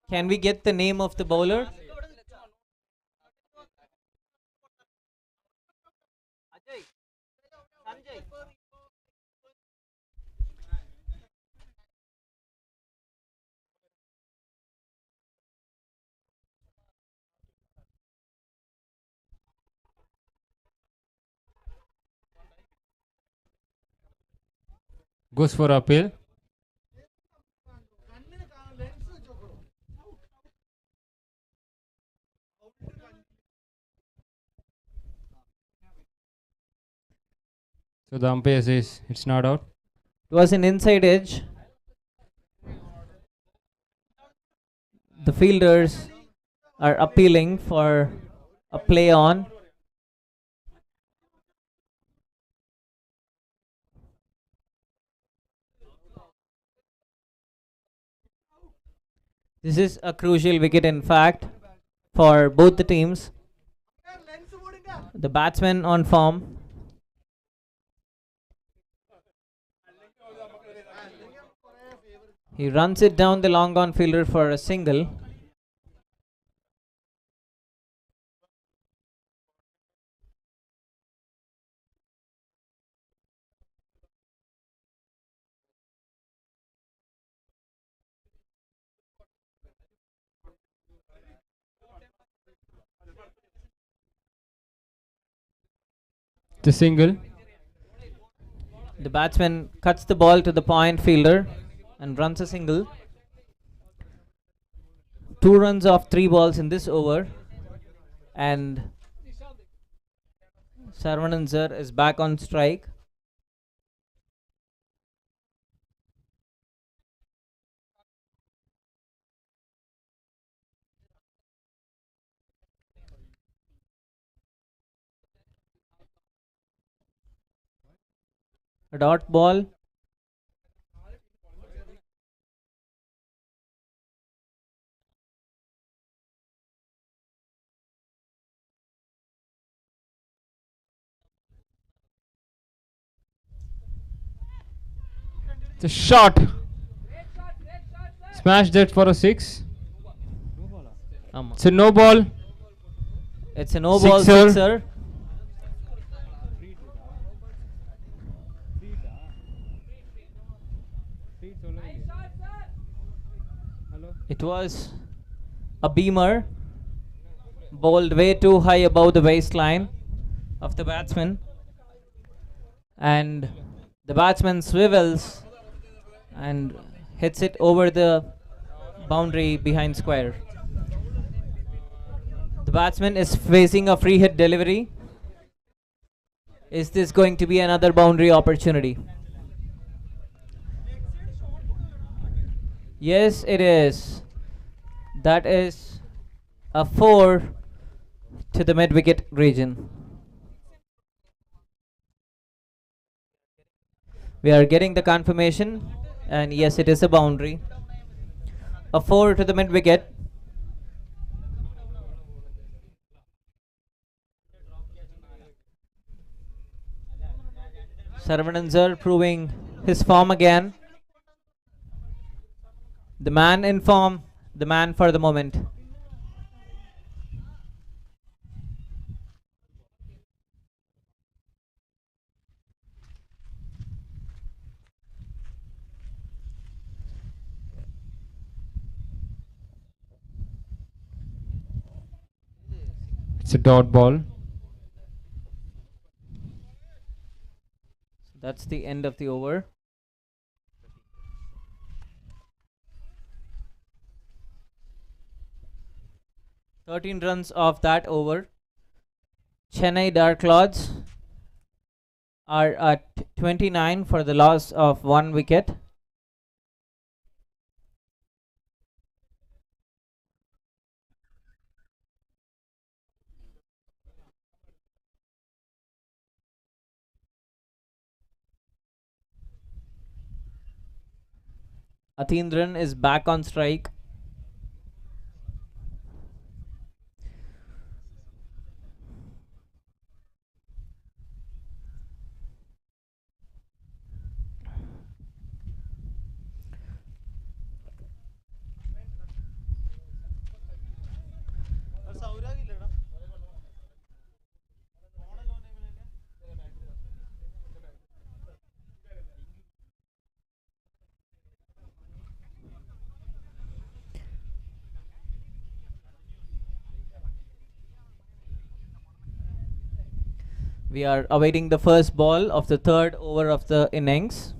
[SPEAKER 1] Can we get the name of the bowler?
[SPEAKER 2] Goes for appeal. So the umpire says it's not out.
[SPEAKER 1] It was an inside edge. The fielders are appealing for a play on. This is a crucial wicket, in fact. for both the teams. The batsman on form. He runs it down the long on fielder for a single.
[SPEAKER 2] The single.
[SPEAKER 1] The batsman cuts the ball to the point fielder and runs a single. 2 runs off 3 balls in this over, and Sarvananzar is back on strike. A dot ball.
[SPEAKER 2] It's a shot. Smashed it for a 6. It's a no ball.
[SPEAKER 1] It's a no ball
[SPEAKER 2] Sixer.
[SPEAKER 1] sixer. It was a beamer, bowled way too high above the waistline of the batsman, and the batsman swivels and hits it over the boundary behind square. The batsman is facing a free hit delivery. Is this going to be another boundary opportunity? Yes, it is. That is a 4 to the mid wicket region. We are getting the confirmation, and yes, it is a boundary. A 4 to the mid wicket. Sarvananzar proving his form again. The man in form, the man for the moment.
[SPEAKER 2] It's a dot ball.
[SPEAKER 1] That's the end of the over. "13 runs off that over. Chennai Dark Clouds are at 29 for the loss of 1 wicket. Atindran is back on strike. We are awaiting the first ball of the third over of the innings.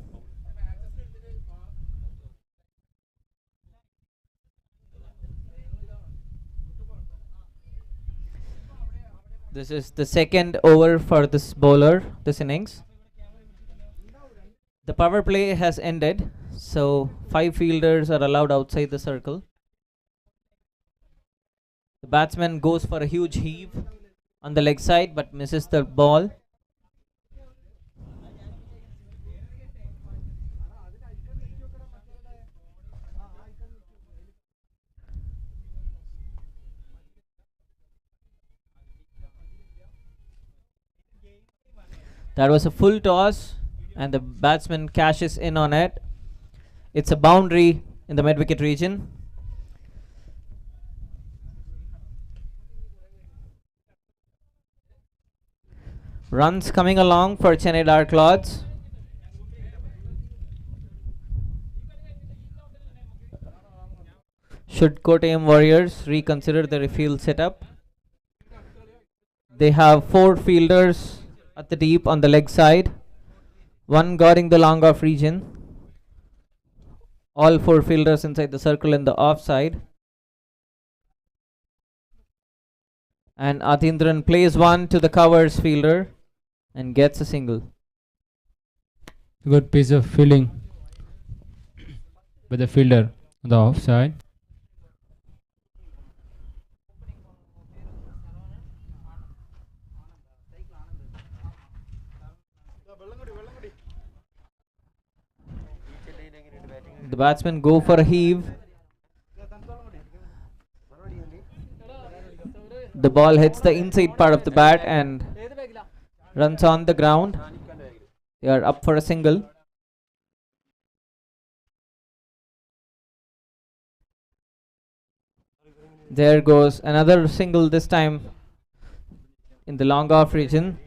[SPEAKER 1] This is the second over for this bowler, this innings. The power play has ended, so 5 fielders are allowed outside the circle. The batsman goes for a huge heave on the leg side but misses the ball. That was a full toss, and the batsman cashes in on it. It's a boundary in the mid-wicket region. Runs coming along for Chennai Dark Lords. Should Kottayam Warriors reconsider the refield setup? They have 4 fielders at the deep on the leg side, 1 guarding the long off region, all 4 fielders inside the circle in the off side. And Atindran plays one to the covers fielder and gets a single.
[SPEAKER 2] Good piece of fielding by the fielder on the offside.
[SPEAKER 1] The batsmen go for a heave. The ball hits the inside part of the bat and runs on the ground. They are up for a single. There goes another single, this time in the long off region.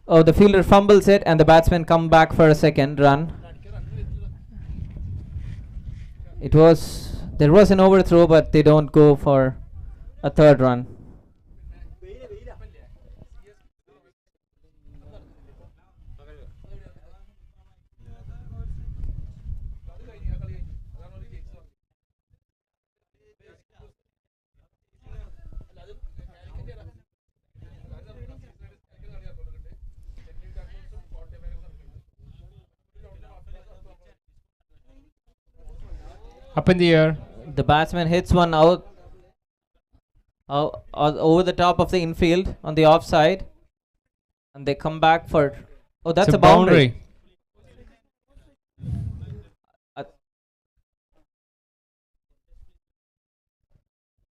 [SPEAKER 1] Oh, the fielder fumbles it and the batsmen come back for a second run. There was an overthrow, but they don't go for a third run.
[SPEAKER 2] Up in the air.
[SPEAKER 1] The batsman hits one out over the top of the infield on the offside, and they come back for. Oh, that's
[SPEAKER 2] It's
[SPEAKER 1] a boundary.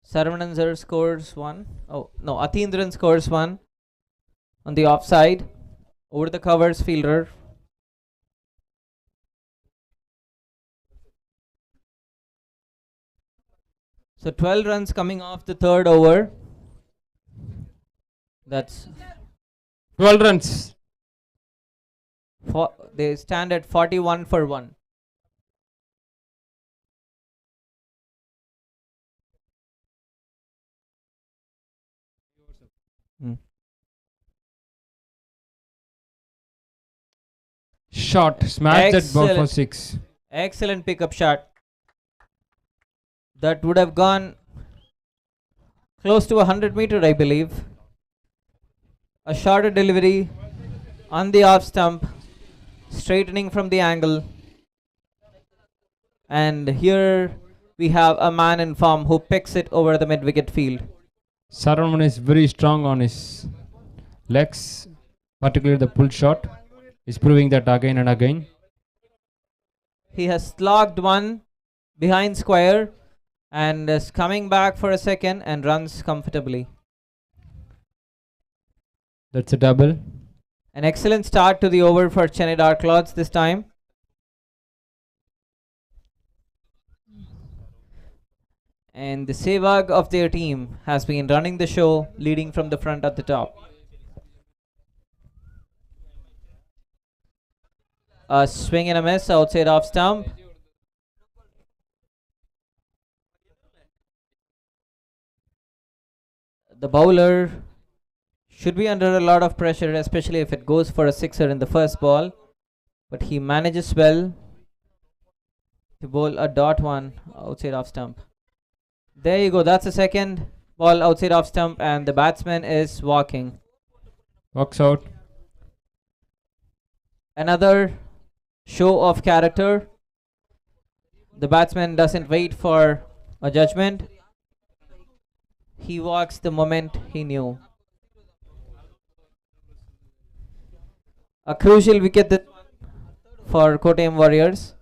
[SPEAKER 1] Saravanan scores one. Oh no, Atindran scores one on the offside over the covers fielder. So 12 runs coming off the third over. That's
[SPEAKER 2] 12 runs.
[SPEAKER 1] they stand at 41 for 1.
[SPEAKER 2] Shot. Smash that ball for 6.
[SPEAKER 1] Excellent pickup shot. That would have gone close to 100-meter, I believe. A shorter delivery on the off stump, straightening from the angle. And here we have a man in form who picks it over the mid-wicket field.
[SPEAKER 2] Saravanan is very strong on his legs, particularly the pull shot. He's proving that again and again.
[SPEAKER 1] He has slogged one behind square and is coming back for a second and runs comfortably.
[SPEAKER 2] That's a double.
[SPEAKER 1] An excellent start to the over for Chennai Dark Lords this time. And the Sehwag of their team has been running the show, leading from the front at the top. A swing and a miss outside off stump. The bowler should be under a lot of pressure, especially if it goes for a sixer in the first ball. But he manages well to bowl a dot one outside off stump. There you go. That's the second ball outside off stump, and the batsman is walking.
[SPEAKER 2] Walks out.
[SPEAKER 1] Another show of character. The batsman doesn't wait for a judgment. He walks the moment he knew. A crucial wicket for Kottayam Warriors.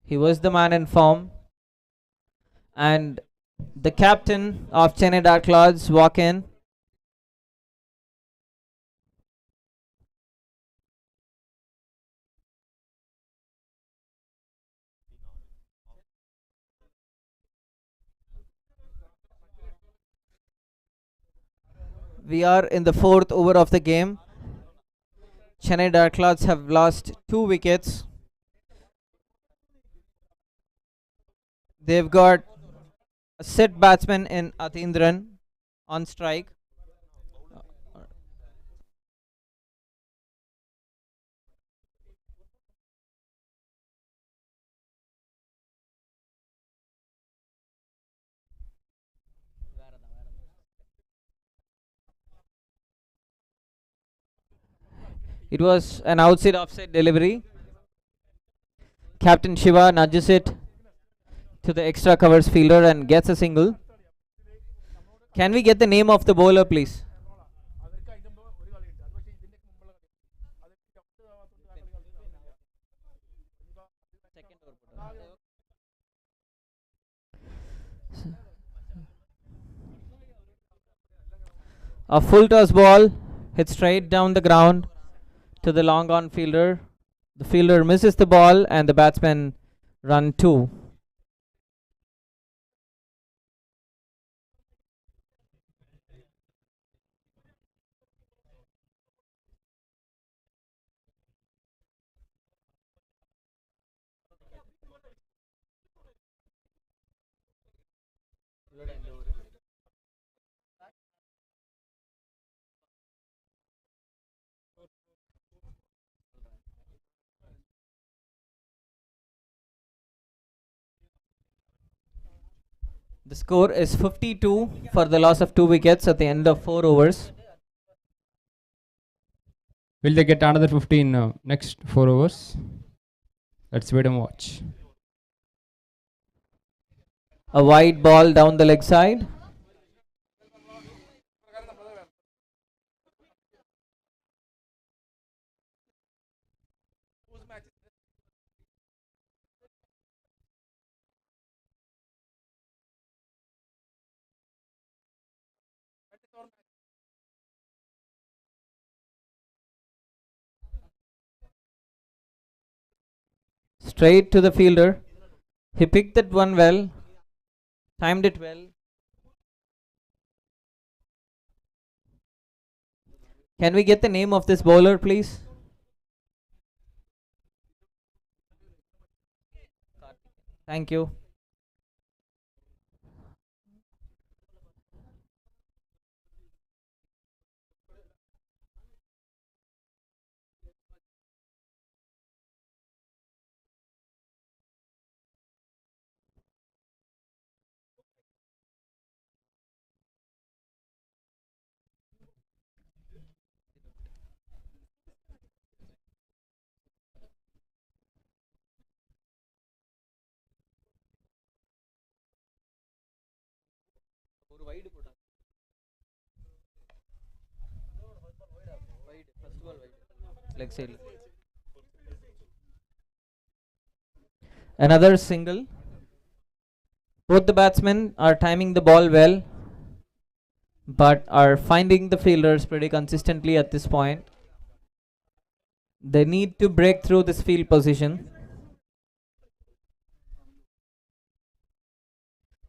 [SPEAKER 1] He was the man in form, and The captain of Chennai Dark Clouds walk in. We are in the fourth over of the game. Chennai Dark Clouds have lost 2 wickets. They've got a set batsman in Atindran on strike. It was an outside offside delivery. Captain Shiva nudges it to the extra covers fielder and gets a single. Can we get the name of the bowler, please? A full toss ball hits straight down the ground to the long on fielder. The fielder misses the ball and the batsman run 2. The score is 52 for the loss of 2 wickets at the end of 4 overs.
[SPEAKER 2] Will they get another 50 in next 4 overs? Let's wait and watch.
[SPEAKER 1] A wide ball down the leg side. Straight to the fielder. He picked that one well, timed it well. Can we get the name of this bowler, please? Thank you. Leg side. Another single. Both the batsmen are timing the ball well, but are finding the fielders pretty consistently at this point. They need to break through this field position.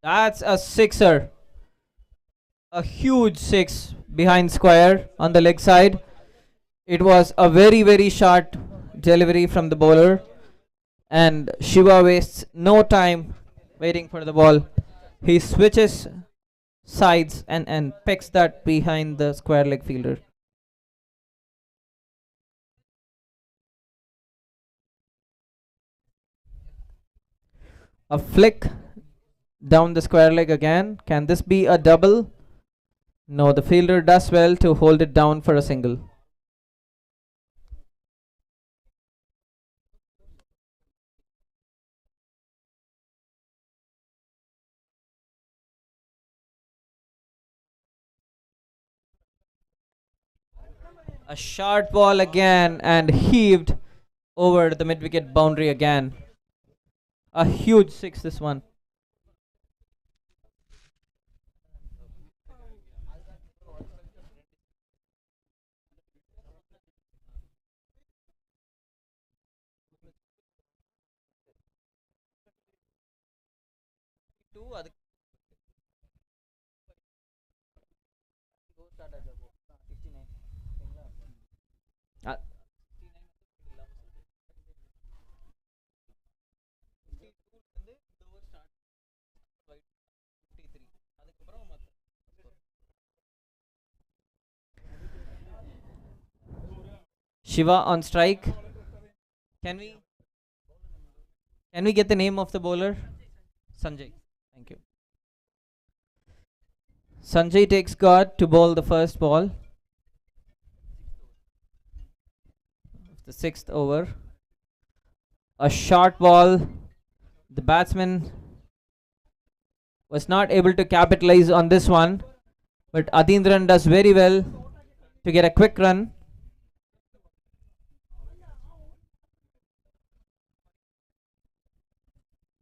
[SPEAKER 1] That's a sixer. A huge 6 behind square on the leg side. It was a very short delivery from the bowler, and Shiva wastes no time waiting for the ball. He switches sides and picks that behind the square leg fielder. A flick down the square leg again. Can this be a double? No, the fielder does well to hold it down for a single. A short ball again and heaved over the mid-wicket boundary again. A huge 6 this one. Shiva on strike. Can we get the name of the bowler? Sanjay. Thank you. Sanjay takes guard to bowl the first ball. The sixth over. A short ball. The batsman was not able to capitalize on this one, but Adindran does very well to get a quick run.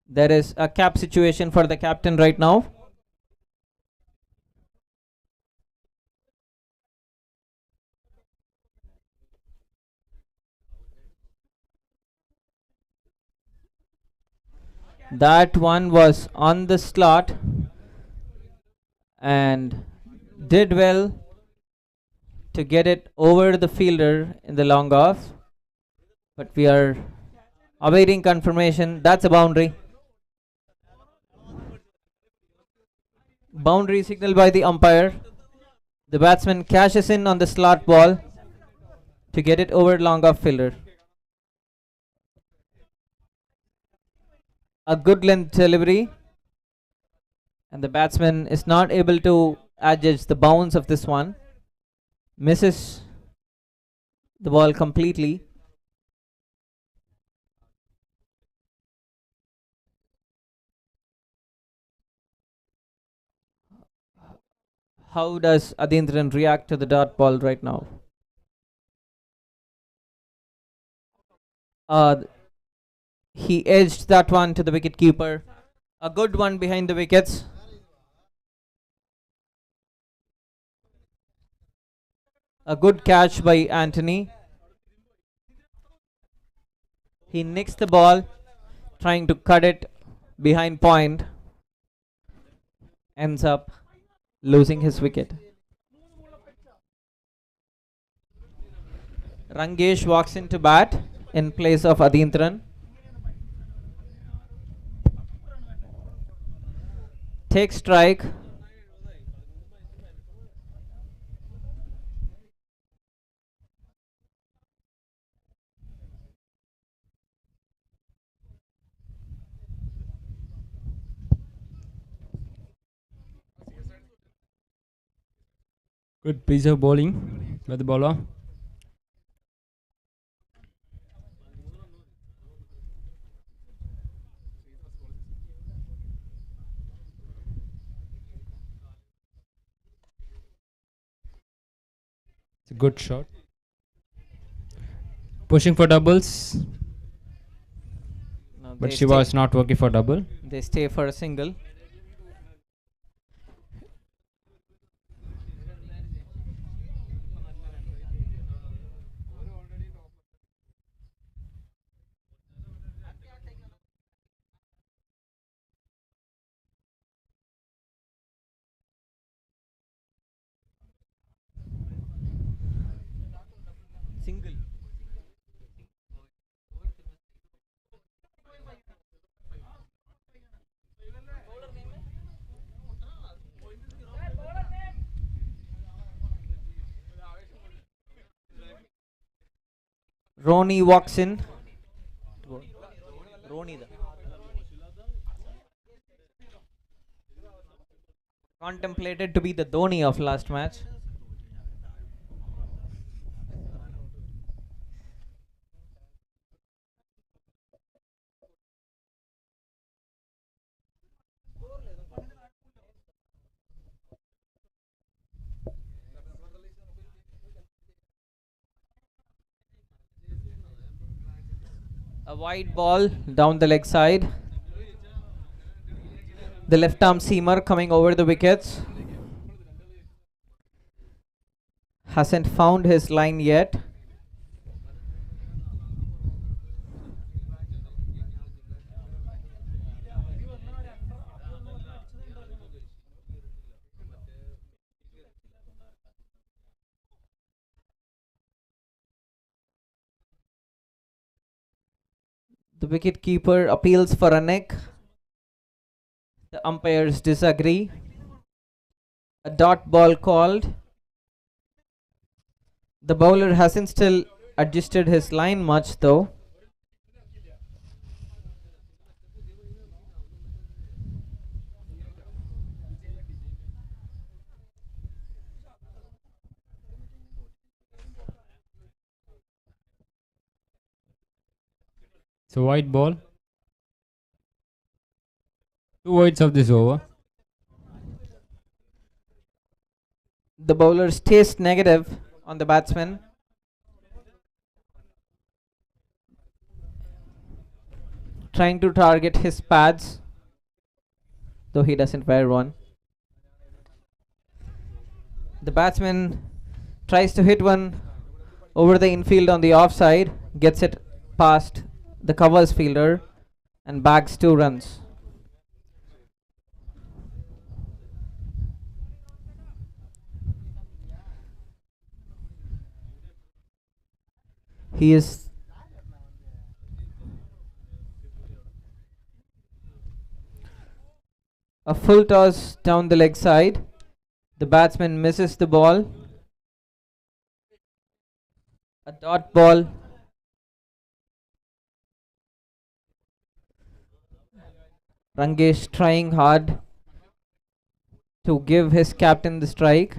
[SPEAKER 1] There is a cap situation for the captain right now. That one was on the slot and did well to get it over the fielder in the long off, but we are awaiting confirmation. That's a boundary. Boundary signaled by the umpire. The batsman cashes in on the slot ball to get it over long off fielder. A good length delivery, and the batsman is not able to adjust the bounce of this one. Misses the ball completely. How does Adindran react to the dot ball right now? He edged that one to the wicket keeper. A good one behind the wickets. A good catch by Anthony. He nicks the ball, trying to cut it behind point. Ends up losing his wicket. Rangesh walks into bat in place of Adindran. Takes strike.
[SPEAKER 2] Good piece of bowling by the bowler. It's a good shot. Pushing for doubles,
[SPEAKER 1] No,
[SPEAKER 2] but
[SPEAKER 1] they
[SPEAKER 2] Shiva is not working for double.
[SPEAKER 1] They stay for a single. Single. Roni walks in. Roni da. Contemplated to be the Dhoni of last match. A wide ball down the leg side. The left arm seamer coming over the wickets. Hasn't found his line yet. The wicket keeper appeals for a neck. The umpires disagree. A dot ball called. The bowler hasn't still adjusted his line much though.
[SPEAKER 2] So white ball. 2 wides of this over.
[SPEAKER 1] The bowler stays negative on the batsman. Trying to target his pads, though he doesn't fire one. The batsman tries to hit one over the infield on the offside, gets it past the covers fielder and bags 2 runs. He is a full toss down the leg side. The batsman misses the ball. A dot ball. Rangesh trying hard to give his captain the strike.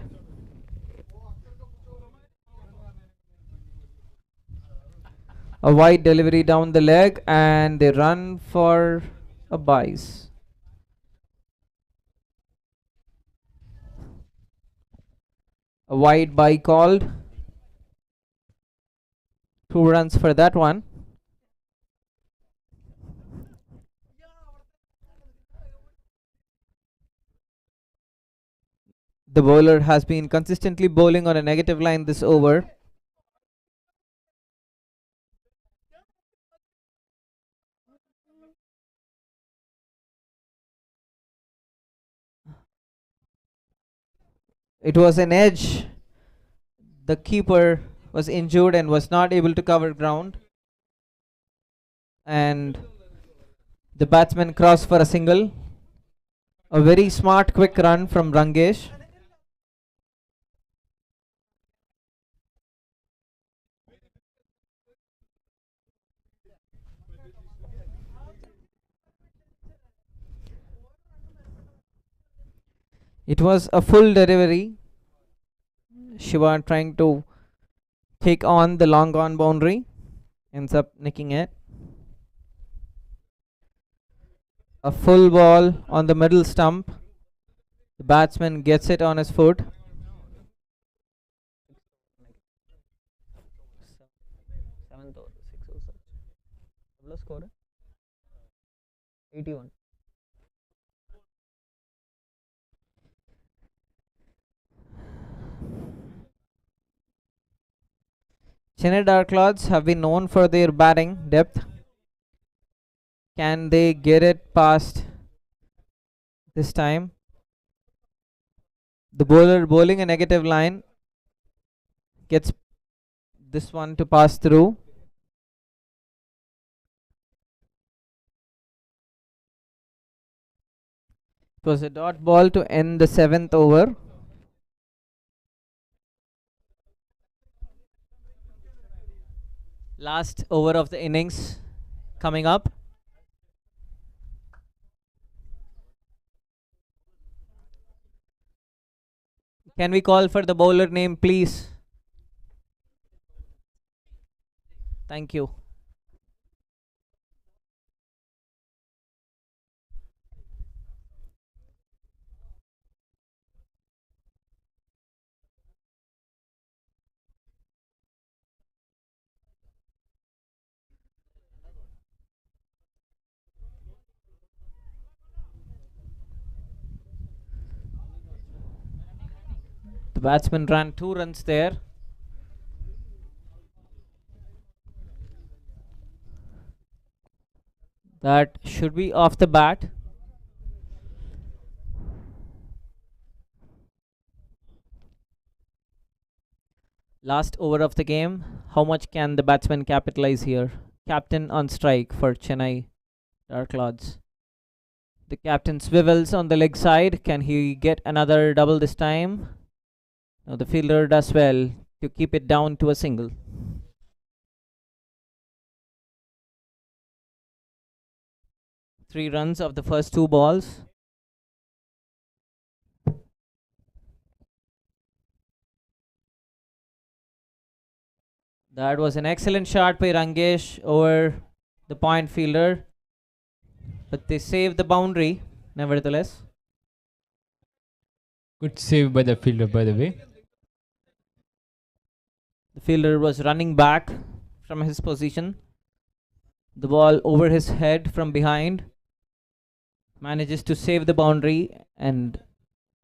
[SPEAKER 1] A wide delivery down the leg and they run for a bise. A wide bye called. 2 runs for that one. The bowler has been consistently bowling on a negative line this over. It was an edge. The keeper was injured and was not able to cover ground. And the batsman crossed for a single. A very smart quick run from Rangesh. It was a full delivery. Shiva trying to take on the long on boundary, ends up nicking it. A full ball on the middle stump. The batsman gets it on his foot. Seventh over, 6 overs. Score 81. Chennai Dark Clouds have been known for their batting depth. Can they get it past this time? The bowler bowling a negative line gets this one to pass through. It was a dot ball to end the 7th over. Last over of the innings coming up. Can we call for the bowler name, please? Thank you. The batsman ran 2 runs there. That should be off the bat. Last over of the game. How much can the batsman capitalize here? captain on strike for Chennai Dark Lords. The captain swivels on the leg side. Can he get another double this time? No, the fielder does well to keep it down to a single. Three runs of the first two balls. That was an excellent shot by Rangesh over the point fielder, but they saved the boundary nevertheless.
[SPEAKER 2] Good save by the fielder, by the way.
[SPEAKER 1] The fielder was running back from his position. The ball over his head from behind. Manages to save the boundary, and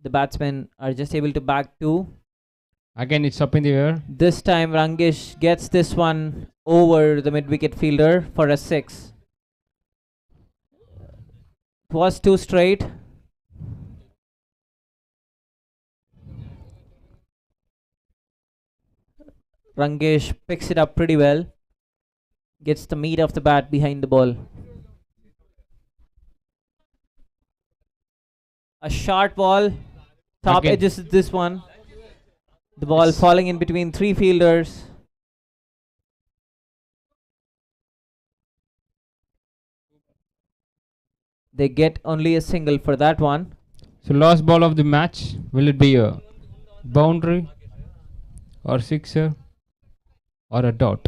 [SPEAKER 1] the batsmen are just able to back two.
[SPEAKER 2] Again, it's up in the air.
[SPEAKER 1] This time Rangesh gets this one over the mid-wicket fielder for a 6. It was too straight. Rangesh picks it up pretty well. Gets the meat of the bat behind the ball. A short ball. Top
[SPEAKER 2] Again.
[SPEAKER 1] edges this one. The ball
[SPEAKER 2] It's-
[SPEAKER 1] falling in between three fielders. They get only a single for that one.
[SPEAKER 2] So last ball of the match, will it be a boundary or sixer or a dot?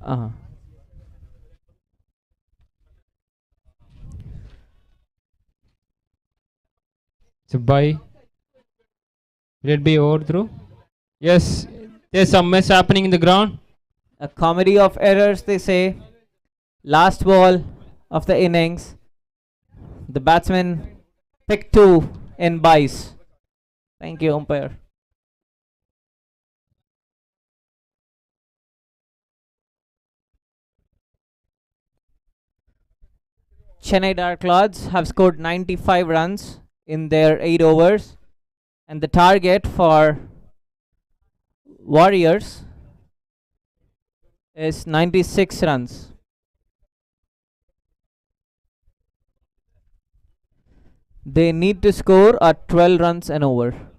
[SPEAKER 1] Uh-huh.
[SPEAKER 2] It's a bye. Will it be overthrow? Yes, there's some mess happening in the ground.
[SPEAKER 1] A comedy of errors, they say. Last ball of the innings. The batsman picked 2 in byes. Thank you, umpire. Chennai Dark Lords have scored 95 runs in their 8 overs, and the target for Warriors is 96 runs. They need to score at 12 runs and over.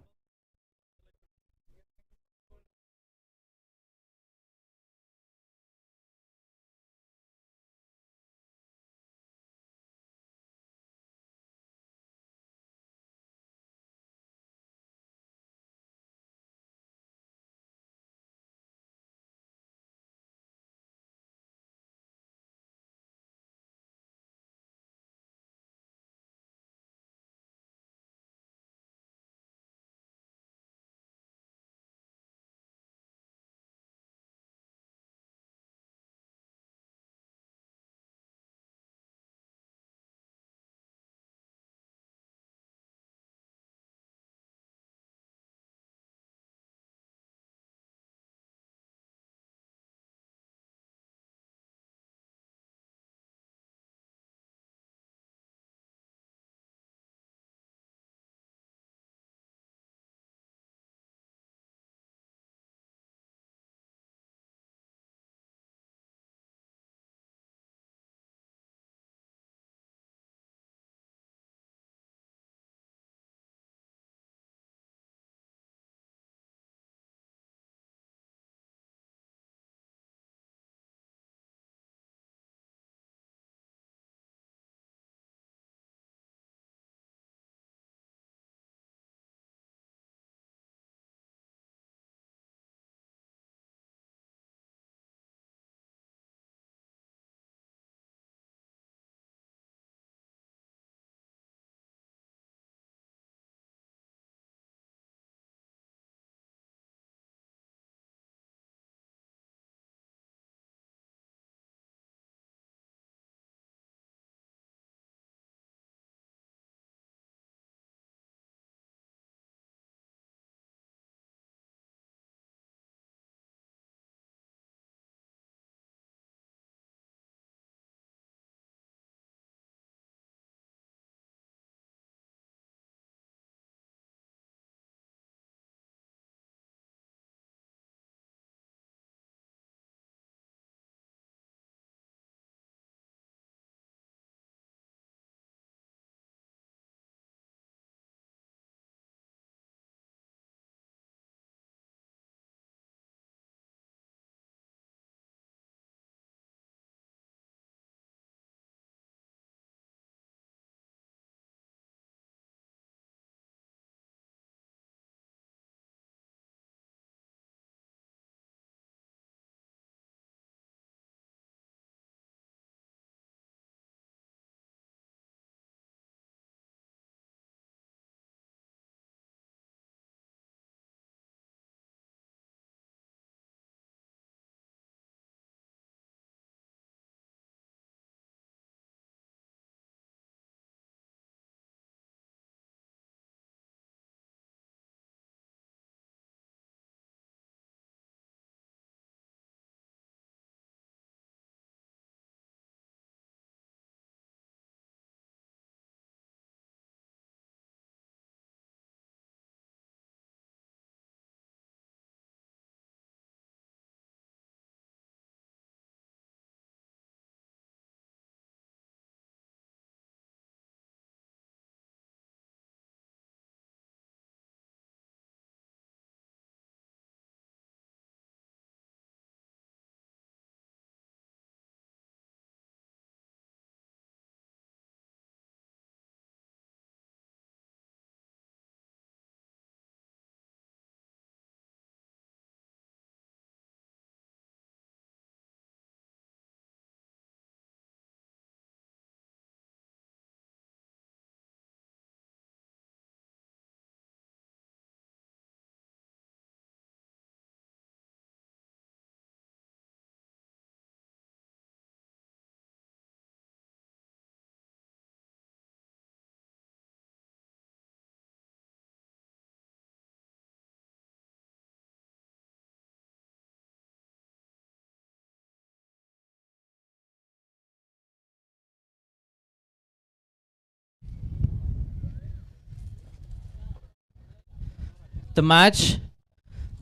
[SPEAKER 1] The match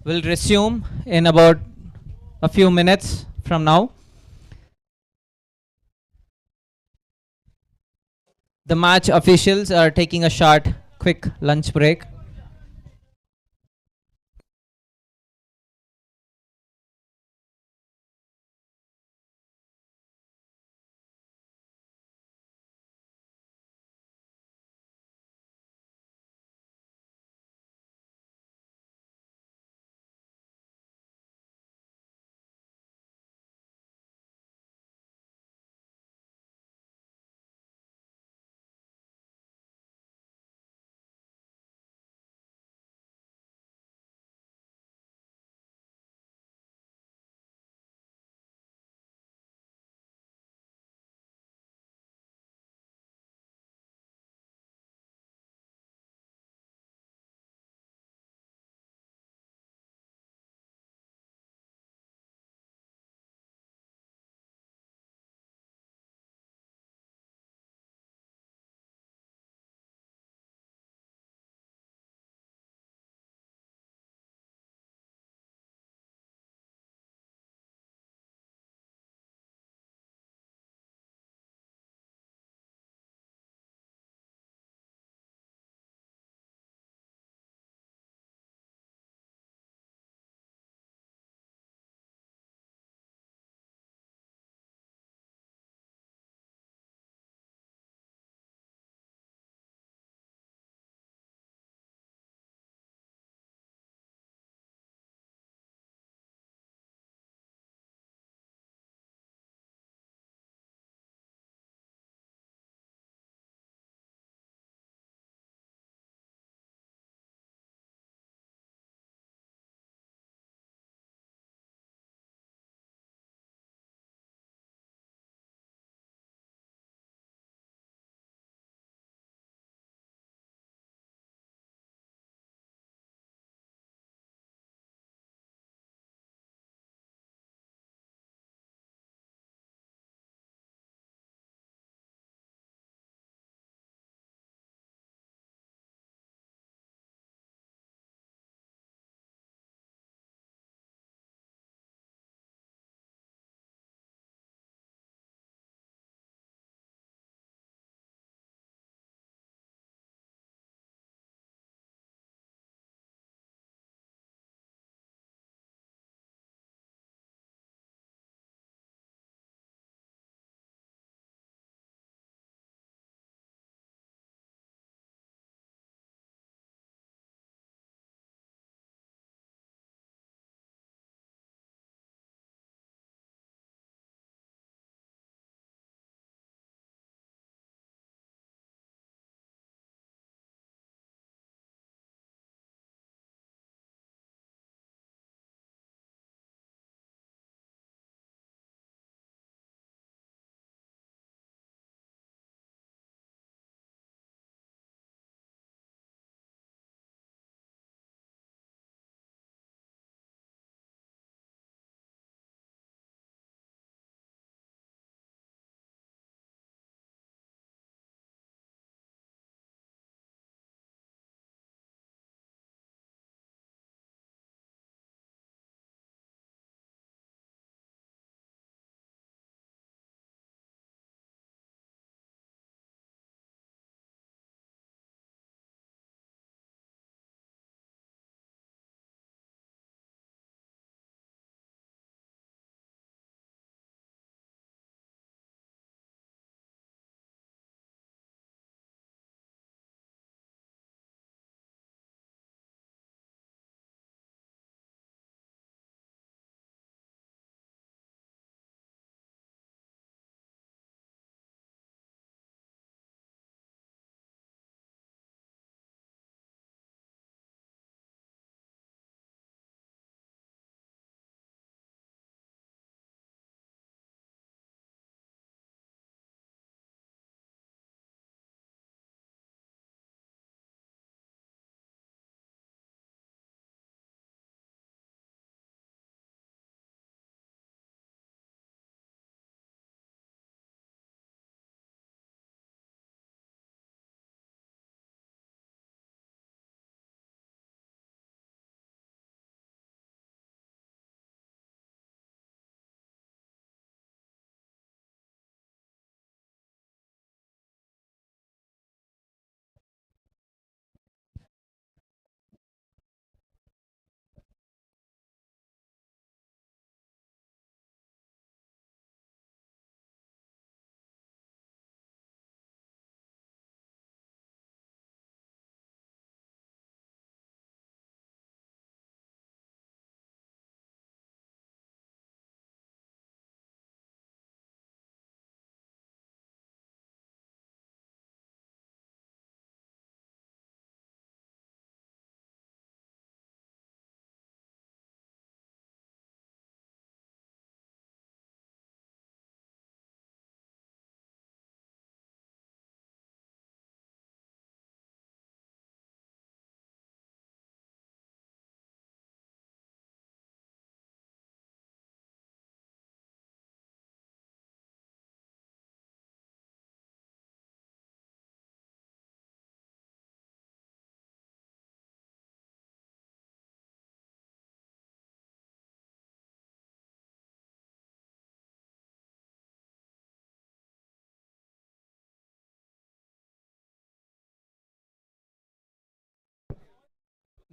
[SPEAKER 1] will resume in about a few minutes from now. The match officials are taking a short, quick lunch break.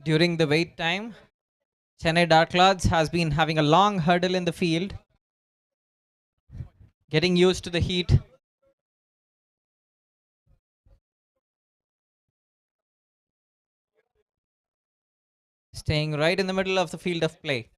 [SPEAKER 1] During the wait time, Chennai Dark Clouds has been having a long hurdle in the field, getting used to the heat. Staying right in the middle of the field of play.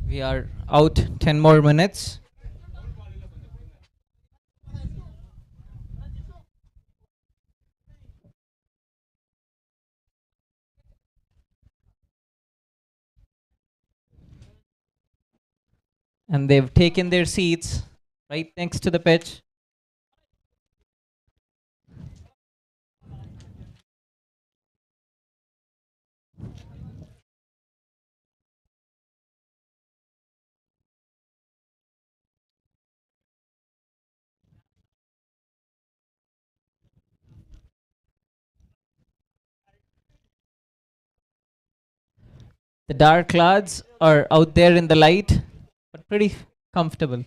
[SPEAKER 1] We are out 10 more minutes. And they've taken their seats right next to the pitch. The Dark Clouds are out there in the light, but pretty comfortable.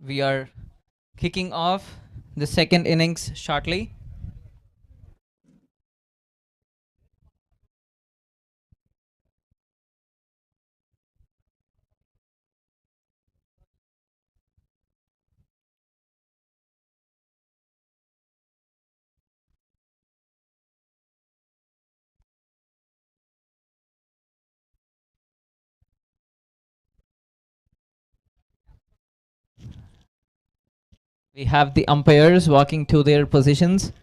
[SPEAKER 1] We are kicking off the second innings shortly. We have the umpires walking to their positions.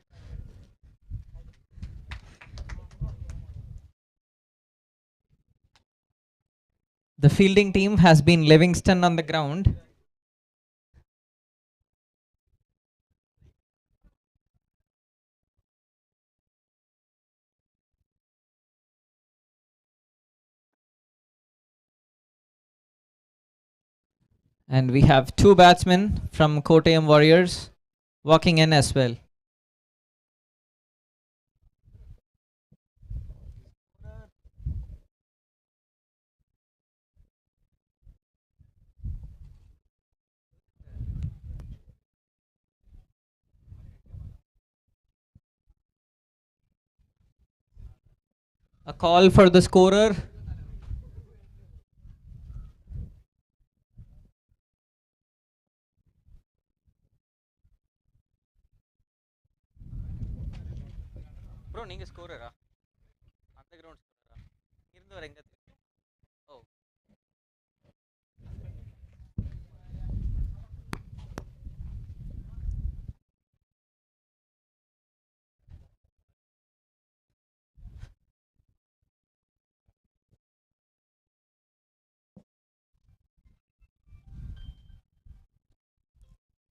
[SPEAKER 1] The fielding team has been Livingston on the ground. And we have two batsmen from Kottayam Warriors walking in as well. A call for the scorer. Bro, நீங்க ஸ்கோரரா? அந்த ground ஸ்கோரரா? இருந்து வர எங்க? Oh.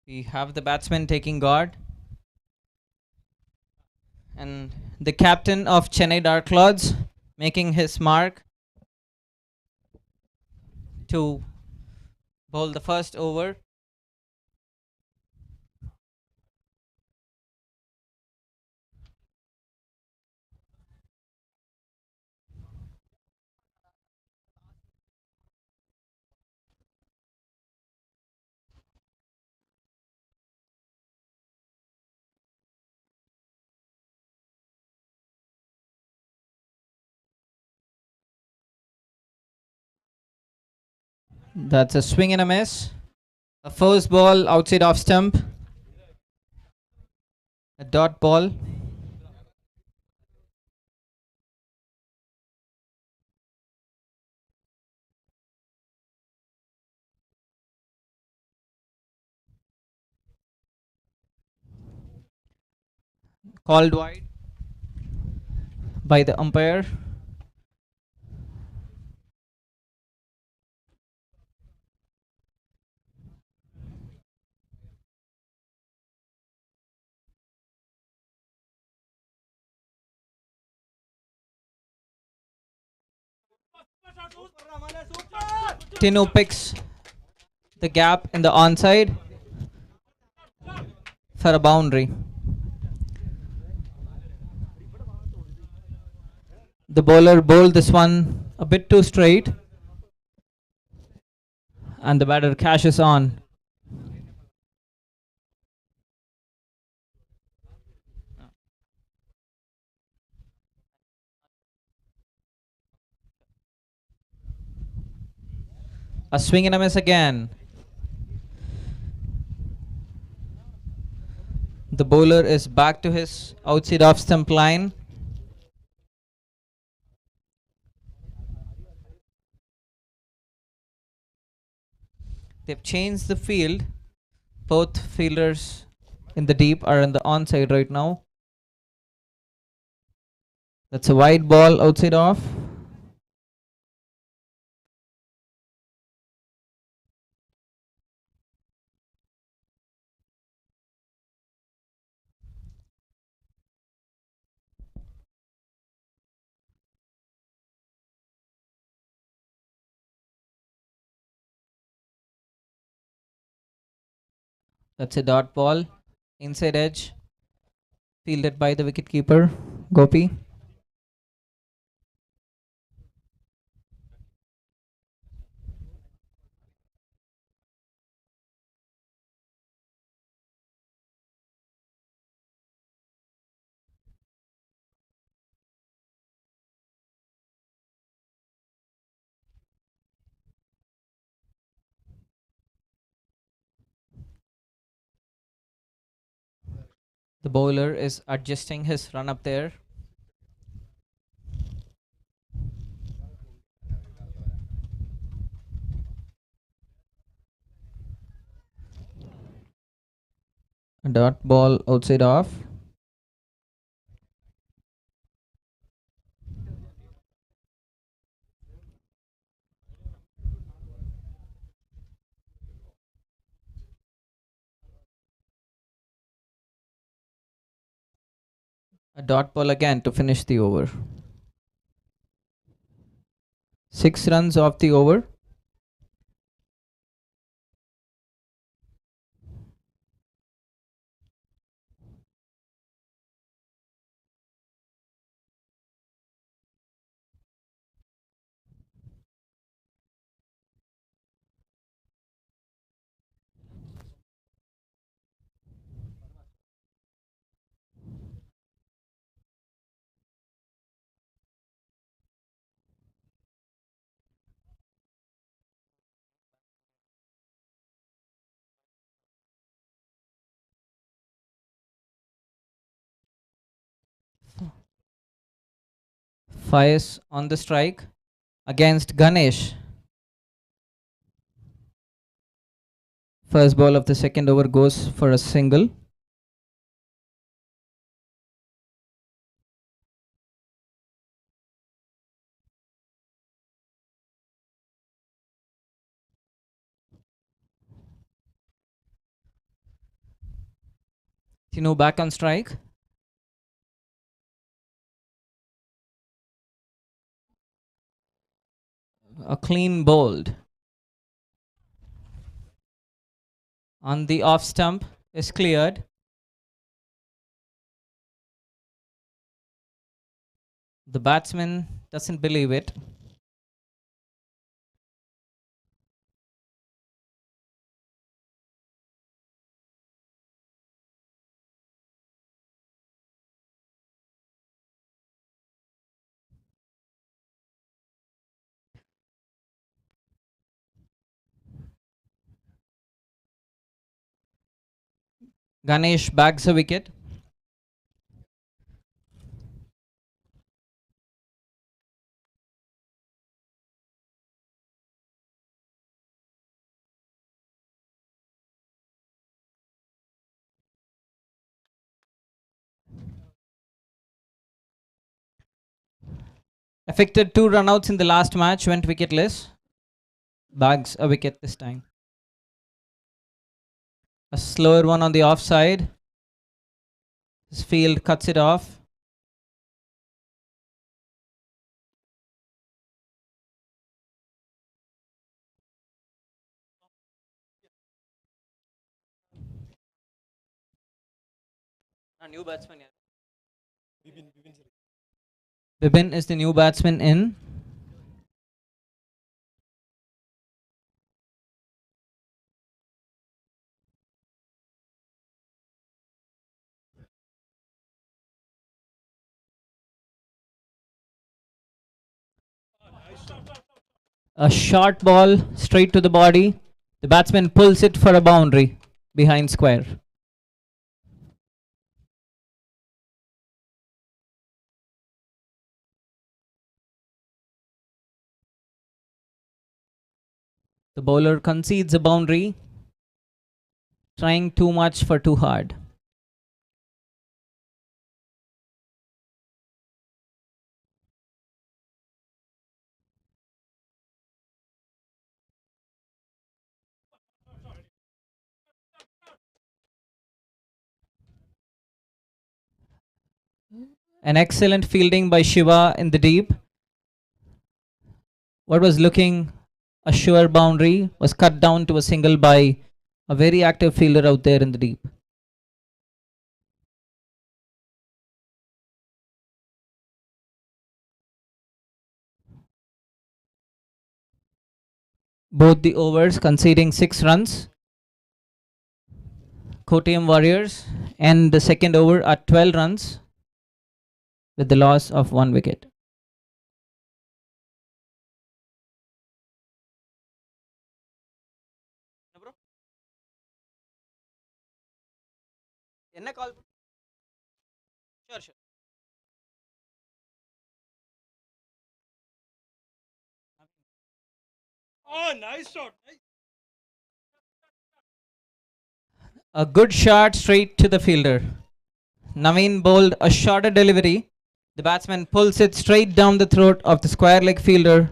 [SPEAKER 1] We have the batsman taking guard. And the captain of Chennai Dark Clouds making his mark to bowl the first over. That's a swing and a miss. A first ball outside off stump. A dot ball. Called wide by the umpire. Tino picks the gap in the onside for a boundary. The bowler bowled this one a bit too straight, and the batter cashes on. A swing and a miss again. The bowler is back to his outside off stump line. They've changed the field. Both fielders in the deep are in the onside right now. That's a wide ball outside off. That's a dot ball. Inside edge. Fielded by the wicketkeeper, Gopi. The bowler is adjusting his run up there. A dot ball outside off. A dot ball again to finish the over. 6 runs off the over. Fires on the strike against Ganesh. First ball of the second over goes for a single. Tino back on strike. A clean bowled. On the off stump is cleared. The batsman doesn't believe it. Ganesh bags a wicket. Affected 2 runouts in the last match, went wicketless. Bags a wicket this time. A slower one on the offside. His field cuts it off. A new batsman. Bibin is the new batsman in. A short ball straight to the body. The batsman pulls it for a boundary behind square. The bowler concedes a boundary, trying too much for too hard. An excellent fielding by Shiva in the deep. What was looking a sure boundary was cut down to a single by a very active fielder out there in the deep. Both the overs conceding 6 runs. Kottayam Warriors and the second over at 12 runs with the loss of 1 wicket. என்ன கால் Sure.
[SPEAKER 3] Oh, nice shot.
[SPEAKER 1] A good shot straight to the fielder. Naveen bowled a shorter delivery. The batsman pulls it straight down the throat of the square leg fielder,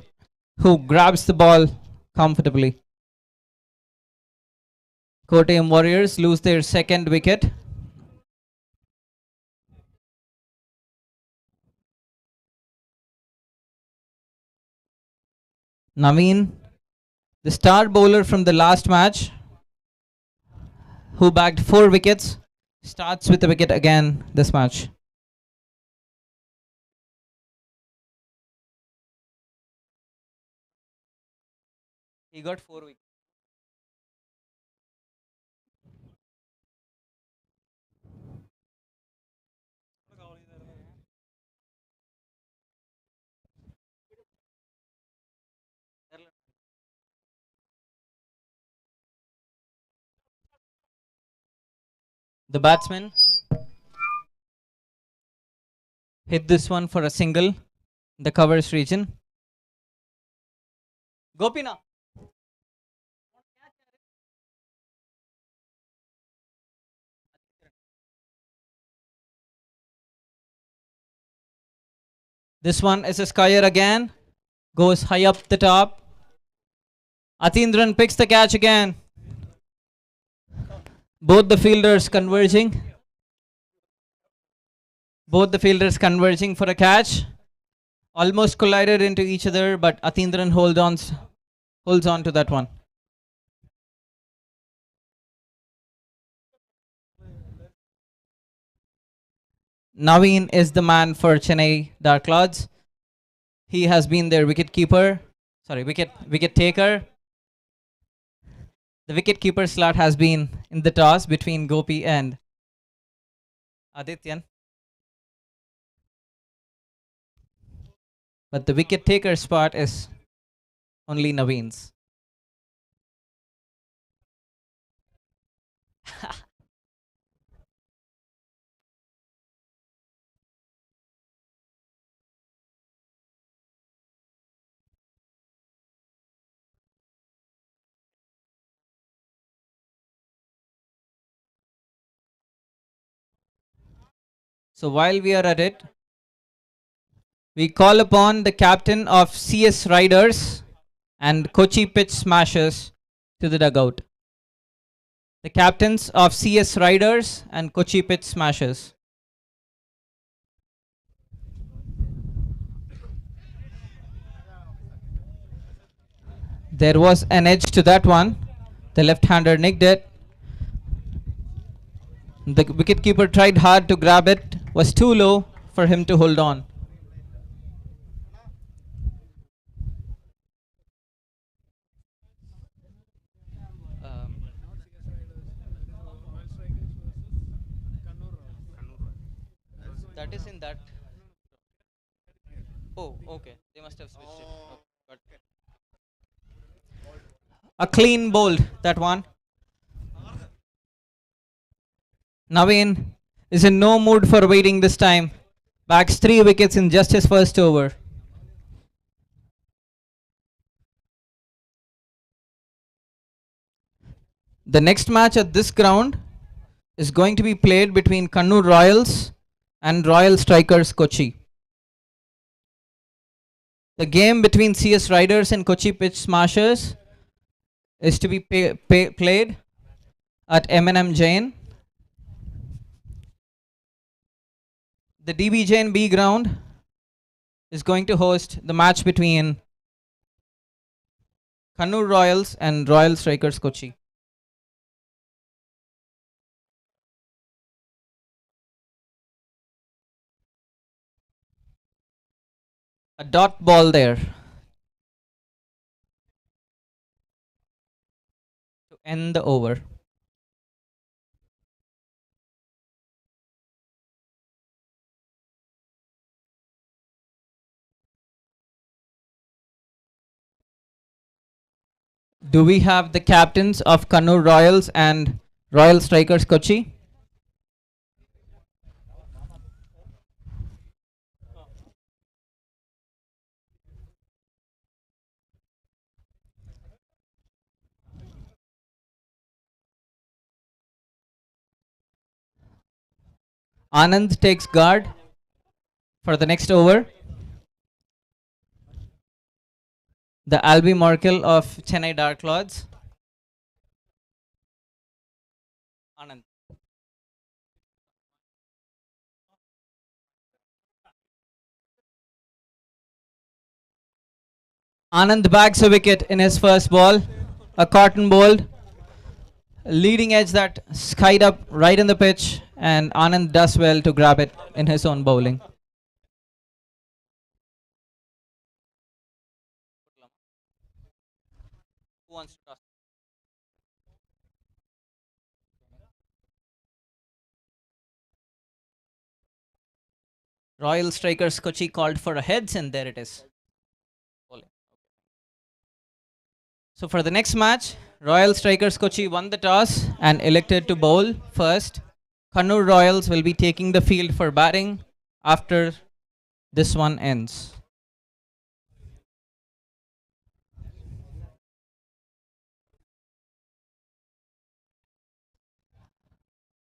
[SPEAKER 1] who grabs the ball comfortably. Kottayam Warriors lose their second wicket. Naveen, the star bowler from the last match, who bagged 4 wickets, starts with a wicket again this match. He got 4 wickets. The batsman hit this one for a single in the covers region. Gopina. This one is a skyer again. Goes high up the top. Atindran picks the catch again. Both the fielders converging. Both the fielders converging for a catch. Almost collided into each other, but Atindran holds on to that one. Naveen is the man for Chennai Dark Clouds. He has been their wicket taker. The wicket keeper slot has been in the toss between Gopi and Adityan. But the wicket taker spot is only Naveen's. So while we are at it, we call upon the captain of CS Riders and Kochi Pitch Smashers to the dugout. The captains of CS Riders and Kochi Pitch Smashers. There was an edge to that one. The left-hander nicked it. The wicketkeeper tried hard to grab it, was too low for him to hold on. That is in that. Oh, okay. They must have switched it. Okay. A clean bowled, that one. Naveen is in no mood for waiting this time. Bags 3 wickets in just his first over. The next match at this ground is going to be played between Kannur Royals and Royal Strikers Kochi. The game between CS Riders and Kochi Pitch Smashers is to be played at Jain. The DB Jain B ground is going to host the match between Kannur Royals and Royal Strikers Kochi. A dot ball there to end the over. Do we have the captains of Kannur Royals and Royal Strikers Kochi? Anand takes guard for the next over. The Albi Merkel of Chennai Dark Lords. Anand. Anand bags a wicket in his first ball. A cotton ball. Leading edge that skied up right in the pitch, and Anand does well to grab it in his own bowling. Who wants to toss? Royal Strikers Kochi called for a heads, and there it is. So for the next match, Royal Strikers Kochi won the toss and elected to bowl first. Kannur Royals will be taking the field for batting after this one ends.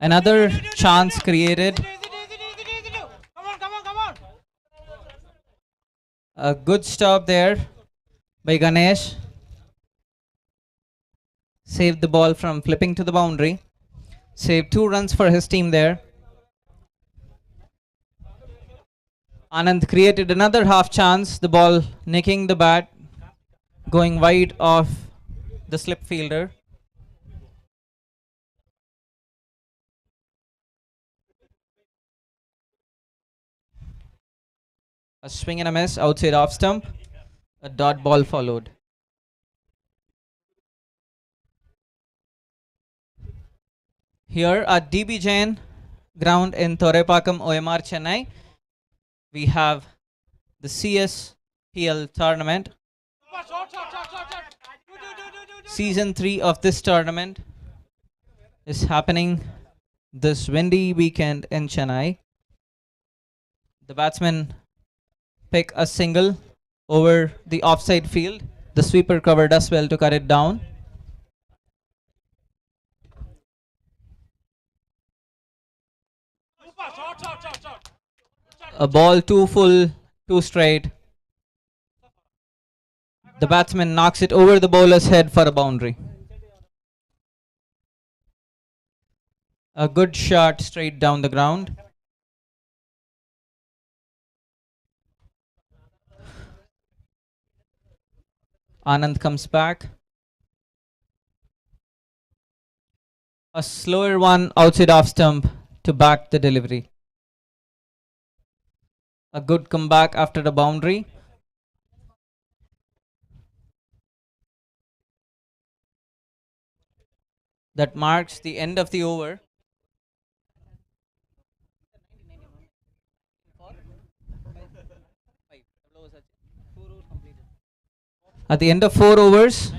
[SPEAKER 1] Another chance created.
[SPEAKER 3] Come on.
[SPEAKER 1] A good stop there by Ganesh. Saved the ball from flipping to the boundary. Saved 2 runs for his team there. Anand created another half chance. The ball nicking the bat, going wide of the slip fielder. A swing and a miss outside off stump. A dot ball followed. Here at DB Jain ground in Thorepakam, OMR, Chennai, we have the CSPL tournament. Season 3 of this tournament is happening this windy weekend in Chennai. The batsmen pick a single over the offside field. The sweeper cover does well to cut it down. A ball too full, too straight. The batsman knocks it over the bowler's head for a boundary. A good shot straight down the ground. Anand comes back. A slower one outside off stump to back the delivery. A good comeback after the boundary. That marks the end of the over. At the end of 4 overs,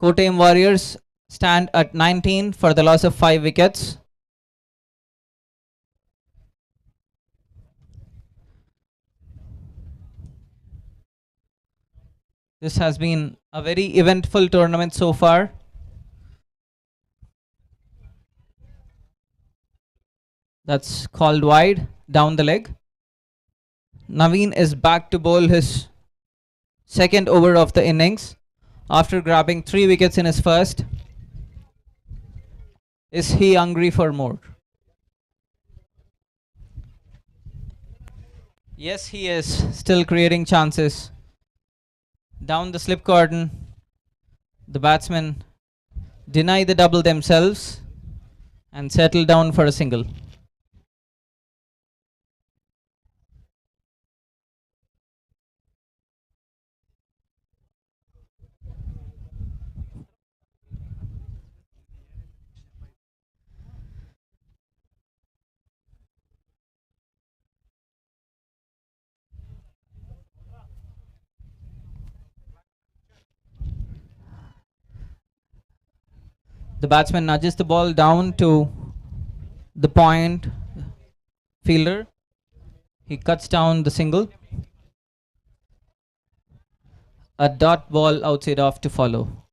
[SPEAKER 1] Kottayam Warriors stand at 19 for the loss of 5 wickets. This has been a very eventful tournament so far. That's called wide, down the leg. Naveen is back to bowl his second over of the innings after grabbing 3 wickets in his first. Is he hungry for more? Yes, he is still creating chances. Down the slip cordon, the batsmen deny the double themselves and settle down for a single. The batsman nudges the ball down to the point fielder. He cuts down the single. A dot ball outside off to follow.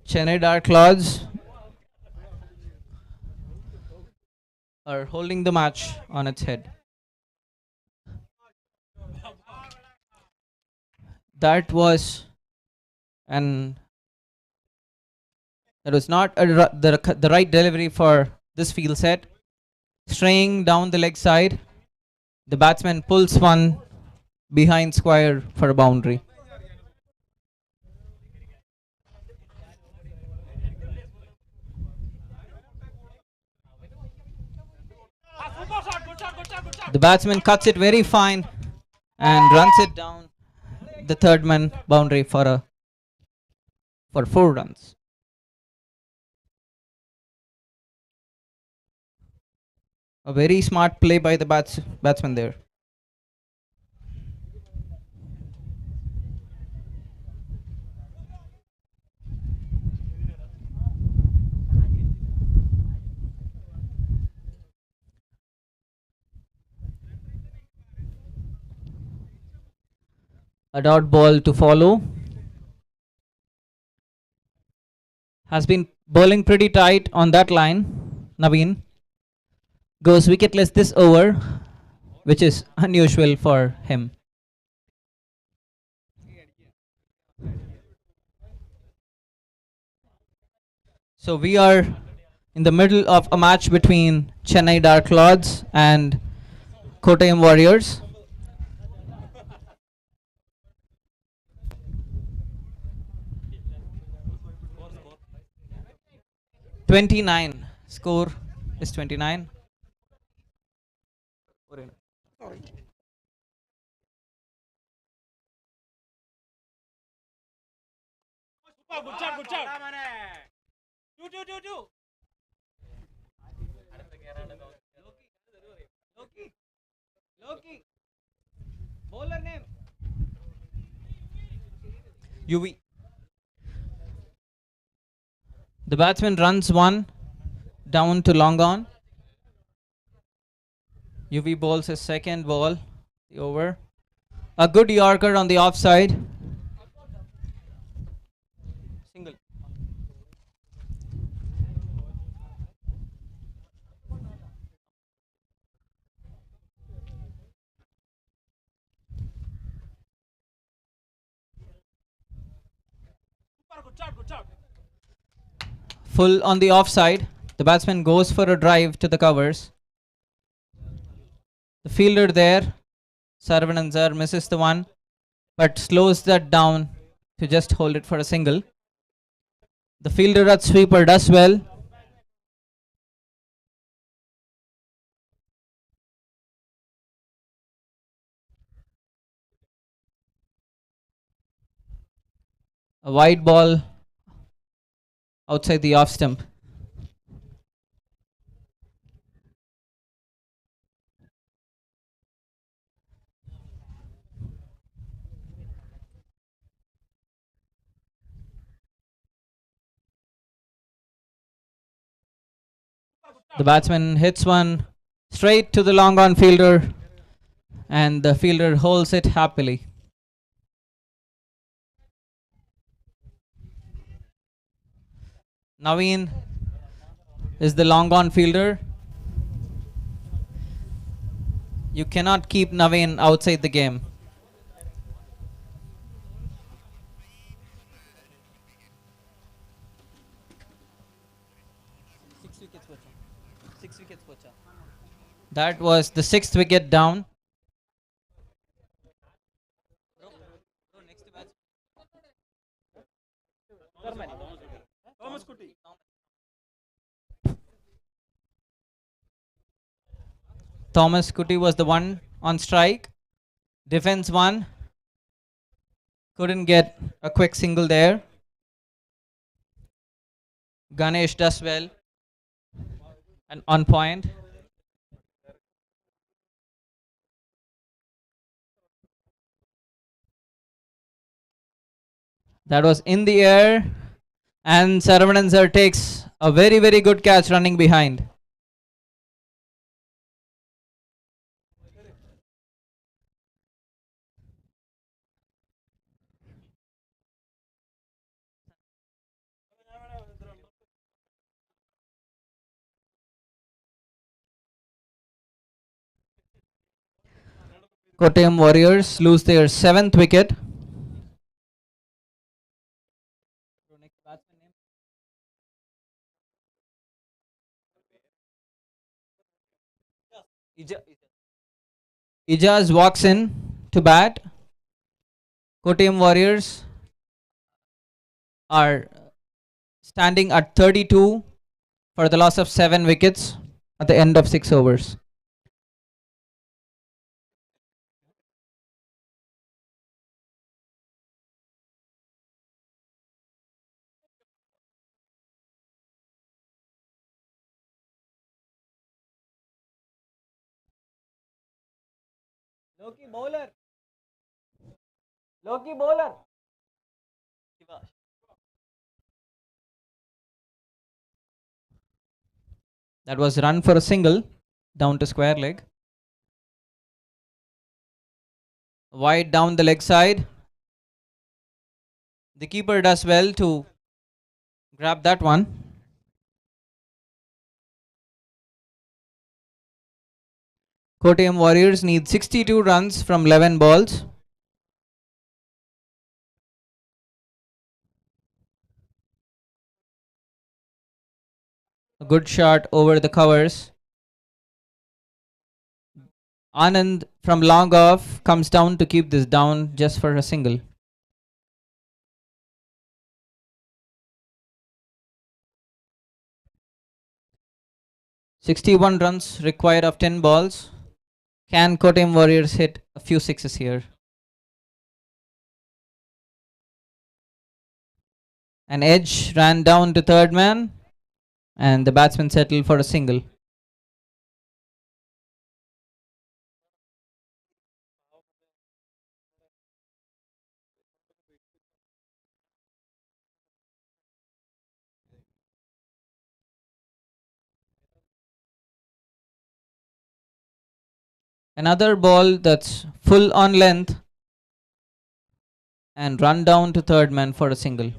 [SPEAKER 1] Chennai Dark Clouds are holding the match on its head. That was an that was not the right delivery for this field set. Straying down the leg side, the batsman pulls one behind square for a boundary. The batsman cuts it very fine and runs it down the third man boundary for 4 runs. A very smart play by the batsman there. A dot ball to follow. Has been bowling pretty tight on that line. Naveen goes wicketless this over, which is unusual for him. So we are in the middle of a match between Chennai Dark Lords and Kottayam Warriors. (29) score is 29.
[SPEAKER 3] Bowler name.
[SPEAKER 1] UV. The batsman runs one down to long on. UV bowls his second ball, the over. A good Yorker on the offside. Single. Full on the offside. The batsman goes for a drive to the covers. The fielder there, Sarvananzar, misses the one, but slows that down to just hold it for a single. The fielder at sweeper does well. A wide ball outside the off stump. The batsman hits one straight to the long on fielder, and the fielder holds it happily. Naveen is the long on fielder. You cannot keep Naveen outside the game. That was the 6th wicket down. Thomas Kuti was the one on strike. Defense one. Couldn't get a quick single there. Ganesh does well. And on point. That was in the air. And Saravanan takes a very, very good catch running behind. Kottayam Warriors lose their 7th wicket. Ijaz walks in to bat. Kottayam Warriors are standing at 32 for the loss of 7 wickets at the end of 6 overs.
[SPEAKER 3] Loki bowler. Loki bowler.
[SPEAKER 1] That was run for a single down to square leg. Wide down the leg side. The keeper does well to grab that one. Kottayam Warriors need 62 runs from 11 balls. A good shot over the covers. Anand from long off comes down to keep this down just for a single. "61 runs required of 10 balls. Can Kottayam Warriors hit a few sixes here?" An edge ran down to third man, and the batsman settled for a single. Another ball that's full on length and run down to third man for a single.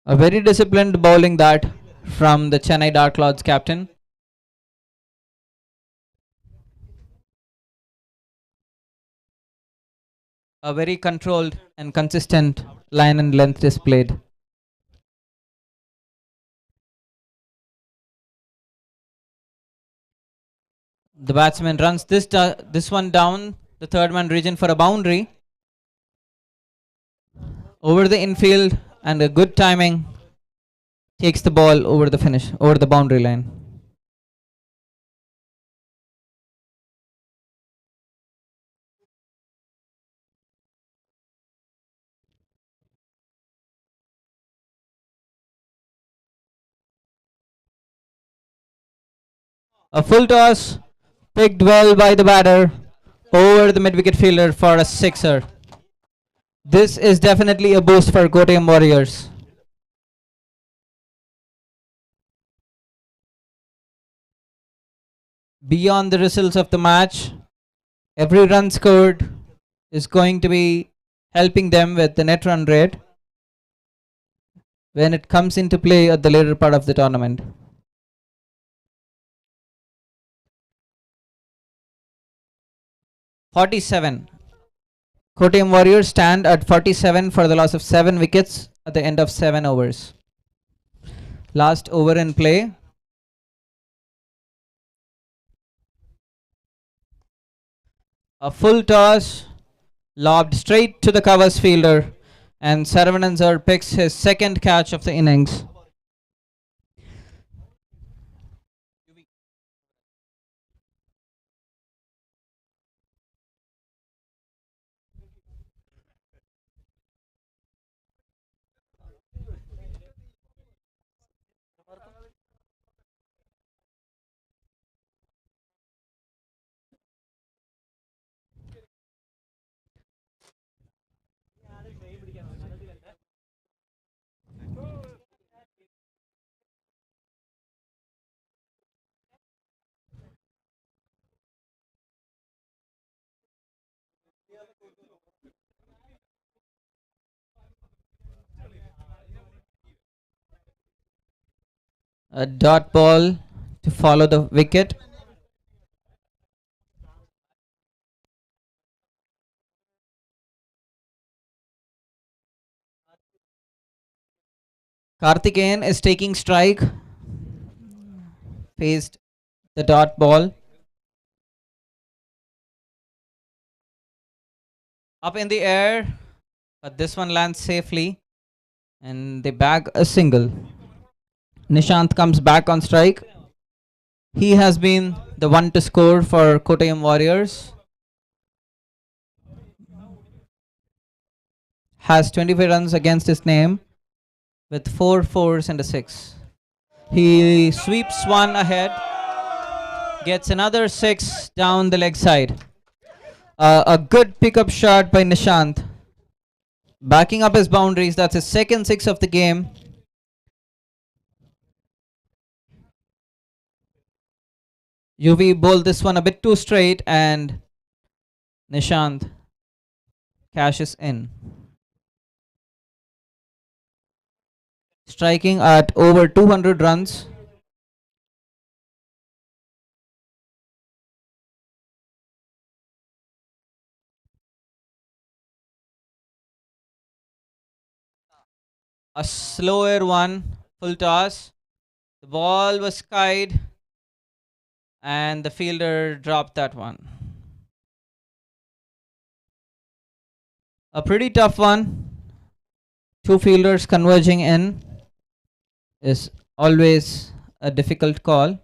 [SPEAKER 1] A very disciplined bowling that from the Chennai Dark Clouds captain. A very controlled and consistent line and length displayed. The batsman runs this one down the third man region for a boundary. Over the infield, and a good timing takes the ball over the boundary line. A full toss picked well by the batter over the mid-wicket fielder for a sixer. This is definitely a boost for Kottayam Warriors. Beyond the results of the match, every run scored is going to be helping them with the net run rate when it comes into play at the later part of the tournament. "47. Kottayam Warriors stand at 47 for the loss of 7 wickets at the end of 7 overs. Last over in play. A full toss lobbed straight to the covers fielder, and Saravanan picks his second catch of the innings. A dot ball to follow the wicket. Karthikeyan is taking strike. Faced the dot ball. Up in the air, but this one lands safely and they bag a single. Nishant comes back on strike. He has been the one to score for Kottayam Warriors. Has 25 runs against his name with 4 fours and a 6. He sweeps one ahead, gets another 6 down the leg side. A good pickup shot by Nishant. Backing up his boundaries, that's his second 6 of the game. UV bowled this one a bit too straight and Nishant cashes in. Striking at over 200 runs. A slower one, full toss. The ball was skied and the fielder dropped that one. A pretty tough one. Two fielders converging in is always a difficult call,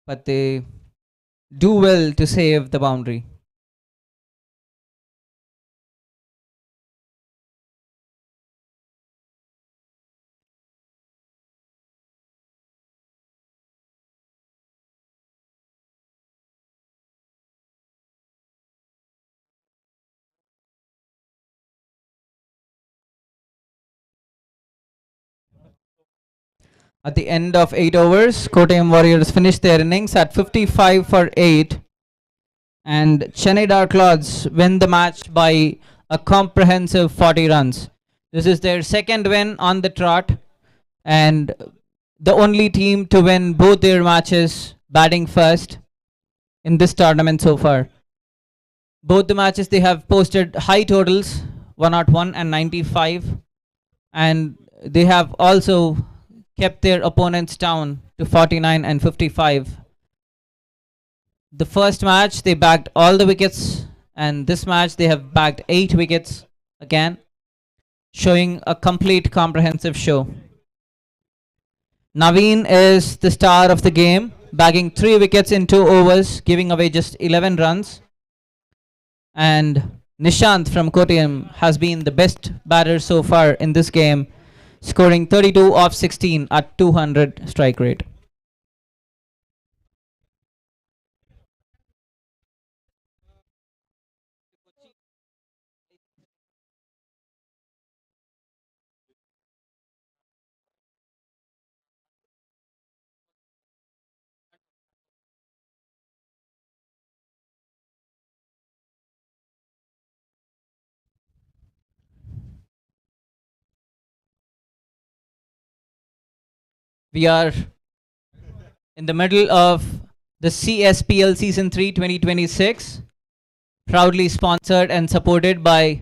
[SPEAKER 1] but they do well to save the boundary. At the end of 8 overs, Kottayam Warriors finished their innings at 55 for 8 and Chennai Dark Clouds win the match by a comprehensive 40 runs. This is their second win on the trot and the only team to win both their matches batting first in this tournament so far. Both the matches they have posted high totals 101 and 95 and they have also kept their opponents down to 49 and 55. The first match they bagged all the wickets and this match they have bagged 8 wickets again, showing a complete comprehensive show. Naveen is the star of the game, bagging 3 wickets in 2 overs, giving away just 11 runs. And Nishant from Kottayam has been the best batter so far in this game, scoring 32 off 16 at 200 strike rate. We are in the middle of the CSPL Season 3 2026, proudly sponsored and supported by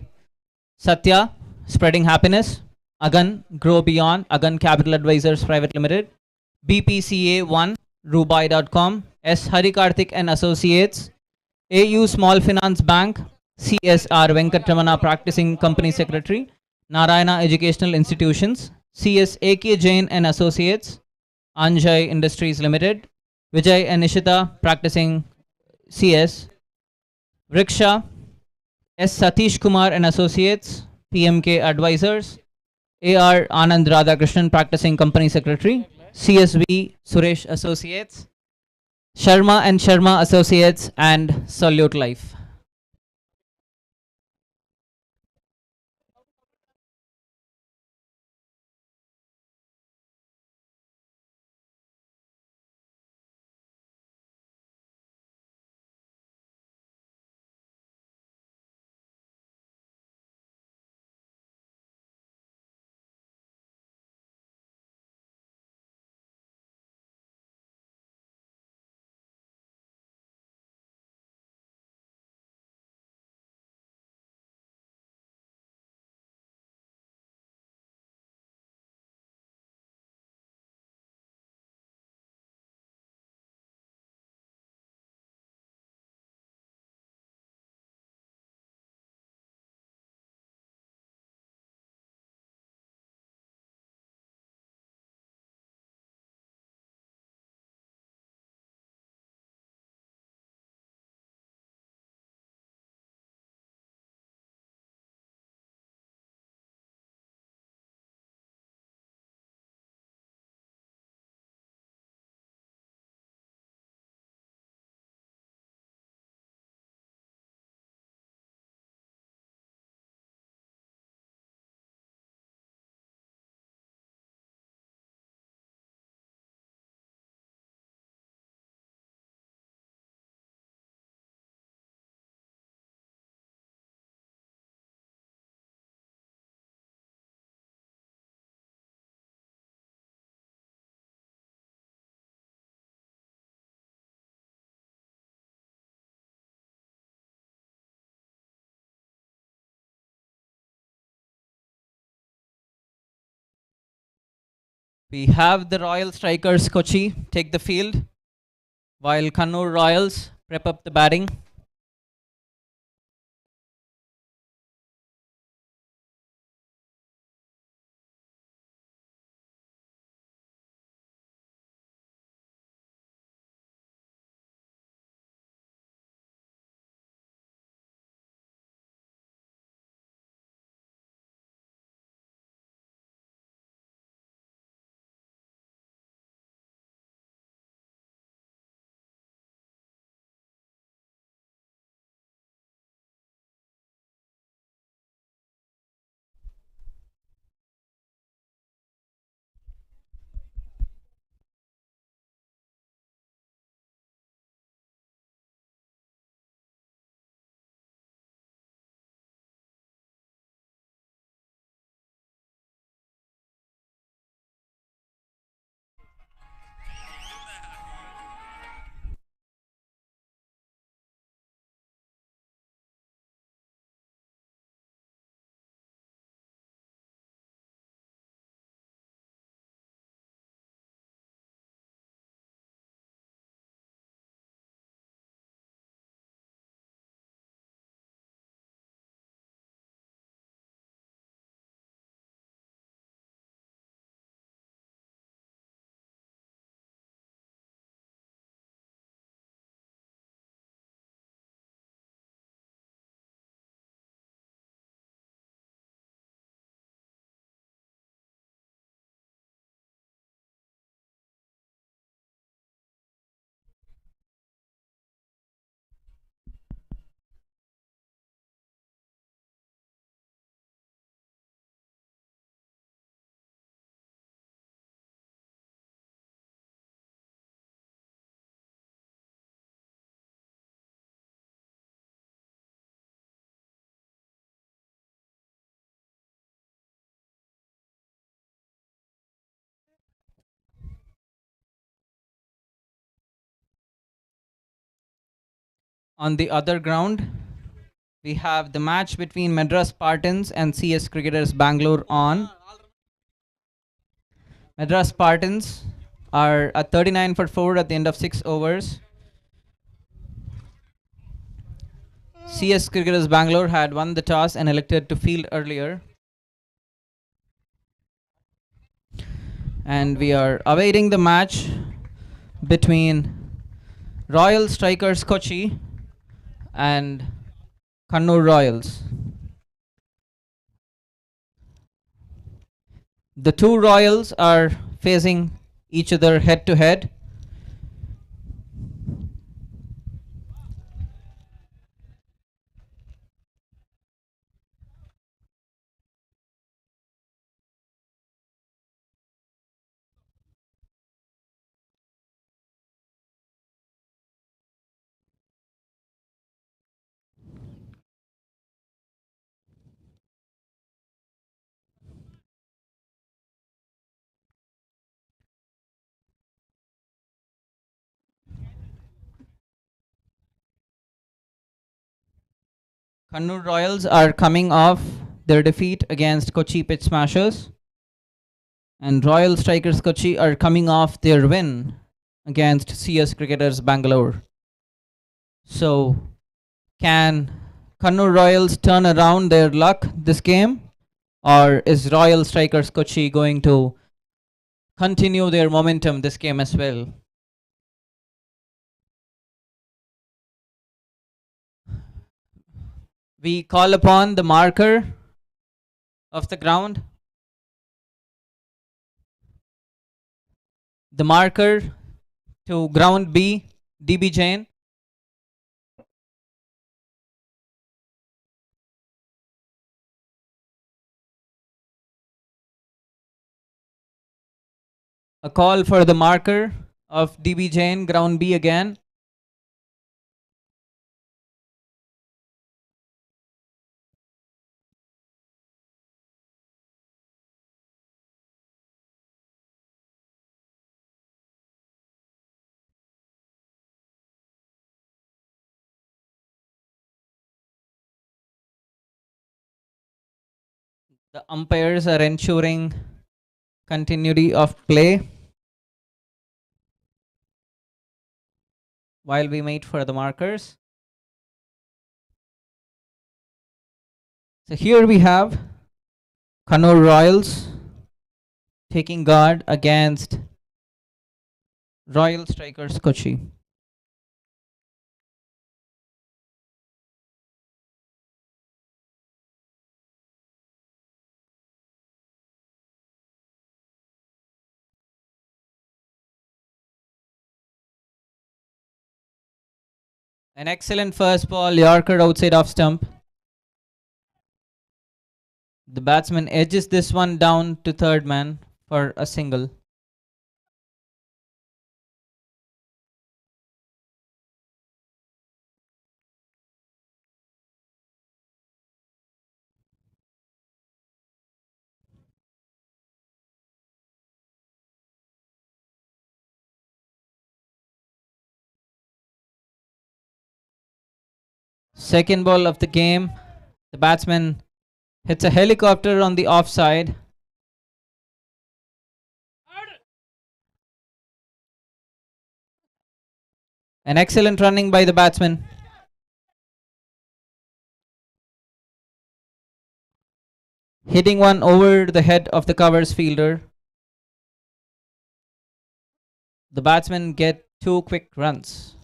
[SPEAKER 1] Satya, Spreading Happiness, Agan, Grow Beyond, Agan Capital Advisors Private Limited, BPCA 1, Rubai.com, S. Harikarthik and Associates, AU Small Finance Bank, CSR Venkatramana Practicing Company Secretary, Narayana Educational Institutions, CSAK Jain and Associates, Anjay Industries Limited, Vijay and Nishita Practicing CS, Vriksha, S. Satish Kumar and Associates, PMK Advisors, AR Anand Radhakrishnan Practicing Company Secretary, CSV Suresh Associates, Sharma and Sharma Associates, and Salute Life. We have the Royal Strikers Kochi take the field, while Kannur Royals prep up the batting. On the other ground, we have the match between Madras Spartans and CS Cricketers Bangalore on. Madras Spartans are at 39 for 4 at the end of 6 overs. CS Cricketers Bangalore had won the toss and elected to field earlier. And we are awaiting the match between Royal Strikers Kochi and Kannur Royals. The two Royals are facing each other head to head. Kannur Royals are coming off their defeat against Kochi Pitch Smashers, and Royal Strikers Kochi are coming off their win against CS Cricketers Bangalore. So, can Kannur Royals turn around their luck this game, or is Royal Strikers Kochi going to continue their momentum this game as well? We call upon the marker of the ground. The marker to ground B, DB Jain. A call for the marker of DB Jain, ground B again. The umpires are ensuring continuity of play while we wait for the markers. So here we have Kannur Royals taking guard against Royal Strikers Kochi. An excellent first ball, Yorker outside off stump. The batsman edges this one down to third man for a single. Second ball of the game, the batsman hits a helicopter on the offside. An excellent running by the batsman. Hitting one over the head of the covers fielder. The batsmen get 2 quick runs.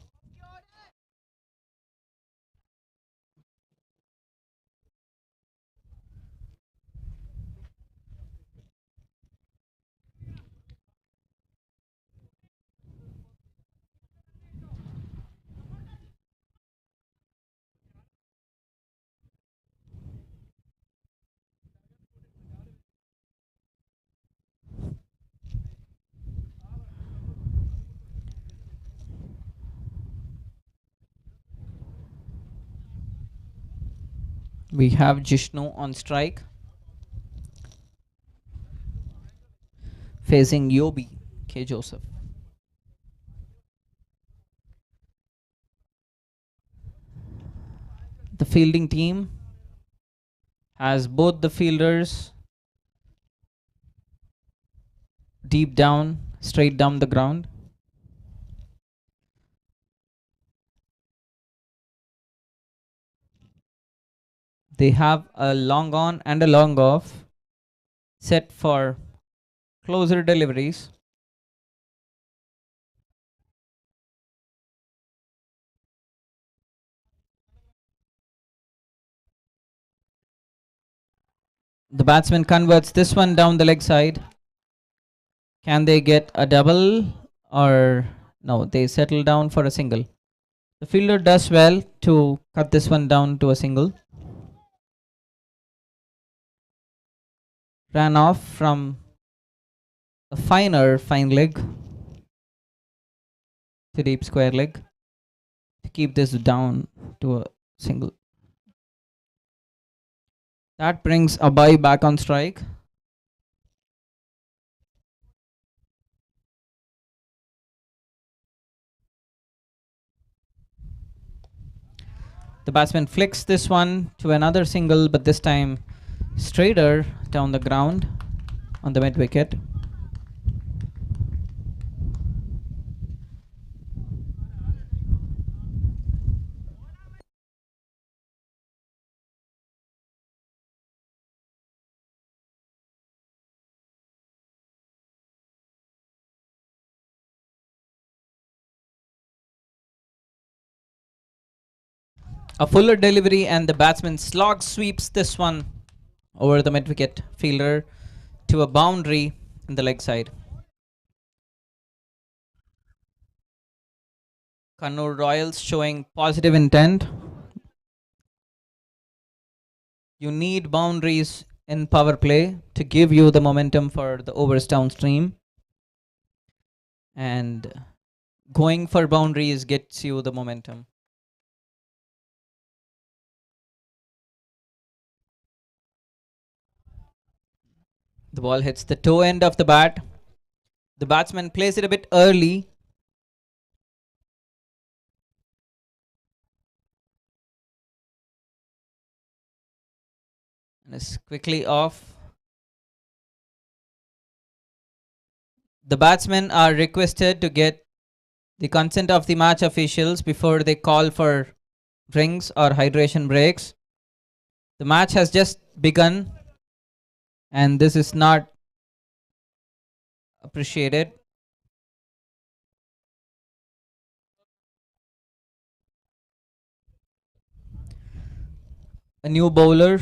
[SPEAKER 1] We have Jishnu on strike, facing Yobi K. Joseph. The fielding team has both the fielders deep down, straight down the ground. They have a long on and a long off set for closer deliveries. The batsman converts this one down the leg side. Can they get a double or no? They settle down for a single. The fielder does well to cut this one down to a single. Ran off from a fine leg to deep square leg to keep this down to a single. That brings Abai back on strike. The batsman flicks this one to another single, but this time straighter down the ground on the mid wicket. A fuller delivery and the batsman slog sweeps this one over the mid wicket fielder to a boundary in the leg side. Kannur Royals showing positive intent. You need boundaries in power play to give you the momentum for the overs downstream. And going for boundaries gets you the momentum. The ball hits the toe end of the bat. The batsman plays it a bit early. And is quickly off. The batsmen are requested to get the consent of the match officials before they call for drinks or hydration breaks. The match has just begun and this is not appreciated. A new bowler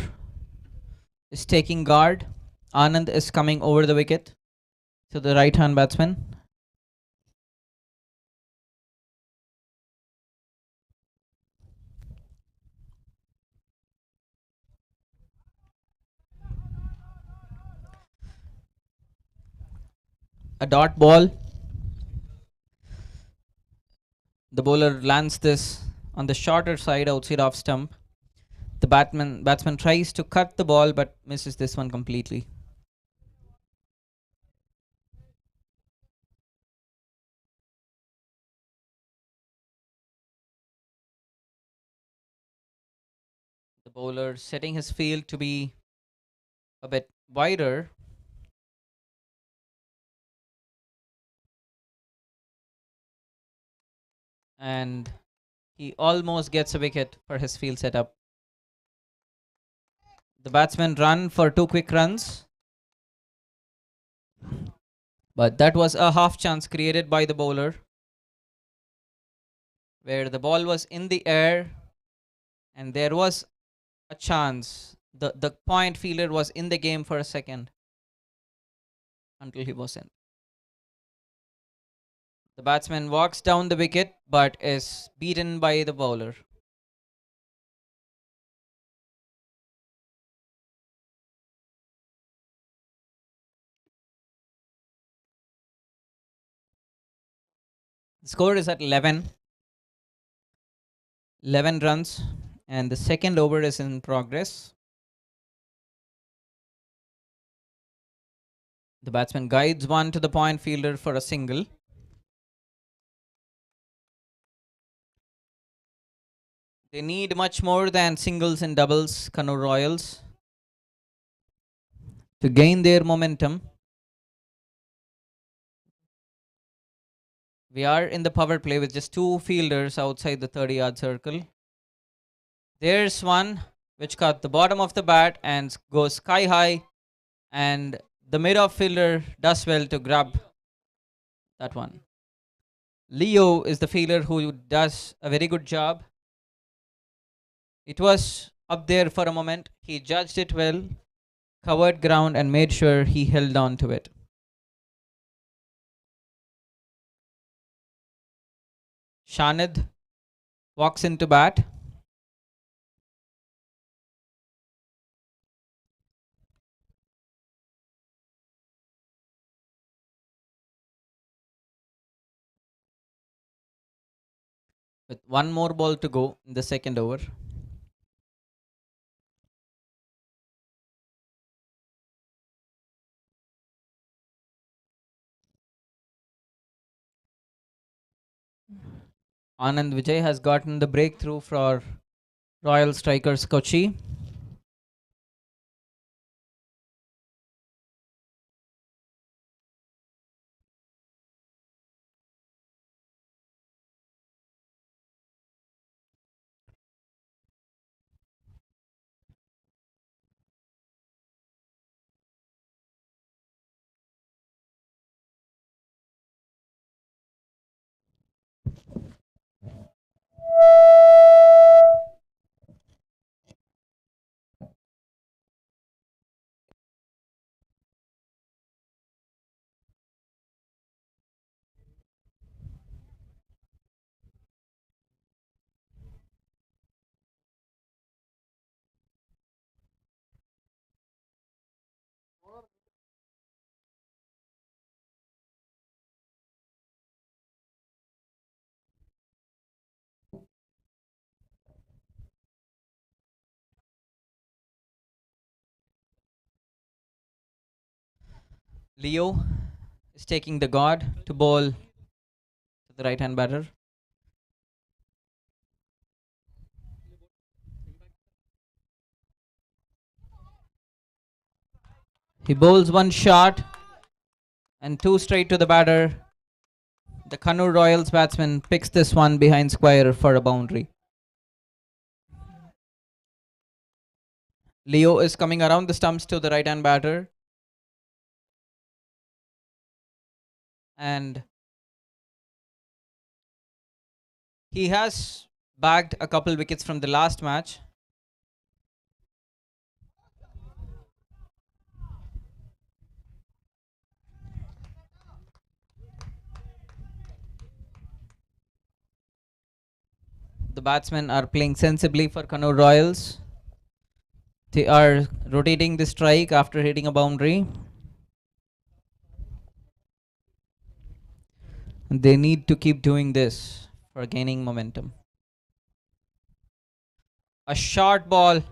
[SPEAKER 1] is taking guard. Anand is coming over the wicket to the right hand batsman. A dot ball. The bowler lands this on the shorter side outside off stump. The batsman tries to cut the ball but misses this one completely. The bowler setting his field to be a bit wider. And he almost gets a wicket for his field setup. The batsmen run for 2 quick runs. But that was a half chance created by the bowler, where the ball was in the air and there was a chance. The point fielder was in the game for a second until he was in. The batsman walks down the wicket but is beaten by the bowler. The score is at 11. 11 runs and the second over is in progress. The batsman guides one to the point fielder for a single. They need much more than singles and doubles, Kannur Royals, to gain their momentum. We are in the power play with just 2 fielders outside the 30-yard circle. There's one which caught the bottom of the bat and goes sky high, and the mid-off fielder does well to grab that one. Leo is the fielder who does a very good job. It was up there for a moment. He judged it well, covered ground and made sure he held on to it. Shanid walks into bat. With one more ball to go in the second over. Anand Vijay has gotten the breakthrough for Royal Strikers Kochi. Leo is taking the guard to bowl to the right hand batter. He bowls one shot And 2 straight to the batter. The Kannur Royals batsman picks this one behind square for a boundary. Leo is coming around the stumps to the right hand batter. And he has bagged a couple wickets from the last match. The batsmen are playing sensibly for Kannur Royals. They are rotating the strike after hitting a boundary. They need to keep doing this for gaining momentum. A short ball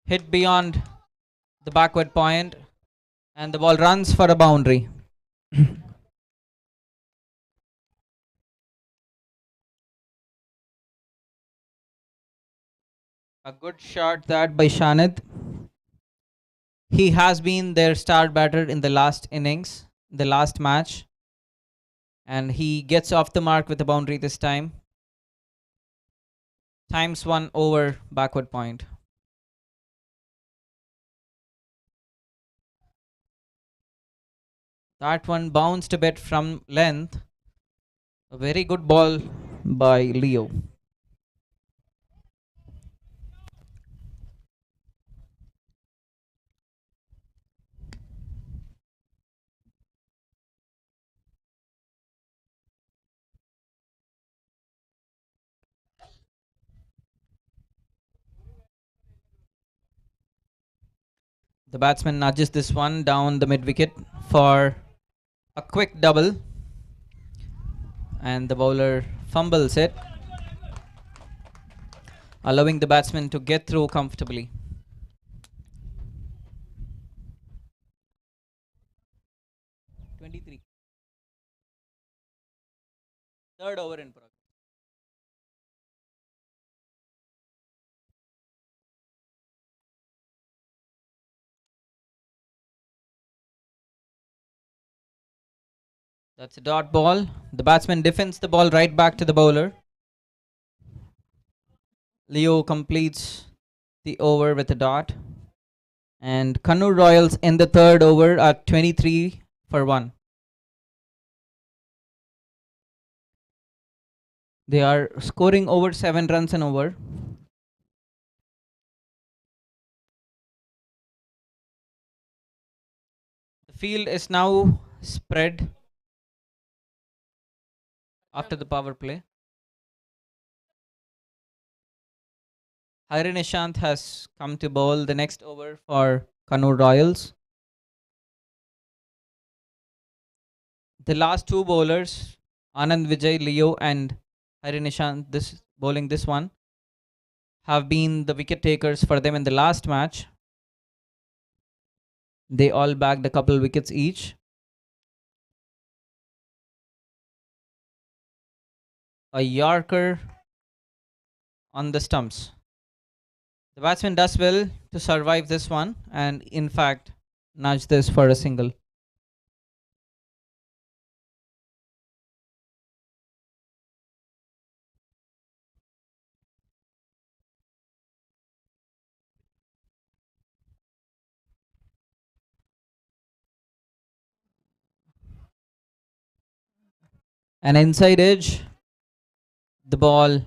[SPEAKER 1] hit beyond the backward point, and the ball runs for a boundary. A good shot that by Shanid. He has been their star batter in the last innings, the last match, and he gets off the mark with a boundary this time. Times 1 over backward point. That one bounced a bit from length. A very good ball by Leo. The batsman nudges this one down the mid wicket for a quick double, and the bowler fumbles it, allowing the batsman to get through comfortably. Third over in progress. That's a dot ball. The batsman defends the ball right back to the bowler. Leo completes the over with a dot. And Kannur Royals in the third over at 23 for 1. They are scoring over 7 runs an over. The field is now spread after the power play. Hari Nishant has come to bowl the next over for Kannur Royals. The last two bowlers, Anand Vijay, Leo and Hari Nishant, bowling this one, have been the wicket takers for them in the last match. They all bagged a couple wickets each. A Yorker on the stumps. The batsman does well to survive this one and in fact nudge this for a single. An inside edge. The ball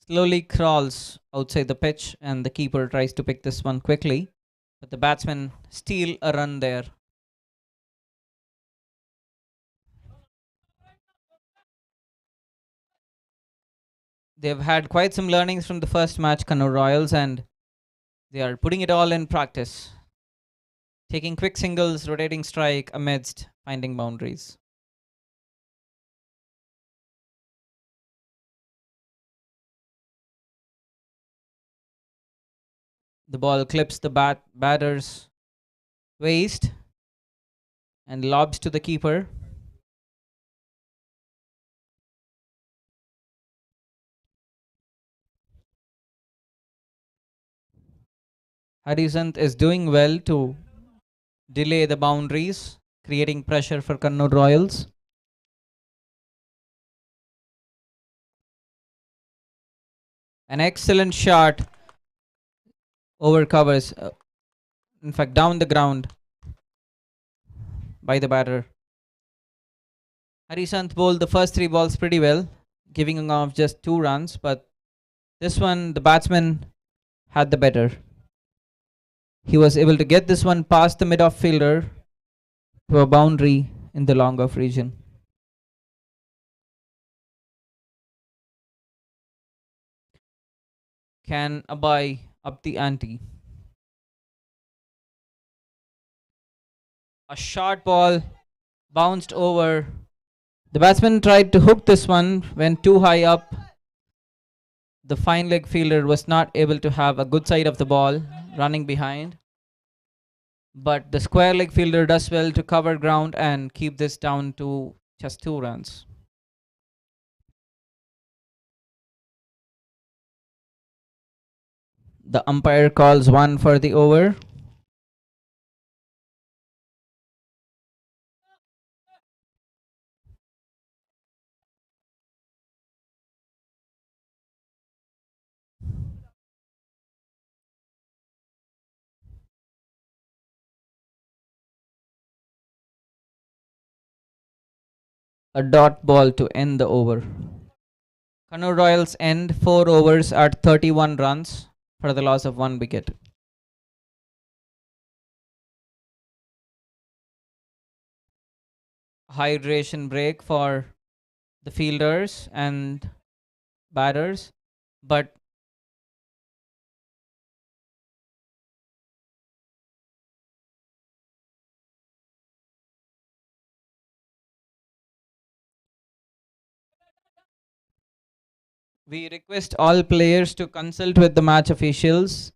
[SPEAKER 1] slowly crawls outside the pitch and the keeper tries to pick this one quickly. But the batsmen steal a run there. They've had quite some learnings from the first match, Kannur Royals, and they are putting it all in practice. Taking quick singles, rotating strike amidst finding boundaries. The ball clips the batter's waist and lobs to the keeper. Harisant is doing well to delay the boundaries. creating pressure for Kannur Royals. An excellent shot over covers, in fact, down the ground by the batter. Harisant bowled the first 3 balls pretty well, giving off just 2 runs, but this one, the batsman had the better. He was able to get this one past the mid-off fielder to a boundary in the long-off region. Can Abai up the ante? A short ball bounced over. The batsman tried to hook this one, went too high up. The fine leg fielder was not able to have a good side of the ball running behind. But the square leg fielder does well to cover ground and keep this down to just 2 runs. The umpire calls 1 for the over. A dot ball to end the over. Kannur Royals end 4 overs at 31 runs for the loss of 1 wicket. Hydration break for the fielders and batters, but we request all players to consult with the match officials.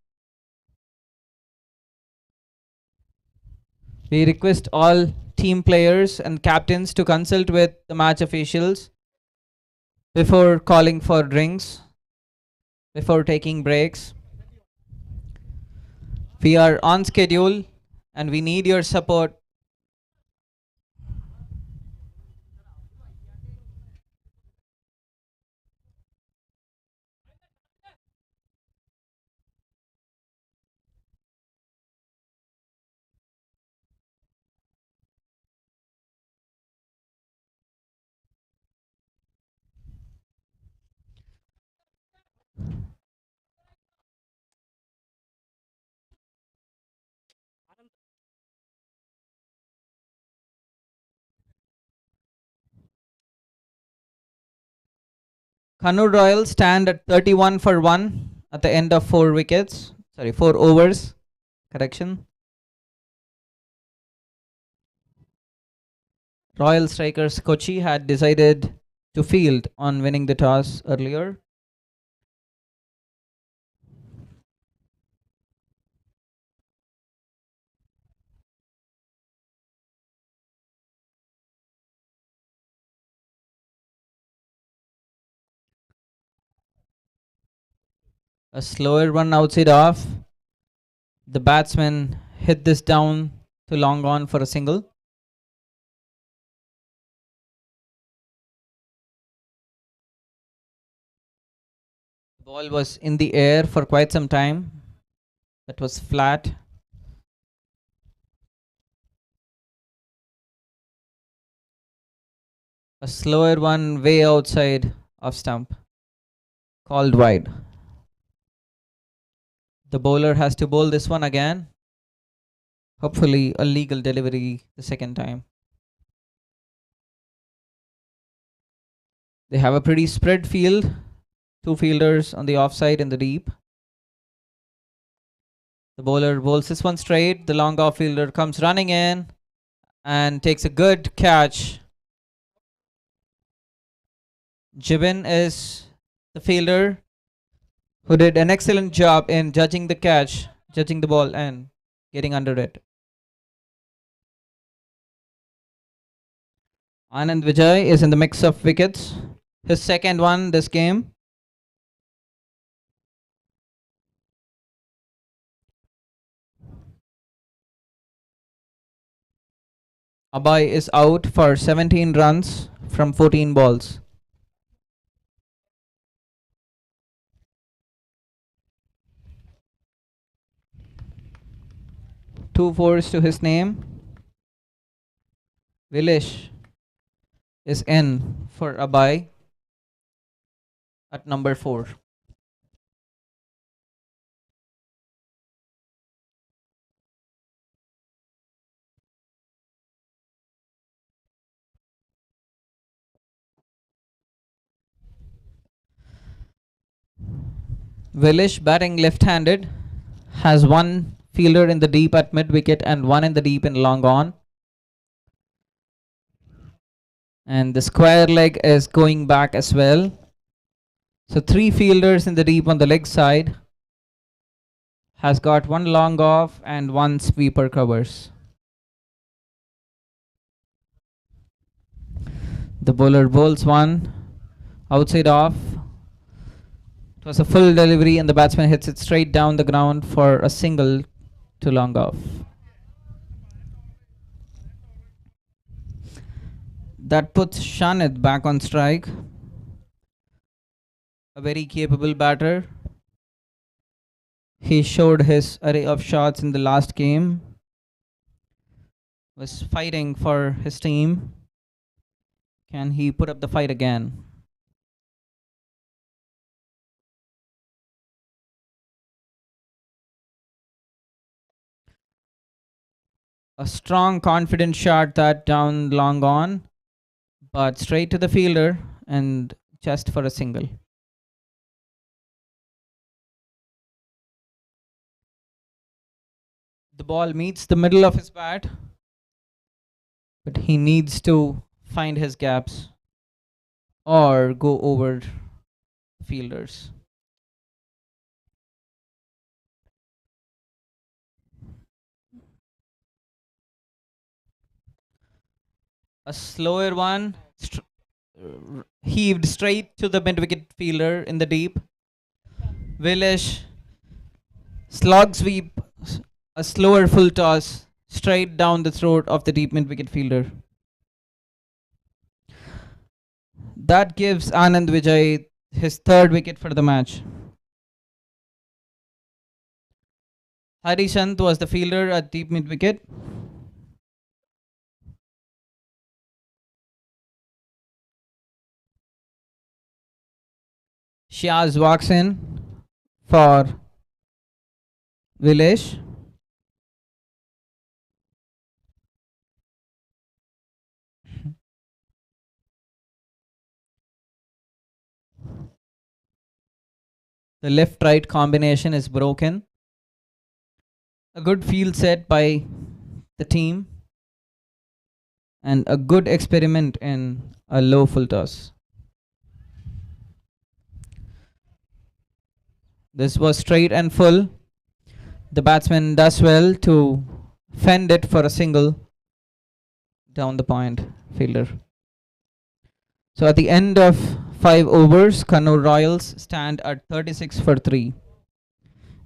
[SPEAKER 1] We request all team players and captains to consult with the match officials before calling for drinks, before taking breaks. We are on schedule and we need your support. Kannur Royals stand at 31 for 1 at the end of 4 wickets. Sorry, 4 overs. Correction. Royal strikers Kochi had decided to field on winning the toss earlier. A slower one outside off. The batsman hit this down to long on for a single. The ball was in the air for quite some time. That was flat. A slower one way outside of stump. Called wide. The bowler has to bowl this one again. Hopefully a legal delivery the second time. They have a pretty spread field. 2 fielders on the offside in the deep. The bowler bowls this one straight. The long off fielder comes running in and takes a good catch. Jibin is the fielder who did an excellent job in judging the catch, judging the ball and getting under it. Anand Vijay is in the mix of wickets. His second one this game. Abai is out for 17 runs from 14 balls. Two fours to his name. Vilish is in for Abai at number 4. Vilish, batting left-handed, has one fielder in the deep at mid-wicket and one in the deep in long on. And the square leg is going back as well. So 3 fielders in the deep on the leg side. Has got one long off and one sweeper covers. The bowler bowls one outside off. It was a full delivery and the batsman hits it straight down the ground for a single to long off. That puts Shanid back on strike. A very capable batter. He showed his array of shots in the last game. Was fighting for his team. Can he put up the fight again? A strong, confident shot that down long on, but straight to the fielder and just for a single. The ball meets the middle of his bat, but he needs to find his gaps or go over fielders. A slower one, heaved straight to the mid-wicket fielder in the deep. Vilish slog sweep, a slower full toss straight down the throat of the deep mid-wicket fielder. That gives Anand Vijay his 3rd wicket for the match. Harishant was the fielder at deep mid-wicket. Shiaz walks in for Village. The left-right combination is broken. A good field set by the team and a good experiment in a low full toss. This was straight and full. The batsman does well to fend it for a single down the point fielder. So at the end of 5 overs, Kannur Royals stand at 36 for 3.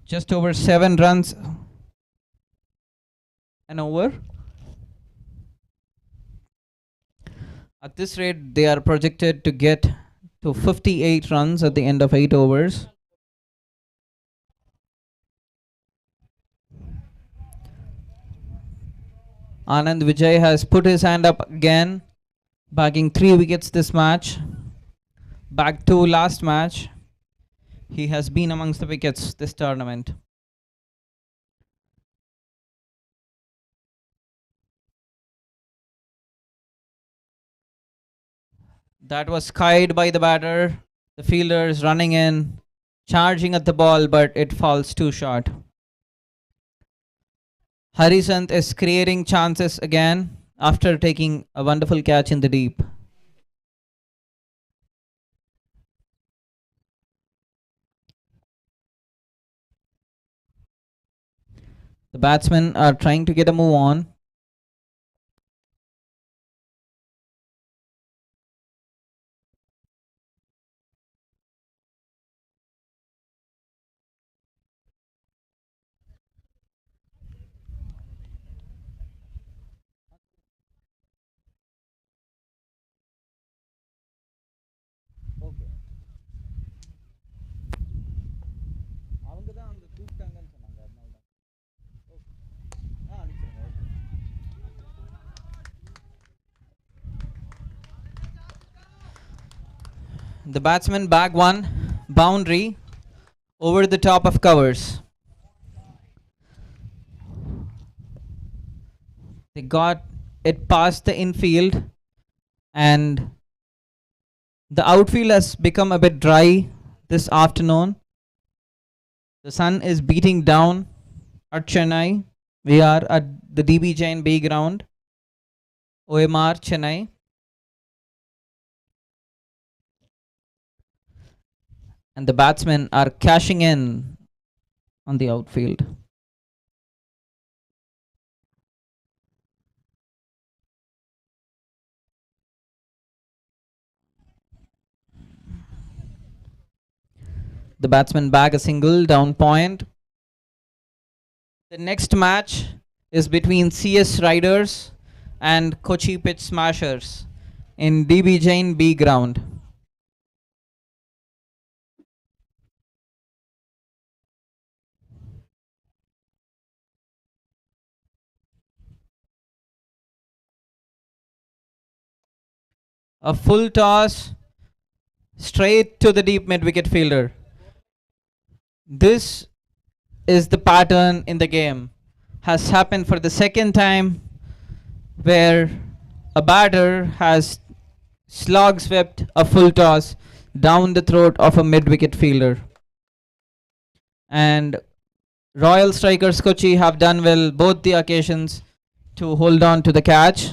[SPEAKER 1] Just over 7 runs an over. At this rate, they are projected to get to 58 runs at the end of 8 overs. Anand Vijay has put his hand up again, bagging 3 wickets this match. Back to last match. He has been amongst the wickets this tournament. That was skied by the batter. The fielder is running in, charging at the ball, but it falls too short. Harisant is creating chances again after taking a wonderful catch in the deep. The batsmen are trying to get a move on. The batsman bag one boundary over the top of covers. They got it past the infield, and the outfield has become a bit dry this afternoon. The sun is beating down at Chennai. We are at the DB Jain B ground, OMR Chennai. And the batsmen are cashing in on the outfield. The batsmen bag a single down point. The next match is between CS Riders and Kochi Pitch Smashers in DB Jain B ground. A full toss straight to the deep mid wicket fielder. This is the pattern in the game. Has happened for the second time where a batter has slog swept a full toss down the throat of a mid wicket fielder. And Royal Strikers Kochi have done well both the occasions to hold on to the catch.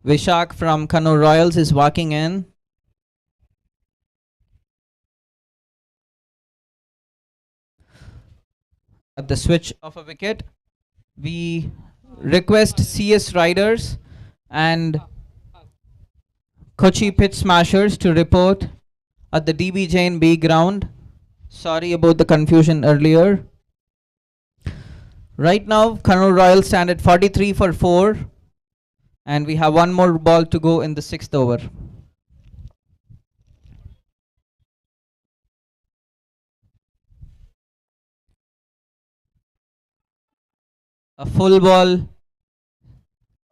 [SPEAKER 1] Vishak from Kannur Royals is walking in. At the switch of a wicket, we request CS Riders and Kochi Pitch Smashers to report at the DB Jain B ground. Sorry about the confusion earlier. Right now, Kannur Royals stand at 43 for 4, and we have one more ball to go in the 6th over. A full ball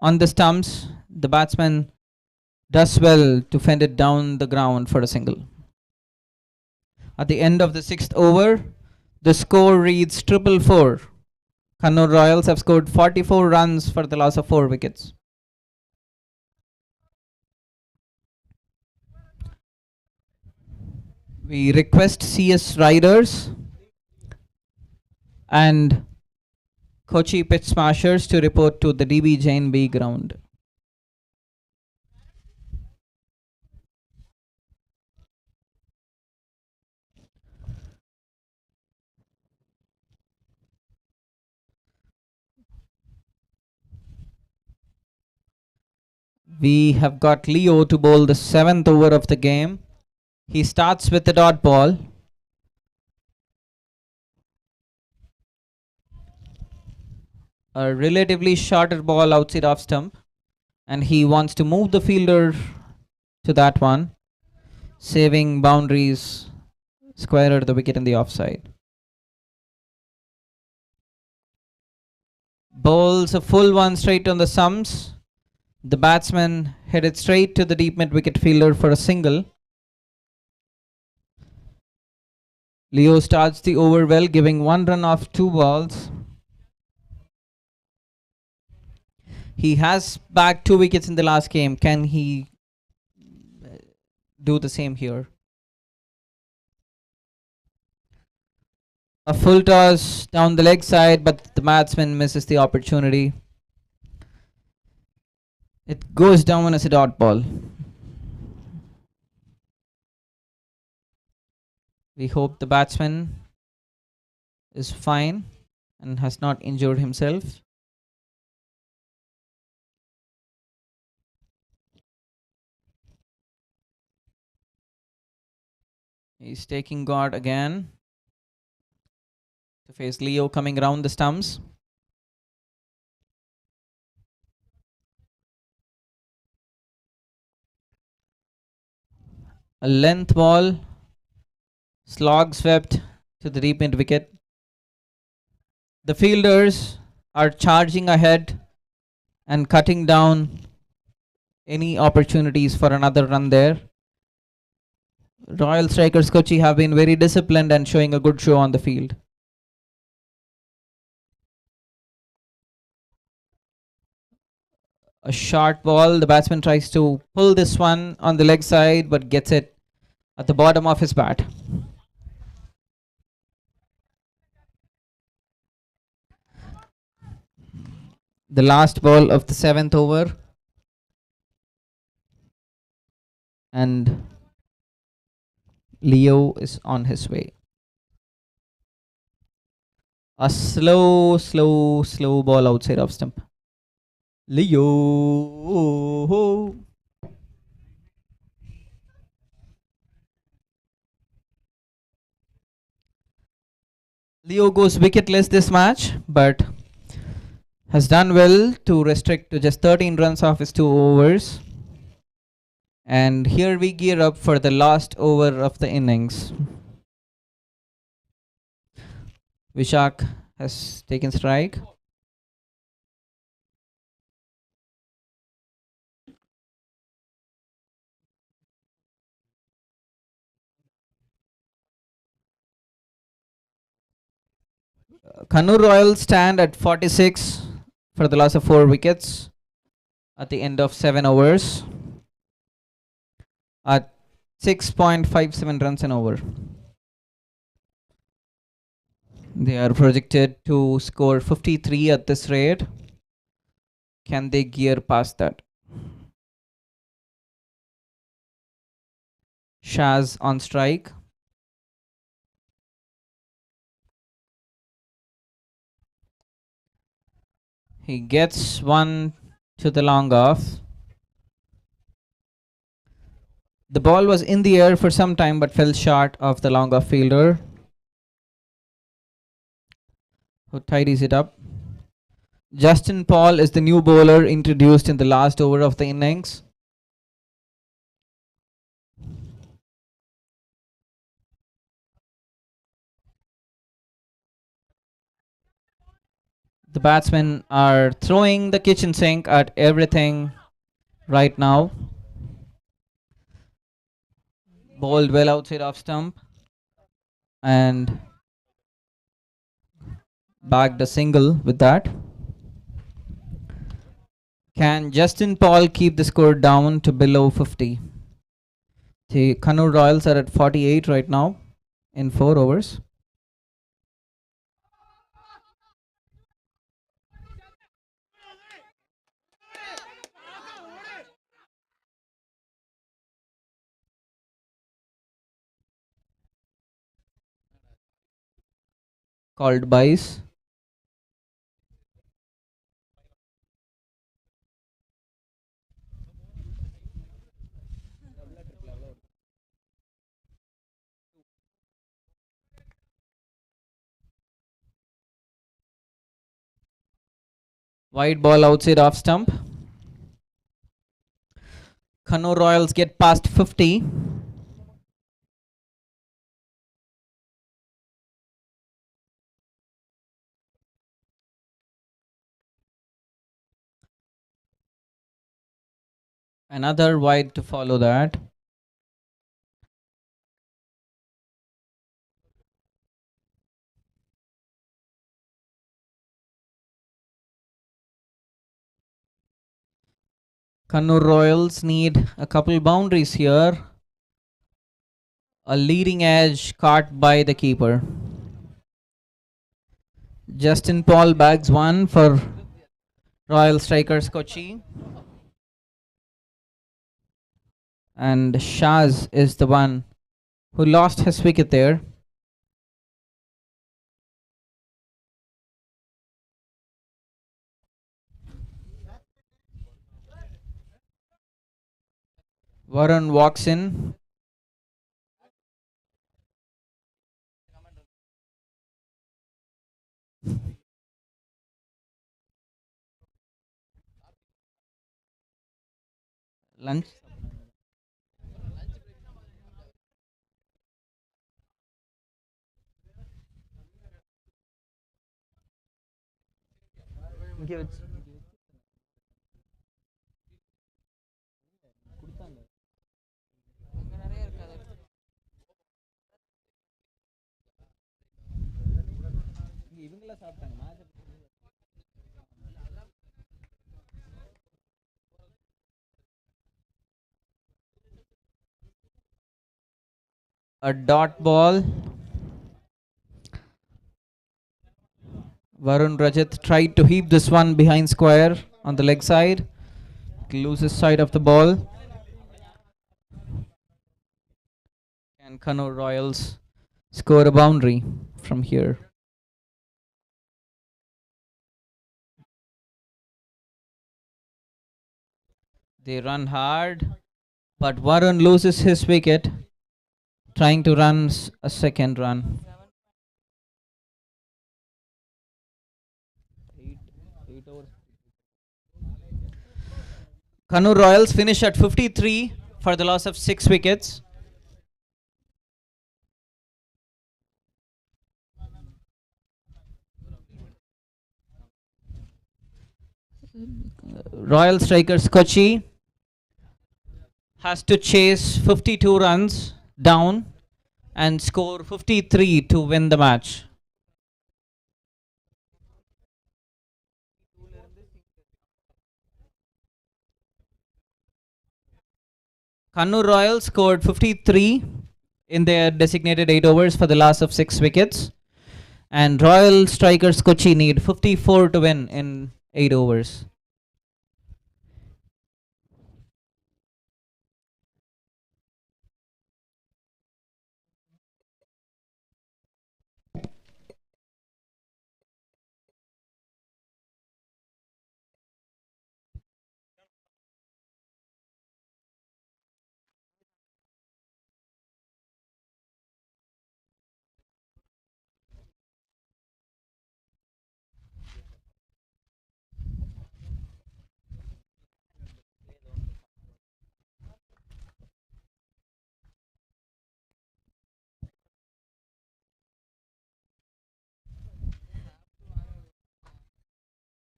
[SPEAKER 1] on the stumps. The batsman does well to fend it down the ground for a single. At the end of the 6th over, the score reads 444. Kannur Royals have scored 44 runs for the loss of 4 wickets. We request CS Riders and Kochi Pitch Smashers to report to the DB Jain B ground. We have got Leo to bowl the 7th over of the game. He starts with the dot ball. A relatively shorter ball outside off stump, and he wants to move the fielder to that one, saving boundaries, square the wicket in the offside. Bowls a full one straight on the stumps. The batsman hit it straight to the deep mid wicket fielder for a single. Leo starts the over well, giving 1 run off 2 balls. He has bagged 2 wickets in the last game. Can he do the same here? A full toss down the leg side, but the batsman misses the opportunity. It goes down as a dot ball. We hope the batsman is fine and has not injured himself. He's taking guard again to face Leo coming around the stumps. A length ball, slog swept to the deep mid wicket. The fielders are charging ahead and cutting down any opportunities for another run there. Royal Strikers Kochi have been very disciplined and showing a good show on the field. A short ball, the batsman tries to pull this one on the leg side but gets it at the bottom of his bat. The last ball of the 7th over, and Leo is on his way. A slow ball outside of stump. Leo. Leo goes wicketless this match, but has done well to restrict to just 13 runs off his 2 overs. And here we gear up for the last over of the innings. Vishak has taken strike. Kannur Royals stand at 46 for the loss of 4 wickets at the end of 7 overs at 6.57 runs an over. They are projected to score 53 at this rate. Can they gear past that? Shaz on strike. He gets one to the long off. The ball was in the air for some time but fell short of the long off fielder, who tidies it up. Justin Paul is the new bowler introduced in the last over of the innings. The batsmen are throwing the kitchen sink at everything right now. Bowled well outside off stump and bagged a single with that. Can Justin Paul keep the score down to below 50? The Kannur Royals are at 48 right now in 4 overs. Called buys. Wide ball outside off stump. Kannur Royals get past 50. Another wide to follow that. Kannur Royals need a couple boundaries here. A leading edge caught by the keeper. Justin Paul bags one for Royal Strikers Kochi. And Shaz is the one who lost his wicket there. Varun walks in. Lunch. Give it. A dot ball. Varun Rajat tried to heap this one behind square on the leg side. Loses side of the ball. And Kannur Royals score a boundary from here. They run hard, but Varun loses his wicket, trying to run a second run. Kannur Royals finish at 53 for the loss of 6 wickets. Royal strikers Kochi has to chase 52 runs down and score 53 to win the match. Kannur Royals scored 53 in their designated 8 overs for the loss of 6 wickets. And Royal strikers Kochi need 54 to win in 8 overs.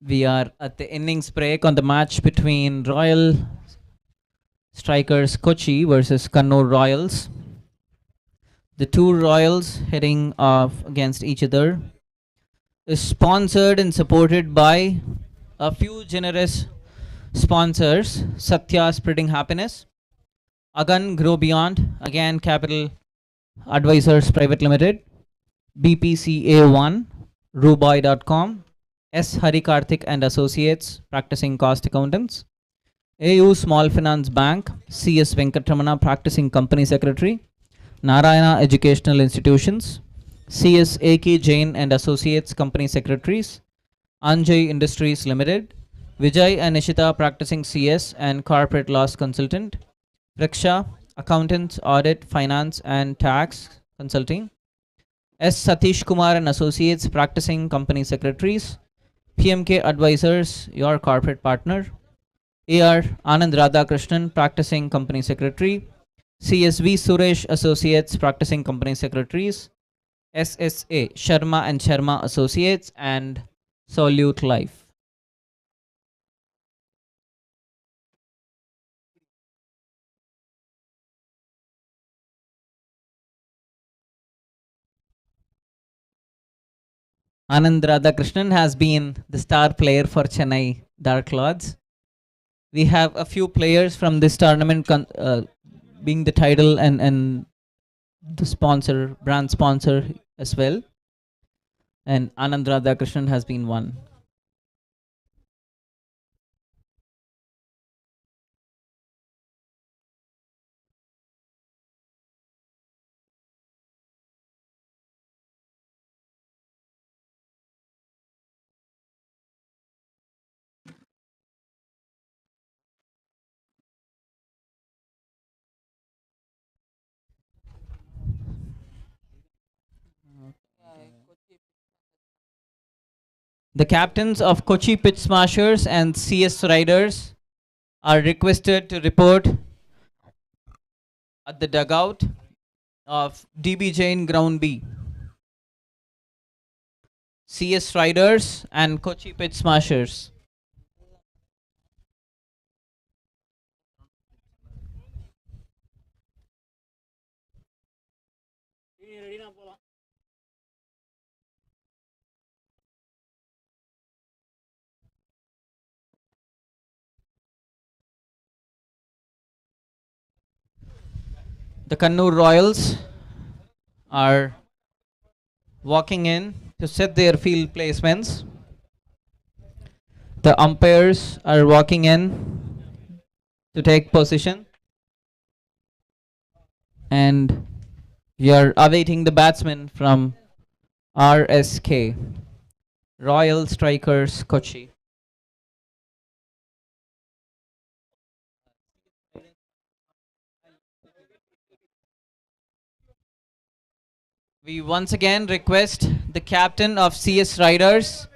[SPEAKER 1] We are at the innings break on the match between Royal strikers Kochi versus Kannur Royals. The two Royals heading off against each other is sponsored and supported by a few generous sponsors: Satya Spreading Happiness, Agan Grow Beyond, Again Capital Advisors Private Limited, BPCA1, Rubai.com, S. Hari Karthik and Associates, Practicing Cost Accountants, AU Small Finance Bank, CS Venkatramana, Practicing Company Secretary, Narayana Educational Institutions, CS AK Jain and Associates, Company Secretaries, Anjay Industries Limited, Vijay and Nishita, Practicing CS and Corporate Loss Consultant, Raksha, Accountants, Audit, Finance and Tax Consulting, S. Satish Kumar and Associates, Practicing Company Secretaries, PMK Advisors, your corporate partner, AR Anand Radhakrishnan, Practicing Company Secretary, CSV Suresh Associates, Practicing Company Secretaries, SSA Sharma and Sharma Associates, and Solute Life. Anand Radhakrishnan has been the star player for Chennai Dark Lords. We have a few players from this tournament being the title and the sponsor, brand sponsor as well. And Anand Radhakrishnan has been one. The captains of Kochi Pitch Smashers and CS Riders are requested to report at the dugout of DB Jain Ground B. CS Riders and Kochi Pitch Smashers. The Kannur Royals are walking in to set their field placements. The umpires are walking in to take position. And we are awaiting the batsman from RSK, Royal Strikers Kochi. We once again request the captain of CS Riders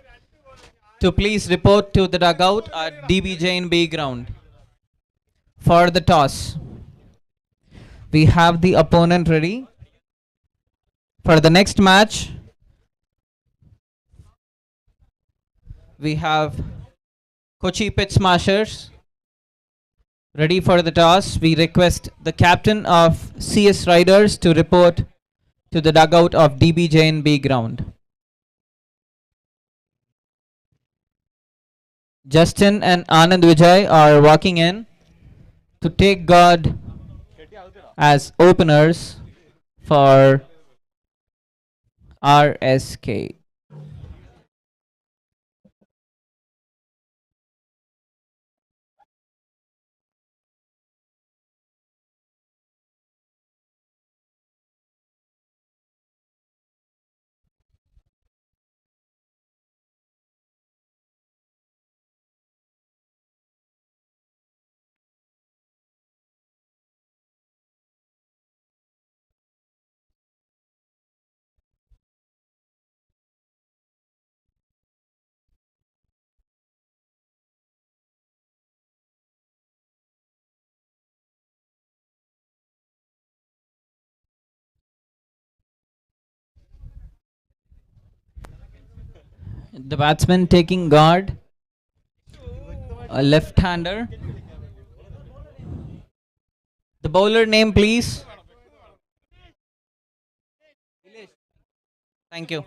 [SPEAKER 1] to please report to the dugout at DB Jain B ground for the toss. We have the opponent ready. For the next match, we have Kochi Pitch Smashers ready for the toss. We request the captain of CS Riders to report to the dugout of DB Jain B ground. Justin and Anand Vijay are walking in to take guard as openers for RSK. The batsman taking guard, a left-hander. The bowler name, please. Thank you.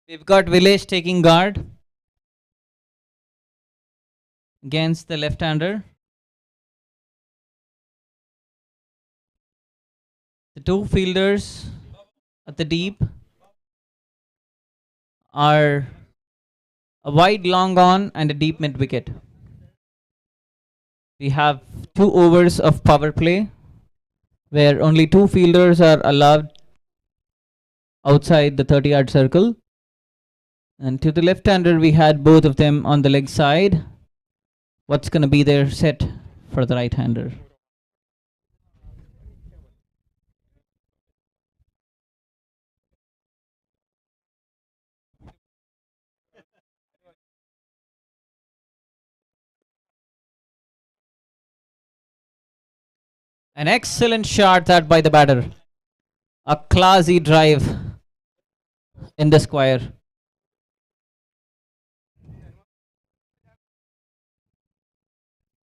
[SPEAKER 1] We've got Vilesh taking guard against the left-hander. The two fielders at the deep are a wide long on and a deep mid wicket. We have 2 overs of power play where only 2 fielders are allowed outside the 30-yard circle. And to the left-hander, we had both of them on the leg side. What's going to be their set for the right-hander? An excellent shot that by the batter. A classy drive in the square.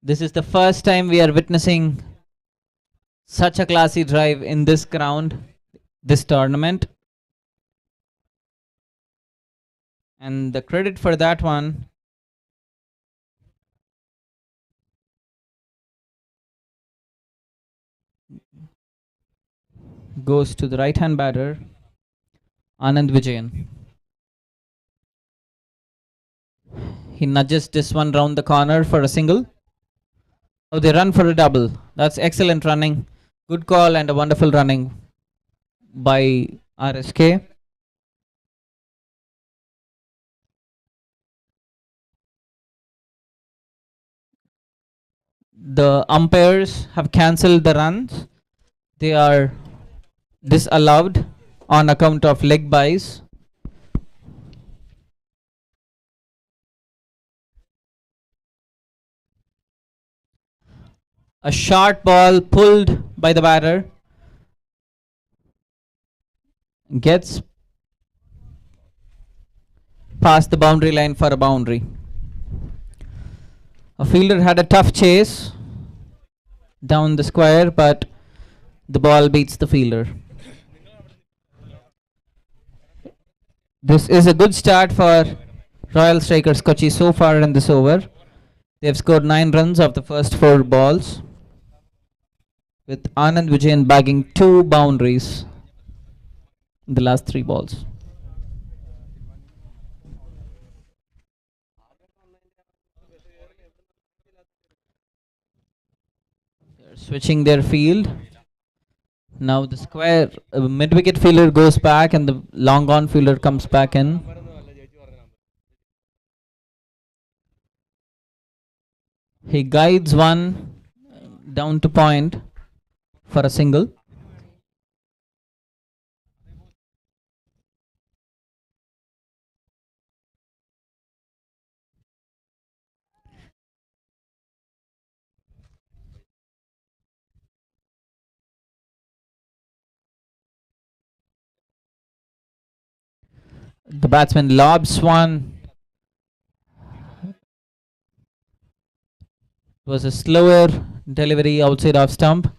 [SPEAKER 1] This is the first time we are witnessing such a classy drive in this ground, this tournament. And the credit for that one goes to the right-hand batter, Anand Vijayan. He nudges this one round the corner for a single. Oh, they run for a double. That's excellent running. Good call and a wonderful running by RSK. The umpires have cancelled the runs. They are disallowed on account of leg byes. A short ball pulled by the batter gets past the boundary line for a boundary. A fielder had a tough chase down the square, but the ball beats the fielder. This is a good start for Royal Strikers Kochi so far in this over. They have scored 9 runs of the first 4 balls. with Anand Vijayan bagging 2 boundaries in the last 3 balls. They're switching their field. Now the square mid-wicket fielder goes back and the long on fielder comes back in. He guides one down to point for a single. The batsman lobs one. It was a slower delivery outside off stump.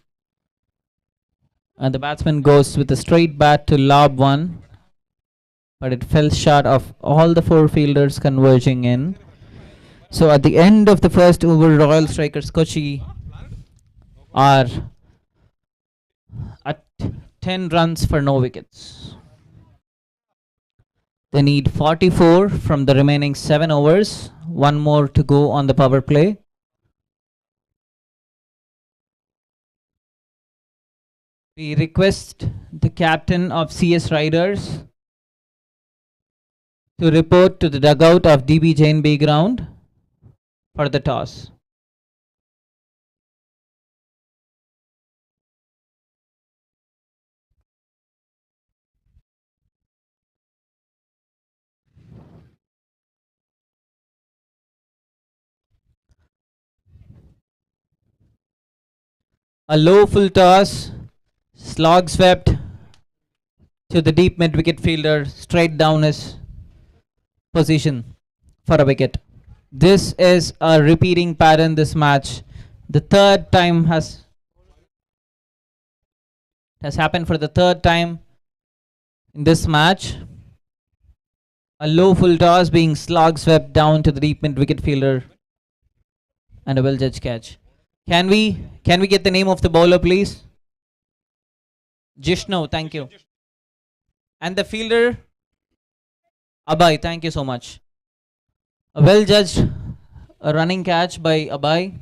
[SPEAKER 1] And the batsman goes with a straight bat to lob one. But it fell short of all the 4 fielders converging in. So at the end of the first over, Royal Strikers Kochi are at 10 runs for no wickets. They need 44 from the remaining 7 overs. 1 more to go on the power play. We request the captain of CS Riders to report to the dugout of DB Jain B ground for the toss. A low full toss, slog swept to the deep mid wicket fielder, straight down his position for a wicket. This is a repeating pattern this match. The third time has happened for the third time in this match. A low full toss being slog swept down to the deep mid wicket fielder and a well judged catch. Can we get the name of the bowler, please? Jishnu, thank you. And the fielder, Abhay, thank you so much. A well judged running catch by Abhay.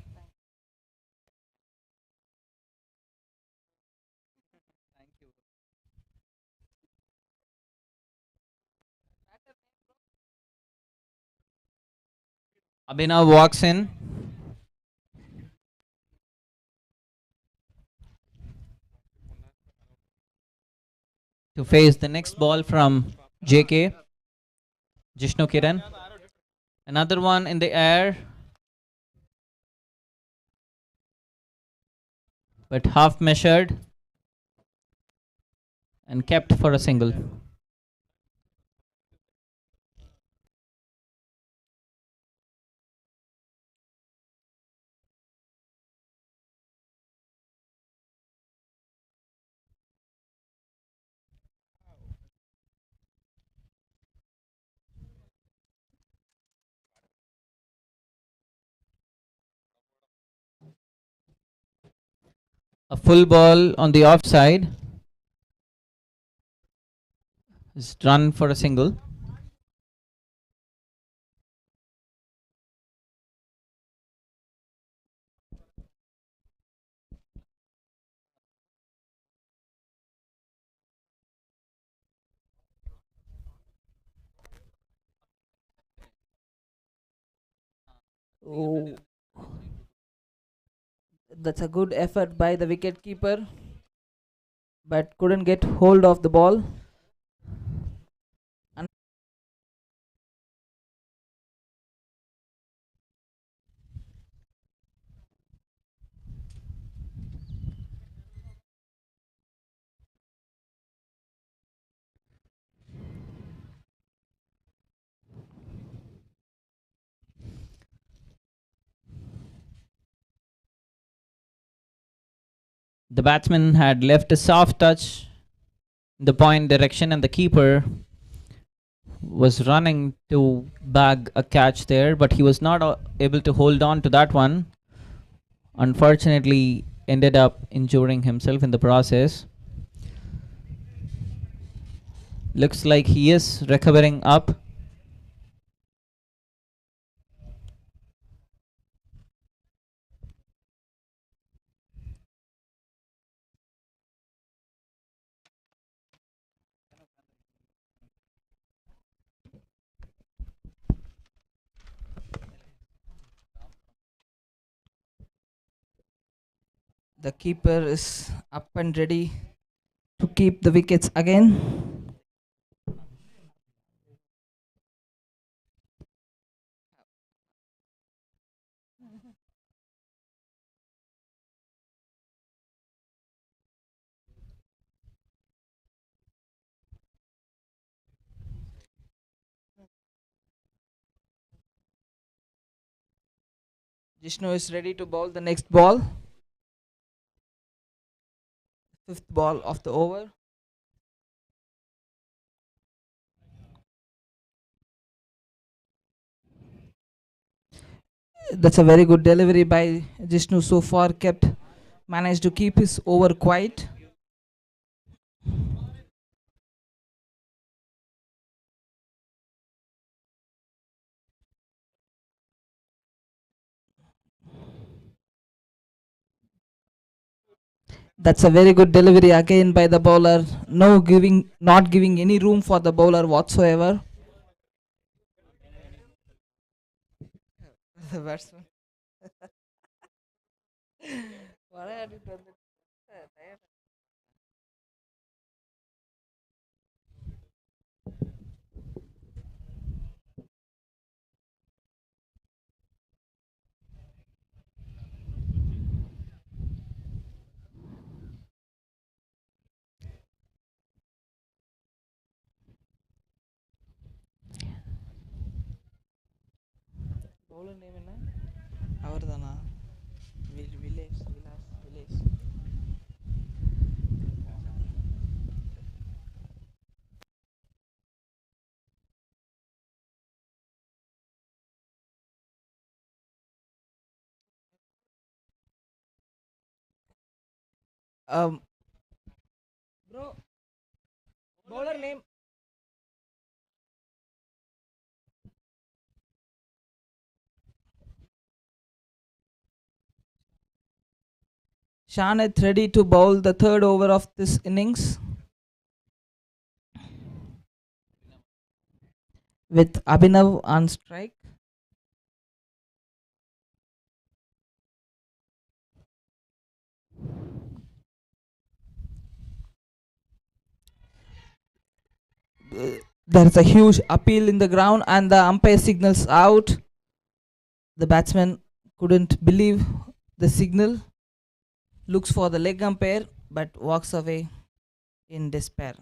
[SPEAKER 1] Abhinav walks in. To face the next ball from JK, Jishnu Kiran. Another one in the air, but half measured and kept for a single. A full ball on the offside is run for a single.
[SPEAKER 3] Oh, that's a good effort by the wicket keeper, but couldn't get hold of the ball.
[SPEAKER 1] The batsman had left a soft touch in the point direction, and the keeper was running to bag a catch there, but he was not able to hold on to that one. Unfortunately, ended up injuring himself in the process. Looks like he is recovering up.
[SPEAKER 3] The keeper is up and ready to keep the wickets again. Jishnu is ready to bowl the next ball. Fifth ball of the over. That's a very good delivery by Jishnu so far. Managed to keep his over quiet. That's a very good delivery again by the bowler. Not giving any room for the bowler whatsoever. The batsman. What are you doing? Bowler name என்ன அவர்தானா வில்லேஷ் வில்லேஷ் bro bowler name Shaneth ready to bowl the third over of this innings with Abhinav on strike. There's a huge appeal in the ground and the umpire signals out. The batsman couldn't believe the signal, looks for the leg umpire but walks away in despair.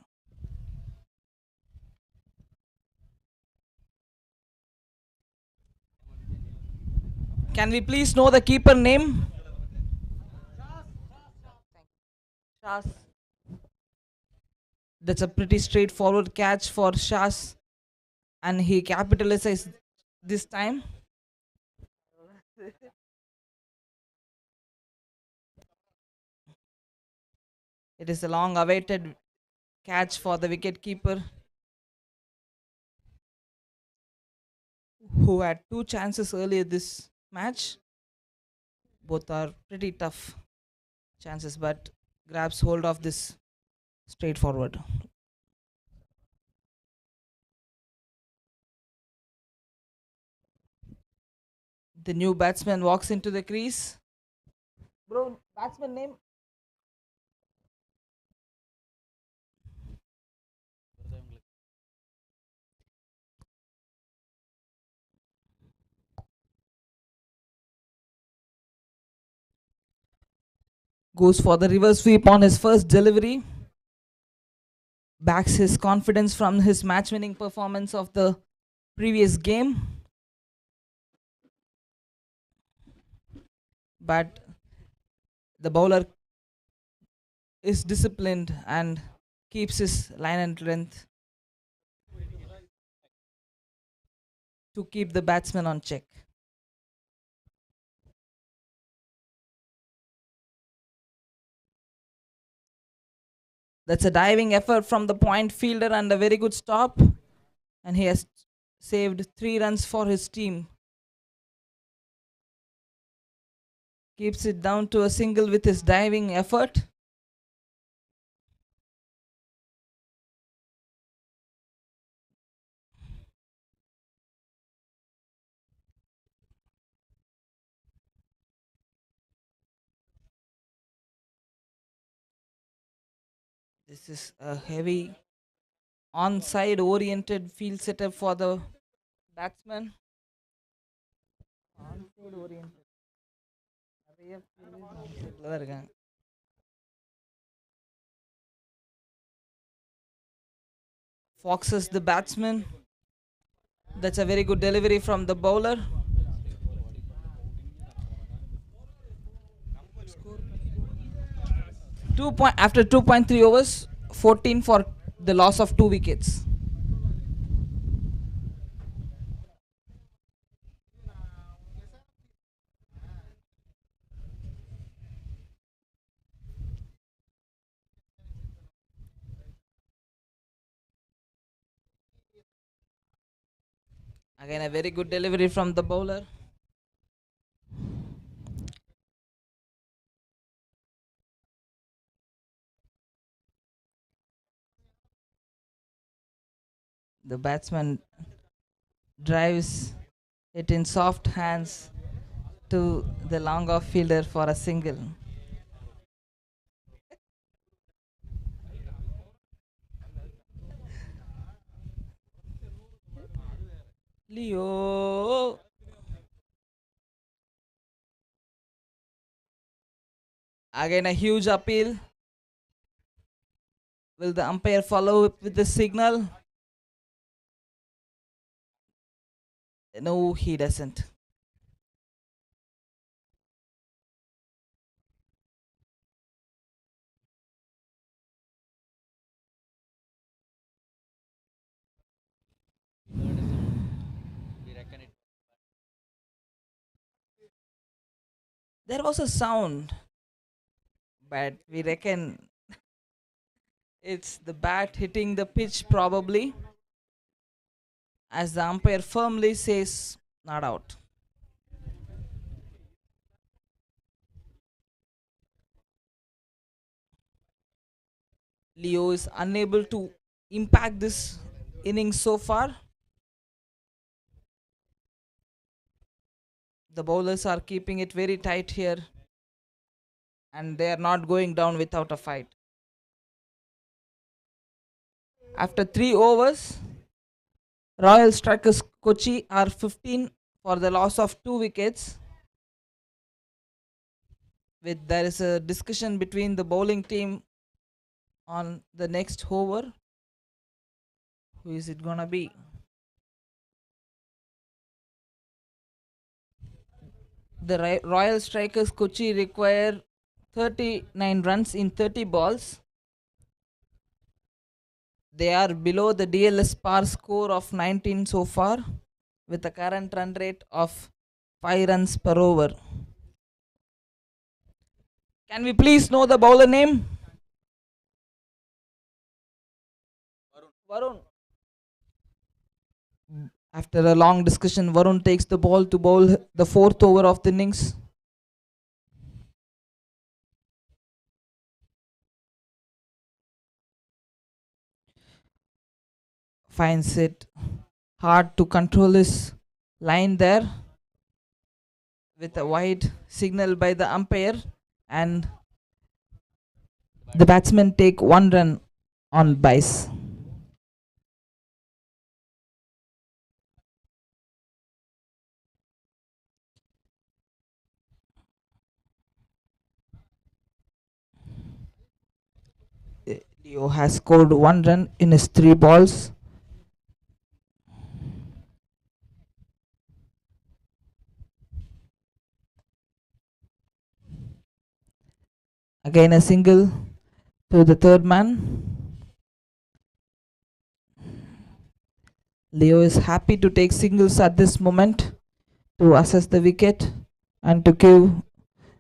[SPEAKER 3] Can we please know the keeper name? Shas. That's a pretty straightforward catch for Shas, and he capitalizes this time. It is a long awaited catch for the wicket keeper, who had two chances earlier this match. Both are pretty tough chances, but grabs hold of this straightforward. The new batsman walks into the crease. Bro, batsman name? Goes for the reverse sweep on his first delivery. Backs his confidence from his match winning performance of the previous game. But the bowler is disciplined and keeps his line and length to keep the batsman on check. That's a diving effort from the point fielder and a very good stop. And he has saved 3 runs for his team. Keeps it down to a single with his diving effort. This is a heavy onside oriented field setup for the batsman. Onside oriented. நிறைய field onside ல தான் இருக்காங்க. Foxes the batsman. That's a very good delivery from the bowler. After 2.3 overs, 14 for the loss of 2 wickets. Again, a very good delivery from the bowler. The batsman drives it in soft hands to the long off fielder for a single. Leo. Again, a huge appeal. Will the umpire follow up with the signal? No, he doesn't. There was a sound, but we reckon it's the bat hitting the pitch probably, as the umpire firmly says not out. Leo is unable to impact this innings so far. The bowlers are keeping it very tight here, and they are not going down without a fight. After 3 overs, Royal Strikers Kochi are 15 for the loss of 2 wickets. There is a discussion between the bowling team on the next over. Who is it gonna be? The Royal Strikers Kochi require 39 runs in 30 balls. They are below the DLS par score of 19 so far, with a current run rate of 5 runs per over. Can we please know the bowler name? Varun. After a long discussion, Varun takes the ball to bowl the 4th over of the innings. Finds it hard to control his line there with a wide signal by the umpire, and the batsmen take 1 run on base. Leo has scored 1 run in his 3 balls. Again a single to the 3rd man. Leo is happy to take singles at this moment to assess the wicket and to give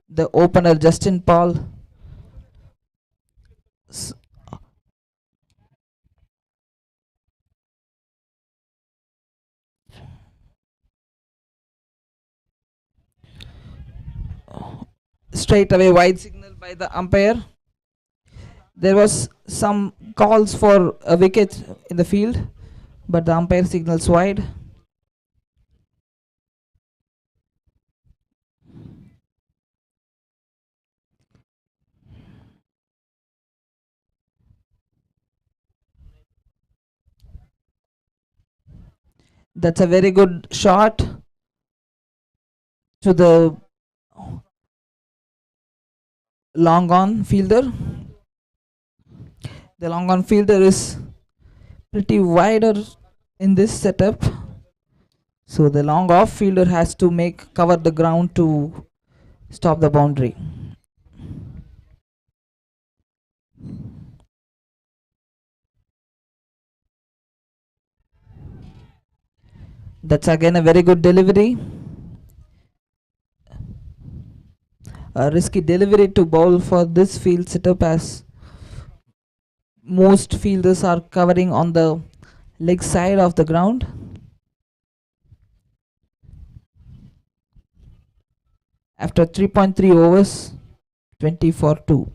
[SPEAKER 3] the opener Justin Paul straight away wide signal by the umpire. There was some calls for a wicket in the field, but the umpire signals wide. That's a very good shot to the long on fielder. The long on fielder is pretty wider in this setup, so the long off fielder has to cover the ground to stop the boundary. That's again a very good delivery. A risky delivery to bowl for this field setup, as most fielders are covering on the leg side of the ground. After 3.3 overs, 20 for 2.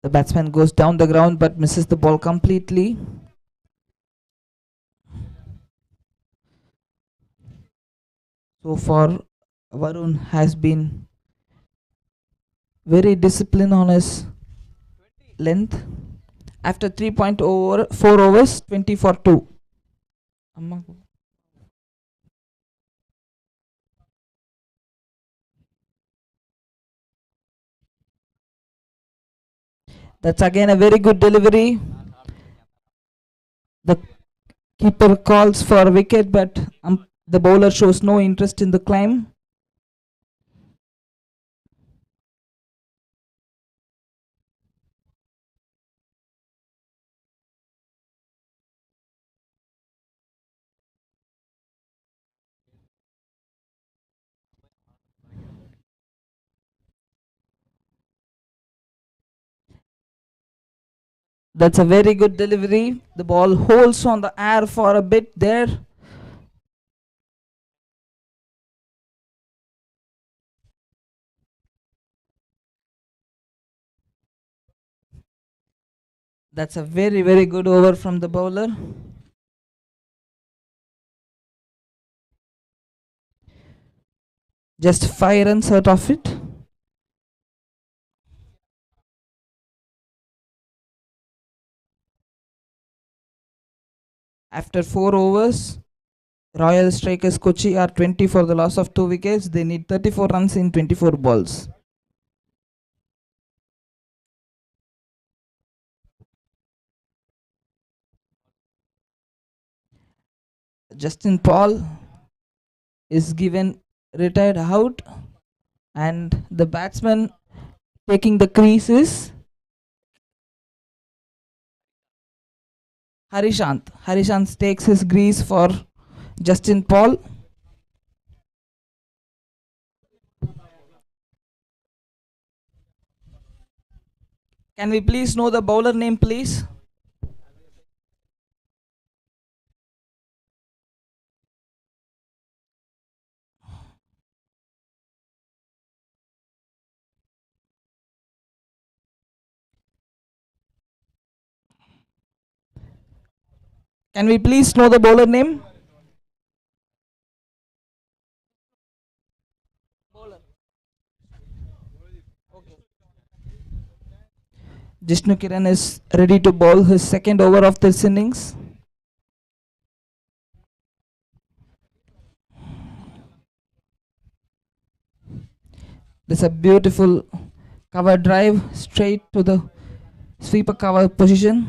[SPEAKER 3] The batsman goes down the ground but misses the ball completely. So far, Varun has been very disciplined on his length. After 3.4 overs, 20 for 2. That's again a very good delivery. The keeper calls for a wicket, but the bowler shows no interest in the climb. That's a very good delivery. The ball holds on the air for a bit there. That's a very, very good over from the bowler. Just 5 runs out of it. After 4 overs, Royal Strikers Kochi are 20 for the loss of 2 wickets. They need 34 runs in 24 balls. Justin Paul is given retired out, and the batsman taking the crease is Harishant. Harishant takes his crease for Justin Paul. Can we please know the bowler name, please? Can we please know the bowler name? Jishnu Kiran is ready to bowl his second over of this innings. There's a beautiful cover drive straight to the sweeper cover position.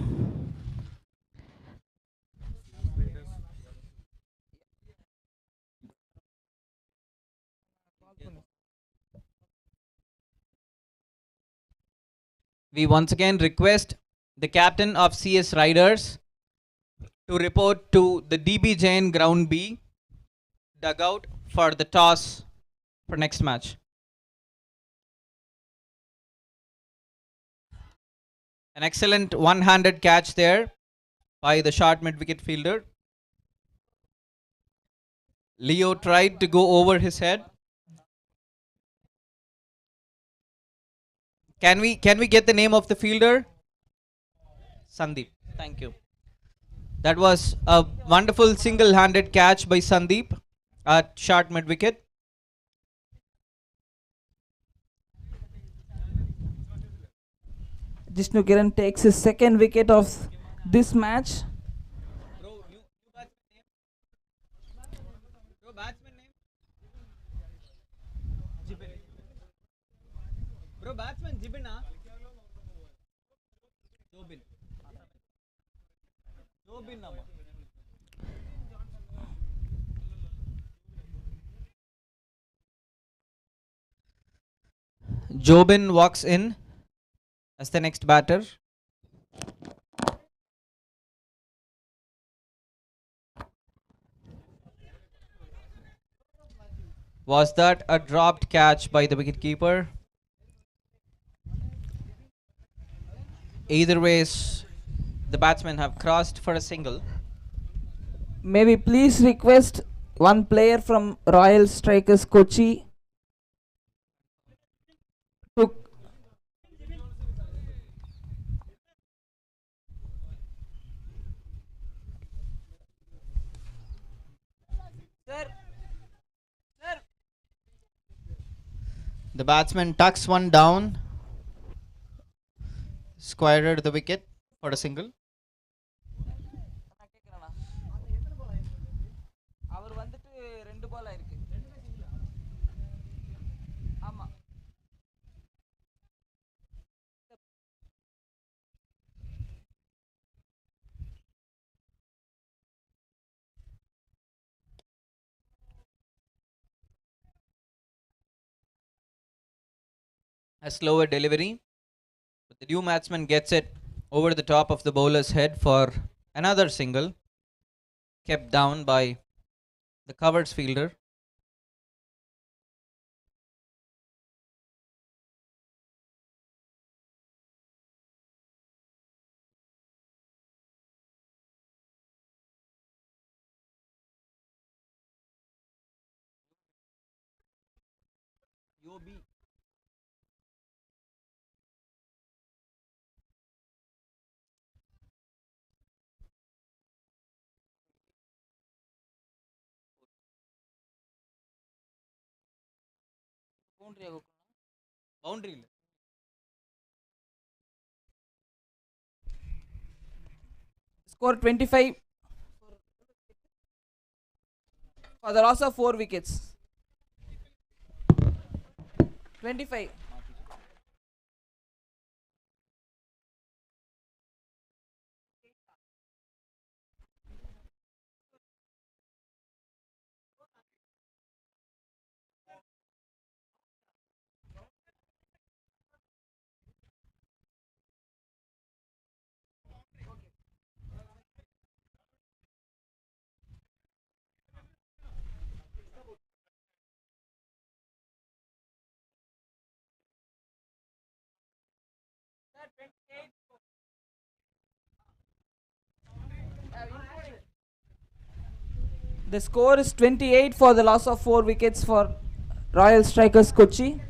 [SPEAKER 1] We once again request the captain of CS Riders to report to the DB Jain Ground B dugout for the toss for next match. An excellent one-handed catch there by the short mid-wicket fielder. Leo tried to go over his head. Can we get the name of the fielder? Sandeep. Thank you. That was a wonderful single-handed catch by Sandeep at short mid-wicket.
[SPEAKER 3] Jishnu Kiran takes his second wicket of this match.
[SPEAKER 1] Batsman name? Jibin. Bro, batsman Jibin, huh? Jobin. Jobin nama. Jobin walks in as the next batter. Was that a dropped catch by the wicketkeeper? Either ways, the batsmen have crossed for a single.
[SPEAKER 3] May we please request one player from Royal Strikers Kochi to
[SPEAKER 1] The batsman tucks one down, squared the wicket for a single.
[SPEAKER 3] அவர் வந்துட்டு ரெண்டு பால் ஆயிருக்கு ஆமா
[SPEAKER 1] A slower delivery, but the new batsman gets it over the top of the bowler's head for another single, kept down by the covers fielder. Boundary.
[SPEAKER 3] score 25 for the loss of 4 wickets 25 The score is 28 for the loss of 4 wickets for Royal Strikers Kochi.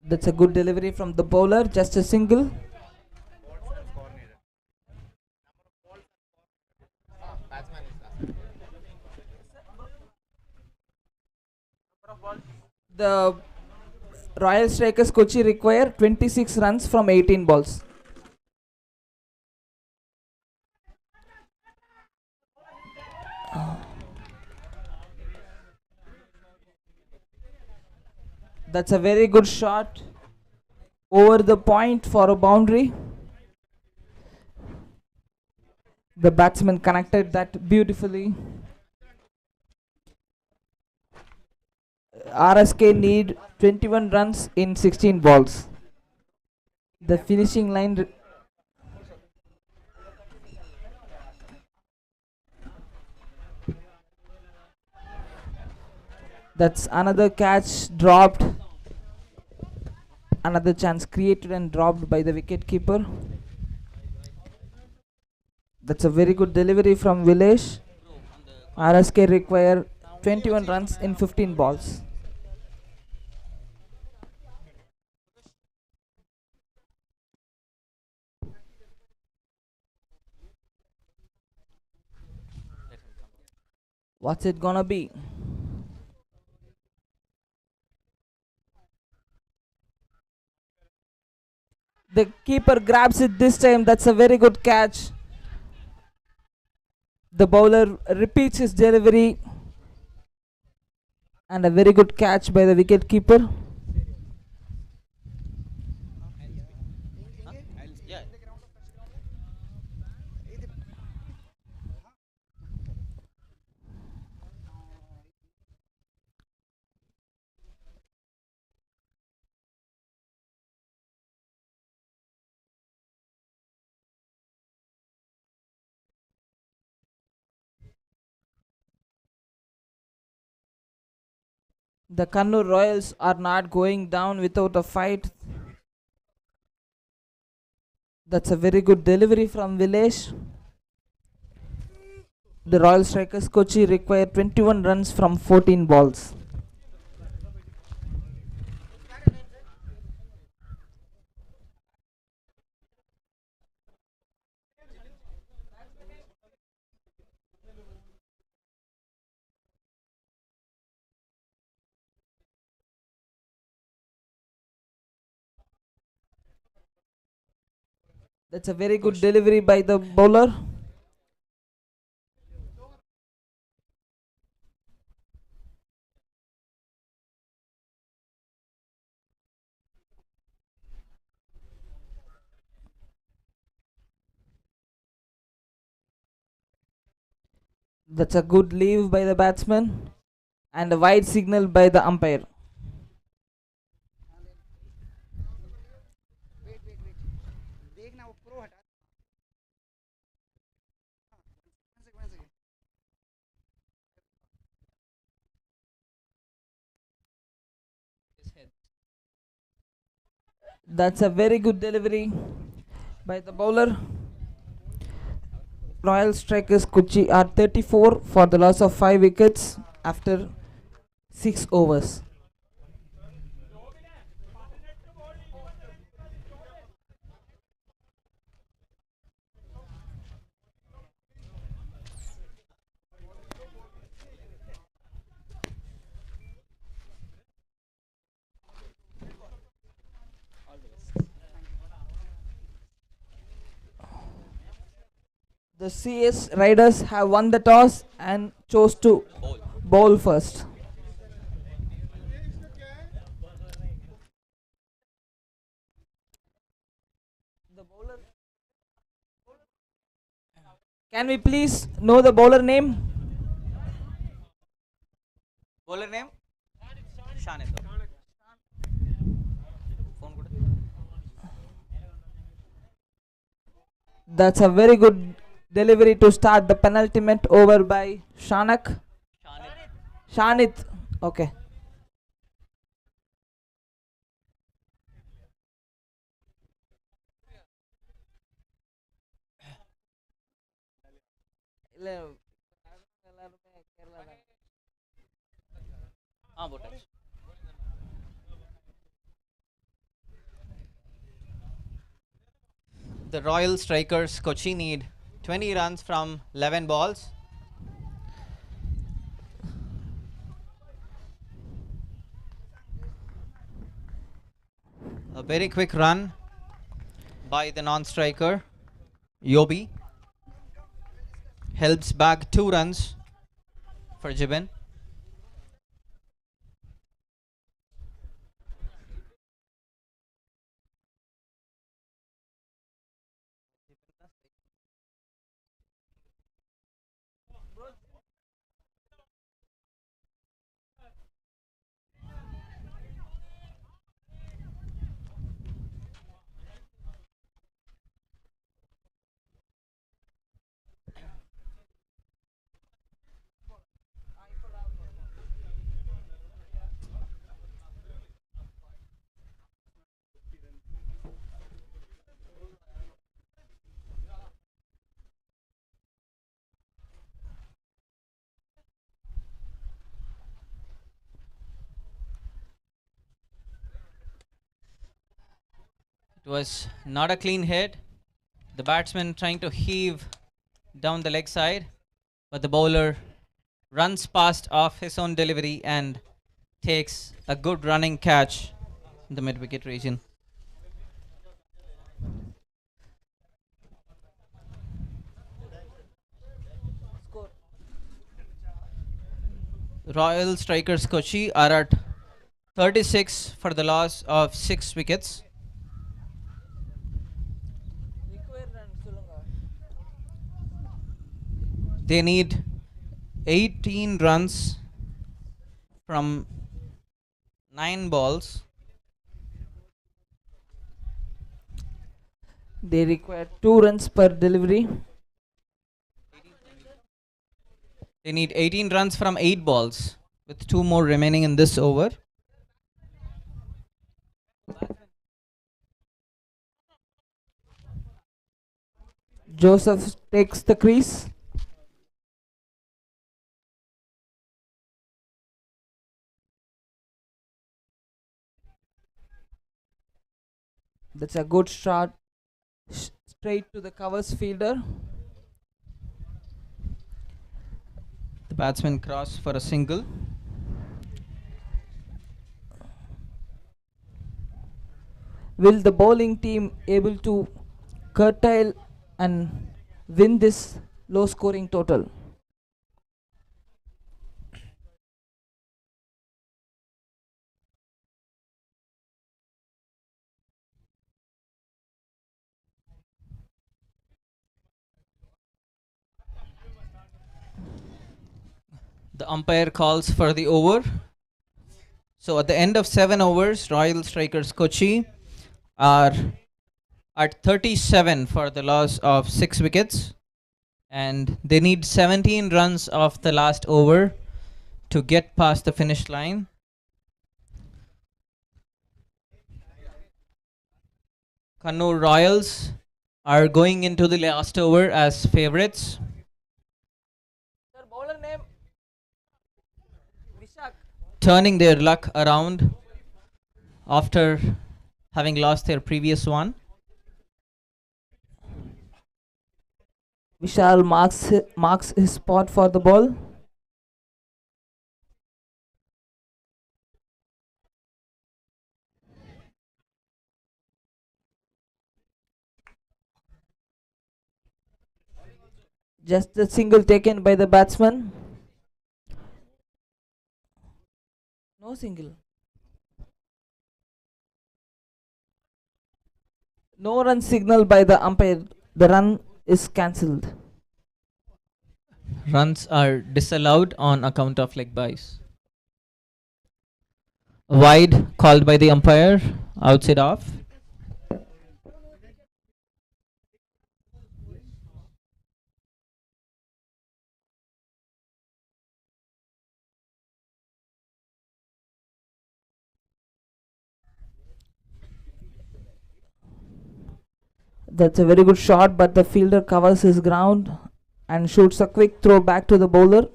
[SPEAKER 3] That's a good delivery from the bowler, just a single. The Royal Strikers Kochi require 26 runs from 18 balls. That's a very good shot over the point for a boundary. The batsman connected that beautifully. RSK need 21 runs in 16 balls. The finishing line. That's another catch dropped. Another chance created and dropped by the wicket keeper. That's a very good delivery from Vilesh. RSK require 21 runs in 15 balls. What's it gonna be? The keeper grabs it this time. That's a very good catch. The bowler repeats his delivery. And a very good catch by the wicket keeper.
[SPEAKER 6] Yeah.
[SPEAKER 3] The Kannur Royals are not going down without a fight. That's a very good delivery from Vilesh. The Royal Strikers Kochi require 21 runs from 14 balls. That's a very good delivery by the bowler. That's a good leave by the batsman. And a wide signal by the umpire. That's a very good delivery by the bowler. Royal Strikers Kochi are 34 for the loss of 5 wickets after 6 overs. The CS Riders have won the toss and chose to bowl first. Can we please know the bowler name?
[SPEAKER 1] Bowler name? Shanit. Phone kudu.
[SPEAKER 3] That's a very good delivery to start the penultimate over by Shanak. Shanit. Okay.
[SPEAKER 1] The Royal Strikers Kochi need 20 runs from 11 balls. A very quick run by the non-striker Yobi helps back 2 runs for Jibin. was not a clean hit. The batsman trying to heave down the leg side, but the bowler runs past off his own delivery and takes a good running catch in the mid-wicket region. Royal Strikers Kochi are at 36 for the loss of 6 wickets. They need 18 runs from 9 balls.
[SPEAKER 3] They require 2 runs per delivery.
[SPEAKER 1] They need 18 runs from 8 balls with 2 more remaining in this over.
[SPEAKER 3] Joseph takes the crease. That's a good shot. Straight to the covers fielder.
[SPEAKER 1] The batsman cross for a single.
[SPEAKER 3] Will the bowling team able to curtail and win this low scoring total?
[SPEAKER 1] The umpire calls for the over. So at the end of 7 overs, Royal Strikers Kochi are at 37 for the loss of 6 wickets, and they need 17 runs off the last over to get past the finish line. Kannur Royals are going into the last over as favourites.
[SPEAKER 3] Sir, bowler name Vishak.
[SPEAKER 1] Turning their luck around after having lost their previous one.
[SPEAKER 3] Vishal marks his spot for the ball. Just a single taken by the batsman. No single. No run signal by the umpire. The run is cancelled.
[SPEAKER 1] Runs are disallowed on account of leg byes. Wide called by the umpire, outside off.
[SPEAKER 3] That's a very good shot, but the fielder covers his ground and shoots a quick throw back to the bowler.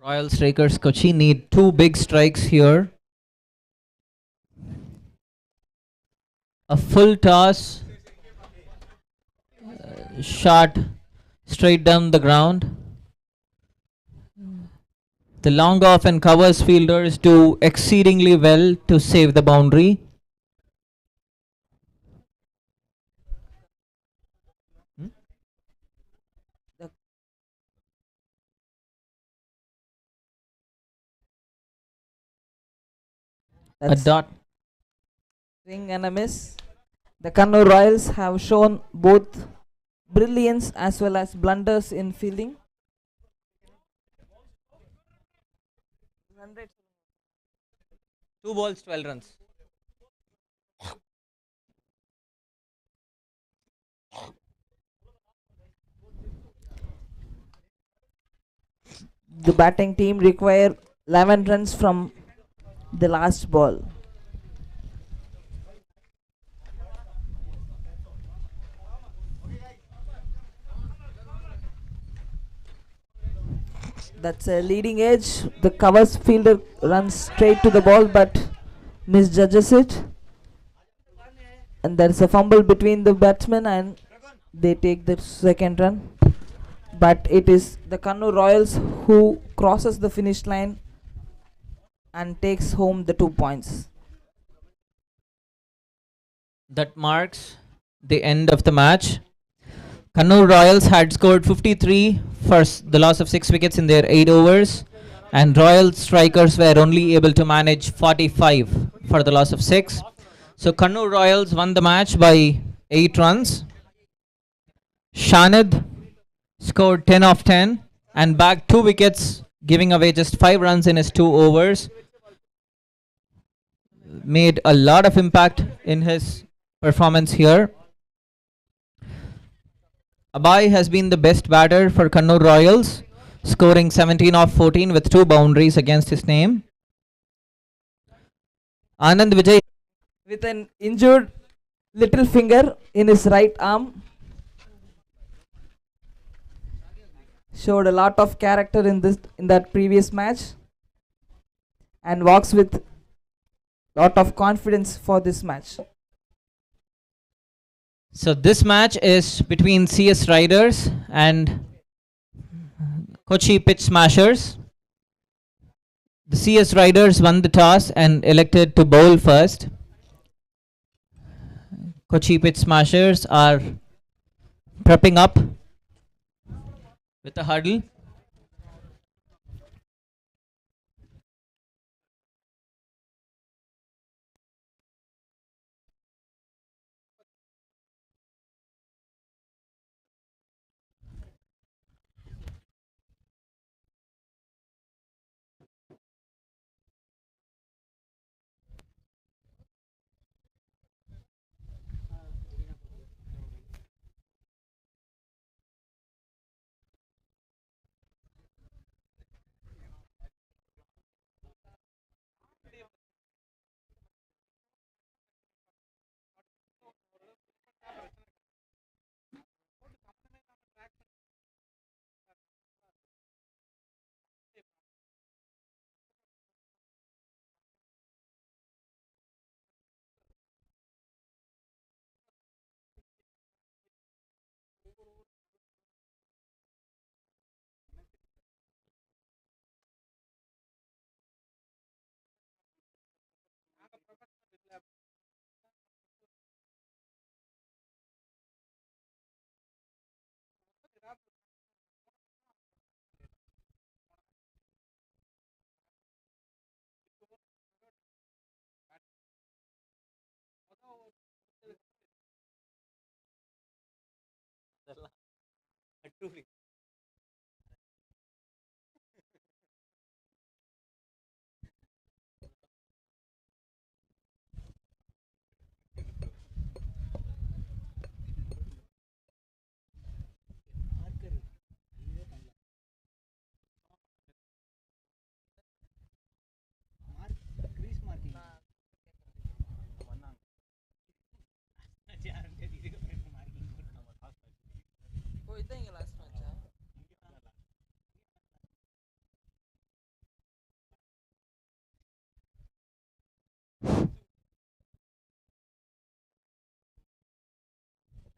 [SPEAKER 1] Royal Strikers Kochi need 2 big strikes here. A full toss, shot straight down the ground. The long off and covers fielders do exceedingly well to save the boundary. A
[SPEAKER 3] That's
[SPEAKER 1] dot.
[SPEAKER 3] swing and a miss. The Kannur Royals have shown both brilliance as well as blunders in fielding.
[SPEAKER 1] Two balls, 12 runs.
[SPEAKER 3] The batting team require 11 runs from the last ball. That's a leading edge. The covers fielder runs straight to the ball but misjudges it. And there's a fumble between the batsmen and they take the second run. But it is the Kannur Royals who crosses the finish line and takes home the 2 points.
[SPEAKER 1] That marks the end of the match. Kannur Royals had scored 53 for the loss of 6 wickets in their 8 overs, and Royal strikers were only able to manage 45 for the loss of 6. So Kannur Royals won the match by 8 runs. Shanid scored 10 of 10 and bagged 2 wickets, giving away just 5 runs in his 2 overs. Made a lot of impact in his performance here. Abai has been the best batter for Kannur Royals, scoring 17 of 14 with 2 boundaries against his name. Anand Vijay,
[SPEAKER 3] With an injured little finger in his right arm, showed a lot of character in that previous match and walks with lot of confidence for this match.
[SPEAKER 1] so this match is between CS Riders and Kochi Pitch Smashers. The CS Riders won the toss and elected to bowl first. Kochi Pitch Smashers are prepping up with a huddle.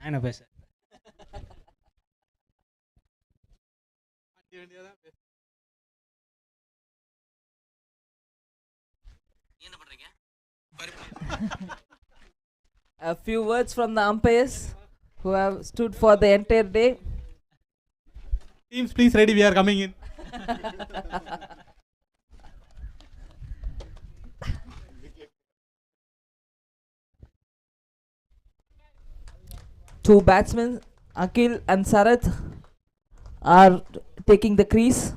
[SPEAKER 6] என்ன பேச
[SPEAKER 3] A few words from the umpires who have stood for the entire day.
[SPEAKER 6] Teams, please ready. We are coming in.
[SPEAKER 3] Two batsmen, Akhil and Sarath, are taking the crease.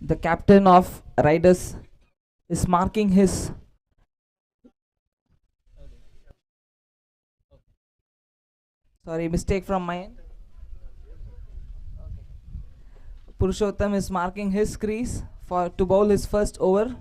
[SPEAKER 3] The captain of Riders is marking his. Sorry, mistake from my end. Purushottam is marking his crease for to bowl his first over.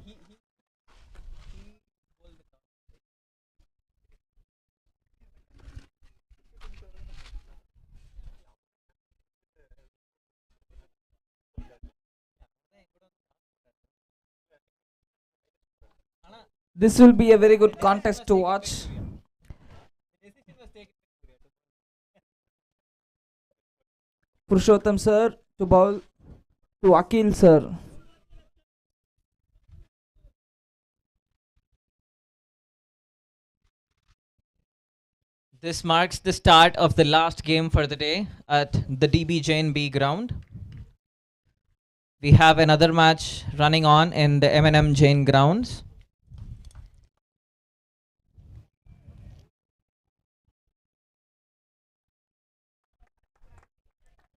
[SPEAKER 3] This will be a very good contest to watch. Purushottam sir to bowl to Akil sir.
[SPEAKER 1] This marks the start of the last game for the day at the DB Jain B ground. We have another match running on in the M&M Jain grounds.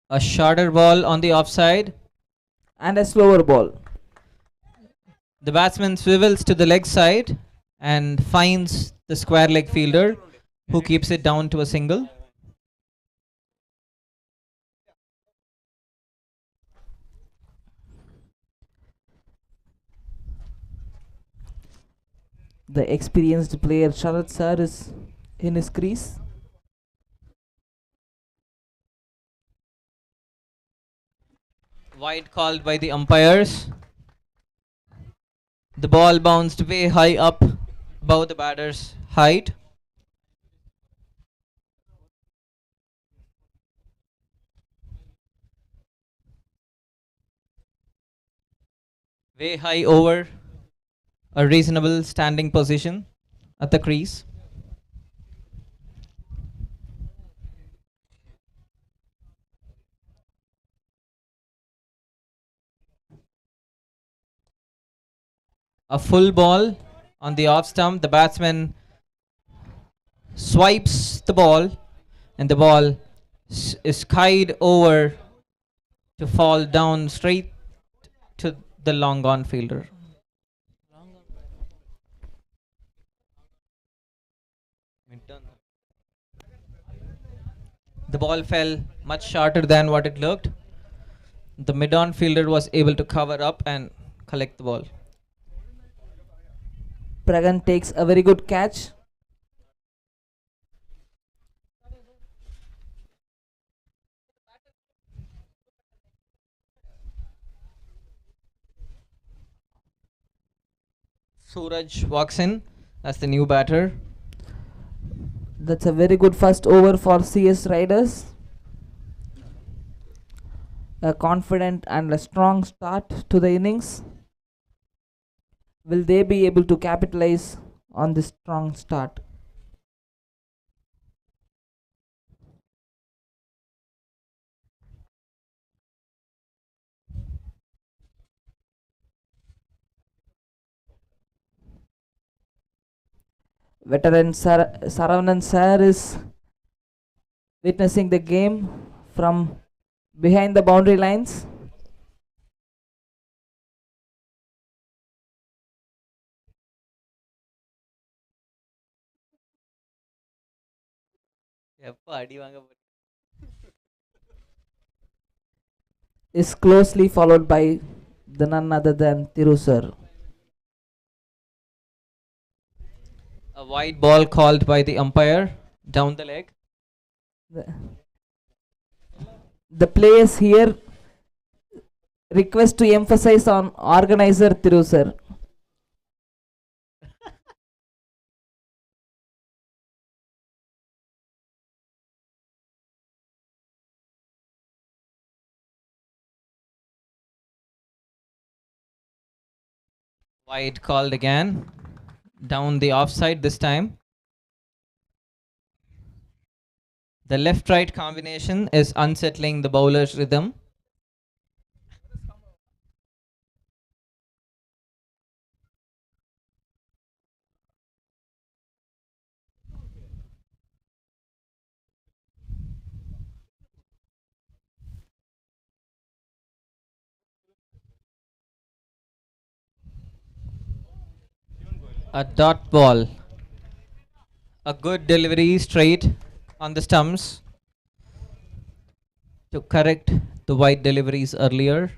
[SPEAKER 1] A shorter ball on the offside.
[SPEAKER 3] And a slower ball.
[SPEAKER 1] The batsman swivels to the leg side and finds the square leg fielder, who keeps it down to a single.
[SPEAKER 3] The experienced player Sharad sir is in his crease.
[SPEAKER 1] Wide called by the umpires. The ball bounced way high up above the batter's height. Way high over a reasonable standing position at the crease. A full ball on the off stump. The batsman swipes the ball and the ball is skied over to fall down straight to the long on fielder. The ball fell much shorter than what it looked. The mid-on fielder was able to cover up and collect the ball.
[SPEAKER 3] Pragan takes a very good catch.
[SPEAKER 1] Suraj walks in as the new batter.
[SPEAKER 3] That's a very good first over for CS Riders. A confident and a strong start to the innings. Will they be able to capitalize on this strong start? Veteran Saravanan sir is witnessing the game from behind the boundary lines. Is closely followed by the none other than Thiru sir.
[SPEAKER 1] A wide ball called by the umpire down the leg.
[SPEAKER 3] The players here request to emphasize on organizer Thiru sir.
[SPEAKER 1] Wide called again. Down the offside this time. The left-right combination is unsettling the bowler's rhythm. A dot ball. A good delivery straight on the stumps to correct the wide deliveries earlier.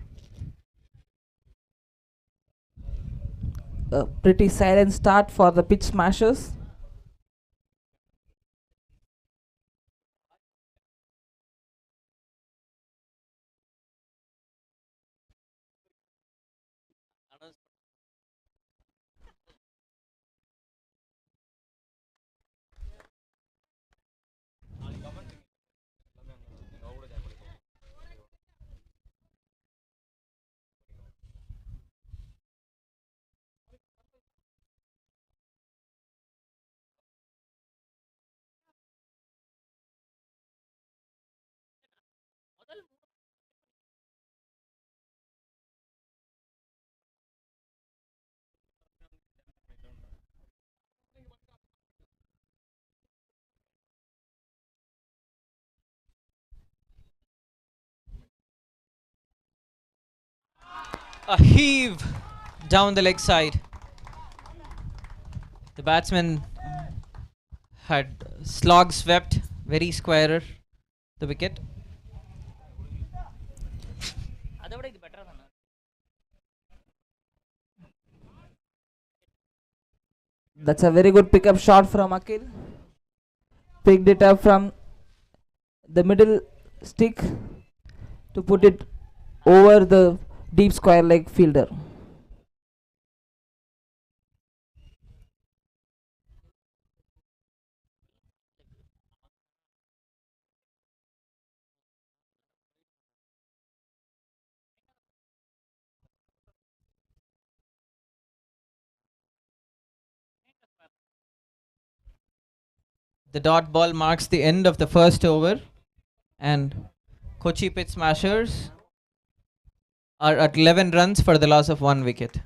[SPEAKER 3] A pretty silent start for the pitch smashers.
[SPEAKER 1] A heave down the leg side. The batsman had slog swept very squarer the wicket.
[SPEAKER 3] That's a very good pickup shot from Akil. Picked it up from the middle stick to put it over the deep square leg fielder.
[SPEAKER 1] The dot ball marks the end of the first over, and Kochi Pit Smashers are at 11 runs for the loss of 1 wicket.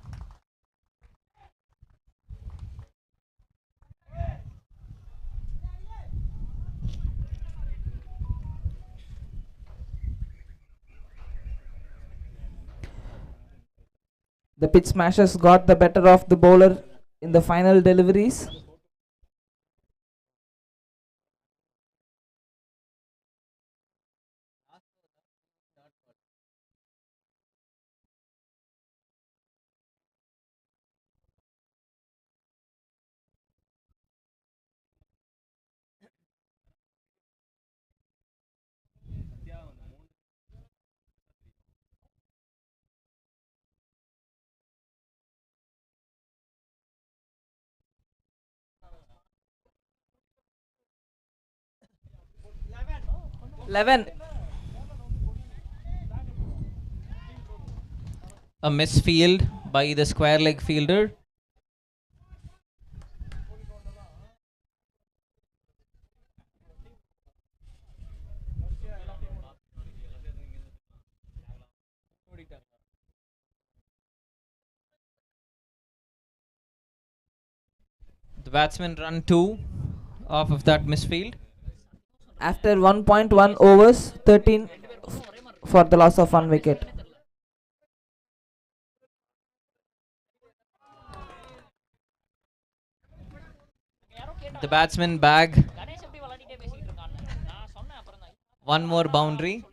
[SPEAKER 3] The pitch smashers got the better of the bowler in the final deliveries. Eleven.
[SPEAKER 1] A misfield by the square leg fielder. The batsman run 2 off of that misfield.
[SPEAKER 3] After 1.1 overs, 13 for the loss of 1 wicket.
[SPEAKER 1] The batsman bag one more boundary.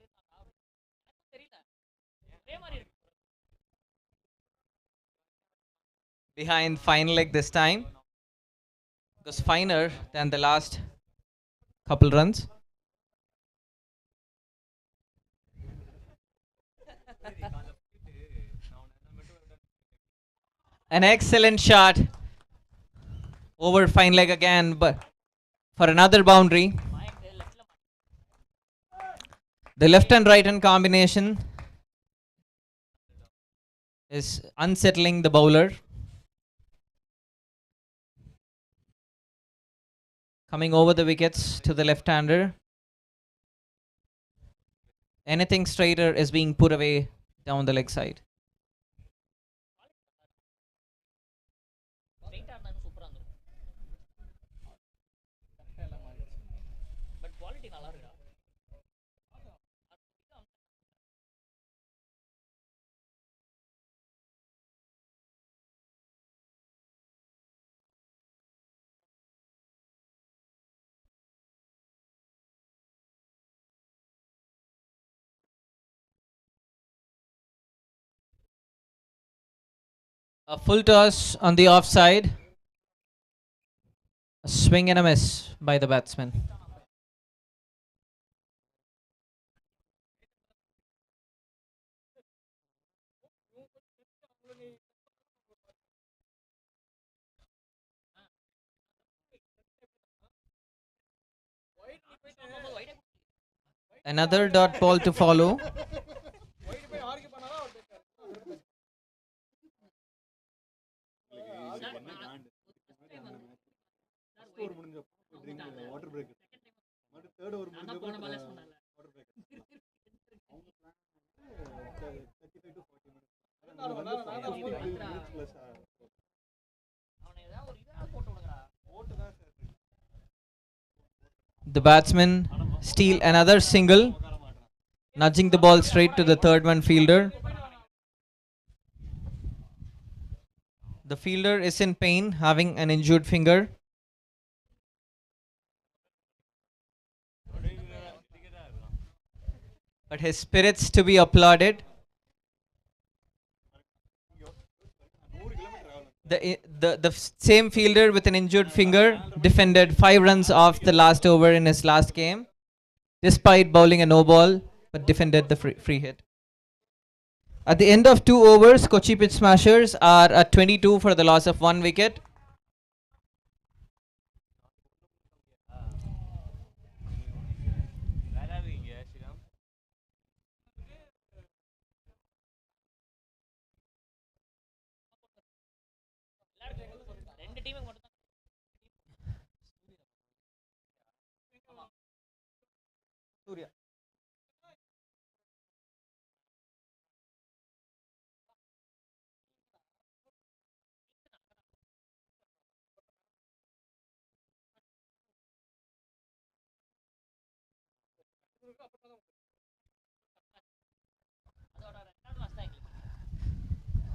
[SPEAKER 1] Behind fine leg this time. It was finer than the last couple runs. An excellent shot over fine leg again, but for another boundary. The left and right hand combination is unsettling the bowler. Coming over the wickets to the left-hander. Anything straighter is being put away down the leg side. A full toss on the offside. A swing and a miss by the batsman. Another dot ball to follow. The batsmen steal another single, nudging the ball straight to the third man fielder. The fielder is in pain, having an injured finger. But his spirits to be applauded. The same fielder with an injured finger defended 5 runs off the last over in his last game, despite bowling a no ball, but defended the free hit. At the end of 2 overs, Kochi Pitch Smashers are at 22 for the loss of 1 wicket.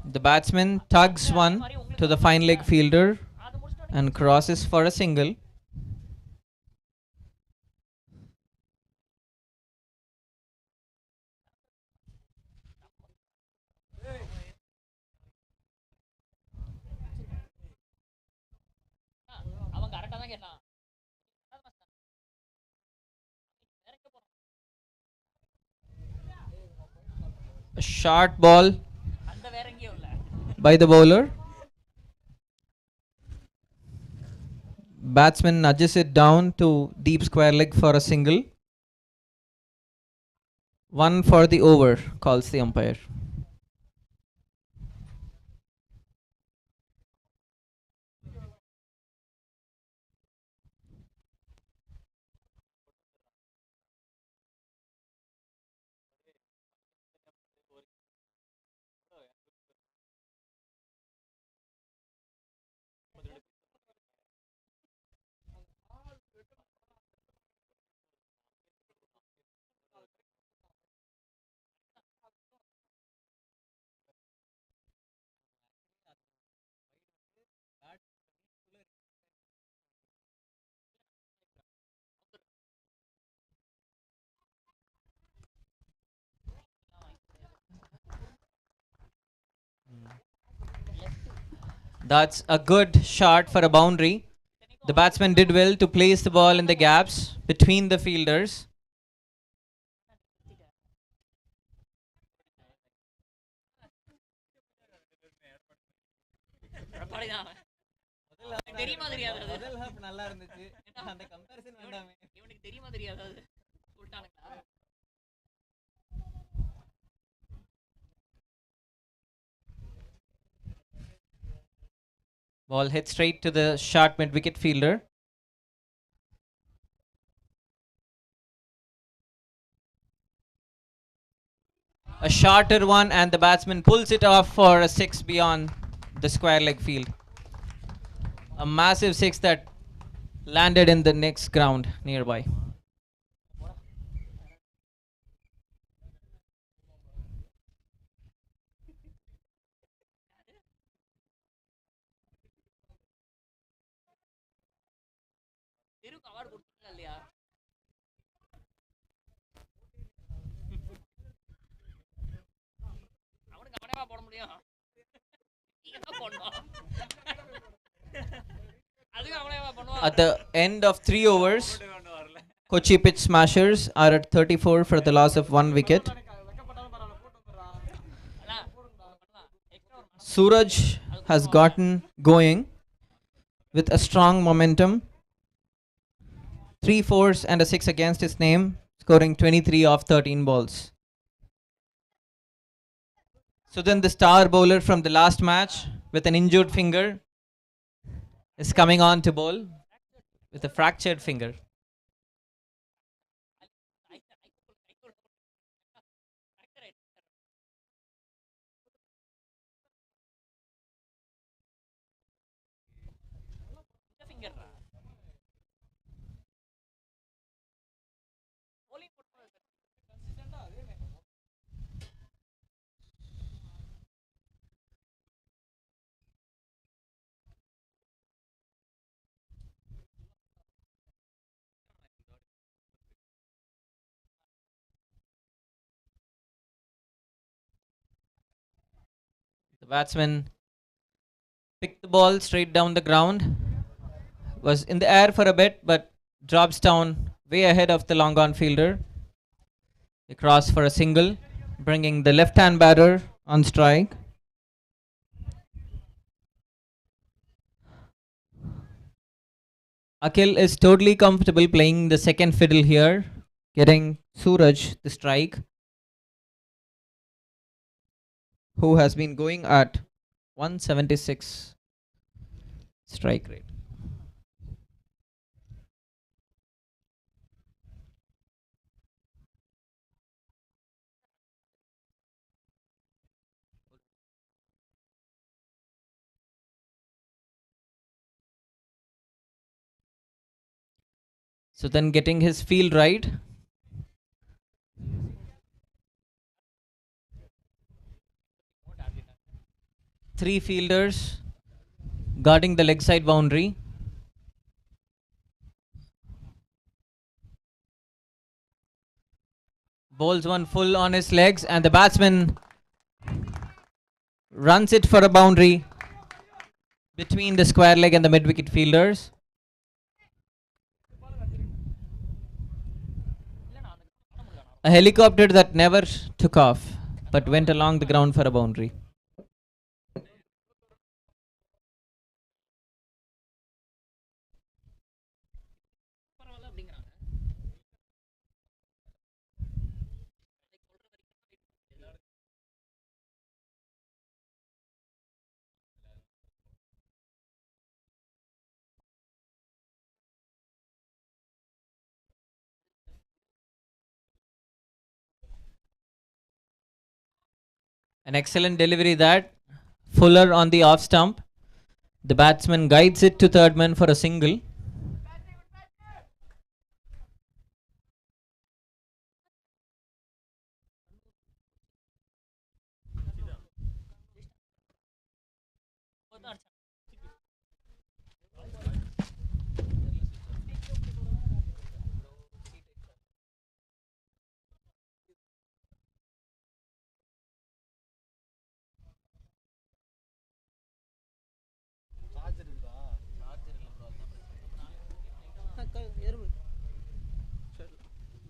[SPEAKER 1] The batsman tugs one to the fine leg fielder and crosses for a single. A short ball by the bowler. Batsman nudges it down to deep square leg for a single. 1 for the over, calls the umpire. That's a good shot for a boundary. The batsman did well to place the ball in the gaps between the fielders. Ball hit straight to the short mid-wicket fielder. A shorter one, and the batsman pulls it off for a 6 beyond the square leg field. A massive 6 that landed in the next ground nearby. At the end of 3 overs, Kochi Pitch Smashers are at 34 for the loss of 1 wicket. Suraj has gotten going with a strong momentum. 3 fours and a 6 against his name, scoring 23 off 13 balls. So then the star bowler from the last match with an injured finger is coming on to bowl with a fractured finger. The batsman picked the ball straight down the ground, was in the air for a bit but drops down way ahead of the long on fielder. Across for a single, bringing the left hand batter on strike. Akhil is totally comfortable playing the second fiddle here, getting Suraj the strike, who has been going at 176 strike rate. So then getting his field right. Three fielders guarding the leg side boundary. Bowls one full on his legs and the batsman runs it for a boundary between the square leg and the mid wicket fielders. A helicopter that never took off but went along the ground for a boundary. An excellent delivery that. Fuller on the off stump. The batsman guides it to third man for a single.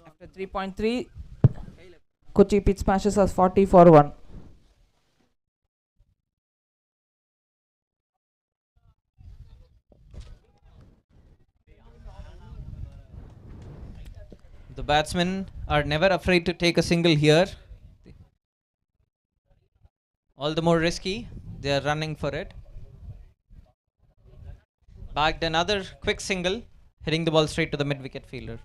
[SPEAKER 3] After 3.3, Kochi Pitch Smashers has 40 for 1.
[SPEAKER 1] The batsmen are never afraid to take a single here. All the more risky. They are running for it. Bagged another quick single, hitting the ball straight to the mid wicket fielder.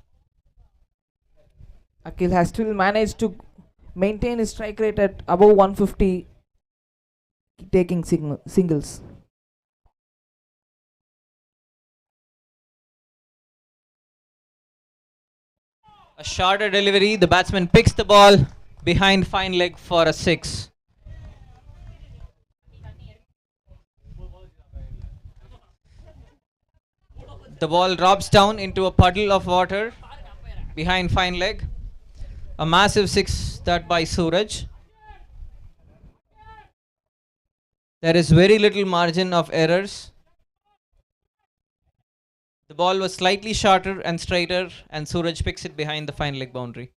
[SPEAKER 3] Akhil has still managed to maintain his strike rate at above 150, taking singles.
[SPEAKER 1] A shorter delivery. The batsman picks the ball behind fine leg for a 6. The ball drops down into a puddle of water behind fine leg. A massive 6 that by Suraj. There is very little margin of errors The ball was slightly shorter and straighter, and Suraj picks it behind the fine leg boundary.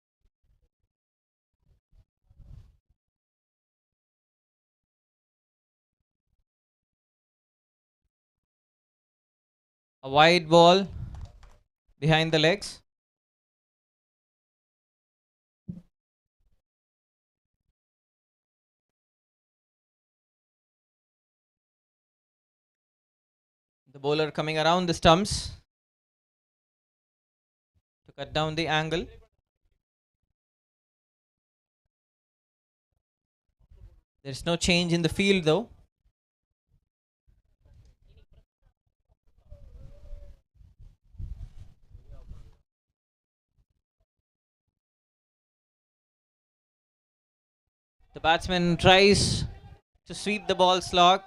[SPEAKER 1] A wide ball behind the legs. The bowler coming around the stumps to cut down the angle. There's no change in the field though. The batsman tries to sweep the ball slog.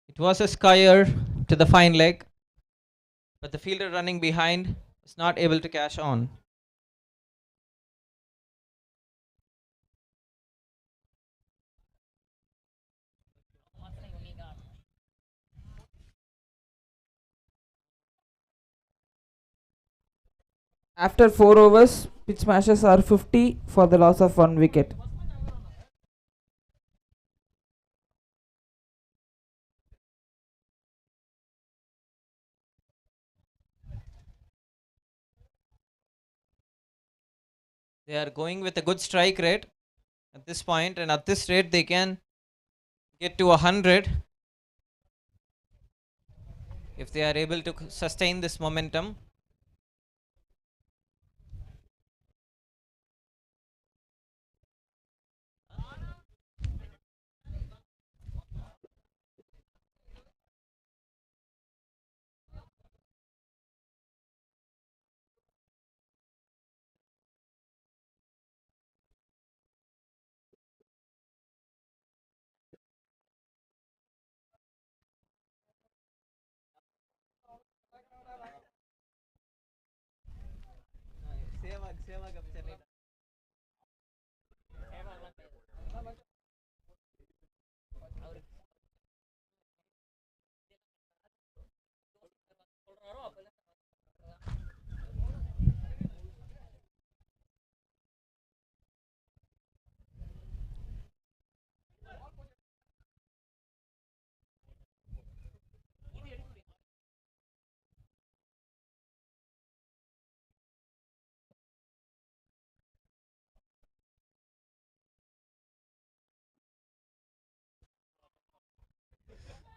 [SPEAKER 1] It was a skyer to the fine leg, but the fielder running behind was not able to cash on.
[SPEAKER 3] After 4 overs, pitch smashes are 50 for the loss of 1 wicket.
[SPEAKER 1] They are going with a good strike rate at this point, and at this rate they can get to 100 if they are able to sustain this momentum.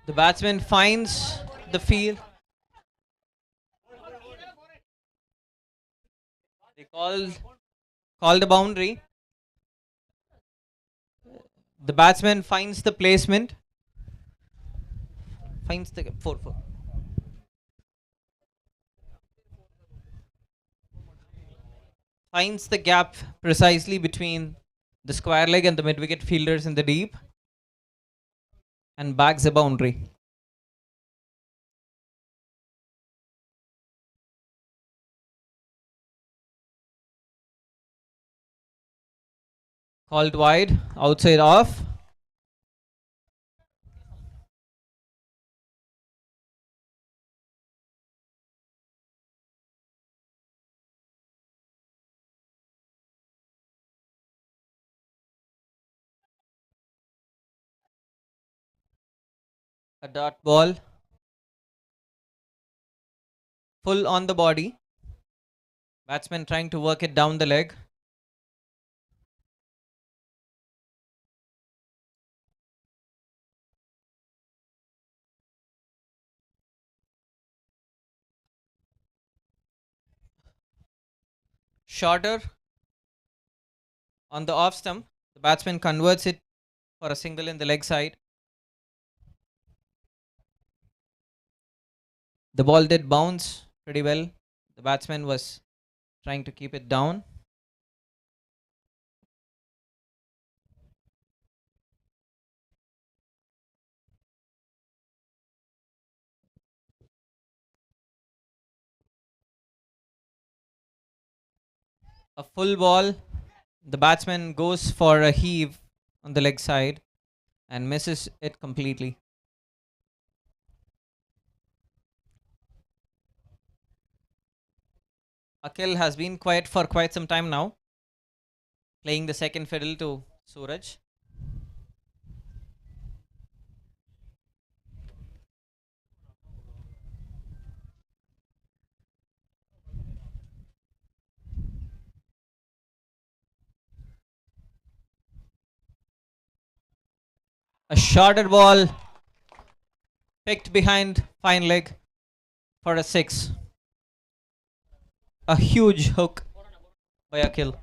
[SPEAKER 1] The batsman finds the field. They call the boundary. The batsman finds the placement. Finds the 4-4. Finds the gap precisely between the square leg and the mid wicket fielders in the deep, and bags the boundary. Called wide, outside off. A dot ball. Full on the body. Batsman trying to work it down the leg. Shorter on the off stump. The batsman converts it for a single in the leg side. The ball did bounce pretty well. The batsman was trying to keep it down. A full ball. The batsman goes for a heave on the leg side and misses it completely. Akhil has been quiet for quite some time now, playing the second fiddle to Suraj. A shorter ball picked behind fine leg for a 6. A huge hook by Akhil.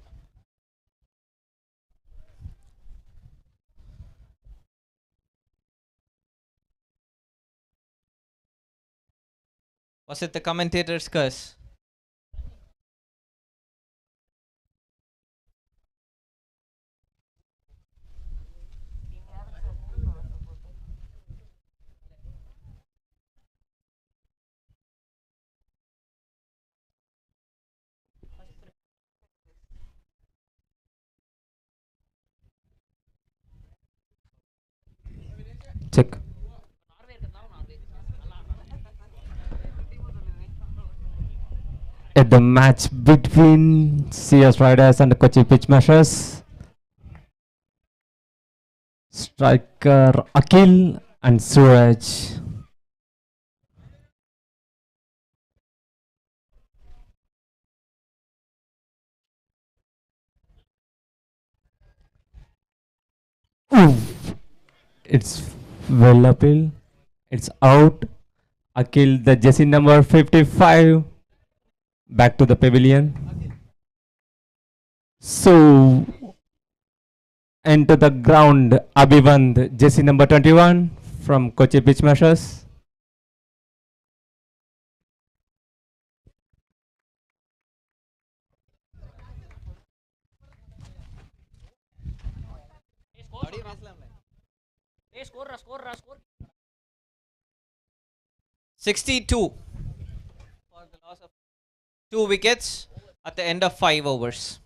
[SPEAKER 1] Was it the commentator's curse?
[SPEAKER 2] Check. At the match between CS Riders and Kochi Pitchmasters, striker Akhil and Suraj. Oof. It's well uphill. It's out. Akhil, the jersey number 55, back to the pavilion. So, enter the ground, Abhivand, jersey number 21 from Kochi Pitchmasters.
[SPEAKER 3] Score.
[SPEAKER 1] 62 for the loss of 2 wickets at the end of 5 overs.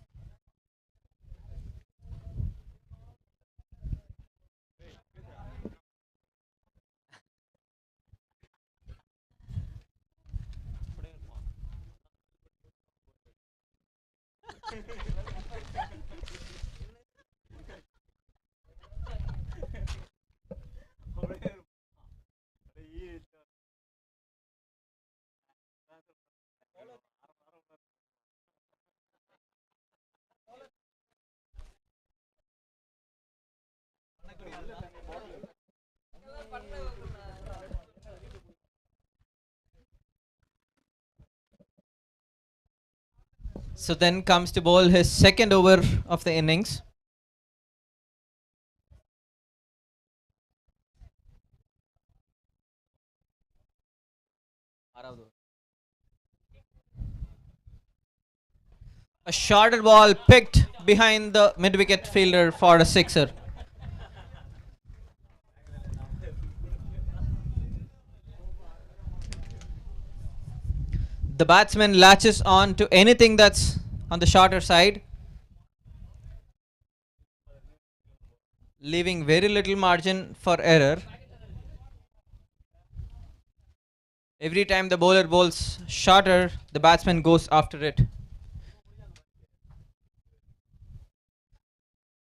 [SPEAKER 1] So then comes to bowl his second over of the innings. A shorter ball picked behind the mid-wicket fielder for a sixer. The batsman latches on to anything that's on the shorter side, leaving very little margin for error. Every time the bowler bowls shorter, the batsman goes after it.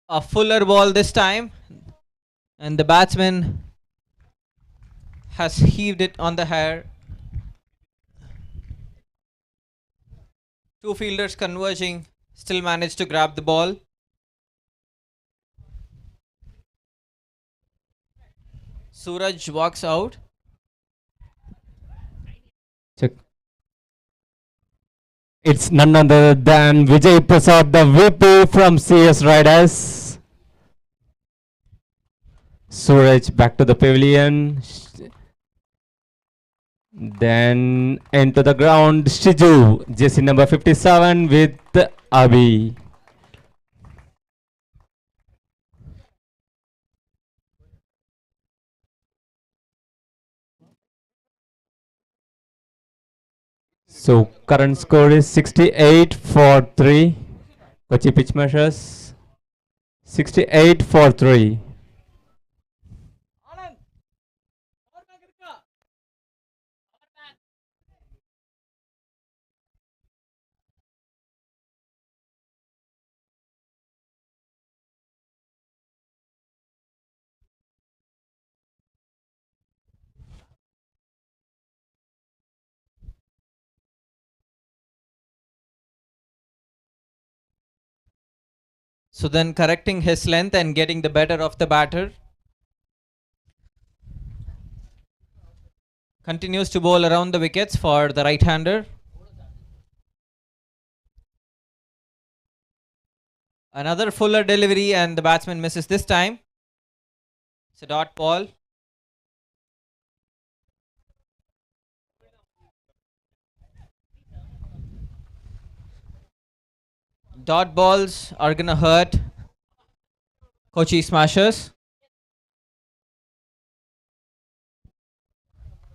[SPEAKER 1] A fuller ball this time, and the batsman has heaved it on the hair. Two fielders converging, still managed to grab the ball. Suraj walks out.
[SPEAKER 2] Check. It's none other than Vijay Prasad, the VP from CS Riders. Suraj back to the pavilion. Then into the ground, Shiju, jersey number 57 with Abhi. So current score is 68 for 3. Kochi Pitchmasters 68 for 3.
[SPEAKER 1] So then correcting his length and getting the better of the batter. Continues to bowl around the wickets for the right-hander. Another fuller delivery and the batsman misses this time. It's a dot ball. Dot balls are gonna hurt Kochi Smashers.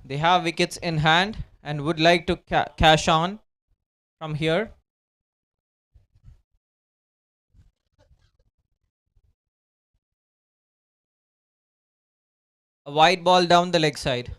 [SPEAKER 1] They have wickets in hand and would like to cash on from here. A wide ball down the leg side.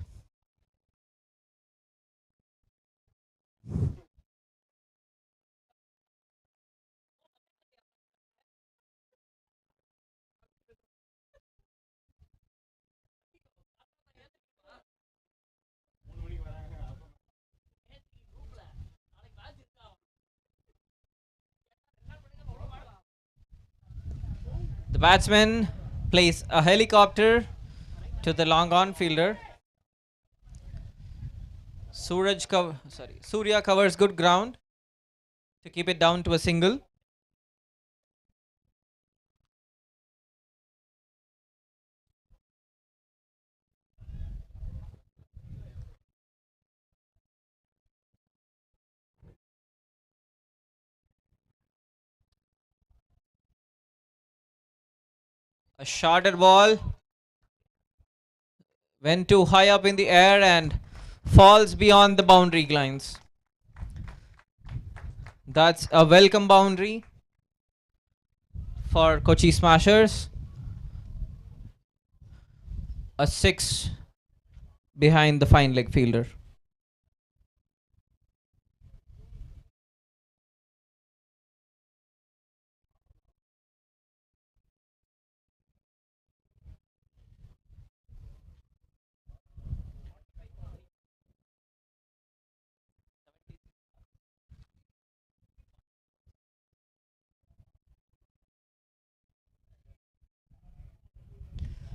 [SPEAKER 1] The batsman plays a helicopter to the long on fielder. Surya covers good ground to keep it down to a single. A shorter ball went too high up in the air and falls beyond the boundary lines. That's a welcome boundary for Kochi Smashers. A 6 behind the fine leg fielder.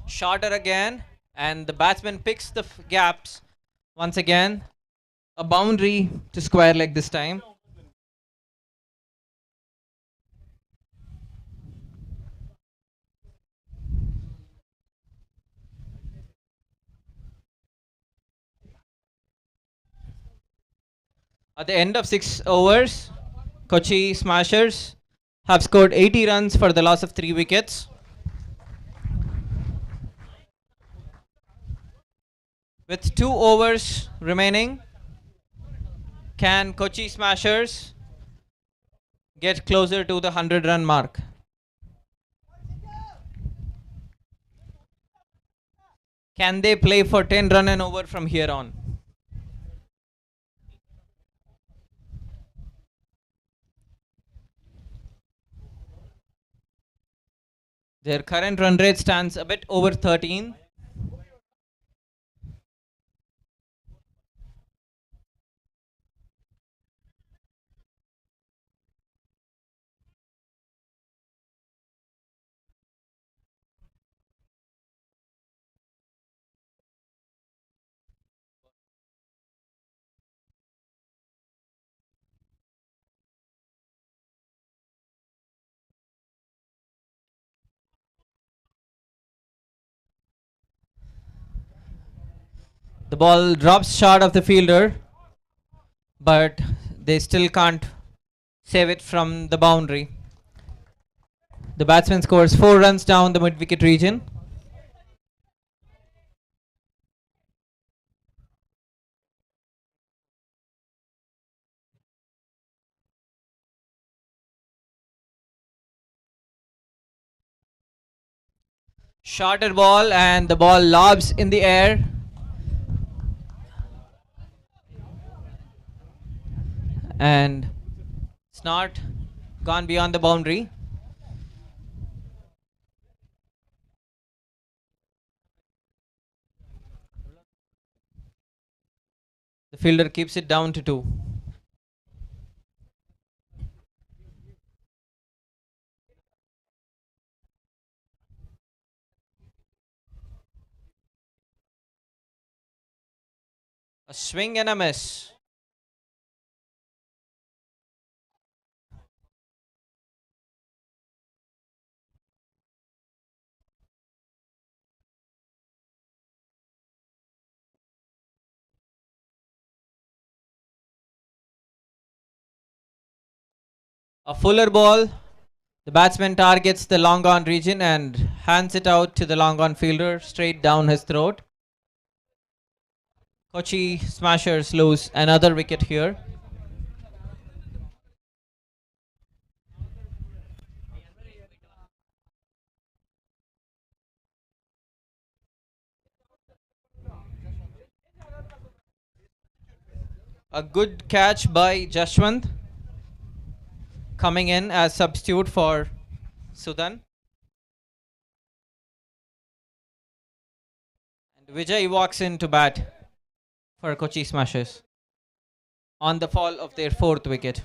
[SPEAKER 1] Shorter again, and the batsman picks the gaps once again. A boundary to square leg this time. At the end of 6 overs, Kochi Smashers have scored 80 runs for the loss of 3 wickets. With 2 overs remaining, can Kochi Smashers get closer to the 100-run mark? Can they play for 10 run and over from here on? Their current run rate stands a bit over 13. The ball drops short of the fielder, but they still can't save it from the boundary. The batsman scores 4 runs down the mid-wicket region. Shorter ball, and the ball lobs in the air. And it's not gone beyond the boundary. The fielder keeps it down to 2. A swing and a miss. A fuller ball. The batsman targets the long on region and hands it out to the long on fielder straight down his throat. Kochi Smashers lose another wicket here. A good catch by Jashwant, coming in as substitute for Sudan. And Vijay walks in to bat for Kochi Smashers on the fall of their fourth wicket.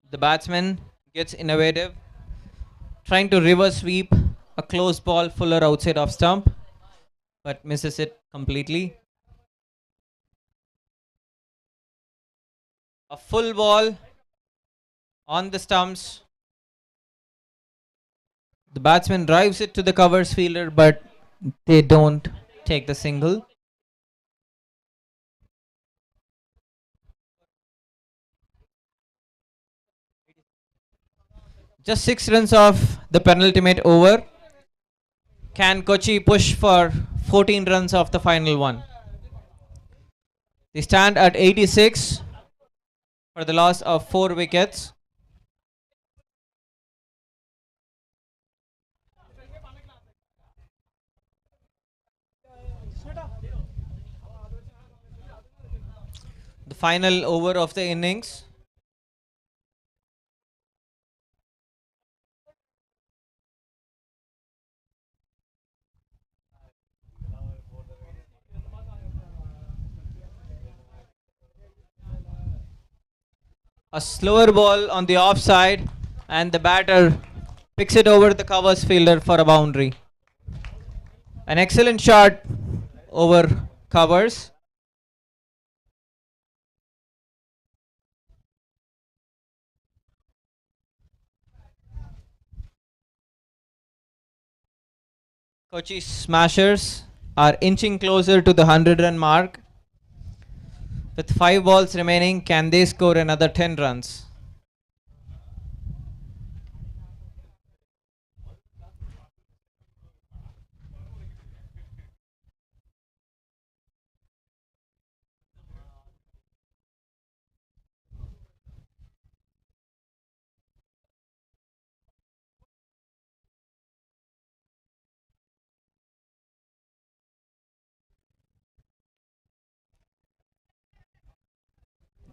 [SPEAKER 1] The batsman gets innovative, trying to reverse sweep a close ball fuller outside of stump, but misses it completely. A full ball on the stumps. The batsman drives it to the covers fielder, but they don't take the single. Just 6 runs off the penultimate over. Can Kochi push for 14 runs off the final one? They stand at 86 for the loss of 4 wickets. The final over of the innings. A slower ball on the offside, and the batter picks it over the covers fielder for a boundary. An excellent shot over covers. Kochi Smashers are inching closer to the 100 run mark. With 5 balls remaining, can they score another 10 runs?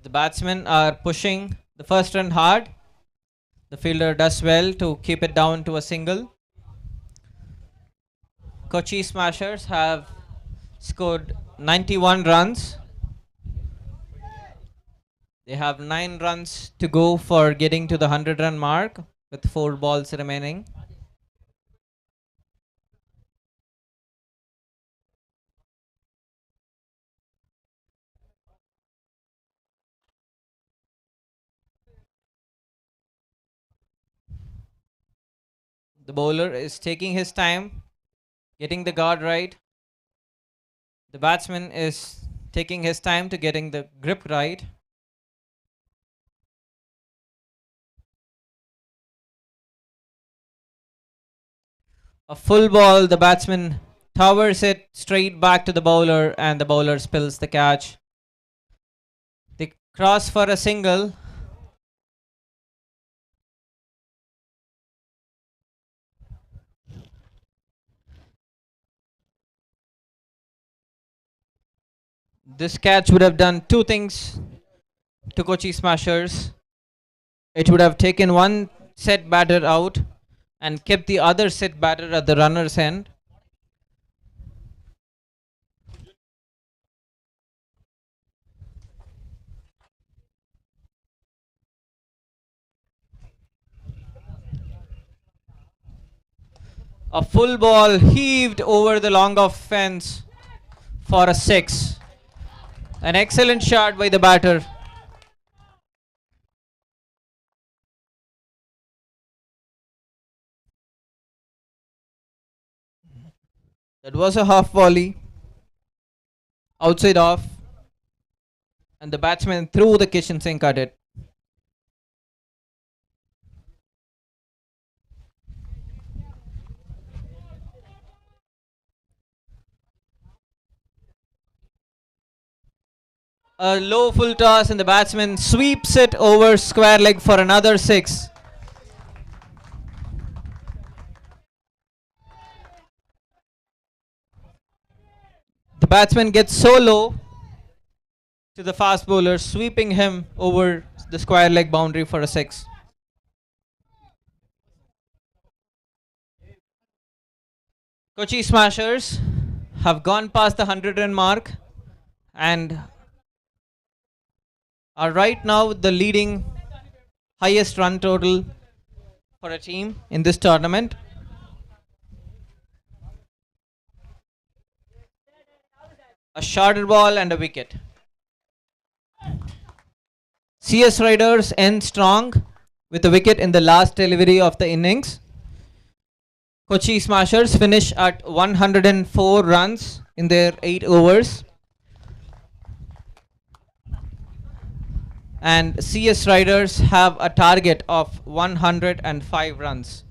[SPEAKER 1] The batsmen are pushing the first run hard. The fielder does well to keep it down to a single. Kochi Smashers have scored 91 runs. They have 9 runs to go for getting to the 100 run mark with 4 balls remaining. The bowler is taking his time, getting the guard right. The batsman is taking his time to getting the grip right. A full ball, the batsman towers it straight back to the bowler, and the bowler spills the catch. They cross for a single. This catch would have done 2 things to Kochi Smashers. It would have taken one set batter out and kept the other set batter at the runner's end. A full ball heaved over the long off fence for a 6. An excellent shot by the batter. That was a half volley, outside off, and the batsman threw the kitchen sink at it. A low full toss and the batsman sweeps it over square leg for another 6. The batsman gets so low to the fast bowler, sweeping him over the square leg boundary for a 6. Kochi Smashers have gone past the 100 run mark and are right now the leading highest run total for a team in this tournament. A shorter ball and a wicket. CS Riders end strong with a wicket in the last delivery of the innings. Kochi Smashers finish at 104 runs in their 8 overs. And CS Riders have a target of 105 runs.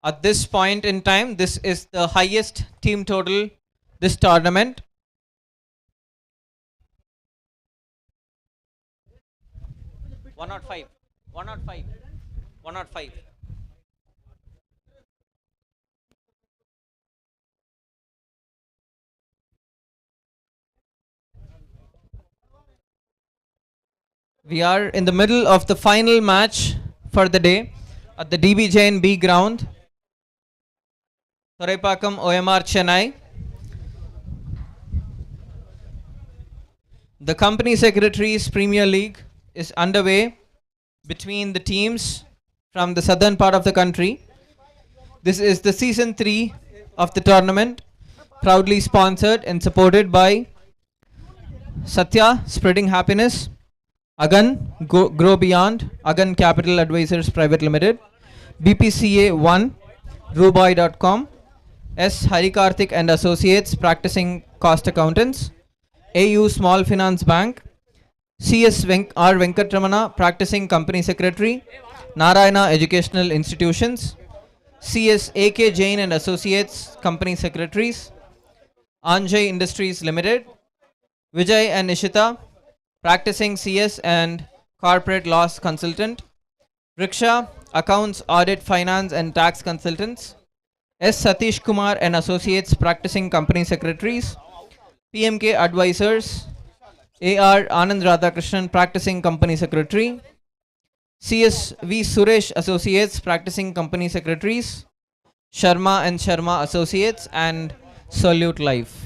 [SPEAKER 1] At this point in time, this is the highest team total this tournament. One not five. We are in the middle of the final match for the day at the DB Jain B ground, Thoraipakkam, OMR, Chennai. The Company Secretaries Premier League is underway between the teams from the southern part of the country. This is the season 3 of the tournament, proudly sponsored and supported by Satya Spreading Happiness, Agan Grow Beyond, Agan Capital Advisors Private Limited, BPCA 1, Rubai.com, S. Harikarthik and Associates Practicing Cost Accountants, AU Small Finance Bank, CS R. Venkatramana Practicing Company Secretary, Narayana Educational Institutions, CS AK Jain and Associates Company Secretaries, Anjay Industries Limited, Vijay and Nishita Practicing CS and Corporate Loss Consultant, Riksha Accounts Audit Finance and Tax Consultants, S. Satish Kumar and Associates Practicing Company Secretaries, PMK Advisors, AR Anand Radhakrishnan Practicing Company Secretary, CS V. Suresh Associates Practicing Company Secretaries, Sharma and Sharma Associates, and Solute Life.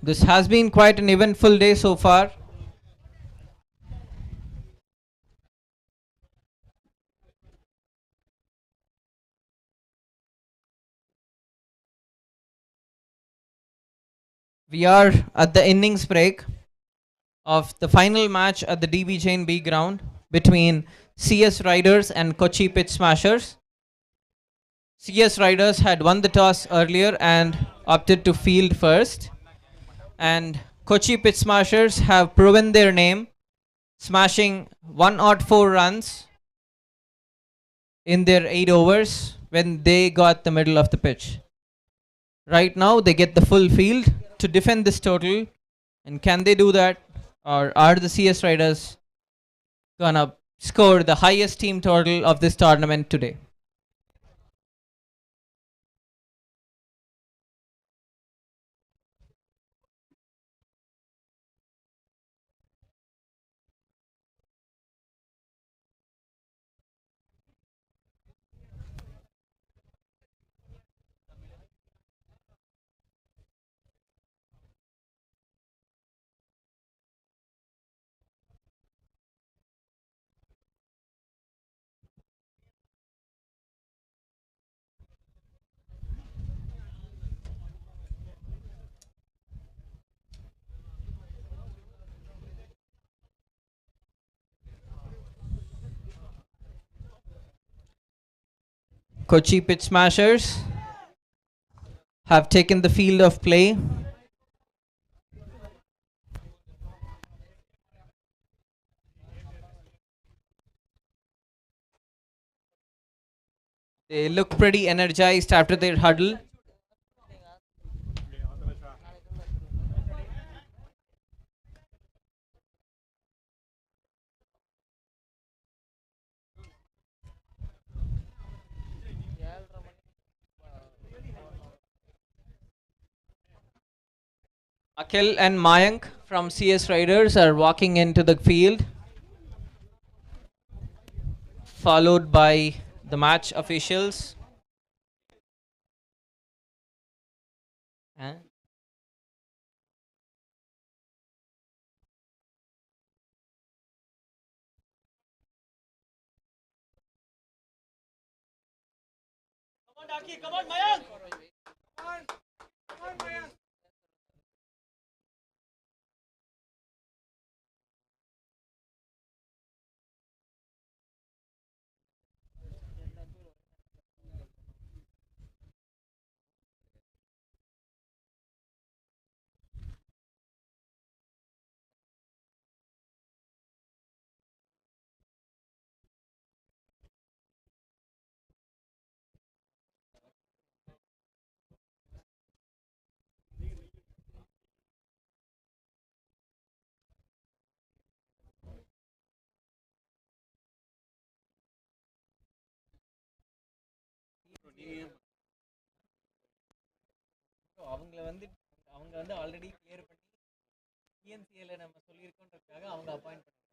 [SPEAKER 1] This has been quite an eventful day so far. We are at the innings break of the final match at the DB Jain B ground between CS Riders and Kochi Pitch Smashers. CS Riders had won the toss earlier and opted to field first. And Kochi Pitch Smashers have proven their name, smashing 104 runs in their 8 overs. when they got the middle of the pitch. Right now, they get the full field to defend this total. And can they do that? Or are the CS Riders gonna score the highest team total of this tournament today? Kochi Pitch Smashers have taken the field of play. They look pretty energized after their huddle. Akhil and Mayank from CS Riders are walking into the field, followed by the match officials. Huh? அவங்கள வந்து அவங்க வந்து already clear பண்ணி டிஎன்சிஏல நம்ம சொல்லியிருக்கோன்றதுக்காக அவங்க appoint பண்ணாங்க.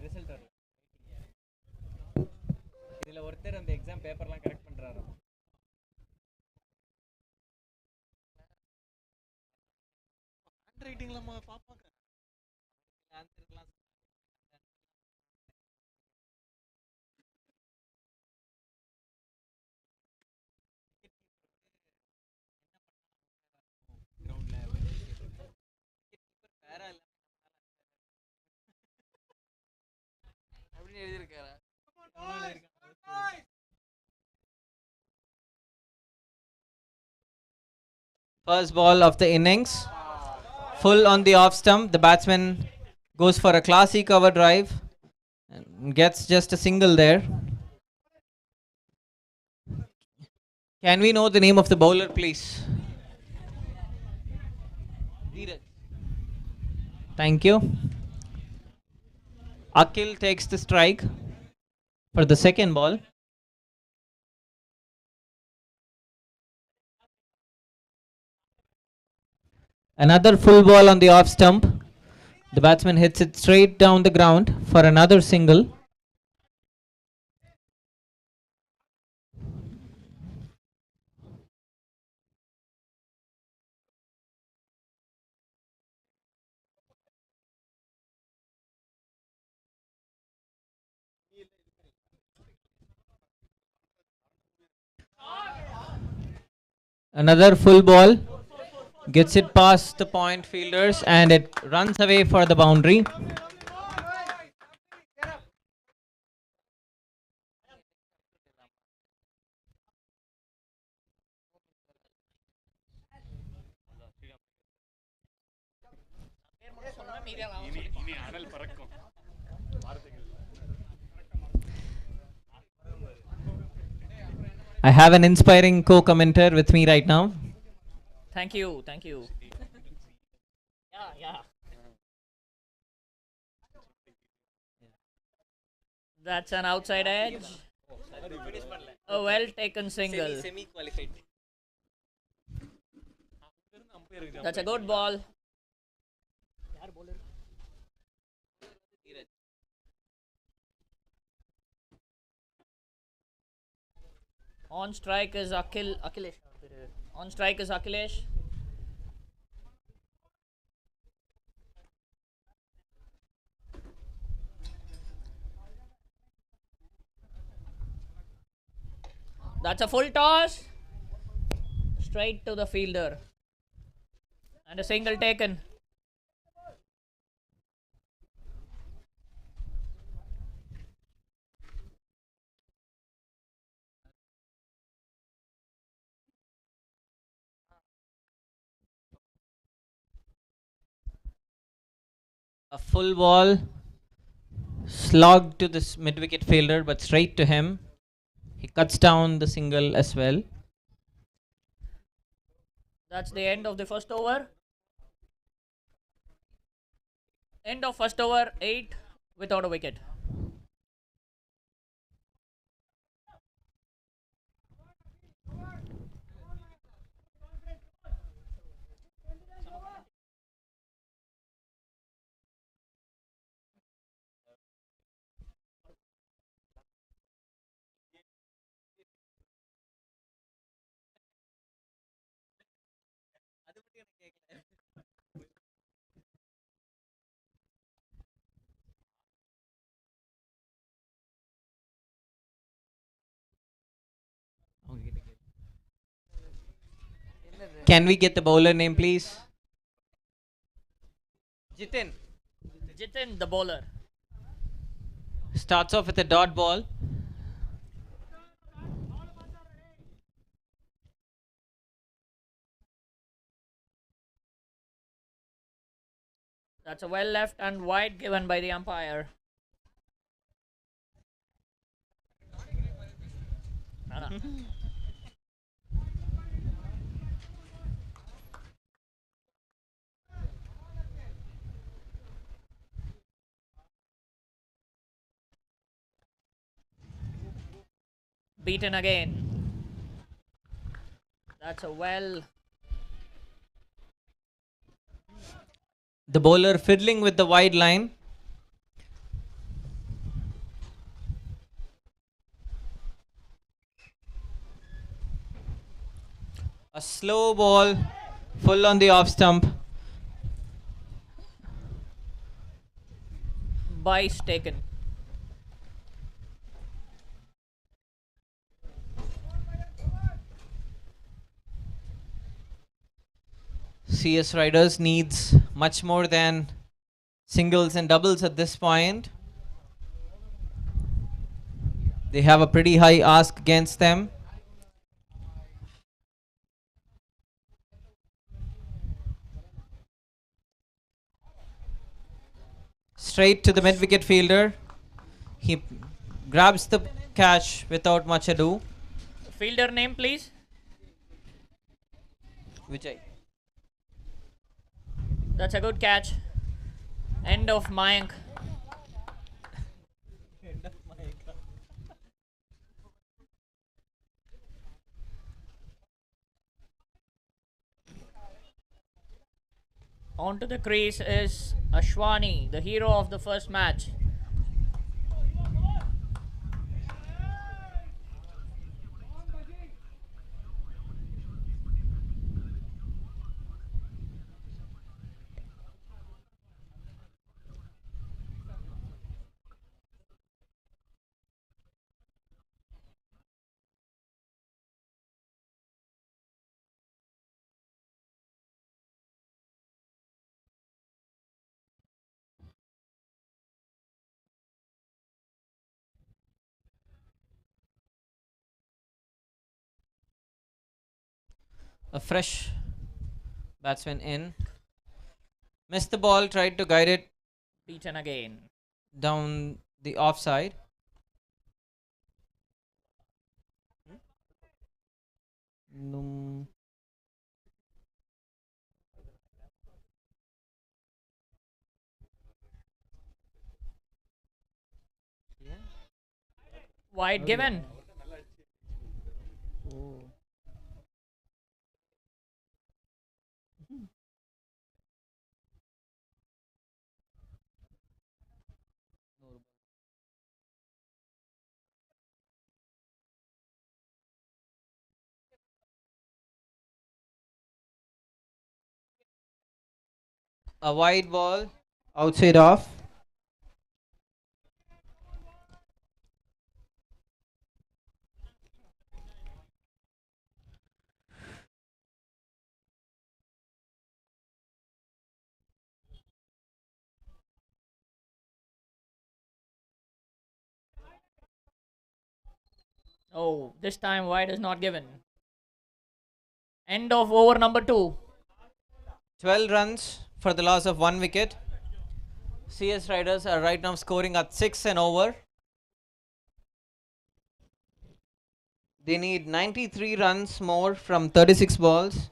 [SPEAKER 1] Result வரல. இதுல ஒருத்தர் அந்த எக்ஸாம் பேப்பர்லாம் கரெக்ட் பண்றாரு. ஹேண்ட் ரைட்டிங்ல பாப்பாங்க. ஆன்சர்லாம் First ball of the innings, full on the off stump. The batsman goes for a classy cover drive and gets just a single there. Can we know the name of the bowler, please? Thank you. Akhil takes the strike for the second ball. Another full ball on the off stump. The batsman hits it straight down the ground for another single. Another full ball. Gets it past the point fielders and it runs away for the boundary. I have an inspiring co-commenter with me right now.
[SPEAKER 7] Thank you, thank you. Yeah. That's an outside edge. A well taken single.
[SPEAKER 1] Semi-qualified.
[SPEAKER 7] That's a good ball. On strike is Akhilesh. On strike is Akhilesh. That's a full toss. Straight to the fielder. And a single taken.
[SPEAKER 1] A full ball slogged to this mid-wicket fielder, but straight to him. He cuts down the single as well.
[SPEAKER 7] That's the end of the first over. End of first over, 8 without a wicket.
[SPEAKER 1] Can we get the bowler name, please? Jitin.
[SPEAKER 7] Jitin, the bowler.
[SPEAKER 1] Starts off with a dot ball.
[SPEAKER 7] That's a well left and wide given by the umpire. Beaten again. That's a well.
[SPEAKER 1] The bowler fiddling with the wide line. A slow ball, full on the off stump.
[SPEAKER 7] Base taken.
[SPEAKER 1] CS Riders needs much more than singles and doubles at this point. They have a pretty high ask against them. Straight to the mid-wicket fielder. He grabs the catch without much ado.
[SPEAKER 7] Fielder name, please.
[SPEAKER 1] Vijay.
[SPEAKER 7] That's a good catch. End of Mayank. Onto the crease is Ashwani, the hero of the first match.
[SPEAKER 1] A fresh batsman in. Missed the ball, tried to guide it
[SPEAKER 7] Beaten again.
[SPEAKER 1] down the offside. Num.
[SPEAKER 7] Wide given.
[SPEAKER 1] A wide ball outside off.
[SPEAKER 7] Oh, this time wide is not given. End of over number 2.
[SPEAKER 1] 12 runs for the loss of 1 wicket. CS Riders are right now scoring at 6 and over. They need 93 runs more from 36 balls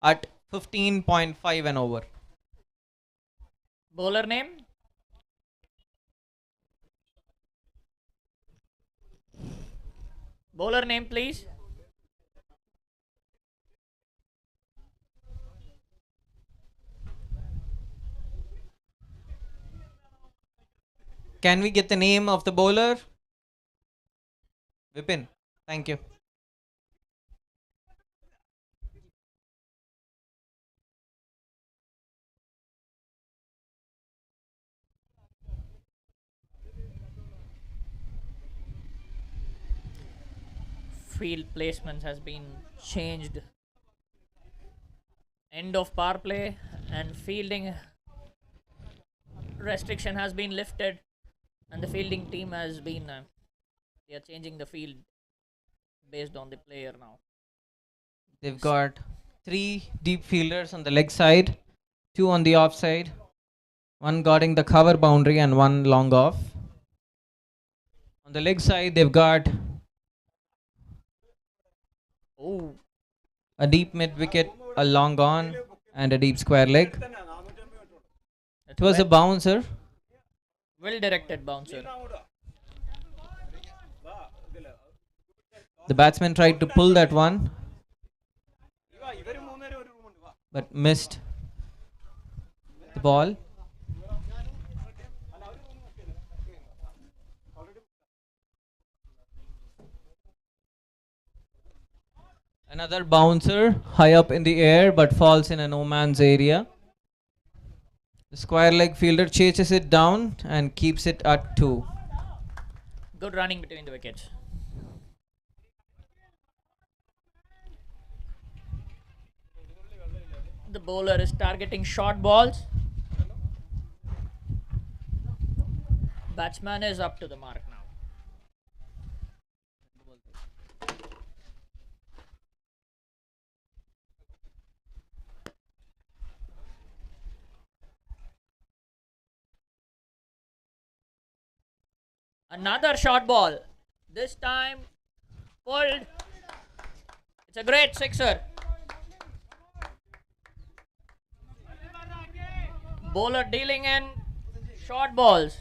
[SPEAKER 1] at 15.5 and over.
[SPEAKER 7] Bowler name? Bowler name, please.
[SPEAKER 1] Can we get the name of the bowler? Vipin. Thank you.
[SPEAKER 7] Field placements has been changed. End of power play and fielding restriction has been lifted, and the fielding team has been they are changing the field based on the player now.
[SPEAKER 1] They've got 3 deep fielders on the leg side, 2 on the off side, 1 guarding the cover boundary and 1 long off. On the leg side, they've got
[SPEAKER 7] Oh,
[SPEAKER 1] a deep mid wicket, a long on, and a deep square leg. It was a bouncer.
[SPEAKER 7] well directed bouncer.
[SPEAKER 1] The batsman tried to pull that one, but missed the ball. Another bouncer high up in the air but falls in a no man's area. The square leg fielder chases it down and keeps it at 2.
[SPEAKER 7] Good running between the wickets. The bowler is targeting short balls. Batsman is up to the mark now. Another short ball. This time pulled. It's a great sixer. Bowler dealing in short balls.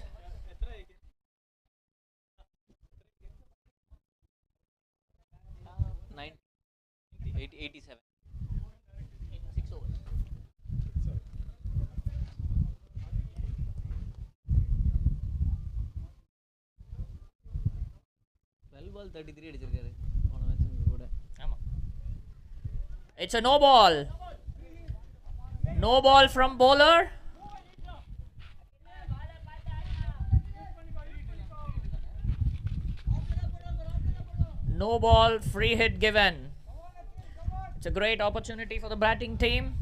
[SPEAKER 1] Nine, 87.
[SPEAKER 7] In 6 overs. It's a no ball. No ball from bowler. No ball, free hit given. It's a great opportunity for the batting team.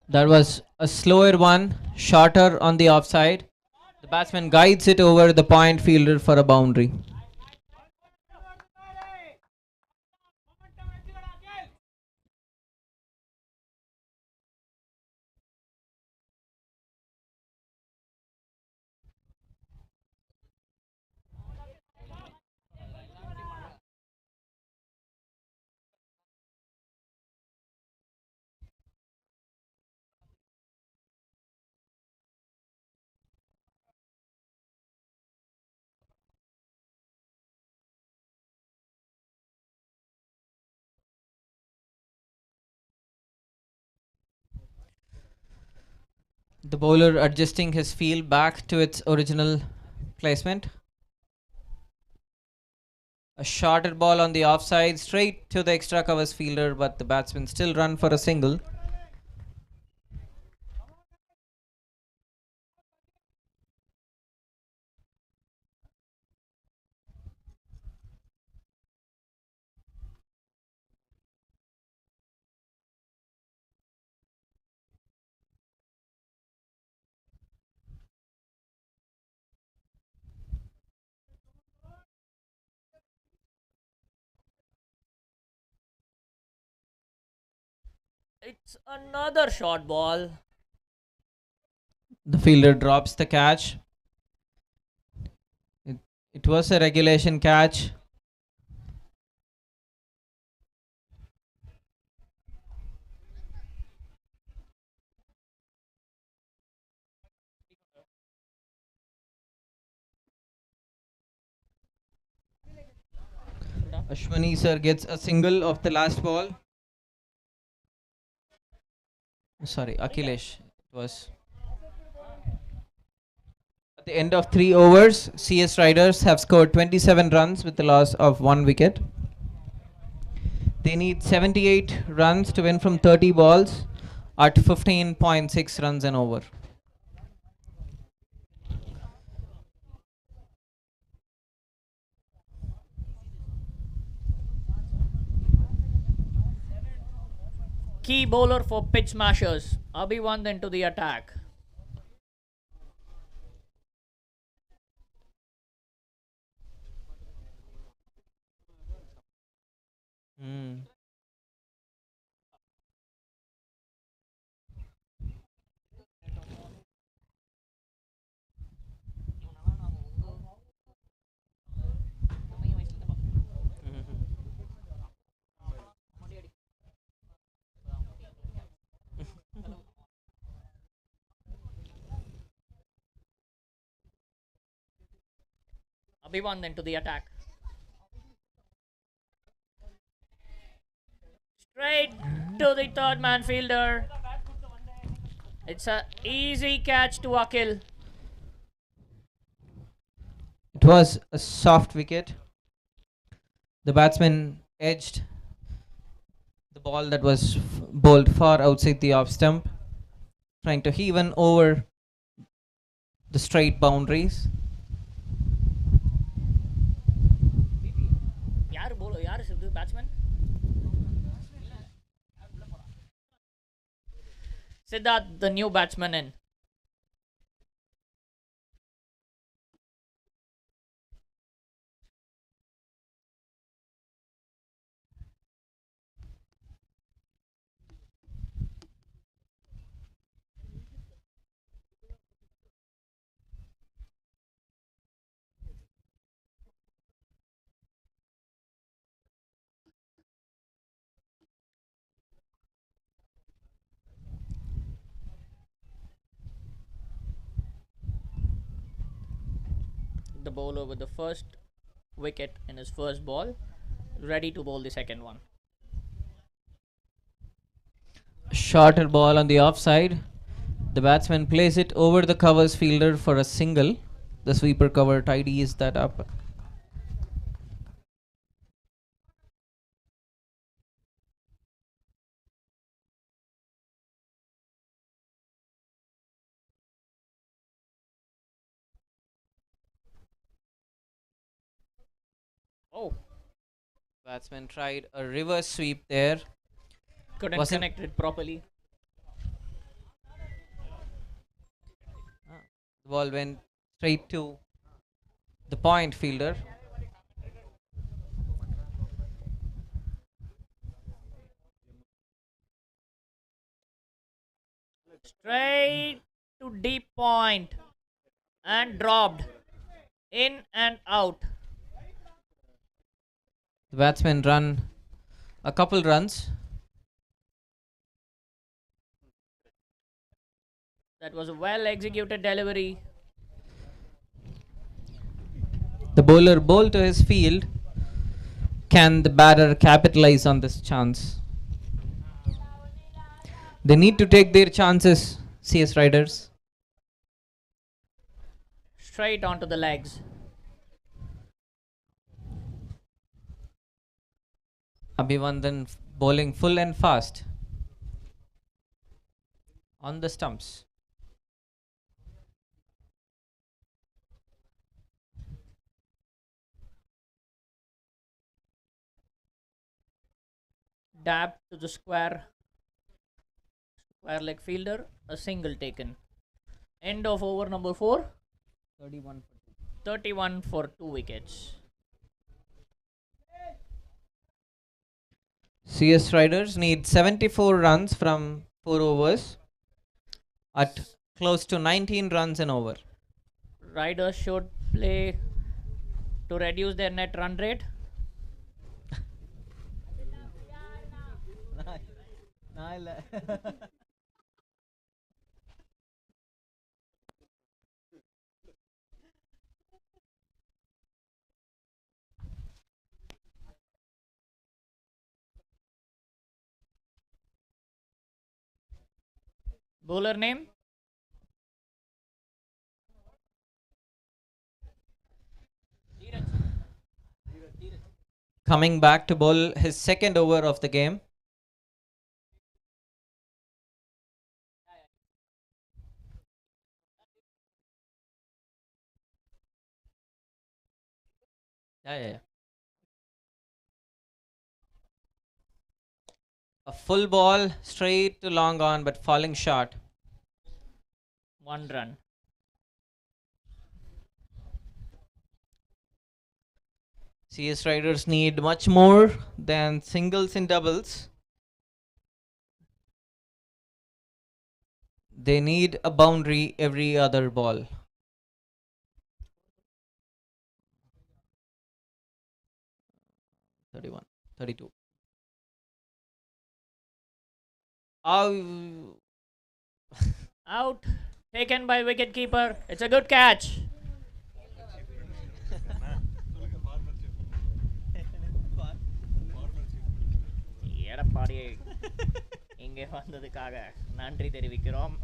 [SPEAKER 1] That was a slower one, shorter on the offside. The batsman guides it over the point fielder for a boundary. The bowler adjusting his field back to its original placement. A shorted ball on the offside, straight to the extra covers fielder, but the batsman still run for a single.
[SPEAKER 7] It's another short ball.
[SPEAKER 1] The fielder drops the catch. It was a regulation catch. Ashwani sir gets a single of the last ball. Sorry, Akhilesh. It was. At the end of 3 overs, CS Riders have scored 27 runs with the loss of 1 wicket. They need 78 runs to win from 30 balls at 15.6 runs an over.
[SPEAKER 7] Key bowler for pitch smashers. Abhiwandan to the attack. Abhiwandan to the attack. Straight to the third man fielder. It's an easy catch to Akhil.
[SPEAKER 1] It was a soft wicket. The batsman edged the ball that was bowled far outside the off stump, trying to heave one over the straight boundaries.
[SPEAKER 7] Yaar is the batsman? Siddharth, the new batsman in. The bowler with the first wicket in his first ball, ready to bowl the second one.
[SPEAKER 1] Shorter ball on the offside. The batsman plays it over the covers fielder for a single. The sweeper cover tidies that up.
[SPEAKER 7] Oh,
[SPEAKER 1] Batsman tried a reverse sweep there.
[SPEAKER 7] couldn't
[SPEAKER 1] Wasn't-
[SPEAKER 7] connect it properly.
[SPEAKER 1] The ball went straight to the point fielder.
[SPEAKER 7] Straight to deep point and dropped in and out.
[SPEAKER 1] The batsman run a couple runs.
[SPEAKER 7] That was a well executed delivery.
[SPEAKER 1] The bowler bowled to his field. Can the batter capitalize on this chance? They need to take their chances, CS Riders.
[SPEAKER 7] straight onto the legs.
[SPEAKER 1] Abhivandan bowling full and fast on the stumps.
[SPEAKER 7] Dab to the square leg fielder, a single taken. End of over number 4. 31 for 2 wickets.
[SPEAKER 1] CS Riders need 74 runs from 4 overs at close to 19 runs an over.
[SPEAKER 7] Riders should play to reduce their net run rate. Bowler name?
[SPEAKER 1] Coming back to bowl his second over of the game. Yeah. A full ball straight to long on but falling short.
[SPEAKER 7] 1 run.
[SPEAKER 1] CS Riders need much more than singles and doubles. They need a boundary every other ball. (31, 32).
[SPEAKER 7] Out. Taken by wicketkeeper. It's a good catch. எடப்பாடியை இங்கே வந்ததுக்காக நன்றி தெரிவிக்கிறோம்.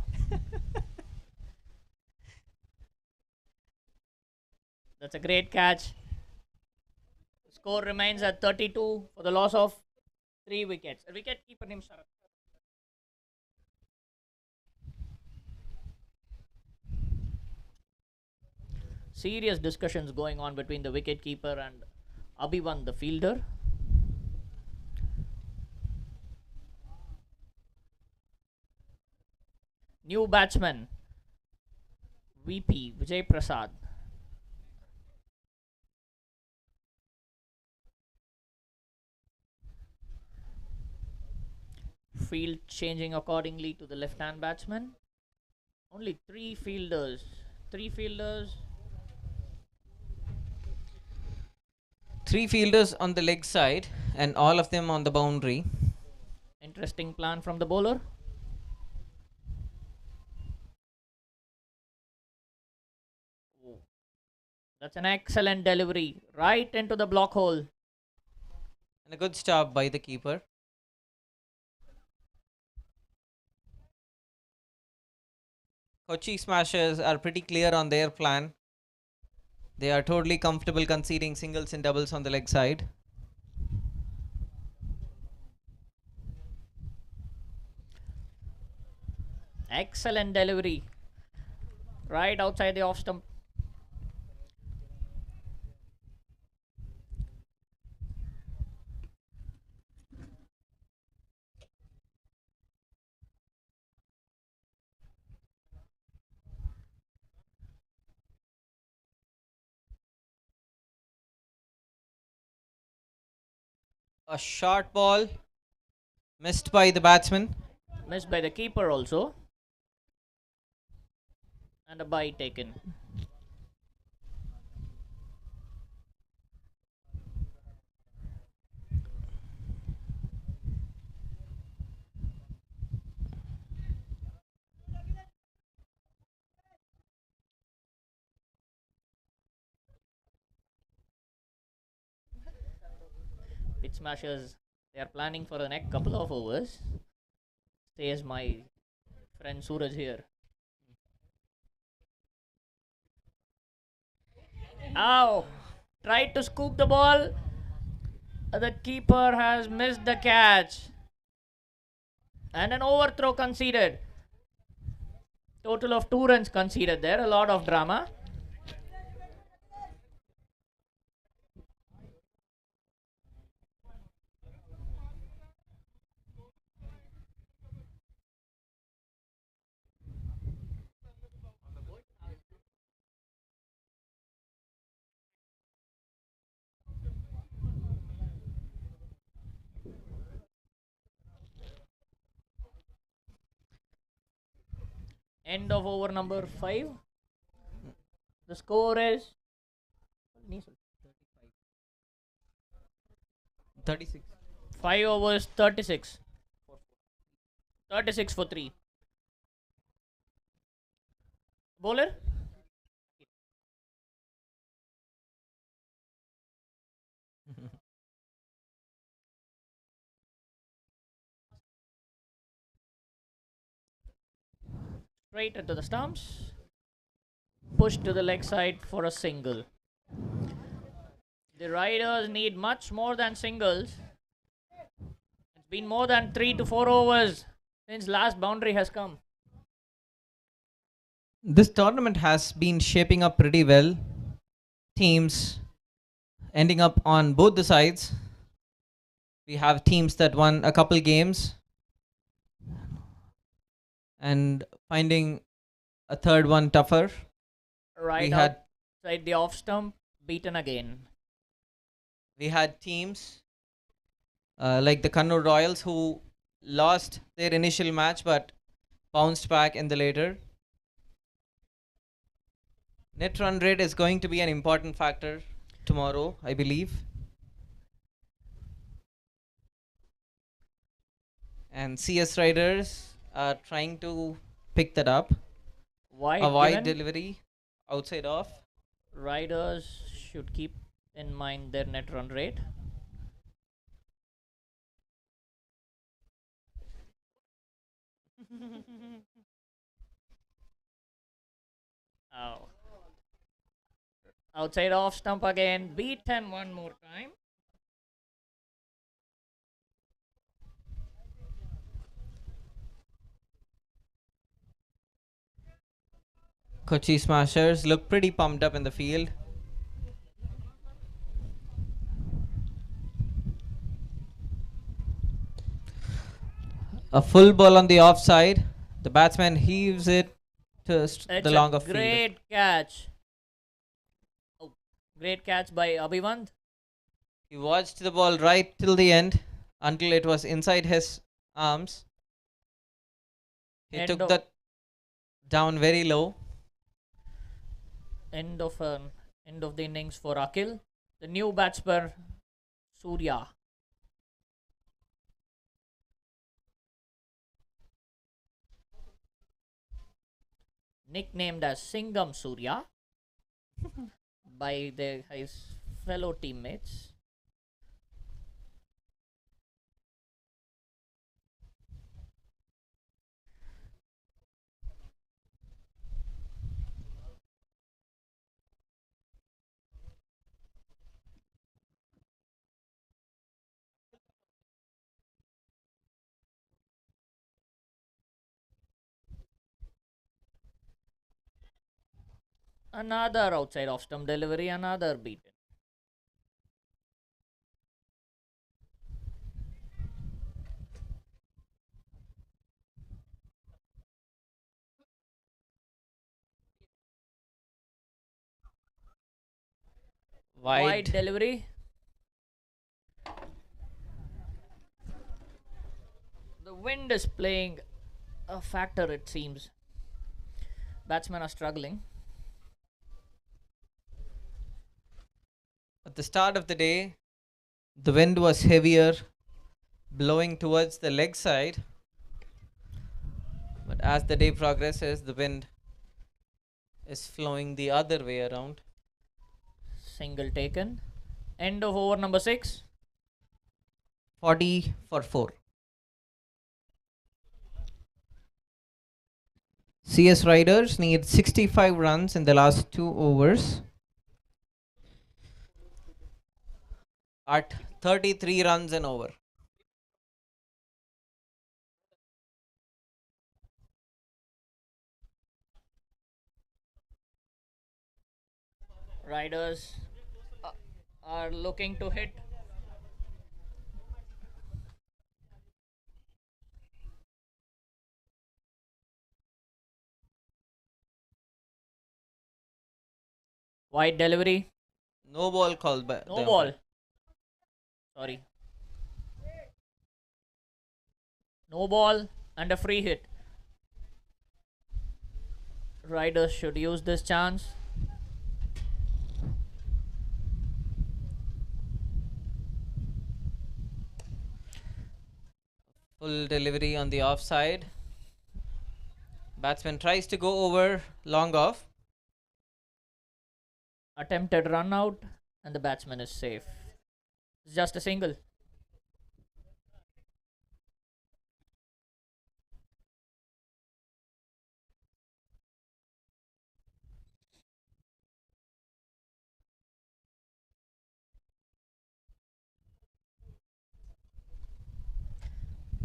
[SPEAKER 7] That's a great catch. Score remains at 32 for the loss of 3 wickets. Wicketkeeper name Sharat. Serious discussions going on between the wicketkeeper and Abhivan, the fielder. New batsman VP Vijay Prasad. Field changing accordingly to the left hand batsman. Only 3 fielders. 3 fielders.
[SPEAKER 1] 3 fielders on the leg side and all of them on the boundary.
[SPEAKER 7] Interesting plan from the bowler. That's an excellent delivery right into the block hole.
[SPEAKER 1] And a good stop by the keeper. Kochi Smashers are pretty clear on their plan. They are totally comfortable conceding singles and doubles on the leg side.
[SPEAKER 7] Excellent delivery right outside the off stump.
[SPEAKER 1] A short ball missed by the batsman.
[SPEAKER 7] Missed by the keeper also. And a bite taken. Pitch Smashers, they are planning for the next couple of overs. Says my friend Suraj here. Oh, tried to scoop the ball. The keeper has missed the catch. And an overthrow conceded. Total of 2 runs conceded there. A lot of drama. End of over number 5. The score is
[SPEAKER 1] 36.
[SPEAKER 7] 5 overs 36. 36 for 3. Bowler? Straight into the stumps. Push to the leg side for a single. The riders need much more than singles. It's been more than 3 to 4 overs since last boundary has come.
[SPEAKER 1] This tournament has been shaping up pretty well. Teams ending up on both the sides. We have teams that won a couple games and finding a third one tougher.
[SPEAKER 7] Right
[SPEAKER 1] had-
[SPEAKER 7] outside the off stump, beaten again.
[SPEAKER 1] We had teams like the Kannur Royals who lost their initial match but bounced back in the later. Net run rate is going to be an important factor tomorrow, I believe. And CS Riders are trying to pick that up.
[SPEAKER 7] Wide
[SPEAKER 1] A wide
[SPEAKER 7] given.
[SPEAKER 1] delivery outside off.
[SPEAKER 7] Riders should keep in mind their net run rate. Oh. Outside off stump again. Beaten one more time.
[SPEAKER 1] Kochi Smashers look pretty pumped up in the field. A full ball on the offside. The batsman heaves it to
[SPEAKER 7] It's
[SPEAKER 1] the
[SPEAKER 7] a
[SPEAKER 1] long of field.
[SPEAKER 7] great catch. Oh, great catch by Abhivand.
[SPEAKER 1] He watched the ball right till the end until it was inside his arms. He
[SPEAKER 7] End
[SPEAKER 1] took
[SPEAKER 7] of-
[SPEAKER 1] that down very low.
[SPEAKER 7] End of the innings for Akhil. The new batsman Surya. Nicknamed as Singham Surya by his fellow teammates. Another outside off stump delivery, another beaten. Wide delivery. The wind is playing a factor, it seems. Batsmen are struggling.
[SPEAKER 1] At the start of the day, the wind was heavier, blowing towards the leg side. But as the day progresses, the wind is flowing the other way around.
[SPEAKER 7] Single taken. End of over number 6.
[SPEAKER 1] 40 for 4. CS Riders need 65 runs in the last 2 overs. at 33 runs and over.
[SPEAKER 7] Riders are looking to hit. Wide delivery.
[SPEAKER 1] No ball called by
[SPEAKER 7] No
[SPEAKER 1] the
[SPEAKER 7] ball.
[SPEAKER 1] umpire.
[SPEAKER 7] Sorry. No ball and a free hit. Riders should use this chance.
[SPEAKER 1] Full delivery on the offside. Batsman tries to go over, long off.
[SPEAKER 7] Attempted run out, and the batsman is safe. It's just a single.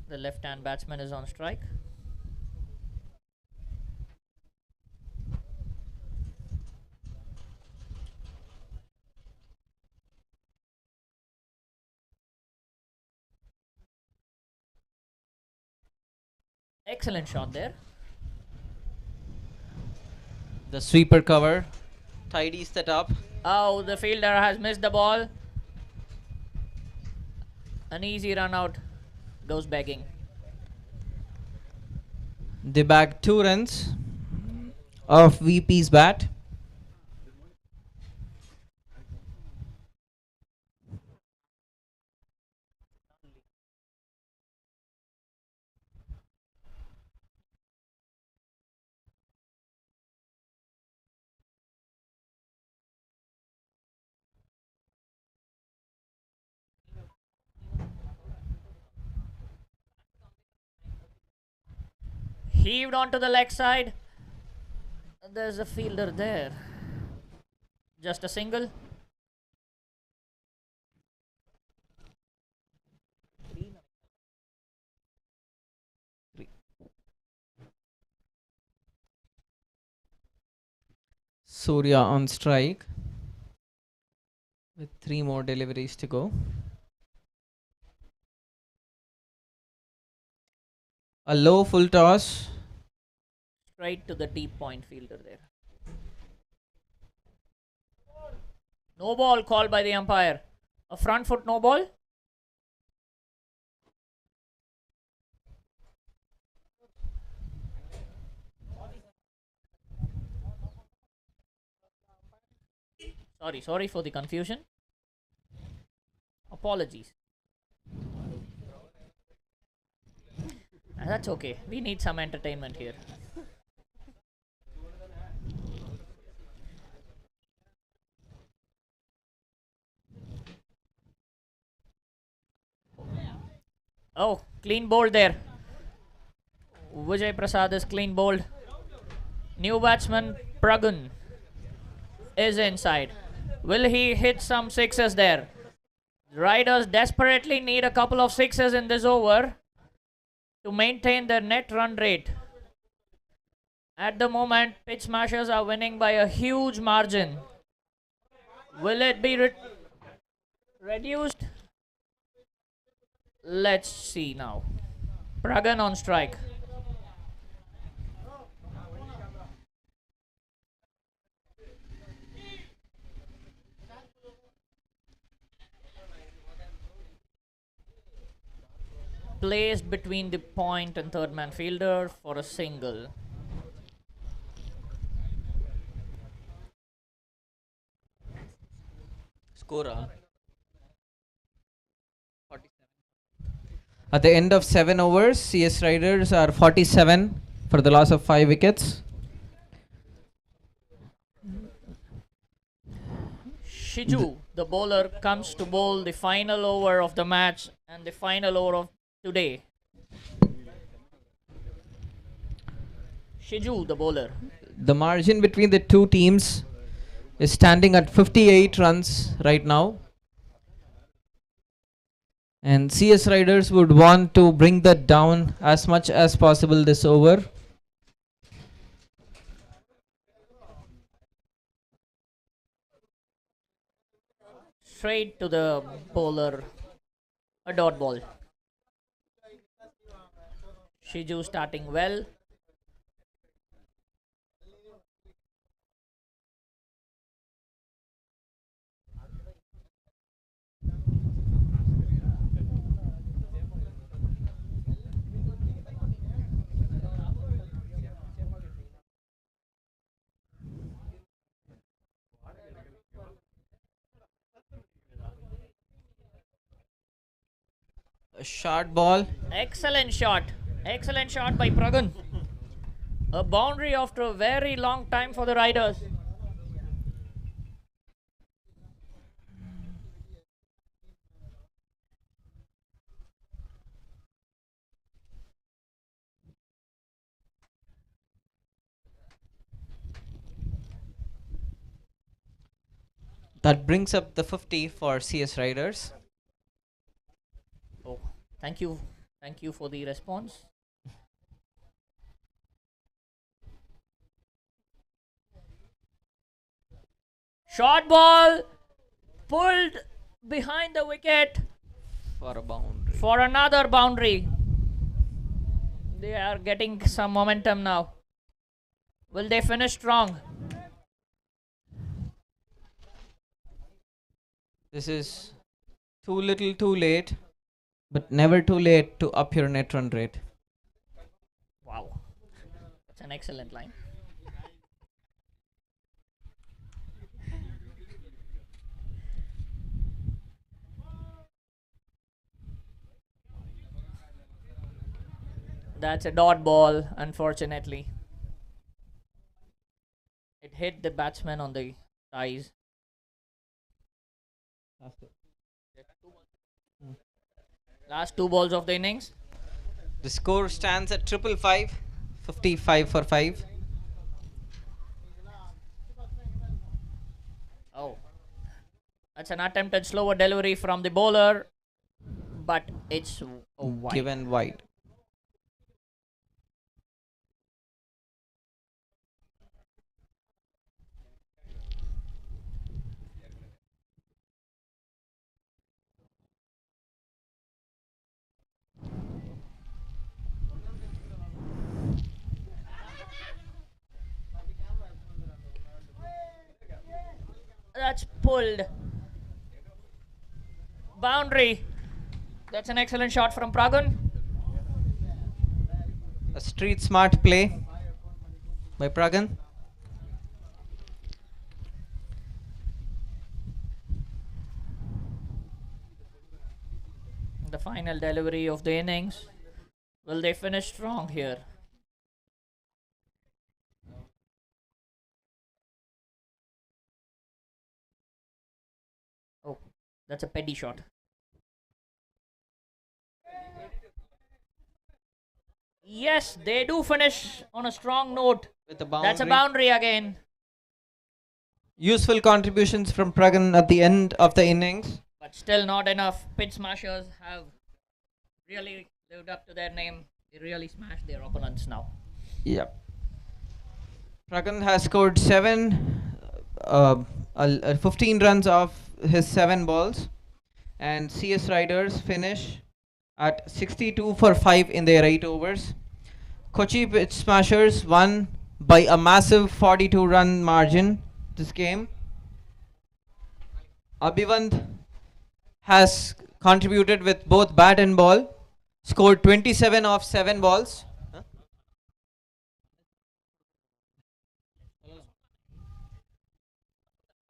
[SPEAKER 7] The left hand batsman is on strike. Excellent shot there.
[SPEAKER 1] The sweeper cover tidies that up.
[SPEAKER 7] Oh, the fielder has missed the ball. An easy run out. Goes begging.
[SPEAKER 1] They bag 2 runs off VP's bat.
[SPEAKER 7] Heaved onto the leg side. There's a fielder there. Just a single.
[SPEAKER 1] Surya on strike with 3 more deliveries to go. A low full toss.
[SPEAKER 7] Straight to the deep point fielder there. No ball called by the umpire. A front foot no ball. Sorry for the confusion. Apologies. That's okay. We need some entertainment here. Oh, clean bowled there. Vijay Prasad is clean bowled. New batsman Pragun is inside. Will he hit some sixes there? Riders desperately need a couple of sixes in this over to maintain their net run rate. At the moment, pitch smashers are winning by a huge margin. Will it be reduced? Let's see now. Pragan on strike. Placed between the point and third man fielder for a single.
[SPEAKER 1] Score. At the end of 7 overs, CS Riders are 47 for the loss of 5 wickets.
[SPEAKER 7] Shiju, the bowler, comes to bowl the final over of the match and the final over of today. Shiju, the bowler.
[SPEAKER 1] The margin between the two teams is standing at 58 runs right now. And CS Riders would want to bring that down as much as possible this over.
[SPEAKER 7] Straight to the bowler. A dot ball. Shiju starting well.
[SPEAKER 1] A short ball.
[SPEAKER 7] Excellent shot. Excellent shot by Pragun. A boundary after a very long time for the Riders.
[SPEAKER 1] That brings up the 50 for CS Riders.
[SPEAKER 7] Oh, thank you. Thank you for the response. Short ball pulled behind the wicket
[SPEAKER 1] For a boundary.
[SPEAKER 7] for another boundary. They are getting some momentum now. Will they finish strong?
[SPEAKER 1] This is too little too late, but never too late to up your net run rate.
[SPEAKER 7] Wow. That's an excellent line. That's a dot ball, unfortunately. It hit the batsman on the thighs. Last two balls of the innings.
[SPEAKER 1] The score stands at 555, 55 for 5.
[SPEAKER 7] Oh. That's an attempted slower delivery from the bowler, but it's wide.
[SPEAKER 1] Given wide.
[SPEAKER 7] That's pulled. Boundary. That's an excellent shot from Pragun.
[SPEAKER 1] A street smart play by Pragan.
[SPEAKER 7] The final delivery of the innings. Will they finish strong here? Oh, that's a petty shot. Yes, they do finish on a strong note.
[SPEAKER 1] With a boundary.
[SPEAKER 7] That's a boundary again.
[SPEAKER 1] Useful contributions from Pragan at the end of the innings.
[SPEAKER 7] But still not enough. Pitch smashers have really lived up to their name. They really smashed their opponents now.
[SPEAKER 1] Yep. Pragan has scored 15 runs off his 7 balls. And CS Riders finish at 62 for 5 in their 8 overs. Kochi Pitch Smashers won by a massive 42 run margin this game. Abhivand has contributed with both bat and ball, scored 27 off 7 balls.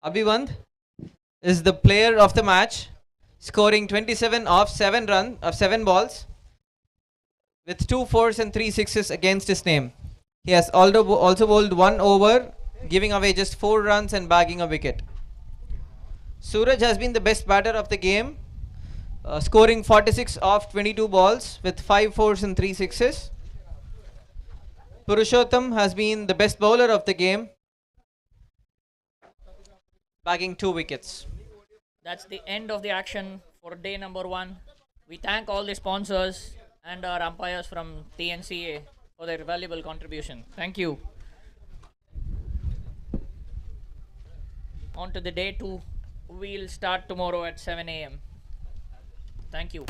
[SPEAKER 1] Abhivand is the player of the match, scoring 27 off 7 balls with 2 fours and 3 sixes against his name. He has also bowled 1 over, giving away just 4 runs and bagging a wicket. Suraj has been the best batter of the game, scoring 46 off 22 balls with 5 fours and 3 sixes. Purushottam has been the best bowler of the game, bagging 2 wickets.
[SPEAKER 7] That's the end of the action for day number 1. We thank all the sponsors and our umpires from TNCA for their valuable contribution. Thank you. On to the day 2. We'll start tomorrow at 7 a.m. Thank you.